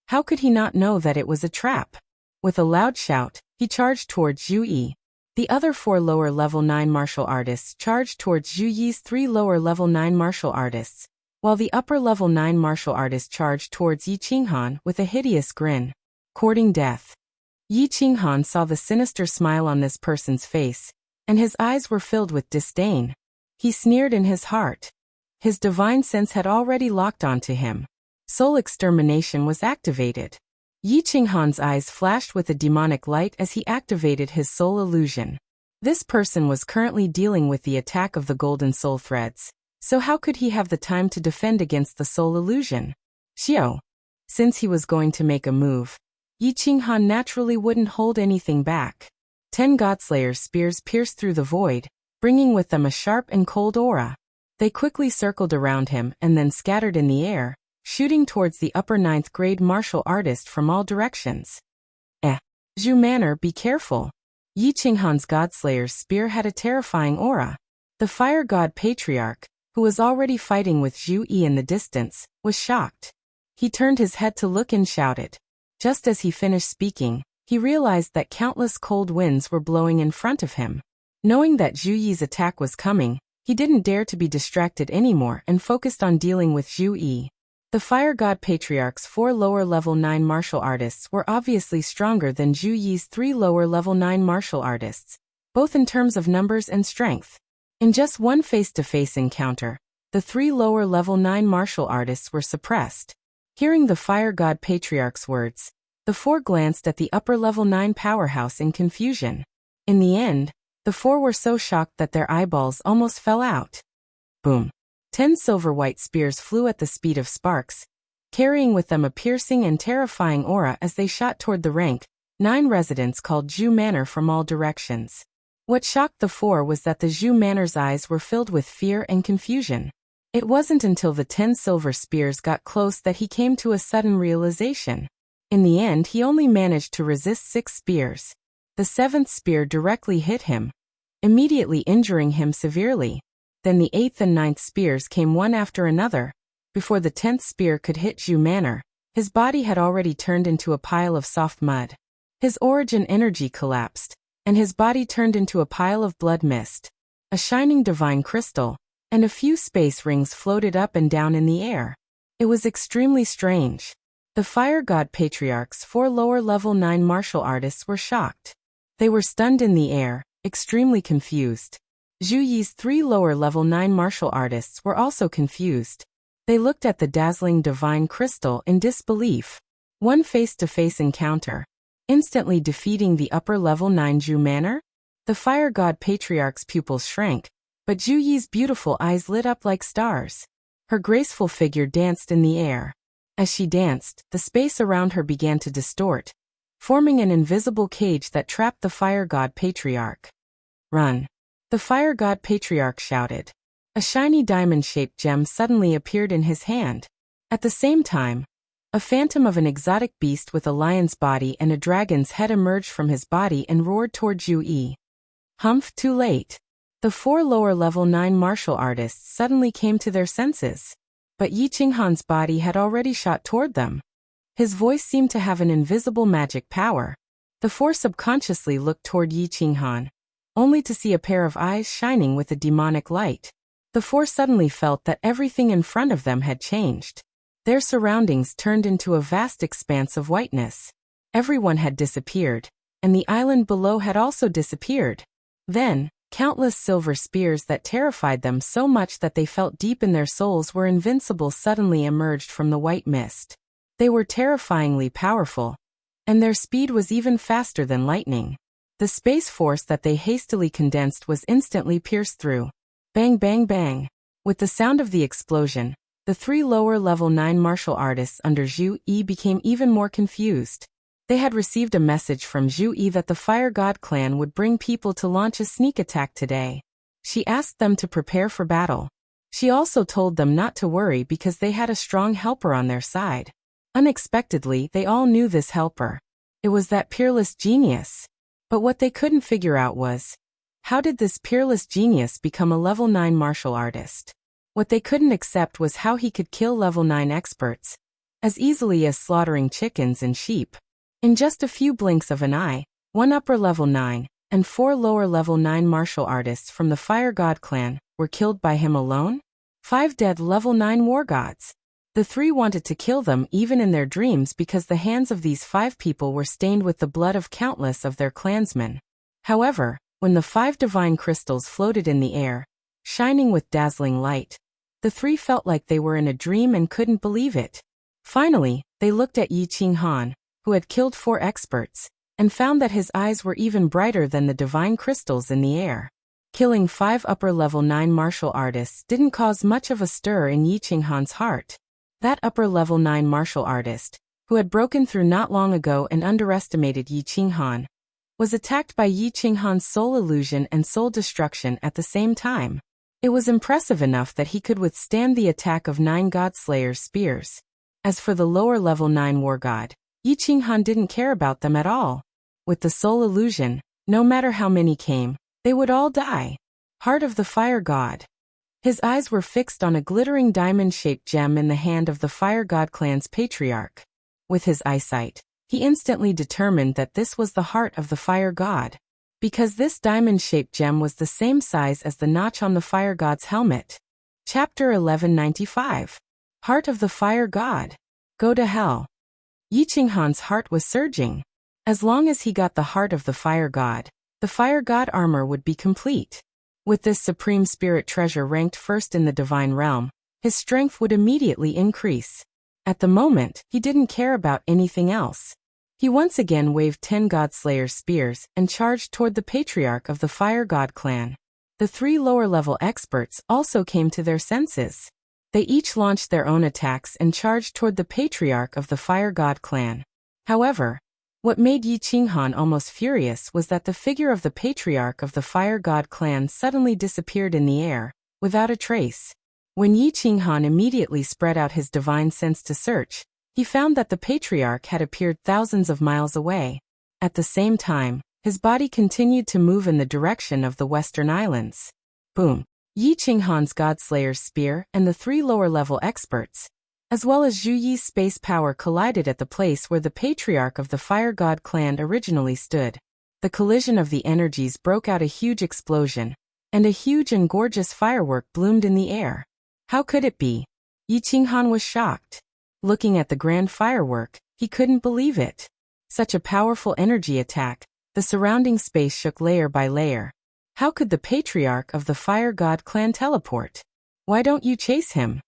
how could he not know that it was a trap? With a loud shout, he charged towards Zhu Yi. The other 4 lower level 9 martial artists charged towards Zhu Yi's 3 lower level 9 martial artists, while the upper level 9 martial artist charged towards Yi Qinghan with a hideous grin. Courting death. Yi Qinghan saw the sinister smile on this person's face, and his eyes were filled with disdain. He sneered in his heart. His divine sense had already locked onto him. Soul extermination was activated. Yi Qinghan's eyes flashed with a demonic light as he activated his soul illusion. This person was currently dealing with the attack of the golden soul threads, so how could he have the time to defend against the soul illusion? Xiao. Since he was going to make a move, Yi Qinghan naturally wouldn't hold anything back. 10 Godslayer's spears pierced through the void, bringing with them a sharp and cold aura. They quickly circled around him and then scattered in the air, shooting towards the upper 9th grade martial artist from all directions. Zhu Manor, be careful. Yi Qinghan's Godslayer's spear had a terrifying aura. The Fire God Patriarch, who was already fighting with Zhu Yi in the distance, was shocked. He turned his head to look and shouted. Just as he finished speaking, he realized that countless cold winds were blowing in front of him. Knowing that Zhu Yi's attack was coming, he didn't dare to be distracted anymore and focused on dealing with Zhu Yi. The Fire God Patriarch's 4 lower level 9 martial artists were obviously stronger than Zhu Yi's 3 lower level 9 martial artists, both in terms of numbers and strength. In just one face-to-face encounter, the 3 lower level 9 martial artists were suppressed. Hearing the Fire God Patriarch's words, the 4 glanced at the upper level 9 powerhouse in confusion. In the end, the 4 were so shocked that their eyeballs almost fell out. Boom. 10 silver-white spears flew at the speed of sparks, carrying with them a piercing and terrifying aura as they shot toward the rank 9 residents called Zhu Manor from all directions. What shocked the 4 was that the Zhu Manor's eyes were filled with fear and confusion. It wasn't until the 10 silver spears got close that he came to a sudden realization. In the end, he only managed to resist 6 spears. The 7th spear directly hit him, immediately injuring him severely. Then the 8th and 9th spears came one after another. Before the 10th spear could hit Zhu Manor, his body had already turned into a pile of soft mud. His origin energy collapsed, and his body turned into a pile of blood mist. A shining divine crystal, and a few space rings floated up and down in the air. It was extremely strange. The Fire God Patriarch's 4 lower-level 9 martial artists were shocked. They were stunned in the air, extremely confused. Zhu Yi's 3 lower-level 9 martial artists were also confused. They looked at the dazzling divine crystal in disbelief. One face-to-face encounter, instantly defeating the upper-level 9 Zhu manner? The Fire God Patriarch's pupils shrank, but Zhu Yi's beautiful eyes lit up like stars. Her graceful figure danced in the air. As she danced, the space around her began to distort, forming an invisible cage that trapped the Fire God Patriarch. "Run!" The Fire God Patriarch shouted. A shiny diamond-shaped gem suddenly appeared in his hand. At the same time, a phantom of an exotic beast with a lion's body and a dragon's head emerged from his body and roared toward Zhu Yi. Humph, too late. The 4 lower-level 9 martial artists suddenly came to their senses. But Yi Qinghan's body had already shot toward them. His voice seemed to have an invisible magic power. The 4 subconsciously looked toward Yi Qinghan, only to see a pair of eyes shining with a demonic light. The 4 suddenly felt that everything in front of them had changed. Their surroundings turned into a vast expanse of whiteness. Everyone had disappeared, and the island below had also disappeared. Then, countless silver spears that terrified them so much that they felt deep in their souls were invincible suddenly emerged from the white mist. They were terrifyingly powerful, and their speed was even faster than lightning. The space force that they hastily condensed was instantly pierced through. Bang, bang, bang. With the sound of the explosion, the 3 lower-level 9 martial artists under Zhu Yi became even more confused. They had received a message from Zhu Yi that the Fire God clan would bring people to launch a sneak attack today. She asked them to prepare for battle. She also told them not to worry because they had a strong helper on their side. Unexpectedly, they all knew this helper. It was that peerless genius. But what they couldn't figure out was, how did this peerless genius become a level 9 martial artist? What they couldn't accept was how he could kill level 9 experts as easily as slaughtering chickens and sheep. In just a few blinks of an eye, 1 upper level 9 and 4 lower level 9 martial artists from the Fire God clan were killed by him alone? 5 dead level 9 war gods. The 3 wanted to kill them even in their dreams because the hands of these 5 people were stained with the blood of countless of their clansmen. However, when the 5 divine crystals floated in the air, shining with dazzling light, the 3 felt like they were in a dream and couldn't believe it. Finally, they looked at Yi Qinghan, who had killed 4 experts, and found that his eyes were even brighter than the divine crystals in the air. Killing 5 upper-level 9 martial artists didn't cause much of a stir in Yi Qinghan's heart. That upper-level 9 martial artist, who had broken through not long ago and underestimated Yi Qinghan, was attacked by Yi Qinghan's soul illusion and soul destruction at the same time. It was impressive enough that he could withstand the attack of 9 God-Slayer's spears. As for the lower-level 9 war god, Yi Qinghan didn't care about them at all. With the soul illusion, no matter how many came, they would all die. Heart of the Fire God. His eyes were fixed on a glittering diamond-shaped gem in the hand of the Fire God clan's patriarch. With his eyesight, he instantly determined that this was the heart of the Fire God, because this diamond-shaped gem was the same size as the notch on the Fire God's helmet. Chapter 1195. Heart of the Fire God. Go to hell. Yi Qinghan's heart was surging. As long as he got the heart of the Fire God armor would be complete. With this supreme spirit treasure ranked first in the divine realm, his strength would immediately increase. At the moment, he didn't care about anything else. He once again waved 10 God-Slayer spears and charged toward the patriarch of the Fire God clan. The 3 lower-level experts also came to their senses. They each launched their own attacks and charged toward the patriarch of the Fire God clan. However, what made Yi Qinghan almost furious was that the figure of the patriarch of the Fire God clan suddenly disappeared in the air, without a trace. When Yi Qinghan immediately spread out his divine sense to search, he found that the patriarch had appeared thousands of miles away. At the same time, his body continued to move in the direction of the Western Islands. Boom! Yi Qinghan's God-Slayer's spear and the 3 lower-level experts, as well as Zhu Yi's space power, collided at the place where the patriarch of the Fire God clan originally stood. The collision of the energies broke out a huge explosion, and a huge and gorgeous firework bloomed in the air. How could it be? Yi Qinghan was shocked. Looking at the grand firework, he couldn't believe it. Such a powerful energy attack, the surrounding space shook layer by layer. How could the patriarch of the fire god clan teleport? Why don't you chase him?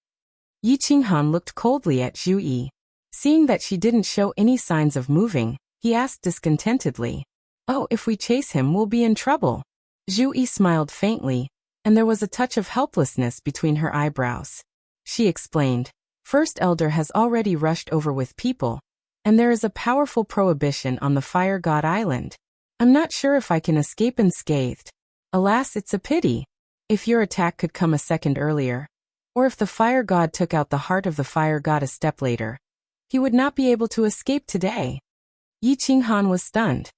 Yi Qinghan looked coldly at Zhu Yi. Seeing that she didn't show any signs of moving, he asked discontentedly. Oh, if we chase him, we'll be in trouble. Zhu Yi smiled faintly, and there was a touch of helplessness between her eyebrows. She explained, First Elder has already rushed over with people, and there is a powerful prohibition on the Fire God Island. I'm not sure if I can escape unscathed. Alas, it's a pity. If your attack could come a second earlier, or if the Fire God took out the heart of the Fire God a step later, he would not be able to escape today. Yi Qinghan was stunned.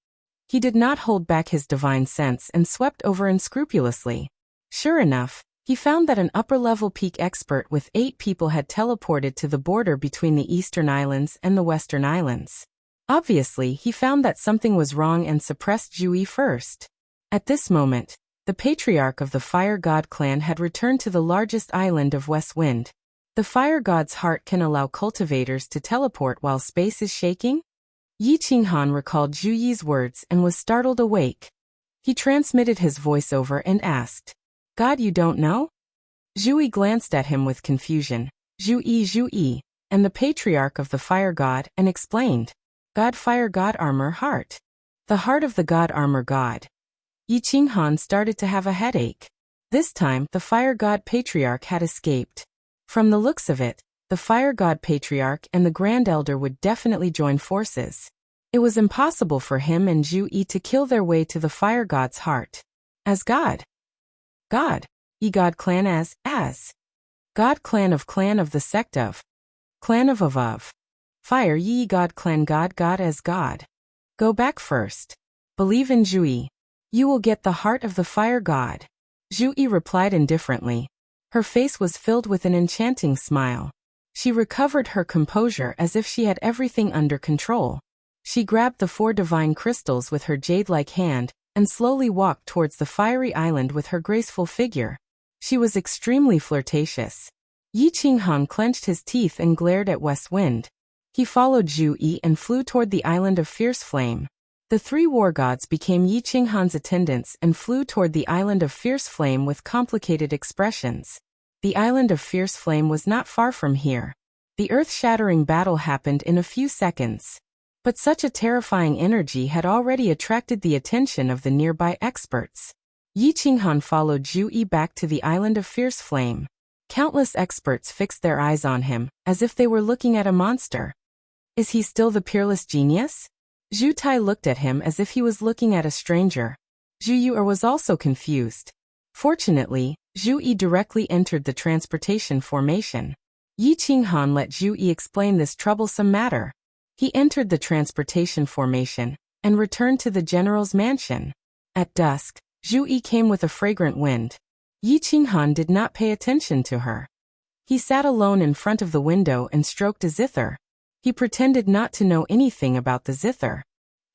He did not hold back his divine sense and swept over unscrupulously. Sure enough, he found that an upper-level peak expert with 8 people had teleported to the border between the Eastern Islands and the Western Islands. Obviously, he found that something was wrong and suppressed Zhu Yi first. At this moment, the patriarch of the Fire God clan had returned to the largest island of West Wind. The Fire God's heart can allow cultivators to teleport while space is shaking? Yi Qinghan recalled Zhu Yi's words and was startled awake. He transmitted his voiceover and asked, God, you don't know? Zhu Yi glanced at him with confusion. Zhu Yi, and the patriarch of the Fire God, and explained, God Fire God Armor Heart. The heart of the God Armor God. Yi Qinghan started to have a headache. This time, the Fire God Patriarch had escaped. From the looks of it, the Fire God Patriarch and the Grand Elder would definitely join forces. It was impossible for him and Zhu Yi to kill their way to the Fire God's heart. As God. Yi God Clan as. God Clan of the sect of. Clan of. Fire Yi God Clan God as God. Go back first. Believe in Zhu Yi. You will get the heart of the Fire God. Zhu Yi replied indifferently. Her face was filled with an enchanting smile. She recovered her composure as if she had everything under control. She grabbed the 4 divine crystals with her jade-like hand and slowly walked towards the fiery island with her graceful figure. She was extremely flirtatious. Yi Qinghan clenched his teeth and glared at West Wind. He followed Zhu Yi and flew toward the island of Fierce Flame. The 3 war gods became Yi Qinghan's attendants and flew toward the island of Fierce Flame with complicated expressions. The island of Fierce Flame was not far from here. The earth-shattering battle happened in a few seconds. But such a terrifying energy had already attracted the attention of the nearby experts. Yi Qinghan followed Zhu Yi back to the island of Fierce Flame. Countless experts fixed their eyes on him, as if they were looking at a monster. Is he still the peerless genius? Zhu Tai looked at him as if he was looking at a stranger. Zhu Yu was also confused. Fortunately, Zhu Yi directly entered the transportation formation. Yi Qinghan let Zhu Yi explain this troublesome matter. He entered the transportation formation and returned to the general's mansion. At dusk, Zhu Yi came with a fragrant wind. Yi Qinghan did not pay attention to her. He sat alone in front of the window and stroked a zither. He pretended not to know anything about the zither.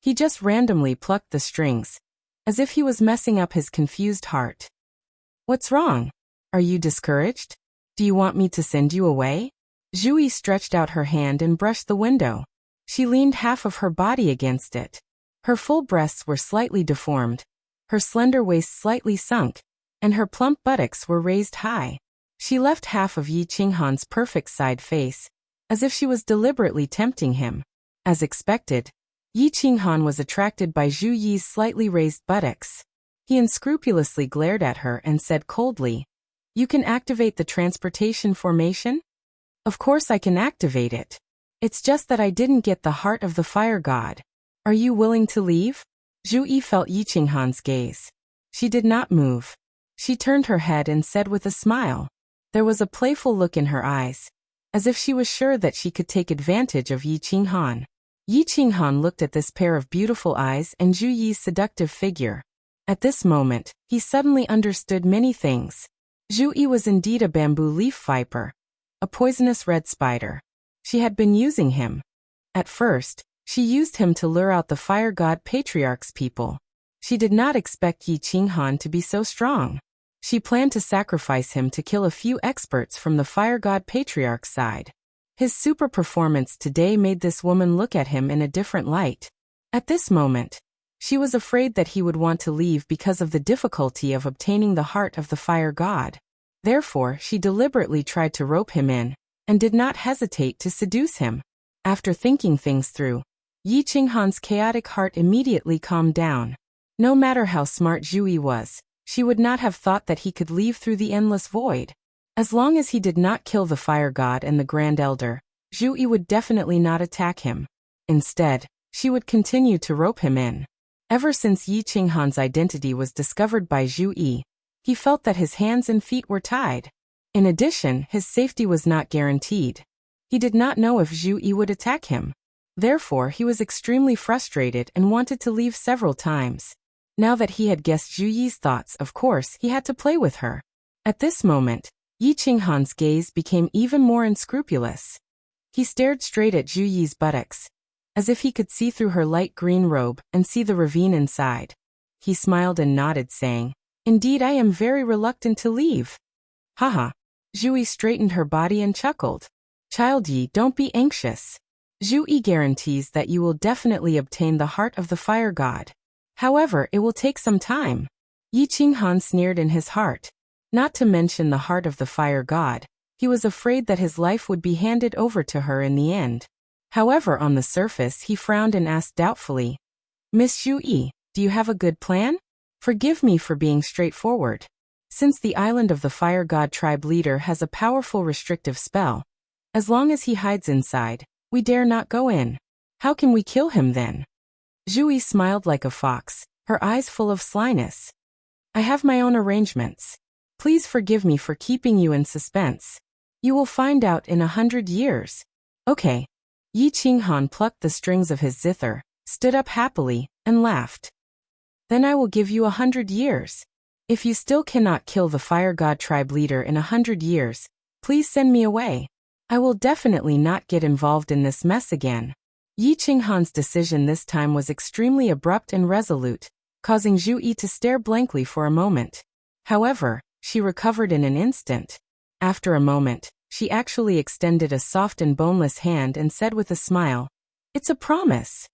He just randomly plucked the strings, as if he was messing up his confused heart. What's wrong? Are you discouraged? Do you want me to send you away? Zhu Yi stretched out her hand and brushed the window. She leaned half of her body against it. Her full breasts were slightly deformed, her slender waist slightly sunk, and her plump buttocks were raised high. She left half of Yi Qinghan's perfect side face, as if she was deliberately tempting him. As expected, Yi Qinghan was attracted by Zhu Yi's slightly raised buttocks. He unscrupulously glared at her and said coldly, You can activate the transportation formation? Of course I can activate it. It's just that I didn't get the heart of the fire god. Are you willing to leave? Zhu Yi felt Yi Qinghan's gaze. She did not move. She turned her head and said with a smile. There was a playful look in her eyes, as if she was sure that she could take advantage of Yi Qinghan. Yi Qinghan looked at this pair of beautiful eyes and Zhu Yi's seductive figure. At this moment, he suddenly understood many things. Zhu Yi was indeed a bamboo leaf viper, a poisonous red spider. She had been using him. At first, she used him to lure out the fire god patriarch's people. She did not expect Yi Qinghan to be so strong. She planned to sacrifice him to kill a few experts from the fire god patriarch's side. His super performance today made this woman look at him in a different light. At this moment, she was afraid that he would want to leave because of the difficulty of obtaining the heart of the fire god. Therefore, she deliberately tried to rope him in, and did not hesitate to seduce him. After thinking things through, Yi Qinghan's chaotic heart immediately calmed down. No matter how smart Zhu Yi was, she would not have thought that he could leave through the endless void. As long as he did not kill the fire god and the Grand Elder, Zhu Yi would definitely not attack him. Instead, she would continue to rope him in. Ever since Yi Qinghan's identity was discovered by Zhu Yi, he felt that his hands and feet were tied. In addition, his safety was not guaranteed. He did not know if Zhu Yi would attack him. Therefore, he was extremely frustrated and wanted to leave several times. Now that he had guessed Zhu Yi's thoughts, of course, he had to play with her. At this moment, Yi Qinghan's gaze became even more unscrupulous. He stared straight at Zhu Yi's buttocks, as if he could see through her light green robe and see the ravine inside. He smiled and nodded, saying, "Indeed, I am very reluctant to leave." Haha. Zhu Yi straightened her body and chuckled. "Child Yi, don't be anxious. Zhu Yi guarantees that you will definitely obtain the heart of the fire god. However, it will take some time." Yi Qinghan sneered in his heart. Not to mention the heart of the fire god, he was afraid that his life would be handed over to her in the end. However, on the surface he frowned and asked doubtfully, "Miss Zhu Yi, do you have a good plan? Forgive me for being straightforward. Since the island of the fire god tribe leader has a powerful restrictive spell, as long as he hides inside, we dare not go in. How can we kill him then?" Zhu Yi smiled like a fox, her eyes full of slyness. "I have my own arrangements. Please forgive me for keeping you in suspense. You will find out in 100 years. Okay." Yi Qinghan plucked the strings of his zither, stood up happily, and laughed. "Then I will give you 100 years. If you still cannot kill the fire god tribe leader in 100 years, please send me away. I will definitely not get involved in this mess again." Yi Qinghan's decision this time was extremely abrupt and resolute, causing Zhu Yi to stare blankly for a moment. However, she recovered in an instant. After a moment, she actually extended a soft and boneless hand and said with a smile, "It's a promise."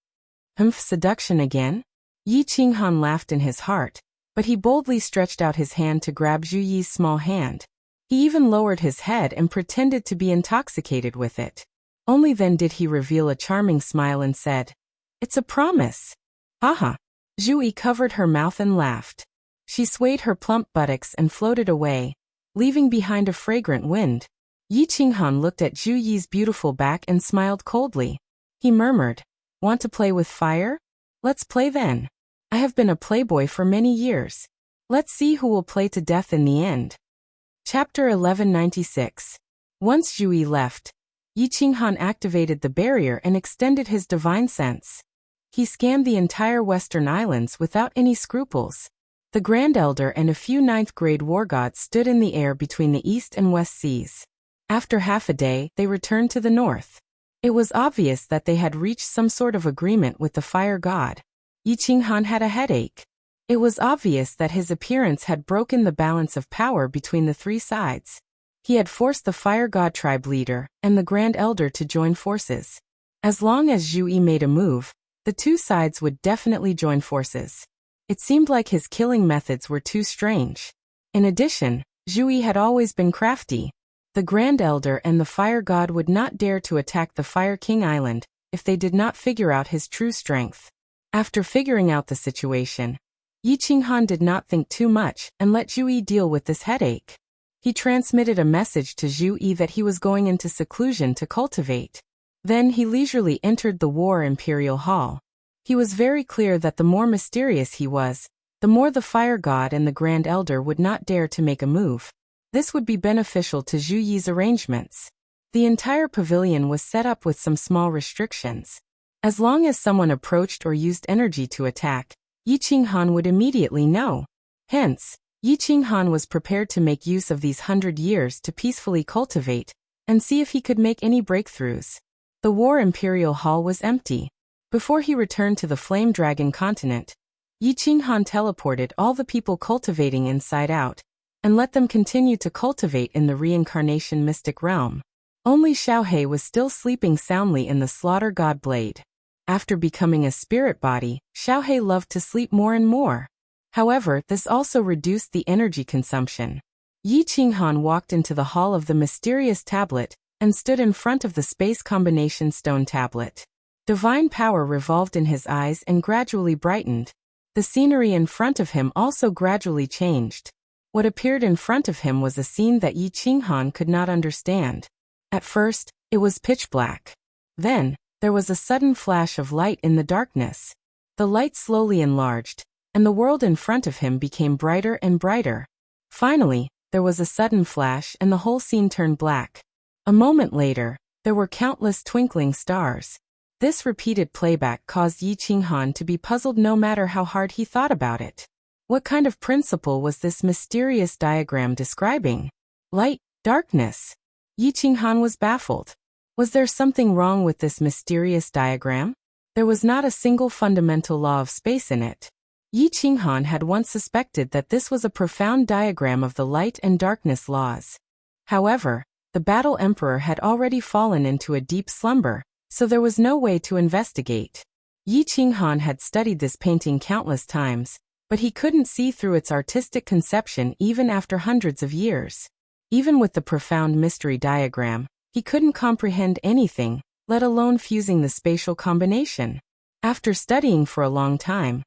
Seduction again? Yi Qinghan laughed in his heart, but he boldly stretched out his hand to grab Zhu Yi's small hand. He even lowered his head and pretended to be intoxicated with it. Only then did he reveal a charming smile and said, "It's a promise." Haha. Zhu Yi covered her mouth and laughed. She swayed her plump buttocks and floated away, leaving behind a fragrant wind. Yi Qinghan looked at Zhu Yi's beautiful back and smiled coldly. He murmured, "Want to play with fire? Let's play then. I have been a playboy for many years. Let's see who will play to death in the end." Chapter 1196. Once Zhu Yi left, Yi Qinghan activated the barrier and extended his divine sense. He scanned the entire Western Islands without any scruples. The Grand Elder and a few ninth-grade war gods stood in the air between the East and West Seas. After half a day, they returned to the north. It was obvious that they had reached some sort of agreement with the fire god. Yi Qinghan had a headache. It was obvious that his appearance had broken the balance of power between the three sides. He had forced the fire god tribe leader and the Grand Elder to join forces. As long as Zhu Yi made a move, the two sides would definitely join forces. It seemed like his killing methods were too strange. In addition, Zhu Yi had always been crafty. The Grand Elder and the Fire God would not dare to attack the Fire King Island if they did not figure out his true strength. After figuring out the situation, Yi Qinghan did not think too much and let Zhu Yi deal with this headache. He transmitted a message to Zhu Yi that he was going into seclusion to cultivate. Then he leisurely entered the War Imperial Hall. He was very clear that the more mysterious he was, the more the Fire God and the Grand Elder would not dare to make a move. This would be beneficial to Zhu Yi's arrangements. The entire pavilion was set up with some small restrictions. As long as someone approached or used energy to attack, Yi Qinghan would immediately know. Hence, Yi Qinghan was prepared to make use of these 100 years to peacefully cultivate and see if he could make any breakthroughs. The War Imperial Hall was empty. Before he returned to the Flame Dragon continent, Yi Qinghan teleported all the people cultivating inside out, and let them continue to cultivate in the reincarnation mystic realm. Only Xiaohe was still sleeping soundly in the slaughter god blade. After becoming a spirit body, Xiaohe loved to sleep more and more. However, this also reduced the energy consumption. Yi Qinghan walked into the hall of the mysterious tablet and stood in front of the space combination stone tablet. Divine power revolved in his eyes and gradually brightened. The scenery in front of him also gradually changed. What appeared in front of him was a scene that Yi Qinghan could not understand. At first, it was pitch black. Then, there was a sudden flash of light in the darkness. The light slowly enlarged, and the world in front of him became brighter and brighter. Finally, there was a sudden flash and the whole scene turned black. A moment later, there were countless twinkling stars. This repeated playback caused Yi Qinghan to be puzzled no matter how hard he thought about it. What kind of principle was this mysterious diagram describing? Light, darkness. Yi Qinghan was baffled. Was there something wrong with this mysterious diagram? There was not a single fundamental law of space in it. Yi Qinghan had once suspected that this was a profound diagram of the light and darkness laws. However, the battle emperor had already fallen into a deep slumber, so there was no way to investigate. Yi Qinghan had studied this painting countless times, but he couldn't see through its artistic conception even after hundreds of years. Even with the profound mystery diagram, he couldn't comprehend anything, let alone fusing the spatial combination. After studying for a long time,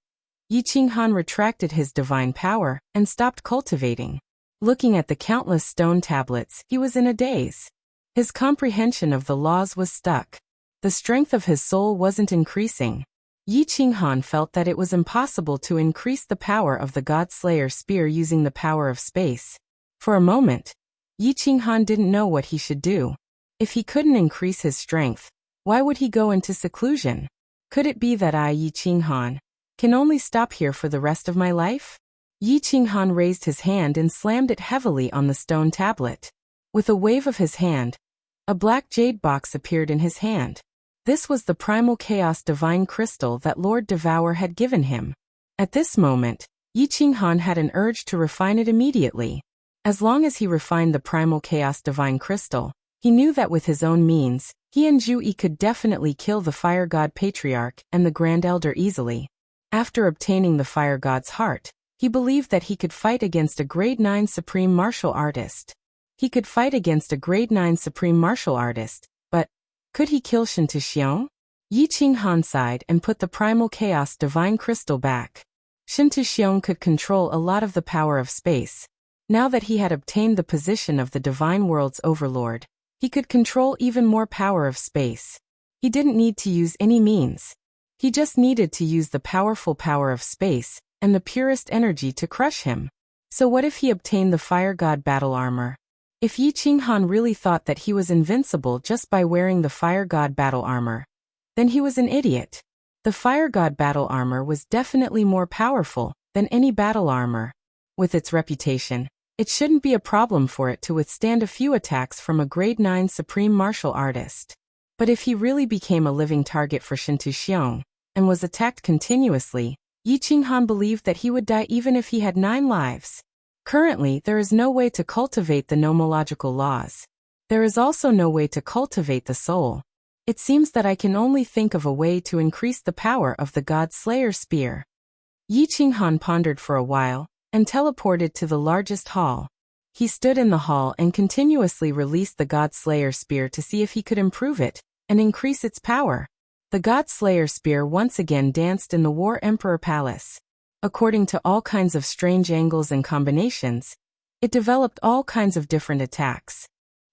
Yi Qinghan retracted his divine power and stopped cultivating. Looking at the countless stone tablets, he was in a daze. His comprehension of the laws was stuck. The strength of his soul wasn't increasing. Yi Qinghan felt that it was impossible to increase the power of the God Slayer spear using the power of space. For a moment, Yi Qinghan didn't know what he should do. If he couldn't increase his strength, why would he go into seclusion? Could it be that I, Yi Qinghan, can only stop here for the rest of my life? Yi Qinghan raised his hand and slammed it heavily on the stone tablet. With a wave of his hand, a black jade box appeared in his hand. This was the primal chaos divine crystal that Lord Devour had given him. At this moment, Yi Qinghan had an urge to refine it immediately. As long as he refined the primal chaos divine crystal, he knew that with his own means, he and Zhu Yi could definitely kill the Fire God Patriarch and the Grand Elder easily. After obtaining the Fire God's heart, he believed that he could fight against a Grade 9 Supreme Martial Artist. He could fight against a Grade 9 Supreme Martial Artist, but could he kill Shen Tuxiong? Yi Qinghan sighed and put the Primal Chaos Divine Crystal back. Shen Tuxiong could control a lot of the power of space. Now that he had obtained the position of the Divine World's Overlord, he could control even more power of space. He didn't need to use any means. He just needed to use the powerful power of space and the purest energy to crush him. So what if he obtained the Fire God battle armor? If Yi Qinghan really thought that he was invincible just by wearing the Fire God battle armor, then he was an idiot. The Fire God battle armor was definitely more powerful than any battle armor. With its reputation, it shouldn't be a problem for it to withstand a few attacks from a Grade 9 Supreme Martial Artist. But if he really became a living target for Shen Tuxiong, and was attacked continuously, Yi Qinghan believed that he would die even if he had 9 lives. Currently, there is no way to cultivate the nomological laws. There is also no way to cultivate the soul. It seems that I can only think of a way to increase the power of the God Slayer spear. Yi Qinghan pondered for a while, and teleported to the largest hall. He stood in the hall and continuously released the God Slayer spear to see if he could improve it and increase its power. The God Slayer spear once again danced in the War Emperor Palace. According to all kinds of strange angles and combinations, it developed all kinds of different attacks.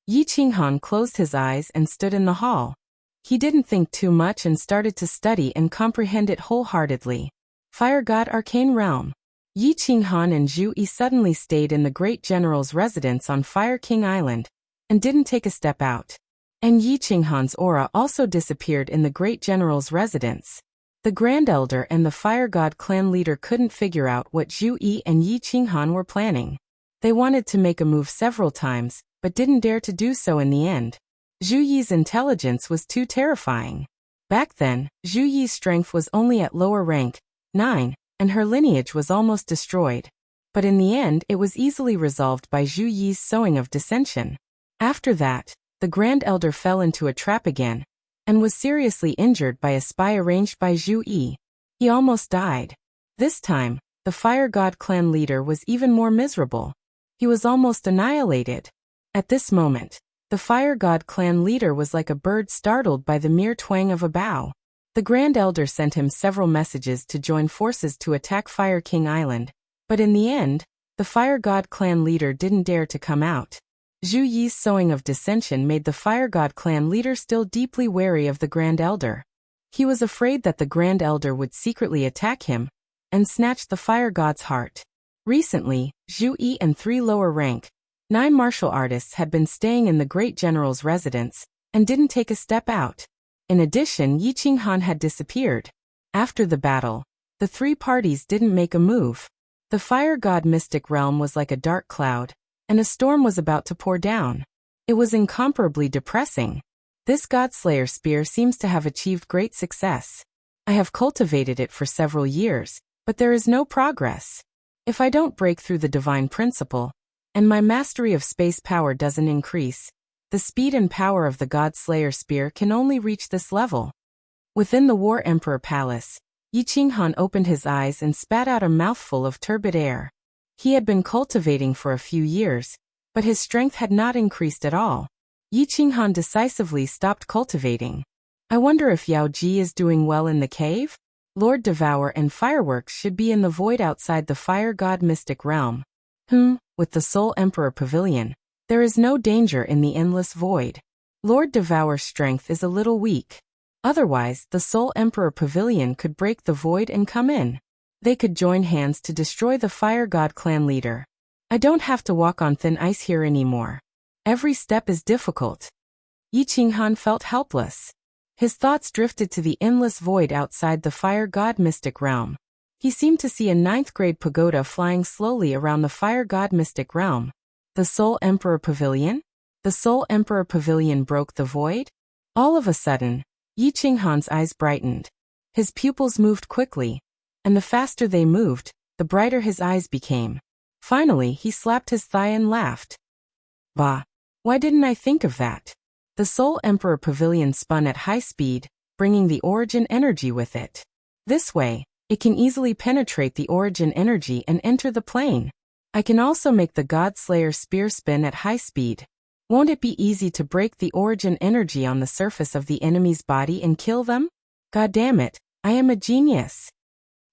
Yi Qinghan closed his eyes and stood in the hall. He didn't think too much and started to study and comprehend it wholeheartedly. Fire God Arcane Realm. Yi Qinghan and Zhu Yi suddenly stayed in the Great General's residence on Fire King Island, and didn't take a step out. And Yi Qinghan's aura also disappeared in the Great General's residence. The Grand Elder and the Fire God clan leader couldn't figure out what Zhu Yi and Yi Qinghan were planning. They wanted to make a move several times, but didn't dare to do so in the end. Zhu Yi's intelligence was too terrifying. Back then, Zhu Yi's strength was only at lower rank, 9, and her lineage was almost destroyed. but in the end it was easily resolved by Zhu Yi's sowing of dissension. After that, the Grand Elder fell into a trap again, and was seriously injured by a spy arranged by Zhu Yi. He almost died. This time, the Fire God clan leader was even more miserable. He was almost annihilated. At this moment, the Fire God clan leader was like a bird startled by the mere twang of a bow. The Grand Elder sent him several messages to join forces to attack Fire King Island, but in the end, the Fire God clan leader didn't dare to come out. Zhu Yi's sowing of dissension made the Fire God clan leader still deeply wary of the Grand Elder. He was afraid that the Grand Elder would secretly attack him and snatch the Fire God's heart. Recently, Zhu Yi and 3 lower-rank, 9 martial artists had been staying in the Great General's residence and didn't take a step out. In addition, Yi Qinghan had disappeared. After the battle, the 3 parties didn't make a move. The Fire God mystic realm was like a dark cloud, and a storm was about to pour down. It was incomparably depressing. This Godslayer spear seems to have achieved great success. I have cultivated it for several years, but there is no progress. If I don't break through the divine principle, and my mastery of space power doesn't increase, the speed and power of the Godslayer spear can only reach this level. Within the War Emperor Palace, Yi Qinghan opened his eyes and spat out a mouthful of turbid air. He had been cultivating for a few years, but his strength had not increased at all. Yi Qinghan decisively stopped cultivating. I wonder if Yao Ji is doing well in the cave? Lord Devour and Fireworks should be in the void outside the Fire God mystic realm. With the Soul Emperor Pavilion, there is no danger in the endless void. Lord Devour's strength is a little weak. Otherwise, the Soul Emperor Pavilion could break the void and come in. They could join hands to destroy the Fire God clan leader. I don't have to walk on thin ice here anymore. Every step is difficult. Yi Qinghan felt helpless. His thoughts drifted to the endless void outside the Fire God mystic realm. He seemed to see a 9th-grade pagoda flying slowly around the Fire God mystic realm. The Soul Emperor Pavilion? The Soul Emperor Pavilion broke the void? All of a sudden, Yi Qinghan's eyes brightened. His pupils moved quickly, and the faster they moved, the brighter his eyes became. Finally, he slapped his thigh and laughed. Bah! Why didn't I think of that? The Soul Emperor Pavilion spun at high speed, bringing the origin energy with it. This way, it can easily penetrate the origin energy and enter the plane. I can also make the Godslayer spear spin at high speed. Won't it be easy to break the origin energy on the surface of the enemy's body and kill them? God damn it, I am a genius.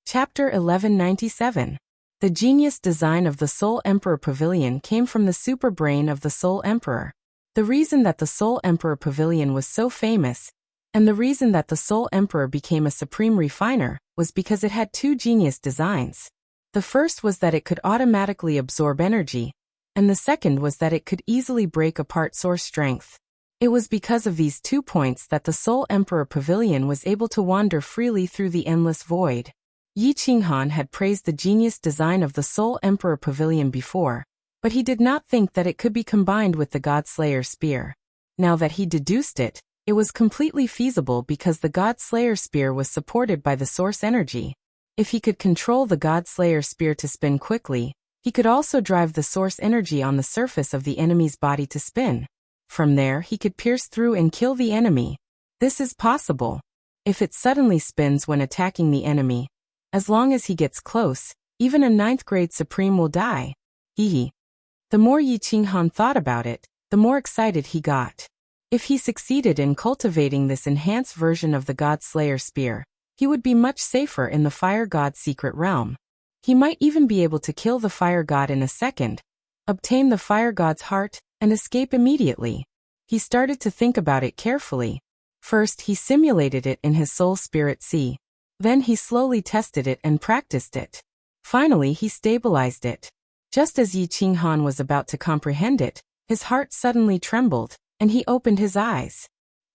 Chapter 1197. The genius design of the Soul Emperor Pavilion came from the super brain of the Soul Emperor. The reason that the Soul Emperor Pavilion was so famous, and the reason that the Soul Emperor became a supreme refiner, was because it had 2 genius designs. The first was that it could automatically absorb energy, and the second was that it could easily break apart source strength. It was because of these 2 points that the Soul Emperor Pavilion was able to wander freely through the endless void. Yi Qinghan had praised the genius design of the Soul Emperor Pavilion before, but he did not think that it could be combined with the Godslayer spear. Now that he deduced it, it was completely feasible because the Godslayer spear was supported by the source energy. If he could control the Godslayer spear to spin quickly, he could also drive the source energy on the surface of the enemy's body to spin. From there, he could pierce through and kill the enemy. This is possible. If it suddenly spins when attacking the enemy, as long as he gets close, even a 9th-grade Supreme will die. The more Yi Qinghan thought about it, the more excited he got. If he succeeded in cultivating this enhanced version of the Godslayer spear, he would be much safer in the Fire God's secret realm. He might even be able to kill the Fire God in a second, obtain the Fire God's heart, and escape immediately. He started to think about it carefully. First, he simulated it in his soul spirit sea. Then he slowly tested it and practiced it. Finally, he stabilized it. Just as Yi Qinghan was about to comprehend it, his heart suddenly trembled, and he opened his eyes.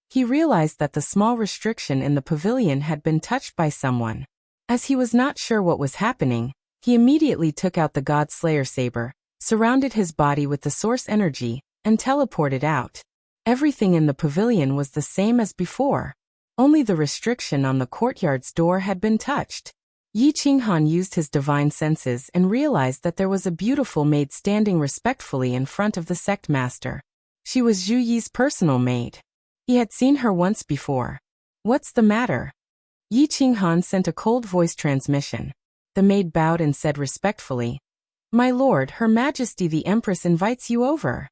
He realized that the small restriction in the pavilion had been touched by someone. As he was not sure what was happening, he immediately took out the Godslayer saber, surrounded his body with the source energy, and teleported out. Everything in the pavilion was the same as before. Only the restriction on the courtyard's door had been touched. Yi Qinghan used his divine senses and realized that there was a beautiful maid standing respectfully in front of the sect master. She was Zhu Yi's personal maid. He had seen her once before. "What's the matter?" Yi Qinghan sent a cold voice transmission. The maid bowed and said respectfully, "My lord, Her Majesty the Empress invites you over."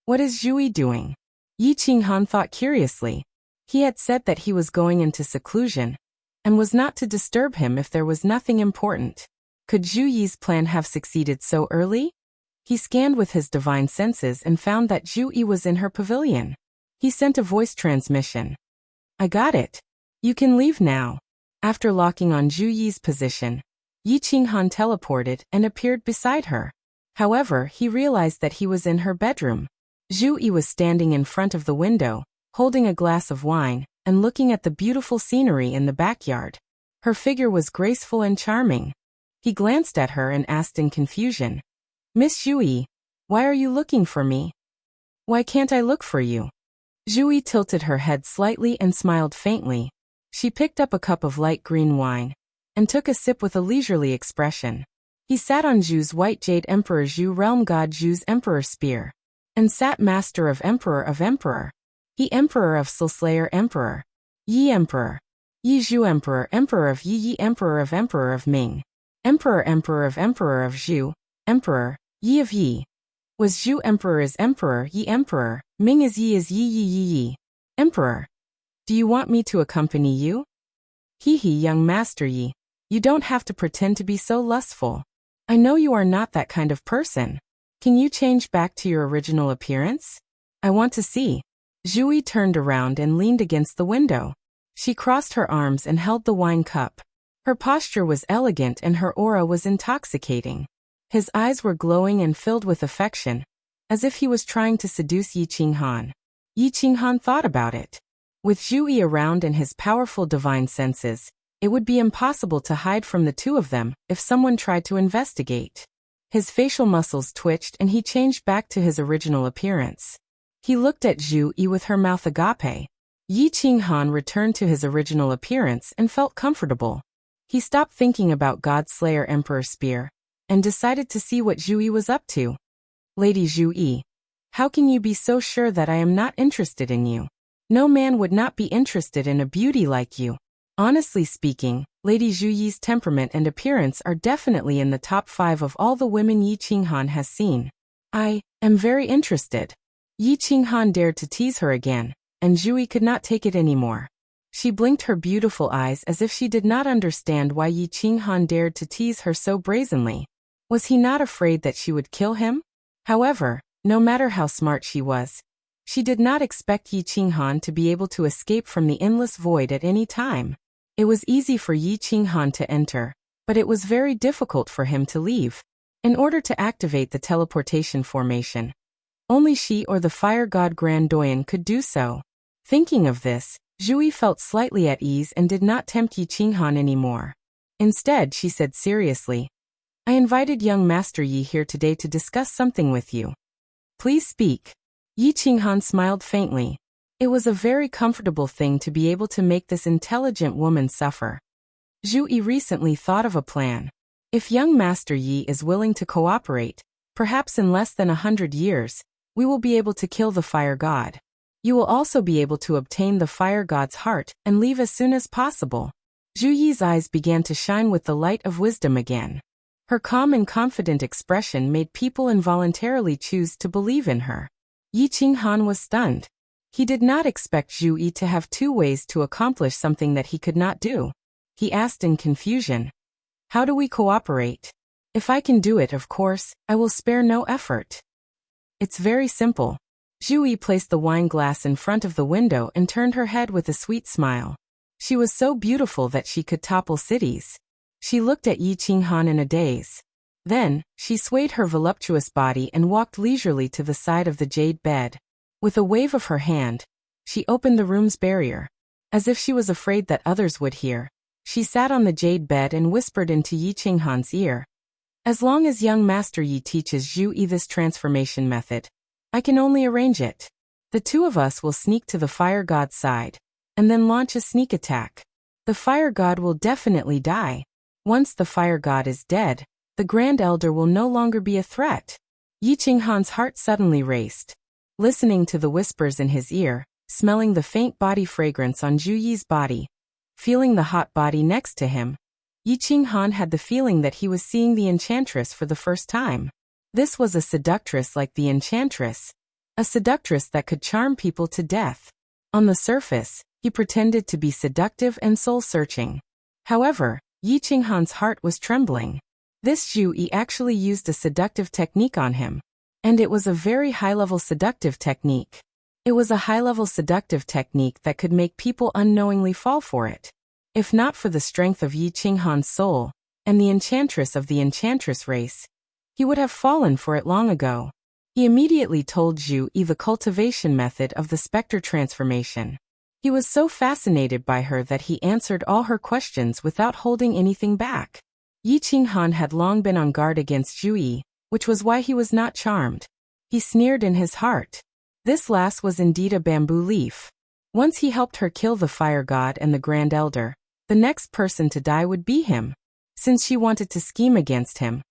"What is Zhu Yi doing?" Yi Qinghan thought curiously. He had said that he was going into seclusion, and was not to disturb him if there was nothing important. Could Zhu Yi's plan have succeeded so early? He scanned with his divine senses and found that Zhu Yi was in her pavilion. He sent a voice transmission. "I got it. You can leave now." After locking on Zhu Yi's position, Yi Qinghan teleported and appeared beside her. However, he realized that he was in her bedroom. Zhu Yi was standing in front of the window, holding a glass of wine, and looking at the beautiful scenery in the backyard. Her figure was graceful and charming. He glanced at her and asked in confusion, "Miss Zhu Yi, why are you looking for me? Why can't I look for you?" Zhu Yi tilted her head slightly and smiled faintly. She picked up a cup of light green wine, and took a sip with a leisurely expression. He sat on Zhu's white jade Emperor Zhu Realm God Zhu's Emperor Spear, and sat Master of Emperor. He Emperor of Soulslayer Emperor. Yi Emperor. Yi Zhu Emperor Emperor of Yi Emperor of Ming. Emperor of Zhu. Emperor. Yi of Yi. Was Zhu Emperor is Emperor Yi Emperor. Ming is Yi. Emperor. Do you want me to accompany you? He young Master Yi. You don't have to pretend to be so lustful. I know you are not that kind of person. Can you change back to your original appearance? I want to see. Zhu Yi turned around and leaned against the window. She crossed her arms and held the wine cup. Her posture was elegant and her aura was intoxicating. His eyes were glowing and filled with affection, as if he was trying to seduce Yi Qinghan. Yi Qinghan thought about it. With Zhu Yi around and his powerful divine senses, it would be impossible to hide from the two of them if someone tried to investigate. His facial muscles twitched and he changed back to his original appearance. He looked at Zhu Yi with her mouth agape. Yi Qinghan returned to his original appearance and felt comfortable. He stopped thinking about God-Slayer Emperor Spear, and decided to see what Zhu Yi was up to. "Lady Zhu Yi, how can you be so sure that I am not interested in you? No man would not be interested in a beauty like you. Honestly speaking, Lady Zhu Yi's temperament and appearance are definitely in the top 5 of all the women Yi Qinghan has seen. I am very interested." Yi Qinghan dared to tease her again, and Zhu Yi could not take it anymore. She blinked her beautiful eyes as if she did not understand why Yi Qinghan dared to tease her so brazenly. Was he not afraid that she would kill him? However, no matter how smart she was, she did not expect Yi Qinghan to be able to escape from the endless void at any time. It was easy for Yi Qinghan to enter, but it was very difficult for him to leave. In order to activate the teleportation formation, only she or the fire god Grand Doyen could do so. Thinking of this, Zhu Yi felt slightly at ease and did not tempt Yi Qinghan anymore. Instead, she said seriously, "I invited young Master Yi here today to discuss something with you. Please speak." Yi Qinghan smiled faintly. It was a very comfortable thing to be able to make this intelligent woman suffer. Zhu Yi recently thought of a plan. If young Master Yi is willing to cooperate, perhaps in less than 100 years, we will be able to kill the fire god. You will also be able to obtain the fire god's heart and leave as soon as possible. Zhu Yi's eyes began to shine with the light of wisdom again. Her calm and confident expression made people involuntarily choose to believe in her. Yi Qinghan was stunned. He did not expect Zhu Yi to have 2 ways to accomplish something that he could not do. He asked in confusion, "How do we cooperate? If I can do it, of course, I will spare no effort." "It's very simple." Zhu Yi placed the wine glass in front of the window and turned her head with a sweet smile. She was so beautiful that she could topple cities. She looked at Yi Qinghan in a daze. Then, she swayed her voluptuous body and walked leisurely to the side of the jade bed. With a wave of her hand, she opened the room's barrier. As if she was afraid that others would hear, she sat on the jade bed and whispered into Yi Qinghan's ear, "As long as young Master Yi teaches Zhu Yi this transformation method, I can only arrange it. The 2 of us will sneak to the fire god's side, and then launch a sneak attack. The fire god will definitely die. Once the fire god is dead, the Grand Elder will no longer be a threat. Yi Qinghan's heart suddenly raced. Listening to the whispers in his ear, smelling the faint body fragrance on Zhu Yi's body, feeling the hot body next to him, Yi Qinghan had the feeling that he was seeing the enchantress for the first time. This was a seductress like the enchantress, a seductress that could charm people to death. On the surface, he pretended to be seductive and soul-searching. However, Yi Qinghan's heart was trembling. This Zhu Yi actually used a seductive technique on him. And it was a very high-level seductive technique. It was a high-level seductive technique that could make people unknowingly fall for it. If not for the strength of Yi Qinghan's soul, and the enchantress of the enchantress race, he would have fallen for it long ago. He immediately told Zhu Yi the cultivation method of the specter transformation. He was so fascinated by her that he answered all her questions without holding anything back. Yi Qinghan had long been on guard against Zhu Yi, which was why he was not charmed. He sneered in his heart. This lass was indeed a bamboo leaf. Once he helped her kill the fire god and the Grand Elder, the next person to die would be him. Since she wanted to scheme against him,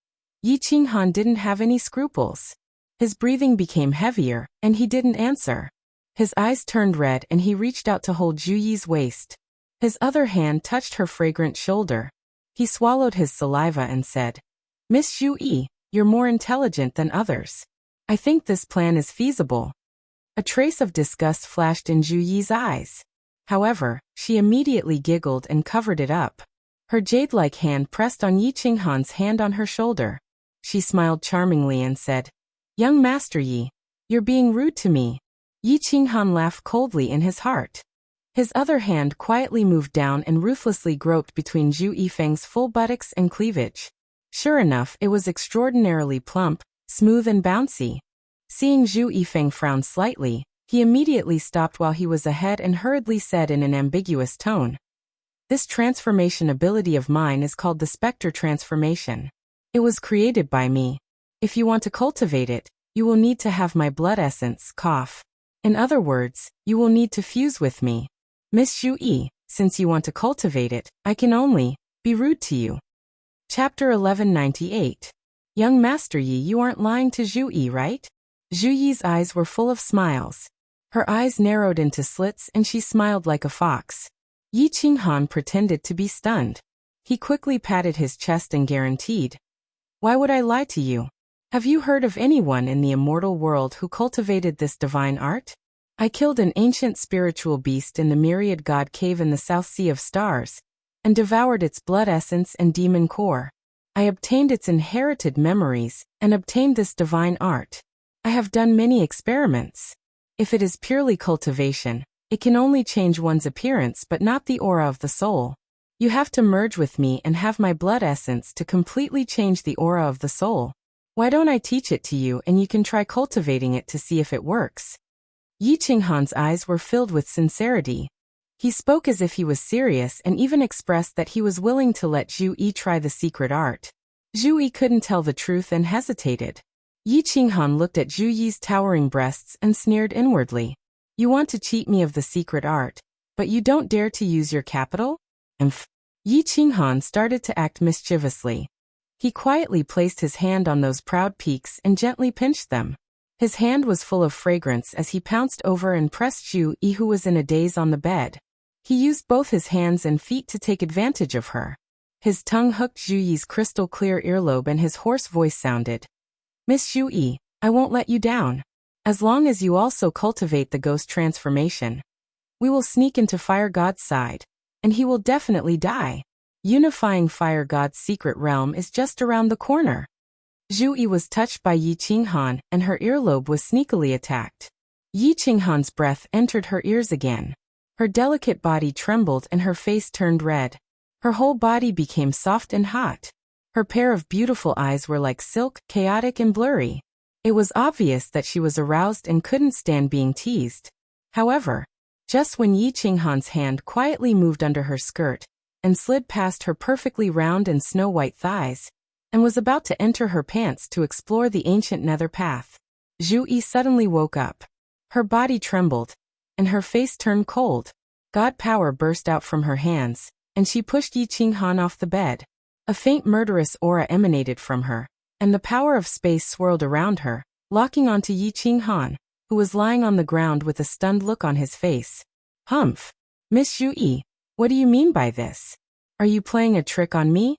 Yi Qinghan didn't have any scruples. His breathing became heavier, and he didn't answer. His eyes turned red and he reached out to hold Zhu Yi's waist. His other hand touched her fragrant shoulder. He swallowed his saliva and said, "Miss Zhu Yi, you're more intelligent than others. I think this plan is feasible." A trace of disgust flashed in Zhu Yi's eyes. However, she immediately giggled and covered it up. Her jade-like hand pressed on Yi Qinghan's hand on her shoulder. She smiled charmingly and said, "Young Master Yi, you're being rude to me." Yi Qinghan laughed coldly in his heart. His other hand quietly moved down and ruthlessly groped between Zhu Yifeng's full buttocks and cleavage. Sure enough, it was extraordinarily plump, smooth and bouncy. Seeing Zhu Yifeng frown slightly, he immediately stopped while he was ahead and hurriedly said in an ambiguous tone, "This transformation ability of mine is called the Spectre Transformation. It was created by me. If you want to cultivate it, you will need to have my blood essence, cough. In other words, you will need to fuse with me. Miss Zhu Yi, since you want to cultivate it, I can only be rude to you." Chapter 1198. Young Master Yi, you aren't lying to Zhu Yi, right? Zhu Yi's eyes were full of smiles. Her eyes narrowed into slits and she smiled like a fox. Yi Qinghan pretended to be stunned. He quickly patted his chest and guaranteed, "Why would I lie to you? Have you heard of anyone in the immortal world who cultivated this divine art? I killed an ancient spiritual beast in the Myriad God Cave in the South Sea of Stars, and devoured its blood essence and demon core. I obtained its inherited memories, and obtained this divine art. I have done many experiments. If it is purely cultivation, it can only change one's appearance but not the aura of the soul. You have to merge with me and have my blood essence to completely change the aura of the soul. Why don't I teach it to you and you can try cultivating it to see if it works?" Yi Qinghan's eyes were filled with sincerity. He spoke as if he was serious and even expressed that he was willing to let Zhu Yi try the secret art. Zhu Yi couldn't tell the truth and hesitated. Yi Qinghan looked at Zhu Yi's towering breasts and sneered inwardly. "You want to cheat me of the secret art, but you don't dare to use your capital?" Yi Qinghan started to act mischievously. He quietly placed his hand on those proud peaks and gently pinched them. His hand was full of fragrance as he pounced over and pressed Zhu Yi, who was in a daze on the bed. He used both his hands and feet to take advantage of her. His tongue hooked Zhu Yi's crystal-clear earlobe and his hoarse voice sounded, "Miss Zhu Yi, I won't let you down. As long as you also cultivate the ghost transformation, we will sneak into Fire God's side, and he will definitely die. Unifying Fire God's secret realm is just around the corner." Zhu Yi was touched by Yi Qinghan, and her earlobe was sneakily attacked. Yi Qinghan's breath entered her ears again. Her delicate body trembled and her face turned red. Her whole body became soft and hot. Her pair of beautiful eyes were like silk, chaotic and blurry. It was obvious that she was aroused and couldn't stand being teased. However, just when Yi Qinghan's hand quietly moved under her skirt and slid past her perfectly round and snow-white thighs, and was about to enter her pants to explore the ancient nether path, Zhu Yi suddenly woke up. Her body trembled, and her face turned cold. God power burst out from her hands, and she pushed Yi Qinghan off the bed. A faint murderous aura emanated from her, and the power of space swirled around her, locking onto Yi Qinghan, who was lying on the ground with a stunned look on his face. Humph! Miss Zhu Yi, what do you mean by this? Are you playing a trick on me?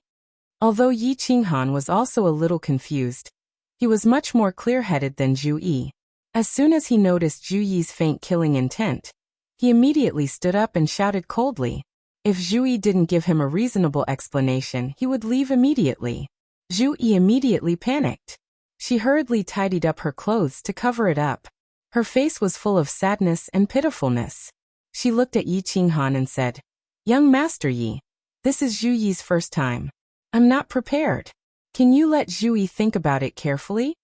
Although Yi Qinghan was also a little confused, he was much more clear-headed than Zhu Yi. As soon as he noticed Zhu Yi's faint killing intent, he immediately stood up and shouted coldly. If Zhu Yi didn't give him a reasonable explanation, he would leave immediately. Zhu Yi immediately panicked. She hurriedly tidied up her clothes to cover it up. Her face was full of sadness and pitifulness. She looked at Yi Qinghan and said, "Young Master Yi, this is Zhu Yi's first time. I'm not prepared. Can you let Zhu Yi think about it carefully?"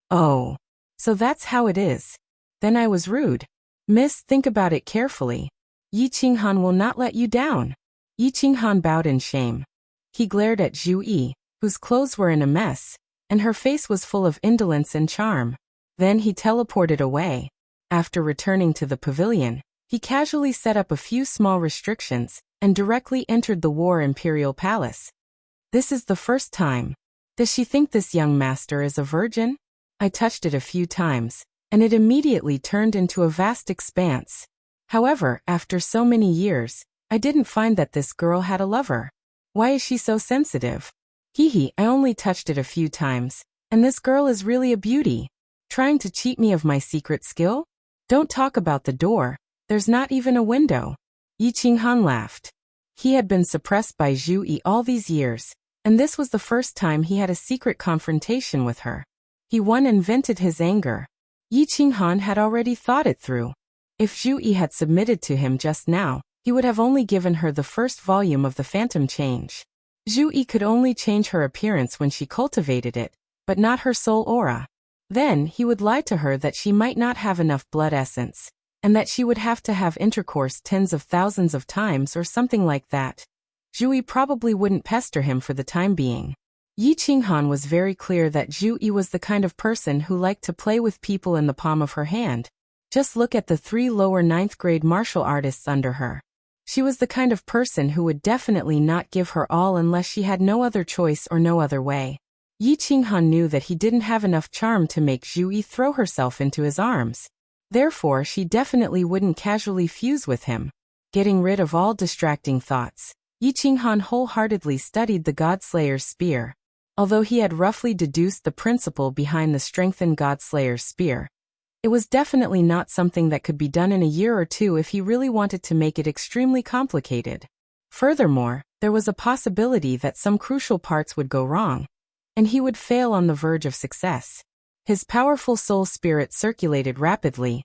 "Oh, so that's how it is. Then I was rude. Miss, think about it carefully. Yi Qinghan will not let you down." Yi Qinghan bowed in shame. He glared at Zhu Yi, whose clothes were in a mess, and her face was full of indolence and charm. Then he teleported away. After returning to the pavilion, he casually set up a few small restrictions and directly entered the War Imperial Palace. This is the first time. Does she think this young master is a virgin? I touched it a few times, and it immediately turned into a vast expanse. However, after so many years, I didn't find that this girl had a lover. Why is she so sensitive? Hee, I only touched it a few times, and this girl is really a beauty. Trying to cheat me of my secret skill? Don't talk about the door, there's not even a window. Yi Qinghan laughed. He had been suppressed by Zhu Yi all these years, and this was the first time he had a secret confrontation with her. He won and vented his anger. Yi Qinghan had already thought it through. If Zhu Yi had submitted to him just now, he would have only given her the first volume of the Phantom Change. Zhu Yi could only change her appearance when she cultivated it, but not her soul aura. Then he would lie to her that she might not have enough blood essence, and that she would have to have intercourse tens of thousands of times or something like that. Zhu Yi probably wouldn't pester him for the time being. Yi Qinghan was very clear that Zhu Yi was the kind of person who liked to play with people in the palm of her hand. Just look at the 3 lower 9th grade martial artists under her. She was the kind of person who would definitely not give her all unless she had no other choice or no other way. Yi Qinghan knew that he didn't have enough charm to make Zhu Yi throw herself into his arms. Therefore, she definitely wouldn't casually fuse with him. Getting rid of all distracting thoughts, Yi Qinghan wholeheartedly studied the Godslayer's spear. Although he had roughly deduced the principle behind the strengthened Godslayer's spear, it was definitely not something that could be done in a year or two if he really wanted to make it extremely complicated. Furthermore, there was a possibility that some crucial parts would go wrong, and he would fail on the verge of success. His powerful soul spirit circulated rapidly,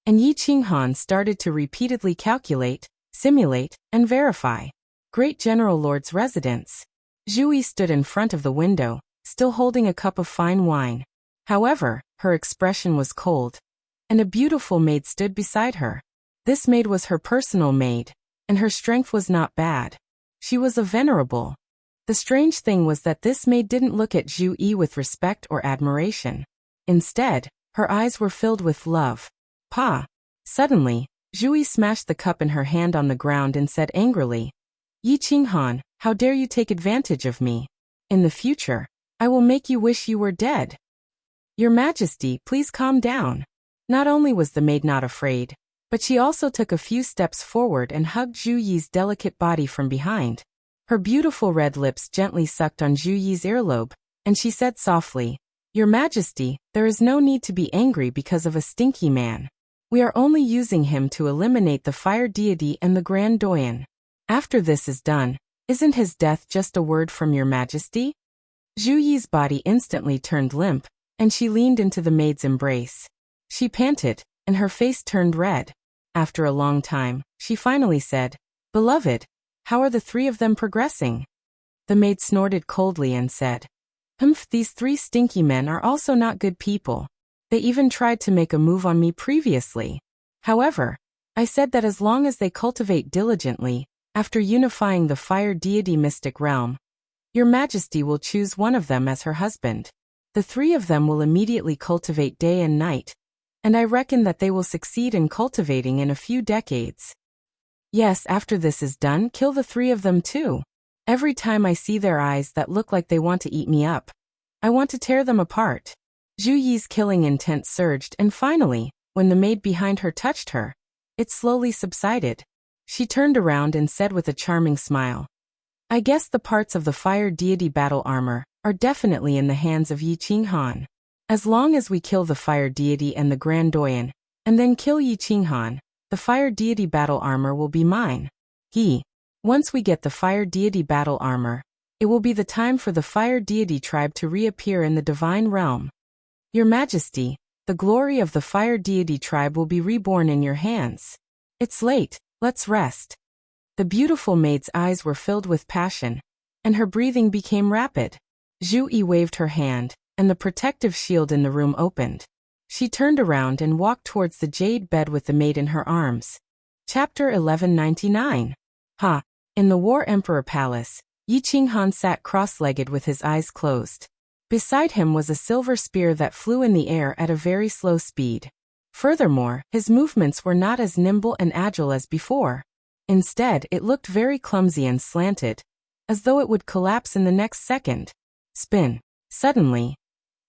and Yi Qinghan started to repeatedly calculate, simulate, and verify. Great General Lord's residence. Zhu Yi stood in front of the window, still holding a cup of fine wine. However, her expression was cold, and a beautiful maid stood beside her. This maid was her personal maid, and her strength was not bad. She was a venerable. The strange thing was that this maid didn't look at Zhu Yi with respect or admiration. Instead, her eyes were filled with love. Pa! Suddenly, Zhu Yi smashed the cup in her hand on the ground and said angrily, "Yi Qinghan, how dare you take advantage of me? In the future, I will make you wish you were dead." "Your Majesty, please calm down." Not only was the maid not afraid, but she also took a few steps forward and hugged Zhu Yi's delicate body from behind. Her beautiful red lips gently sucked on Zhu Yi's earlobe, and she said softly, "Your Majesty, there is no need to be angry because of a stinky man. We are only using him to eliminate the fire deity and the Grand Doyen. After this is done, isn't his death just a word from your Majesty?" Zhu Yi's body instantly turned limp, and she leaned into the maid's embrace. She panted, and her face turned red. After a long time, she finally said, "Beloved, how are the 3 of them progressing?" The maid snorted coldly and said, "Humph, these 3 stinky men are also not good people. They even tried to make a move on me previously. However, I said that as long as they cultivate diligently, after unifying the fire deity mystic realm, your Majesty will choose one of them as her husband. The 3 of them will immediately cultivate day and night, and I reckon that they will succeed in cultivating in a few decades. Yes, after this is done, kill the 3 of them too." Every time I see their eyes that look like they want to eat me up, I want to tear them apart. Zhu Yi's killing intent surged, and finally, when the maid behind her touched her, it slowly subsided. She turned around and said with a charming smile, I guess the parts of the fire deity battle armor are definitely in the hands of Yi Qinghan. As long as we kill the fire deity and the Grand Doyen, and then kill Yi Qinghan, the fire deity battle armor will be mine. Once we get the fire deity battle armor, it will be the time for the fire deity tribe to reappear in the divine realm. Your Majesty, the glory of the fire deity tribe will be reborn in your hands. It's late, let's rest. The beautiful maid's eyes were filled with passion, and her breathing became rapid. Zhu Yi waved her hand, and the protective shield in the room opened. She turned around and walked towards the jade bed with the maid in her arms. Chapter 1199. In the War Emperor Palace, Yi Qinghan sat cross-legged with his eyes closed. Beside him was a silver spear that flew in the air at a very slow speed. Furthermore, his movements were not as nimble and agile as before. Instead, it looked very clumsy and slanted, as though it would collapse in the next second. Spin. Suddenly,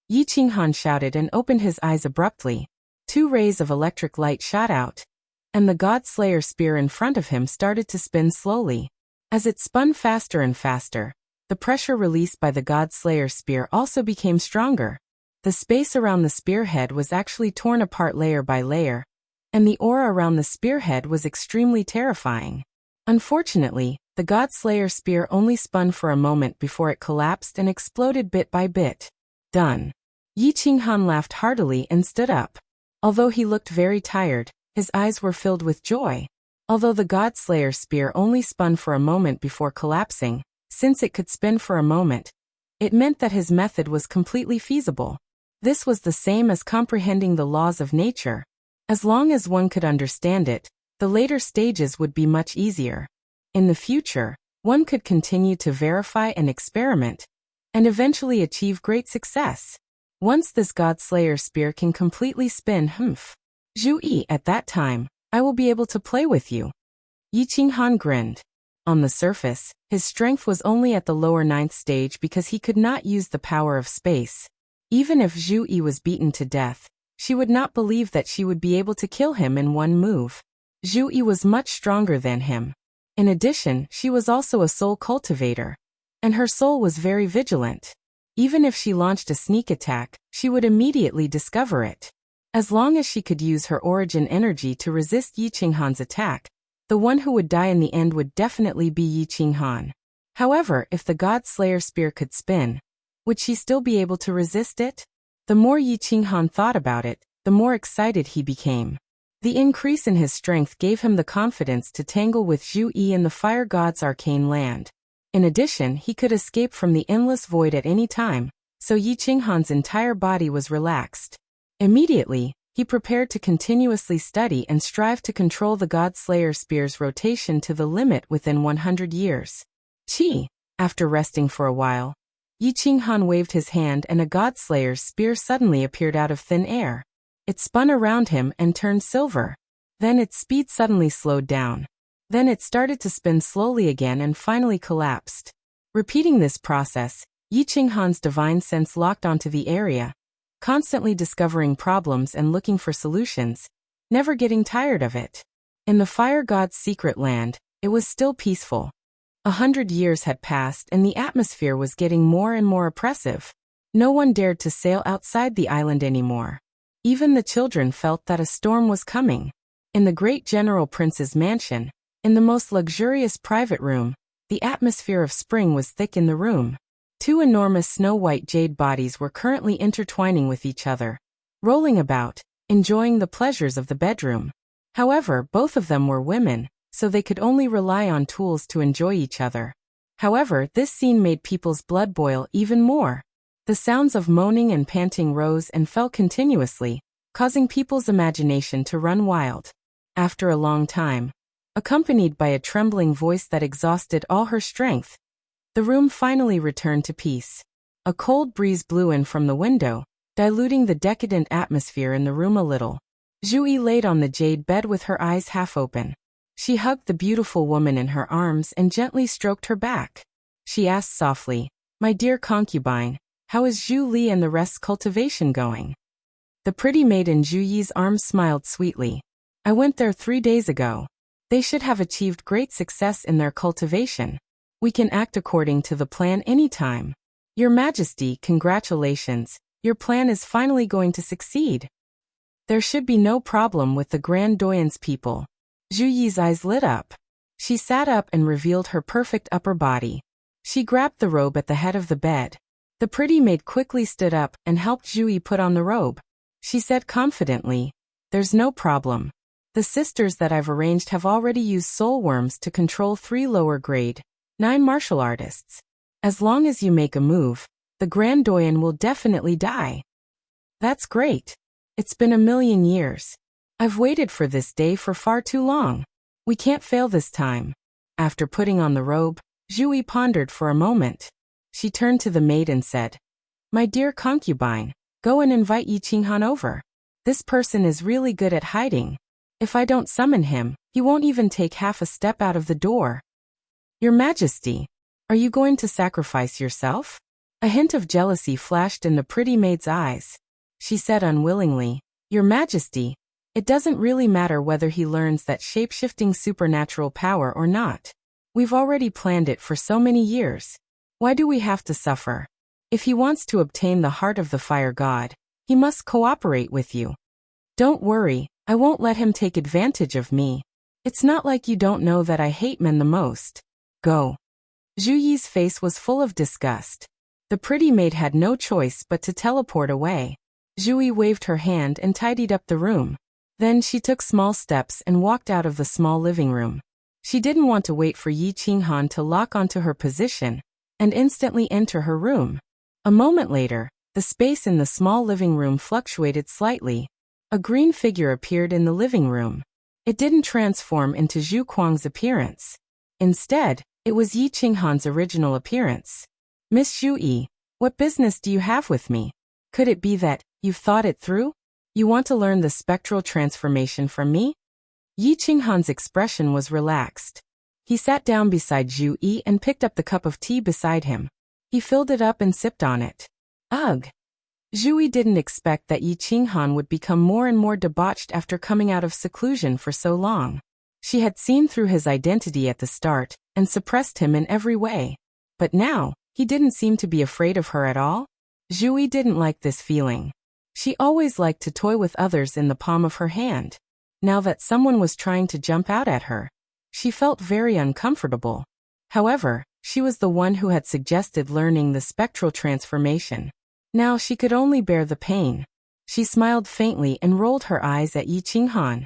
Yi Qinghan shouted and opened his eyes abruptly. 2 rays of electric light shot out, and the God Slayer spear in front of him started to spin slowly. As it spun faster and faster, the pressure released by the God Slayer spear also became stronger. The space around the spearhead was actually torn apart layer by layer, and the aura around the spearhead was extremely terrifying. Unfortunately, the God Slayer spear only spun for a moment before it collapsed and exploded bit by bit. Done. Yi Qinghan laughed heartily and stood up. Although he looked very tired, his eyes were filled with joy. Although the God Slayer spear only spun for a moment before collapsing, since it could spin for a moment, it meant that his method was completely feasible. This was the same as comprehending the laws of nature. As long as one could understand it, the later stages would be much easier. In the future, one could continue to verify and experiment, and eventually achieve great success. Once this God Slayer spear can completely spin, Zhu Yi, at that time, I will be able to play with you. Yi Qinghan grinned. On the surface, his strength was only at the lower 9th stage because he could not use the power of space. Even if Zhu Yi was beaten to death, she would not believe that she would be able to kill him in one move. Zhu Yi was much stronger than him. In addition, she was also a soul cultivator, and her soul was very vigilant. Even if she launched a sneak attack, she would immediately discover it. As long as she could use her origin energy to resist Yi Qinghan's attack, the one who would die in the end would definitely be Yi Qinghan. However, if the God Slayer spear could spin, would she still be able to resist it? The more Yi Qinghan thought about it, the more excited he became. The increase in his strength gave him the confidence to tangle with Zhu Yi in the Fire God's arcane land. In addition, he could escape from the endless void at any time, so Yi Qinghan's entire body was relaxed. Immediately, he prepared to continuously study and strive to control the God Slayer spear's rotation to the limit within 100 years. After resting for a while, Yi Qinghan waved his hand and a God Slayer's spear suddenly appeared out of thin air. It spun around him and turned silver. Then its speed suddenly slowed down. Then it started to spin slowly again and finally collapsed. Repeating this process, Yi Qinghan's divine sense locked onto the area, constantly discovering problems and looking for solutions, never getting tired of it. In the Fire God's secret land, it was still peaceful. 100 years had passed and the atmosphere was getting more and more oppressive. No one dared to sail outside the island anymore. Even the children felt that a storm was coming. In the great General Prince's mansion, in the most luxurious private room, the atmosphere of spring was thick in the room. 2 enormous snow-white jade bodies were currently intertwining with each other, rolling about, enjoying the pleasures of the bedroom. However, both of them were women, so they could only rely on tools to enjoy each other. However, this scene made people's blood boil even more. The sounds of moaning and panting rose and fell continuously, causing people's imagination to run wild. After a long time, accompanied by a trembling voice that exhausted all her strength, the room finally returned to peace. A cold breeze blew in from the window, diluting the decadent atmosphere in the room a little. Zhu Yi laid on the jade bed with her eyes half open. She hugged the beautiful woman in her arms and gently stroked her back. She asked softly, "My dear concubine, how is Zhu Li and the rest's cultivation going?" The pretty maid in Zhu Yi's arms smiled sweetly. "I went there 3 days ago. They should have achieved great success in their cultivation. We can act according to the plan anytime. Your Majesty, congratulations, your plan is finally going to succeed. There should be no problem with the Grand Doyen's people." Zhu Yi's eyes lit up. She sat up and revealed her perfect upper body. She grabbed the robe at the head of the bed. The pretty maid quickly stood up and helped Zhu Yi put on the robe. She said confidently, "There's no problem. The sisters that I've arranged have already used soul worms to control 3 lower grade, 9 martial artists. As long as you make a move, the Grand Doyen will definitely die." "That's great. It's been 1,000,000 years. I've waited for this day for far too long. We can't fail this time." After putting on the robe, Zhu Yi pondered for a moment. She turned to the maid and said, "My dear concubine, go and invite Yi Qinghan over. This person is really good at hiding. If I don't summon him, he won't even take half a step out of the door." "Your Majesty, are you going to sacrifice yourself?" A hint of jealousy flashed in the pretty maid's eyes. She said unwillingly, "Your Majesty, it doesn't really matter whether he learns that shape-shifting supernatural power or not. We've already planned it for so many years. Why do we have to suffer? If he wants to obtain the heart of the fire god, he must cooperate with you. Don't worry, I won't let him take advantage of me. It's not like you don't know that I hate men the most. Go." Zhu Yi's face was full of disgust. The pretty maid had no choice but to teleport away. Zhu Yi waved her hand and tidied up the room. Then she took small steps and walked out of the small living room. She didn't want to wait for Yi Qinghan to lock onto her position and instantly enter her room. A moment later, the space in the small living room fluctuated slightly. A green figure appeared in the living room. It didn't transform into Zhu Kuang's appearance. Instead, it was Yi Qinghan's original appearance. "Miss Zhu Yi, what business do you have with me? Could it be that you've thought it through? You want to learn the spectral transformation from me?" Yi Qinghan's expression was relaxed. He sat down beside Zhu Yi and picked up the cup of tea beside him. He filled it up and sipped on it. Ugh! Zhu Yi didn't expect that Yi Qinghan would become more and more debauched after coming out of seclusion for so long. She had seen through his identity at the start and suppressed him in every way. But now, he didn't seem to be afraid of her at all. Zhu Yi didn't like this feeling. She always liked to toy with others in the palm of her hand. Now that someone was trying to jump out at her, she felt very uncomfortable. However, she was the one who had suggested learning the spectral transformation. Now she could only bear the pain. She smiled faintly and rolled her eyes at Yi Qinghan.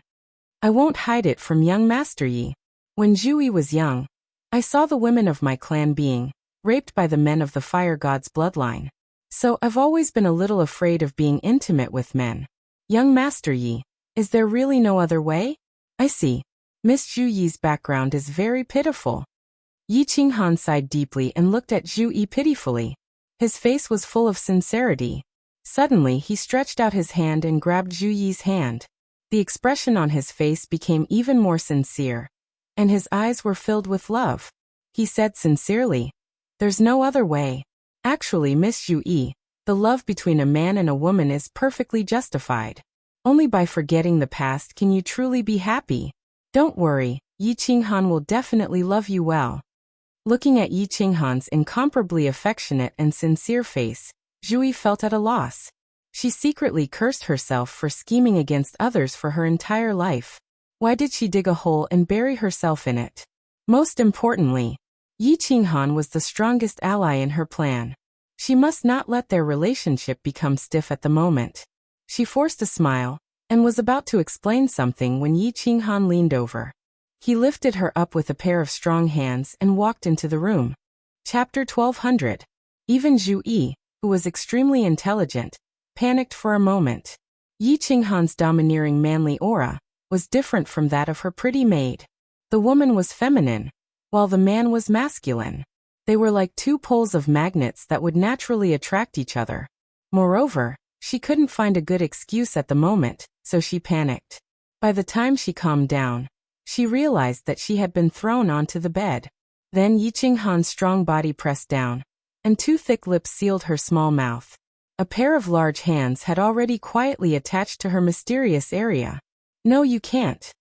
"I won't hide it from young Master Yi. When Zhu Yi was young, I saw the women of my clan being raped by the men of the fire god's bloodline. So I've always been a little afraid of being intimate with men. Young Master Yi, is there really no other way? I see. Miss Zhu Yi's background is very pitiful." Yi Qinghan sighed deeply and looked at Zhu Yi pitifully. His face was full of sincerity. Suddenly he stretched out his hand and grabbed Zhu Yi's hand. The expression on his face became even more sincere, and his eyes were filled with love. He said sincerely, "There's no other way. Actually, Miss Zhu Yi, the love between a man and a woman is perfectly justified. Only by forgetting the past can you truly be happy. Don't worry, Yi Qinghan will definitely love you well." Looking at Yi Qinghan's incomparably affectionate and sincere face, Zhu Yi felt at a loss. She secretly cursed herself for scheming against others for her entire life. Why did she dig a hole and bury herself in it? Most importantly, Yi Qinghan was the strongest ally in her plan. She must not let their relationship become stiff at the moment. She forced a smile and was about to explain something when Yi Qinghan leaned over. He lifted her up with a pair of strong hands and walked into the room. Chapter 1200. Even Zhu Yi, who was extremely intelligent, panicked for a moment. Yi Qinghan's domineering manly aura was different from that of her pretty maid. The woman was feminine, while the man was masculine. They were like two poles of magnets that would naturally attract each other. Moreover, she couldn't find a good excuse at the moment, so she panicked. By the time she calmed down, she realized that she had been thrown onto the bed. Then Yi Qinghan's strong body pressed down, and two thick lips sealed her small mouth. A pair of large hands had already quietly attached to her mysterious area. No, you can't.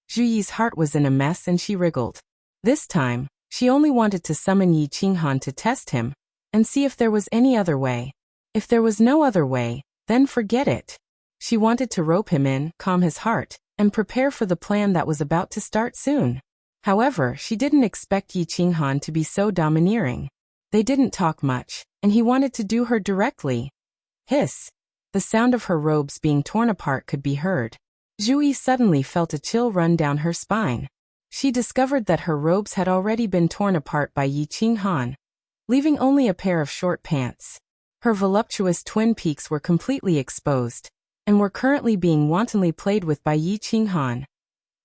Zhu Yi's heart was in a mess and she wriggled. This time, she only wanted to summon Yi Qinghan to test him, and see if there was any other way. If there was no other way, then forget it. She wanted to rope him in, calm his heart, and prepare for the plan that was about to start soon. However, she didn't expect Yi Qinghan to be so domineering. They didn't talk much, and he wanted to do her directly. Hiss! The sound of her robes being torn apart could be heard. Zhu Yi suddenly felt a chill run down her spine. She discovered that her robes had already been torn apart by Yi Qinghan, leaving only a pair of short pants. Her voluptuous twin peaks were completely exposed, and were currently being wantonly played with by Yi Qinghan.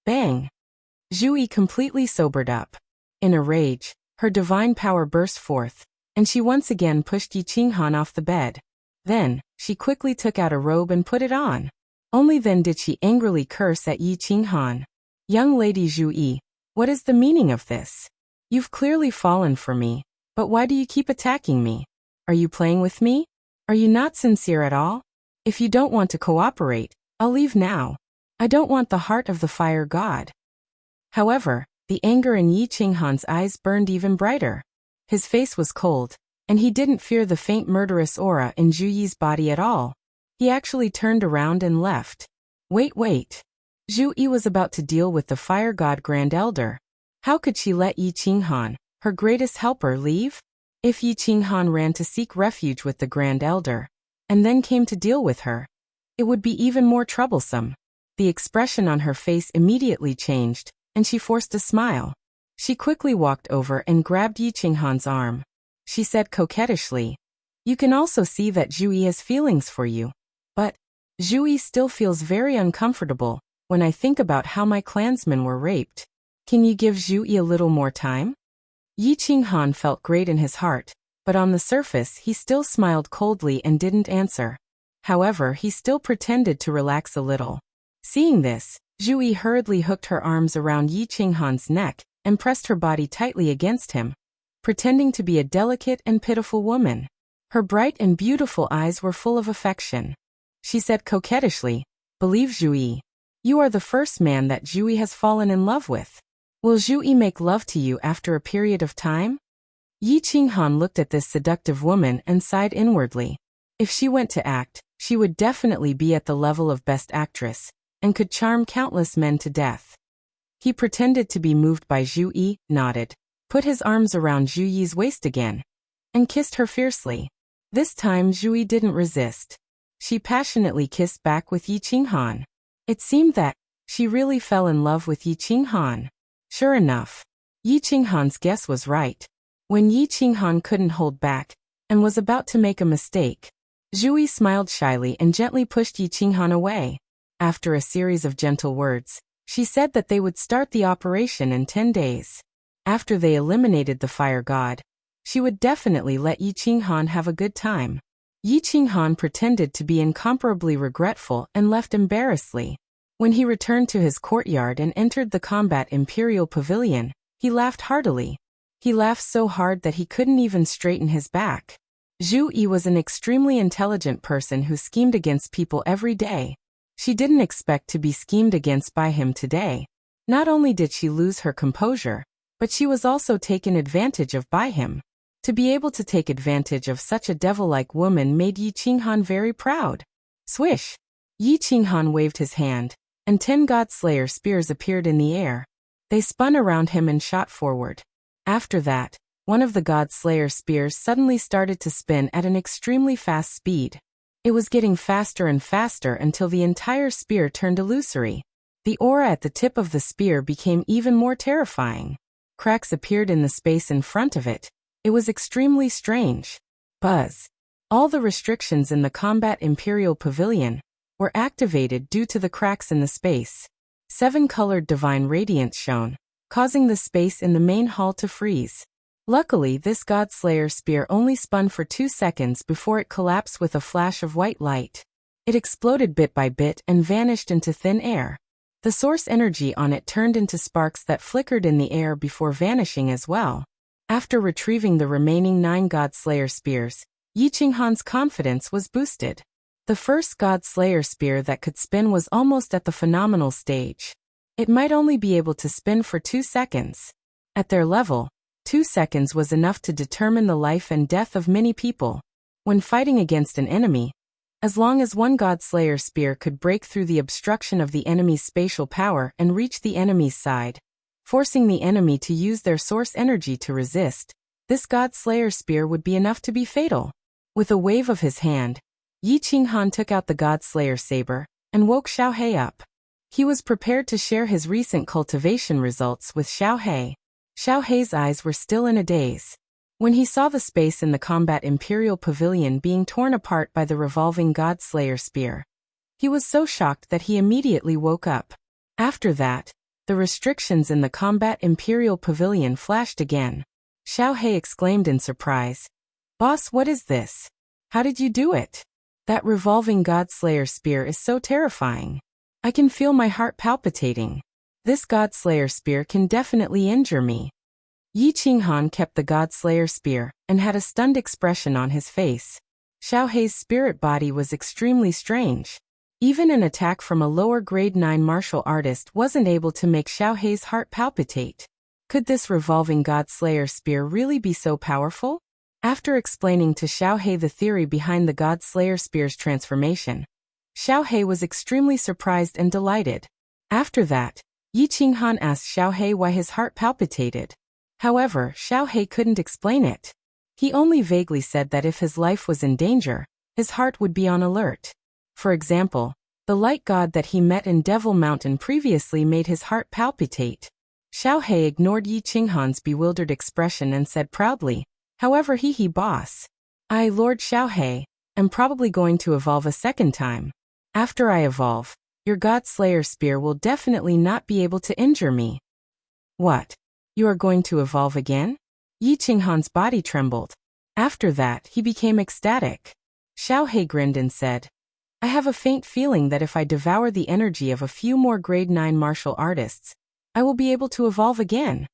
Bang! Zhu Yi completely sobered up. In a rage, her divine power burst forth, and she once again pushed Yi Qinghan off the bed. Then, she quickly took out a robe and put it on. Only then did she angrily curse at Yi Qinghan. Young lady Zhu Yi, what is the meaning of this? You've clearly fallen for me, but why do you keep attacking me? Are you playing with me? Are you not sincere at all? If you don't want to cooperate, I'll leave now. I don't want the heart of the fire god. However, the anger in Yi Qinghan's eyes burned even brighter. His face was cold, and he didn't fear the faint murderous aura in Zhu Yi's body at all. He actually turned around and left. Wait. Zhu Yi was about to deal with the fire god Grand Elder. How could she let Yi Qinghan, her greatest helper, leave? If Yi Qinghan ran to seek refuge with the Grand Elder, and then came to deal with her, it would be even more troublesome. The expression on her face immediately changed, and she forced a smile. She quickly walked over and grabbed Yi Qinghan's arm. She said coquettishly, "You can also see that Zhu Yi has feelings for you. But Zhu Yi still feels very uncomfortable when I think about how my clansmen were raped. Can you give Zhu Yi a little more time?" Yi Qinghan felt great in his heart, but on the surface he still smiled coldly and didn't answer. However, he still pretended to relax a little. Seeing this, Zhu Yi hurriedly hooked her arms around Yi Qinghan's neck and pressed her body tightly against him, pretending to be a delicate and pitiful woman. Her bright and beautiful eyes were full of affection. She said coquettishly, "Believe Zhu Yi. You are the first man that Zhu Yi has fallen in love with. Will Zhu Yi make love to you after a period of time?" Yi Qinghan looked at this seductive woman and sighed inwardly. If she went to act, she would definitely be at the level of best actress, and could charm countless men to death. He pretended to be moved by Zhu Yi, nodded, put his arms around Zhu Yi's waist again, and kissed her fiercely. This time Zhu Yi didn't resist. She passionately kissed back with Yi Qinghan. It seemed that she really fell in love with Yi Qinghan. Sure enough, Yi Qinghan's guess was right. When Yi Qinghan couldn't hold back, and was about to make a mistake, Zhu Yi smiled shyly and gently pushed Yi Qinghan away. After a series of gentle words, she said that they would start the operation in 10 days. After they eliminated the fire god, she would definitely let Yi Qinghan have a good time. Yi Qinghan pretended to be incomparably regretful and left embarrassedly. When he returned to his courtyard and entered the combat Imperial Pavilion, he laughed heartily. He laughed so hard that he couldn't even straighten his back. Zhu Yi was an extremely intelligent person who schemed against people every day. She didn't expect to be schemed against by him today. Not only did she lose her composure, but she was also taken advantage of by him. To be able to take advantage of such a devil-like woman made Yi Qinghan very proud. Swish! Yi Qinghan waved his hand, and 10 God Slayer spears appeared in the air. They spun around him and shot forward. After that, one of the God Slayer spears suddenly started to spin at an extremely fast speed. It was getting faster and faster until the entire spear turned illusory. The aura at the tip of the spear became even more terrifying. Cracks appeared in the space in front of it. It was extremely strange. Buzz! All the restrictions in the Combat Imperial Pavilion were activated due to the cracks in the space. 7 colored divine radiance shone, causing the space in the main hall to freeze. Luckily, this God Slayer spear only spun for 2 seconds before it collapsed with a flash of white light. It exploded bit by bit and vanished into thin air. The source energy on it turned into sparks that flickered in the air before vanishing as well. After retrieving the remaining 9 God Slayer spears, Yi Qinghan's confidence was boosted. The first God Slayer spear that could spin was almost at the phenomenal stage. It might only be able to spin for 2 seconds. At their level, 2 seconds was enough to determine the life and death of many people. When fighting against an enemy, as long as one God Slayer spear could break through the obstruction of the enemy's spatial power and reach the enemy's side, forcing the enemy to use their source energy to resist, this God Slayer spear would be enough to be fatal. With a wave of his hand, Yi Qinghan took out the God Slayer saber and woke Xiaohe up. He was prepared to share his recent cultivation results with Xiaohe. Xiaohe's eyes were still in a daze. When he saw the space in the combat Imperial Pavilion being torn apart by the revolving God Slayer spear, he was so shocked that he immediately woke up. After that, the restrictions in the combat Imperial Pavilion flashed again. Xiaohe exclaimed in surprise, "Boss, what is this? How did you do it? That revolving God Slayer spear is so terrifying. I can feel my heart palpitating. This God Slayer spear can definitely injure me." Yi Qinghan kept the God Slayer spear and had a stunned expression on his face. Xiaohe's spirit body was extremely strange. Even an attack from a lower grade 9 martial artist wasn't able to make Xiaohe's heart palpitate. Could this revolving God Slayer spear really be so powerful? After explaining to Xiaohe the theory behind the God Slayer spear's transformation, Xiaohe was extremely surprised and delighted. After that, Yi Qinghan asked Xiaohe why his heart palpitated. However, Xiaohe couldn't explain it. He only vaguely said that if his life was in danger, his heart would be on alert. For example, the light god that he met in Devil Mountain previously made his heart palpitate. Xiaohe ignored Yi Qinghan's bewildered expression and said proudly, "However, boss. I, Lord Xiaohe, am probably going to evolve a second time. After I evolve, your God Slayer spear will definitely not be able to injure me." "What? You are going to evolve again?" Yi Qinghan's body trembled. After that, he became ecstatic. Xiaohe grinned and said, "I have a faint feeling that if I devour the energy of a few more grade 9 martial artists, I will be able to evolve again."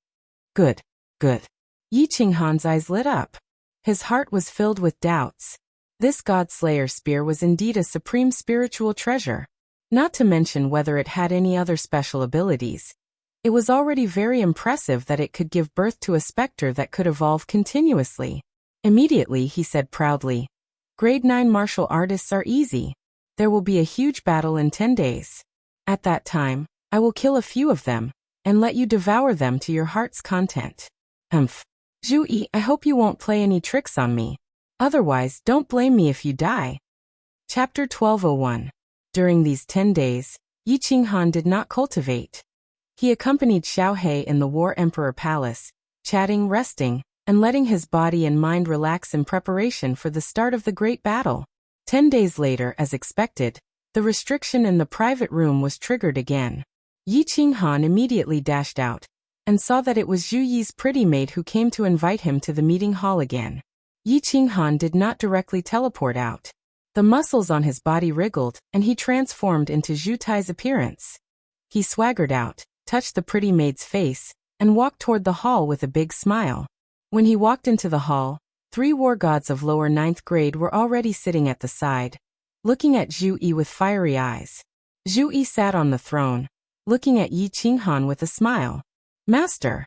"Good, good." Yi Qinghan's eyes lit up. His heart was filled with doubts. This God Slayer spear was indeed a supreme spiritual treasure. Not to mention whether it had any other special abilities. It was already very impressive that it could give birth to a specter that could evolve continuously. Immediately he said proudly, "Grade 9 martial artists are easy. There will be a huge battle in 10 days. At that time, I will kill a few of them, and let you devour them to your heart's content." Zhu Yi, I hope you won't play any tricks on me. Otherwise, don't blame me if you die. Chapter 1201. During these 10 days, Yi Qinghan did not cultivate. He accompanied Xiaohe in the War Emperor Palace, chatting, resting, and letting his body and mind relax in preparation for the start of the great battle. 10 days later, as expected, the restriction in the private room was triggered again. Yi Qinghan immediately dashed out, and saw that it was Zhu Yi's pretty maid who came to invite him to the meeting hall again. Yi Qinghan did not directly teleport out. The muscles on his body wriggled, and he transformed into Zhu Tai's appearance. He swaggered out, touched the pretty maid's face, and walked toward the hall with a big smile. When he walked into the hall, 3 war gods of lower 9th grade were already sitting at the side, looking at Zhu Yi with fiery eyes. Zhu Yi sat on the throne, looking at Yi Qinghan with a smile. "Master."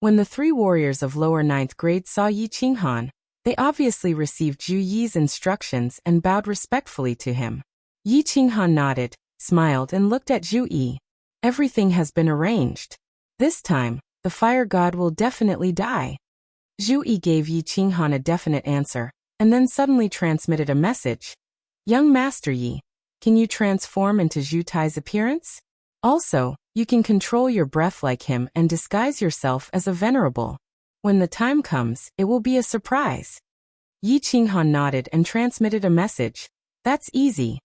When the 3 warriors of lower 9th grade saw Yi Qinghan, they obviously received Zhu Yi's instructions and bowed respectfully to him. Yi Qinghan nodded, smiled and looked at Zhu Yi. "Everything has been arranged. This time, the fire god will definitely die." Zhu Yi gave Yi Qinghan a definite answer, and then suddenly transmitted a message. "Young Master Yi, can you transform into Zhu Tai's appearance? Also, you can control your breath like him and disguise yourself as a venerable. When the time comes, it will be a surprise." Yi Qinghan nodded and transmitted a message. "That's easy."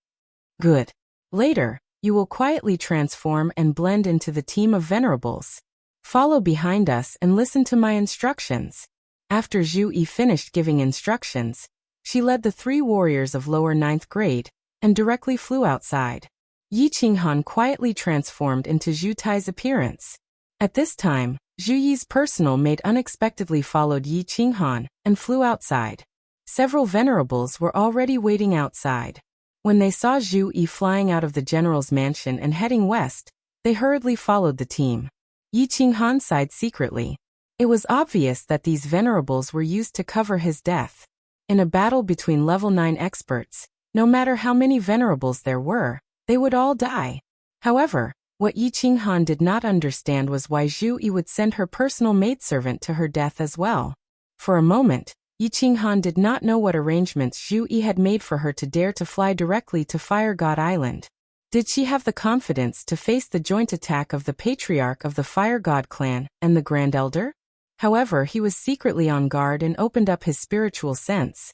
"Good. Later, you will quietly transform and blend into the team of venerables. Follow behind us and listen to my instructions." After Zhu Yi finished giving instructions, she led the 3 warriors of lower 9th grade, and directly flew outside. Yi Qinghan quietly transformed into Zhu Tai's appearance. At this time, Zhu Yi's personal maid unexpectedly followed Yi Qinghan and flew outside. Several venerables were already waiting outside. When they saw Zhu Yi flying out of the general's mansion and heading west, they hurriedly followed the team. Yi Qinghan sighed secretly. It was obvious that these venerables were used to cover his death. In a battle between level 9 experts, no matter how many venerables there were, they would all die. However, what Yi Qinghan did not understand was why Zhu Yi would send her personal maidservant to her death as well. For a moment, Yi Qinghan did not know what arrangements Zhu Yi had made for her to dare to fly directly to Fire God Island. Did she have the confidence to face the joint attack of the Patriarch of the Fire God clan and the Grand Elder? However, he was secretly on guard and opened up his spiritual sense.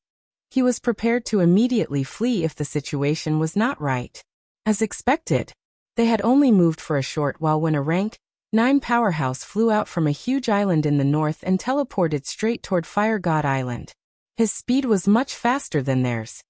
He was prepared to immediately flee if the situation was not right. As expected, they had only moved for a short while when a rank 9 powerhouse flew out from a huge island in the north and teleported straight toward Fire God Island. His speed was much faster than theirs.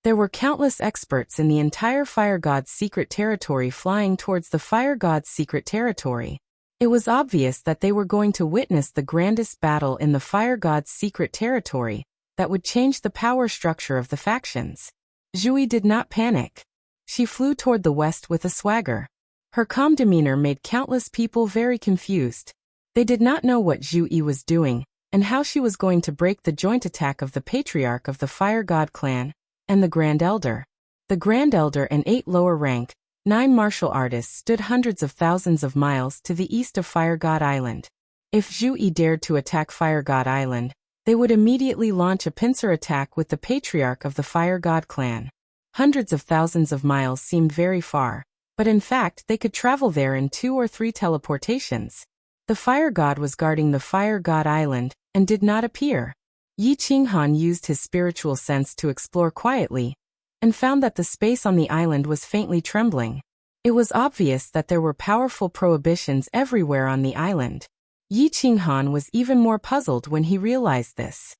There were countless experts in the entire Fire God's secret territory flying towards the Fire God's secret territory. It was obvious that they were going to witness the grandest battle in the Fire God's secret territory that would change the power structure of the factions. Zhu Yi did not panic. She flew toward the west with a swagger. Her calm demeanor made countless people very confused. They did not know what Zhu Yi was doing and how she was going to break the joint attack of the Patriarch of the Fire God clan and the Grand Elder. The Grand Elder and 8 lower rank 9 martial artists stood hundreds of thousands of miles to the east of Fire God Island. If Zhu Yi dared to attack Fire God Island, they would immediately launch a pincer attack with the Patriarch of the Fire God clan. Hundreds of thousands of miles seemed very far, but in fact they could travel there in 2 or 3 teleportations. The Fire God was guarding the Fire God Island and did not appear. Yi Qinghan used his spiritual sense to explore quietly and found that the space on the island was faintly trembling. It was obvious that there were powerful prohibitions everywhere on the island. Yi Qinghan was even more puzzled when he realized this.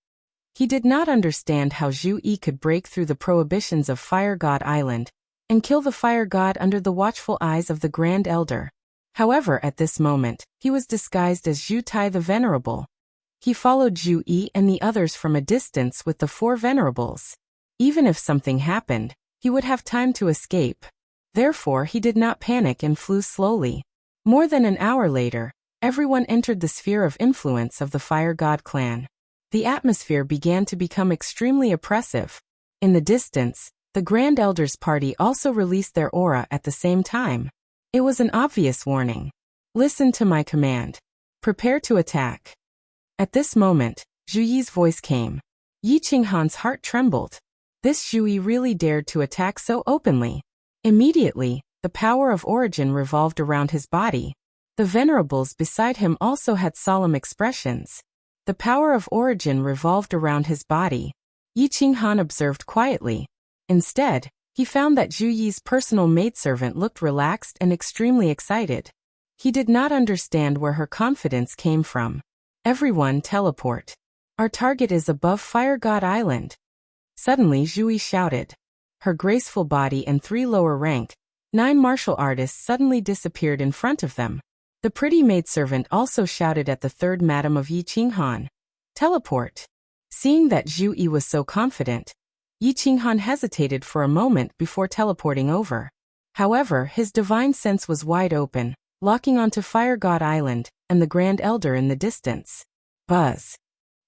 He did not understand how Zhu Yi could break through the prohibitions of Fire God Island and kill the Fire God under the watchful eyes of the Grand Elder. However, at this moment, he was disguised as Zhu Tai the Venerable. He followed Zhu Yi and the others from a distance with the 4 venerables. Even if something happened, he would have time to escape. Therefore, he did not panic and flew slowly. More than an hour later, everyone entered the sphere of influence of the Fire God clan. The atmosphere began to become extremely oppressive. In the distance, the Grand Elder's party also released their aura at the same time. It was an obvious warning. Listen to my command. Prepare to attack. At this moment, Zhu Yi's voice came. Yi Qinghan's heart trembled. This Zhu Yi really dared to attack so openly. Immediately, the power of origin revolved around his body. The venerables beside him also had solemn expressions. The power of origin revolved around his body. Yi Qinghan observed quietly. Instead, he found that Zhu Yi's personal maidservant looked relaxed and extremely excited. He did not understand where her confidence came from. Everyone teleport. Our target is above Fire God Island. Suddenly Zhu Yi shouted. Her graceful body and 3 lower rank 9 martial artists suddenly disappeared in front of them. The pretty maidservant also shouted at the 3rd Madam of Yi Qinghan. Teleport. Seeing that Zhu Yi was so confident, Yi Qinghan hesitated for a moment before teleporting over. However, his divine sense was wide open, locking onto Fire God Island and the Grand Elder in the distance. Buzz.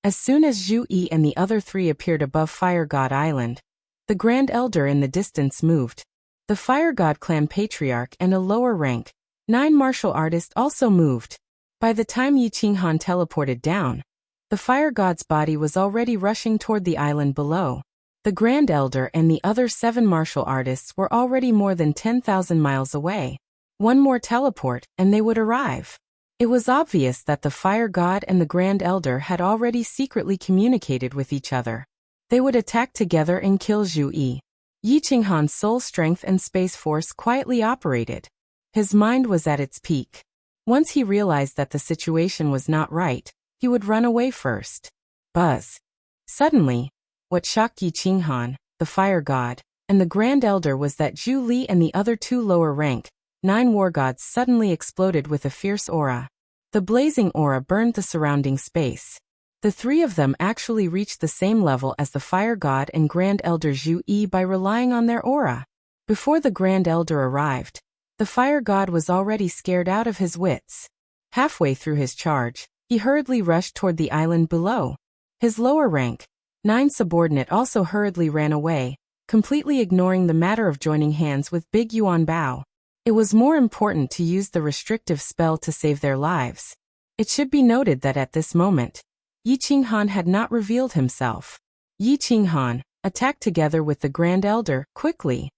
As soon as Zhu Yi and the other 3 appeared above Fire God Island, the Grand Elder in the distance moved. The Fire God clan Patriarch and a lower rank 9 martial artist also moved. By the time Yi Qinghan teleported down, the Fire God's body was already rushing toward the island below. The Grand Elder and the other 7 martial artists were already more than 10,000 miles away. One more teleport, and they would arrive. It was obvious that the Fire God and the Grand Elder had already secretly communicated with each other. They would attack together and kill Zhu Yi. Yi Qinghan's soul strength and space force quietly operated. His mind was at its peak. Once he realized that the situation was not right, he would run away first. Buzz. Suddenly, what shocked Yi Qinghan, the Fire God, and the Grand Elder was that Zhu Li and the other 2 lower rank 9 war gods suddenly exploded with a fierce aura. The blazing aura burned the surrounding space. The three of them actually reached the same level as the Fire God and Grand Elder Zhu Yi by relying on their aura. Before the Grand Elder arrived, the Fire God was already scared out of his wits. Halfway through his charge, he hurriedly rushed toward the island below. His lower rank, 9 subordinate also hurriedly ran away, completely ignoring the matter of joining hands with Big Yuan Bao. It was more important to use the restrictive spell to save their lives. It should be noted that at this moment, Yi Qinghan had not revealed himself. Yi Qinghan attacked together with the Grand Elder, quickly.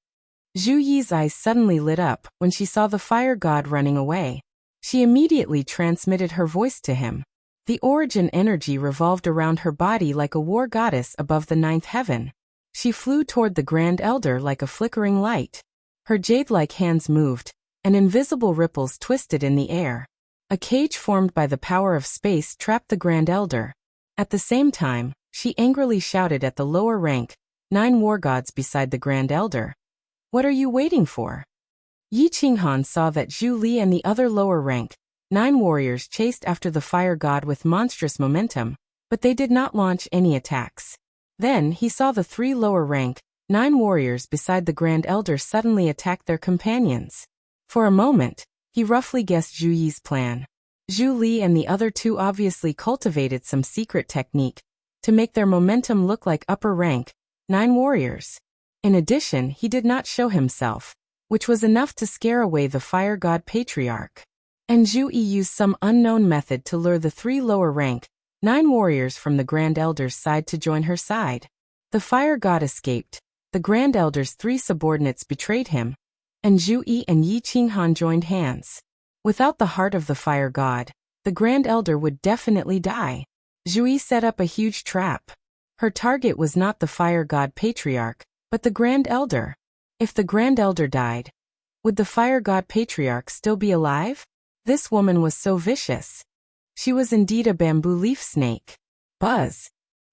Zhu Yi's eyes suddenly lit up when she saw the Fire God running away. She immediately transmitted her voice to him. The origin energy revolved around her body like a war goddess above the 9th heaven. She flew toward the Grand Elder like a flickering light. Her jade-like hands moved, and invisible ripples twisted in the air. A cage formed by the power of space trapped the Grand Elder. At the same time, she angrily shouted at the lower rank, 9 war gods beside the Grand Elder. "What are you waiting for?" Yi Qinghan saw that Zhu Li and the other lower rank, 9 warriors chased after the Fire God with monstrous momentum, but they did not launch any attacks. Then he saw the 3 lower rank, 9 warriors beside the Grand Elder suddenly attack their companions. For a moment, he roughly guessed Zhu Yi's plan. Zhu Li and the other 2 obviously cultivated some secret technique to make their momentum look like upper rank, 9 warriors. In addition, he did not show himself, which was enough to scare away the Fire God Patriarch. And Zhu Yi used some unknown method to lure the 3 lower rank, 9 warriors from the Grand Elder's side to join her side. The Fire God escaped. The Grand Elder's 3 subordinates betrayed him, and Zhu Yi and Yi Qinghan joined hands. Without the heart of the Fire God, the Grand Elder would definitely die. Zhu Yi set up a huge trap. Her target was not the Fire God Patriarch, but the Grand Elder. If the Grand Elder died, would the Fire God Patriarch still be alive? This woman was so vicious. She was indeed a bamboo leaf snake. Buzz.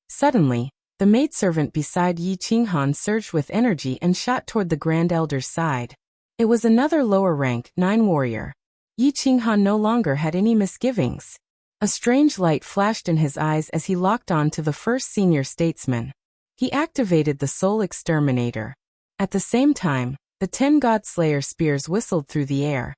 Suddenly, the maidservant beside Yi Qinghan surged with energy and shot toward the Grand Elder's side. It was another lower rank, 9 warrior. Yi Qinghan no longer had any misgivings. A strange light flashed in his eyes as he locked on to the first senior statesman. He activated the Soul Exterminator. At the same time, the 10 God Slayer spears whistled through the air,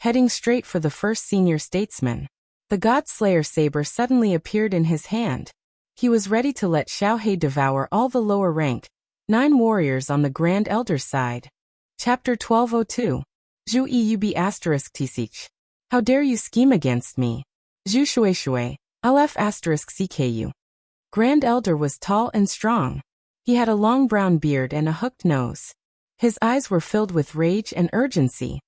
heading straight for the first senior statesman. The God Slayer saber suddenly appeared in his hand. He was ready to let Xiaohe devour all the lower rank, 9 warriors on the Grand Elder's side. Chapter 1202. Zhu Yi Ub *Tsich. How dare you scheme against me? Zhu Shui Shui, LF *CKU. Grand Elder was tall and strong. He had a long brown beard and a hooked nose. His eyes were filled with rage and urgency.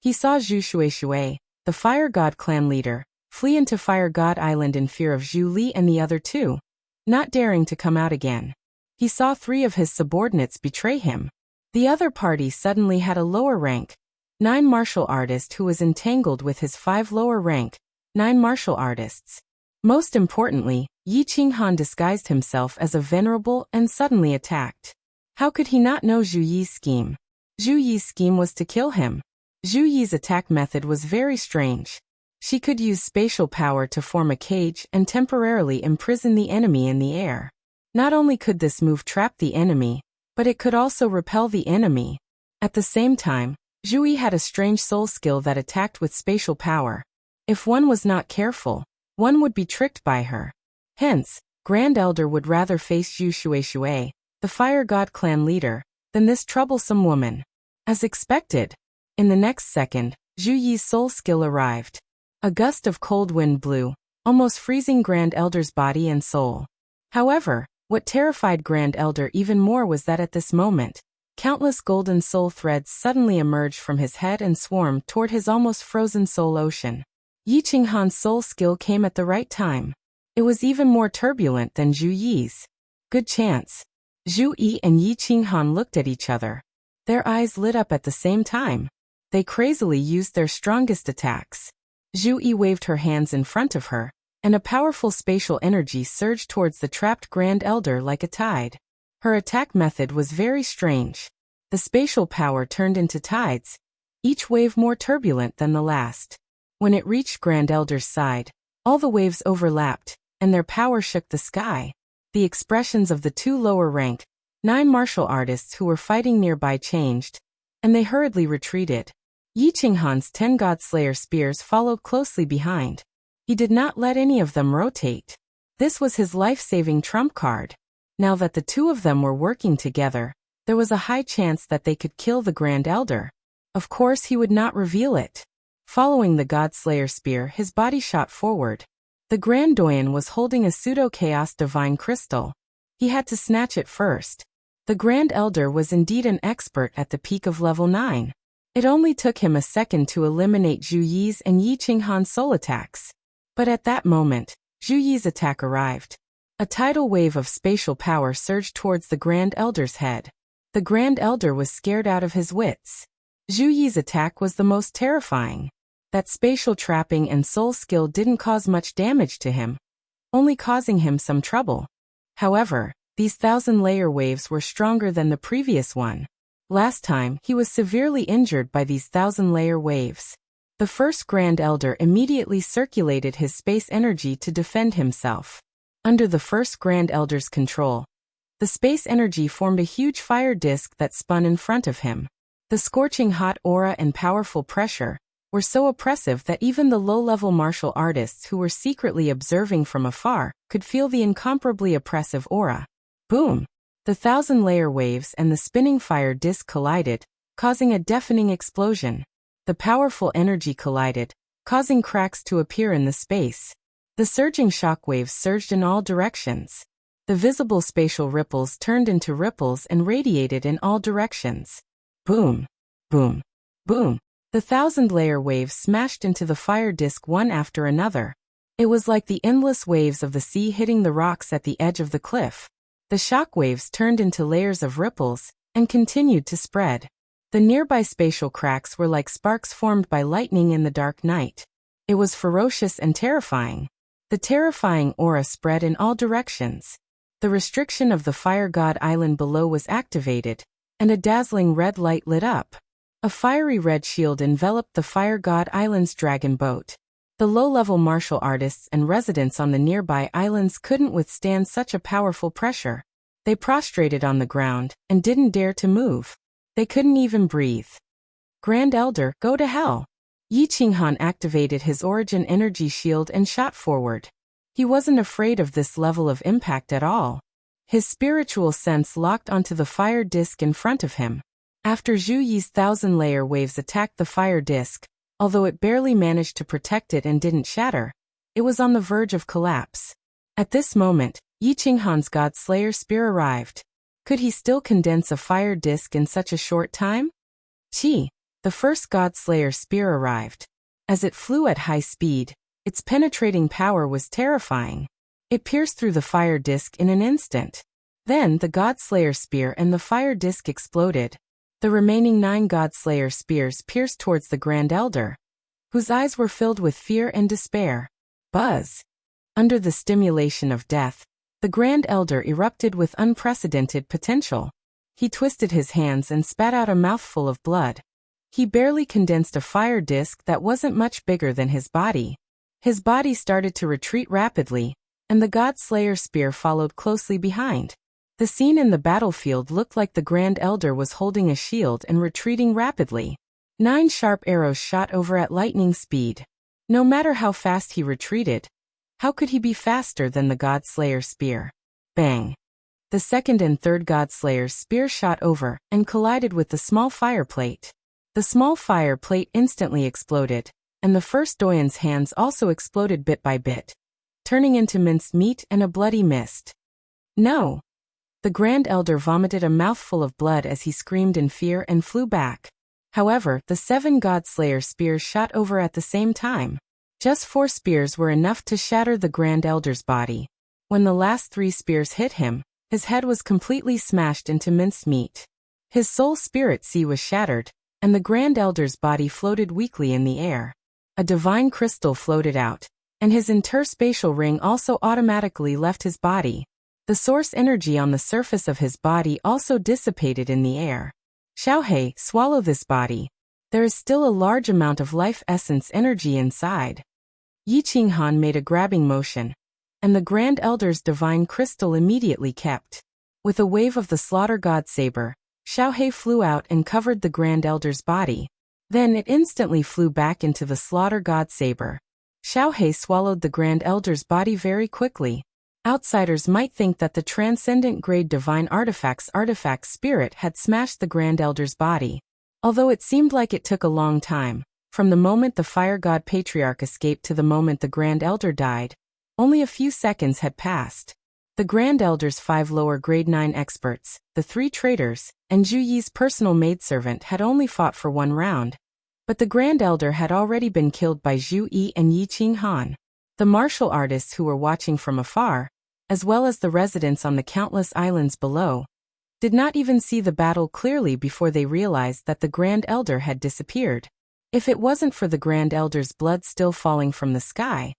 He saw Zhu Shui Shui, the Fire God clan leader, flee into Fire God Island in fear of Zhu Li and the other 2, not daring to come out again. He saw 3 of his subordinates betray him. The other party suddenly had a lower rank, 9 martial artist who was entangled with his 5 lower rank, 9 martial artists. Most importantly, Yi Qinghan disguised himself as a venerable and suddenly attacked. How could he not know Zhu Yi's scheme? Zhu Yi's scheme was to kill him. Zhu Yi's attack method was very strange. She could use spatial power to form a cage and temporarily imprison the enemy in the air. Not only could this move trap the enemy, but it could also repel the enemy. At the same time, Zhu Yi had a strange soul skill that attacked with spatial power. If one was not careful, one would be tricked by her. Hence, Grand Elder would rather face Zhu Shui Shui, the Fire God clan leader, than this troublesome woman. As expected, in the next second, Zhu Yi's soul skill arrived. A gust of cold wind blew, almost freezing Grand Elder's body and soul. However, what terrified Grand Elder even more was that at this moment, countless golden soul threads suddenly emerged from his head and swarmed toward his almost frozen soul ocean. Yi Qinghan's soul skill came at the right time. It was even more turbulent than Zhu Yi's. Good chance. Zhu Yi and Yi Qinghan looked at each other. Their eyes lit up at the same time. They crazily used their strongest attacks. Zhu Yi waved her hands in front of her, and a powerful spatial energy surged towards the trapped Grand Elder like a tide. Her attack method was very strange. The spatial power turned into tides, each wave more turbulent than the last. When it reached Grand Elder's side, all the waves overlapped, and their power shook the sky. The expressions of the two lower-ranked, 9 martial artists who were fighting nearby changed, and they hurriedly retreated. Yi Qinghan's 10 God-Slayer spears followed closely behind. He did not let any of them rotate. This was his life-saving trump card. Now that the two of them were working together, there was a high chance that they could kill the Grand Elder. Of course, he would not reveal it. Following the God-Slayer spear, his body shot forward. The Grand Doyen was holding a pseudo-chaos divine crystal. He had to snatch it first. The Grand Elder was indeed an expert at the peak of level 9. It only took him a second to eliminate Zhu Yi's and Yi Qinghan's soul attacks. But at that moment, Zhu Yi's attack arrived. A tidal wave of spatial power surged towards the Grand Elder's head. The Grand Elder was scared out of his wits. Zhu Yi's attack was the most terrifying. That spatial trapping and soul skill didn't cause much damage to him, only causing him some trouble. However, these 1,000-layer waves were stronger than the previous one. Last time, he was severely injured by these 1,000-layer waves. The first Grand Elder immediately circulated his space energy to defend himself. Under the first Grand Elder's control, the space energy formed a huge fire disk that spun in front of him. The scorching hot aura and powerful pressure were so oppressive that even the low-level martial artists who were secretly observing from afar could feel the incomparably oppressive aura. Boom! The 1,000-layer waves and the spinning fire disk collided, causing a deafening explosion. The powerful energy collided, causing cracks to appear in the space. The surging shockwaves surged in all directions. The visible spatial ripples turned into ripples and radiated in all directions. Boom! Boom! Boom! The 1,000-layer waves smashed into the fire disk one after another. It was like the endless waves of the sea hitting the rocks at the edge of the cliff. The shock waves turned into layers of ripples and continued to spread. The nearby spatial cracks were like sparks formed by lightning in the dark night. It was ferocious and terrifying. The terrifying aura spread in all directions. The restriction of the Fire God Island below was activated, and a dazzling red light lit up. A fiery red shield enveloped the Fire God Island's dragon boat. The low-level martial artists and residents on the nearby islands couldn't withstand such a powerful pressure. They prostrated on the ground and didn't dare to move. They couldn't even breathe. Grand Elder, go to hell! Yi Qinghan activated his origin energy shield and shot forward. He wasn't afraid of this level of impact at all. His spiritual sense locked onto the fire disk in front of him. After Zhu Yi's 1,000-layer waves attacked the fire disk, although it barely managed to protect it and didn't shatter, it was on the verge of collapse. At this moment, Yi Qinghan's God Slayer spear arrived. Could he still condense a fire disk in such a short time? Qi, the first God Slayer spear arrived. As it flew at high speed, its penetrating power was terrifying. It pierced through the fire disk in an instant. Then the God Slayer spear and the fire disk exploded. The remaining 9 God Slayer spears pierced towards the Grand Elder, whose eyes were filled with fear and despair. Buzz! Under the stimulation of death, the Grand Elder erupted with unprecedented potential. He twisted his hands and spat out a mouthful of blood. He barely condensed a fire disk that wasn't much bigger than his body. His body started to retreat rapidly, and the God Slayer spear followed closely behind. The scene in the battlefield looked like the Grand Elder was holding a shield and retreating rapidly. 9 sharp arrows shot over at lightning speed. No matter how fast he retreated, how could he be faster than the God Slayer spear? Bang! The second and third God Slayer's spear shot over and collided with the small fire plate. The small fire plate instantly exploded, and the first Doyen's hands also exploded bit by bit, turning into minced meat and a bloody mist. No! The Grand Elder vomited a mouthful of blood as he screamed in fear and flew back. However, the 7 God Slayer spears shot over at the same time. Just 4 spears were enough to shatter the Grand Elder's body. When the last 3 spears hit him, his head was completely smashed into minced meat. His soul spirit sea was shattered, and the Grand Elder's body floated weakly in the air. A divine crystal floated out, and his interspatial ring also automatically left his body. The source energy on the surface of his body also dissipated in the air. Xiaohei, swallow this body. There is still a large amount of life essence energy inside. Yi Qinghan made a grabbing motion, and the Grand Elder's divine crystal immediately kept. With a wave of the slaughter god saber, Xiaohe flew out and covered the Grand Elder's body. Then it instantly flew back into the slaughter god saber. Xiaohe swallowed the Grand Elder's body very quickly. Outsiders might think that the transcendent grade divine artifact spirit had smashed the Grand Elder's body. Although it seemed like it took a long time, from the moment the Fire God Patriarch escaped to the moment the Grand Elder died, only a few seconds had passed. The Grand Elder's 5 lower grade 9 experts, the 3 traitors, and Zhu Yi's personal maidservant had only fought for 1 round. But the Grand Elder had already been killed by Zhu Yi and Yi Qinghan. The martial artists who were watching from afar, as well as the residents on the countless islands below, did not even see the battle clearly before they realized that the Grand Elder had disappeared. If it wasn't for the Grand Elder's blood still falling from the sky,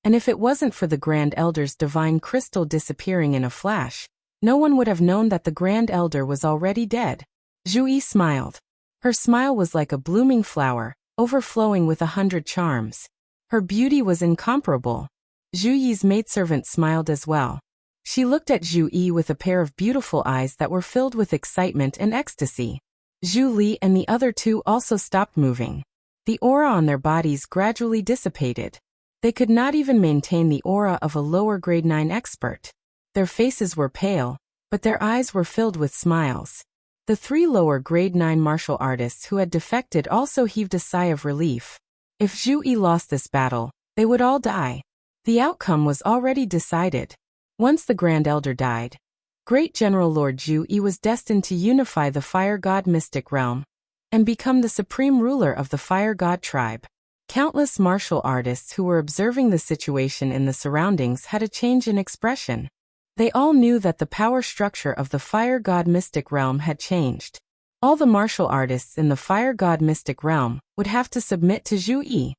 and if it wasn't for the Grand Elder's divine crystal disappearing in a flash, no one would have known that the Grand Elder was already dead. Zhu Yi smiled. Her smile was like a blooming flower, overflowing with 100 charms. Her beauty was incomparable. Zhu Yi's maidservant smiled as well. She looked at Zhu Yi with a pair of beautiful eyes that were filled with excitement and ecstasy. Zhu Li and the other 2 also stopped moving. The aura on their bodies gradually dissipated. They could not even maintain the aura of a lower grade 9 expert. Their faces were pale, but their eyes were filled with smiles. The 3 lower grade 9 martial artists who had defected also heaved a sigh of relief. If Zhu Yi lost this battle, they would all die. The outcome was already decided. Once the Grand Elder died, Great General Lord Zhu Yi was destined to unify the Fire God Mystic Realm and become the supreme ruler of the Fire God tribe. Countless martial artists who were observing the situation in the surroundings had a change in expression. They all knew that the power structure of the Fire God Mystic Realm had changed. All the martial artists in the Fire God Mystic Realm would have to submit to Zhu Yi.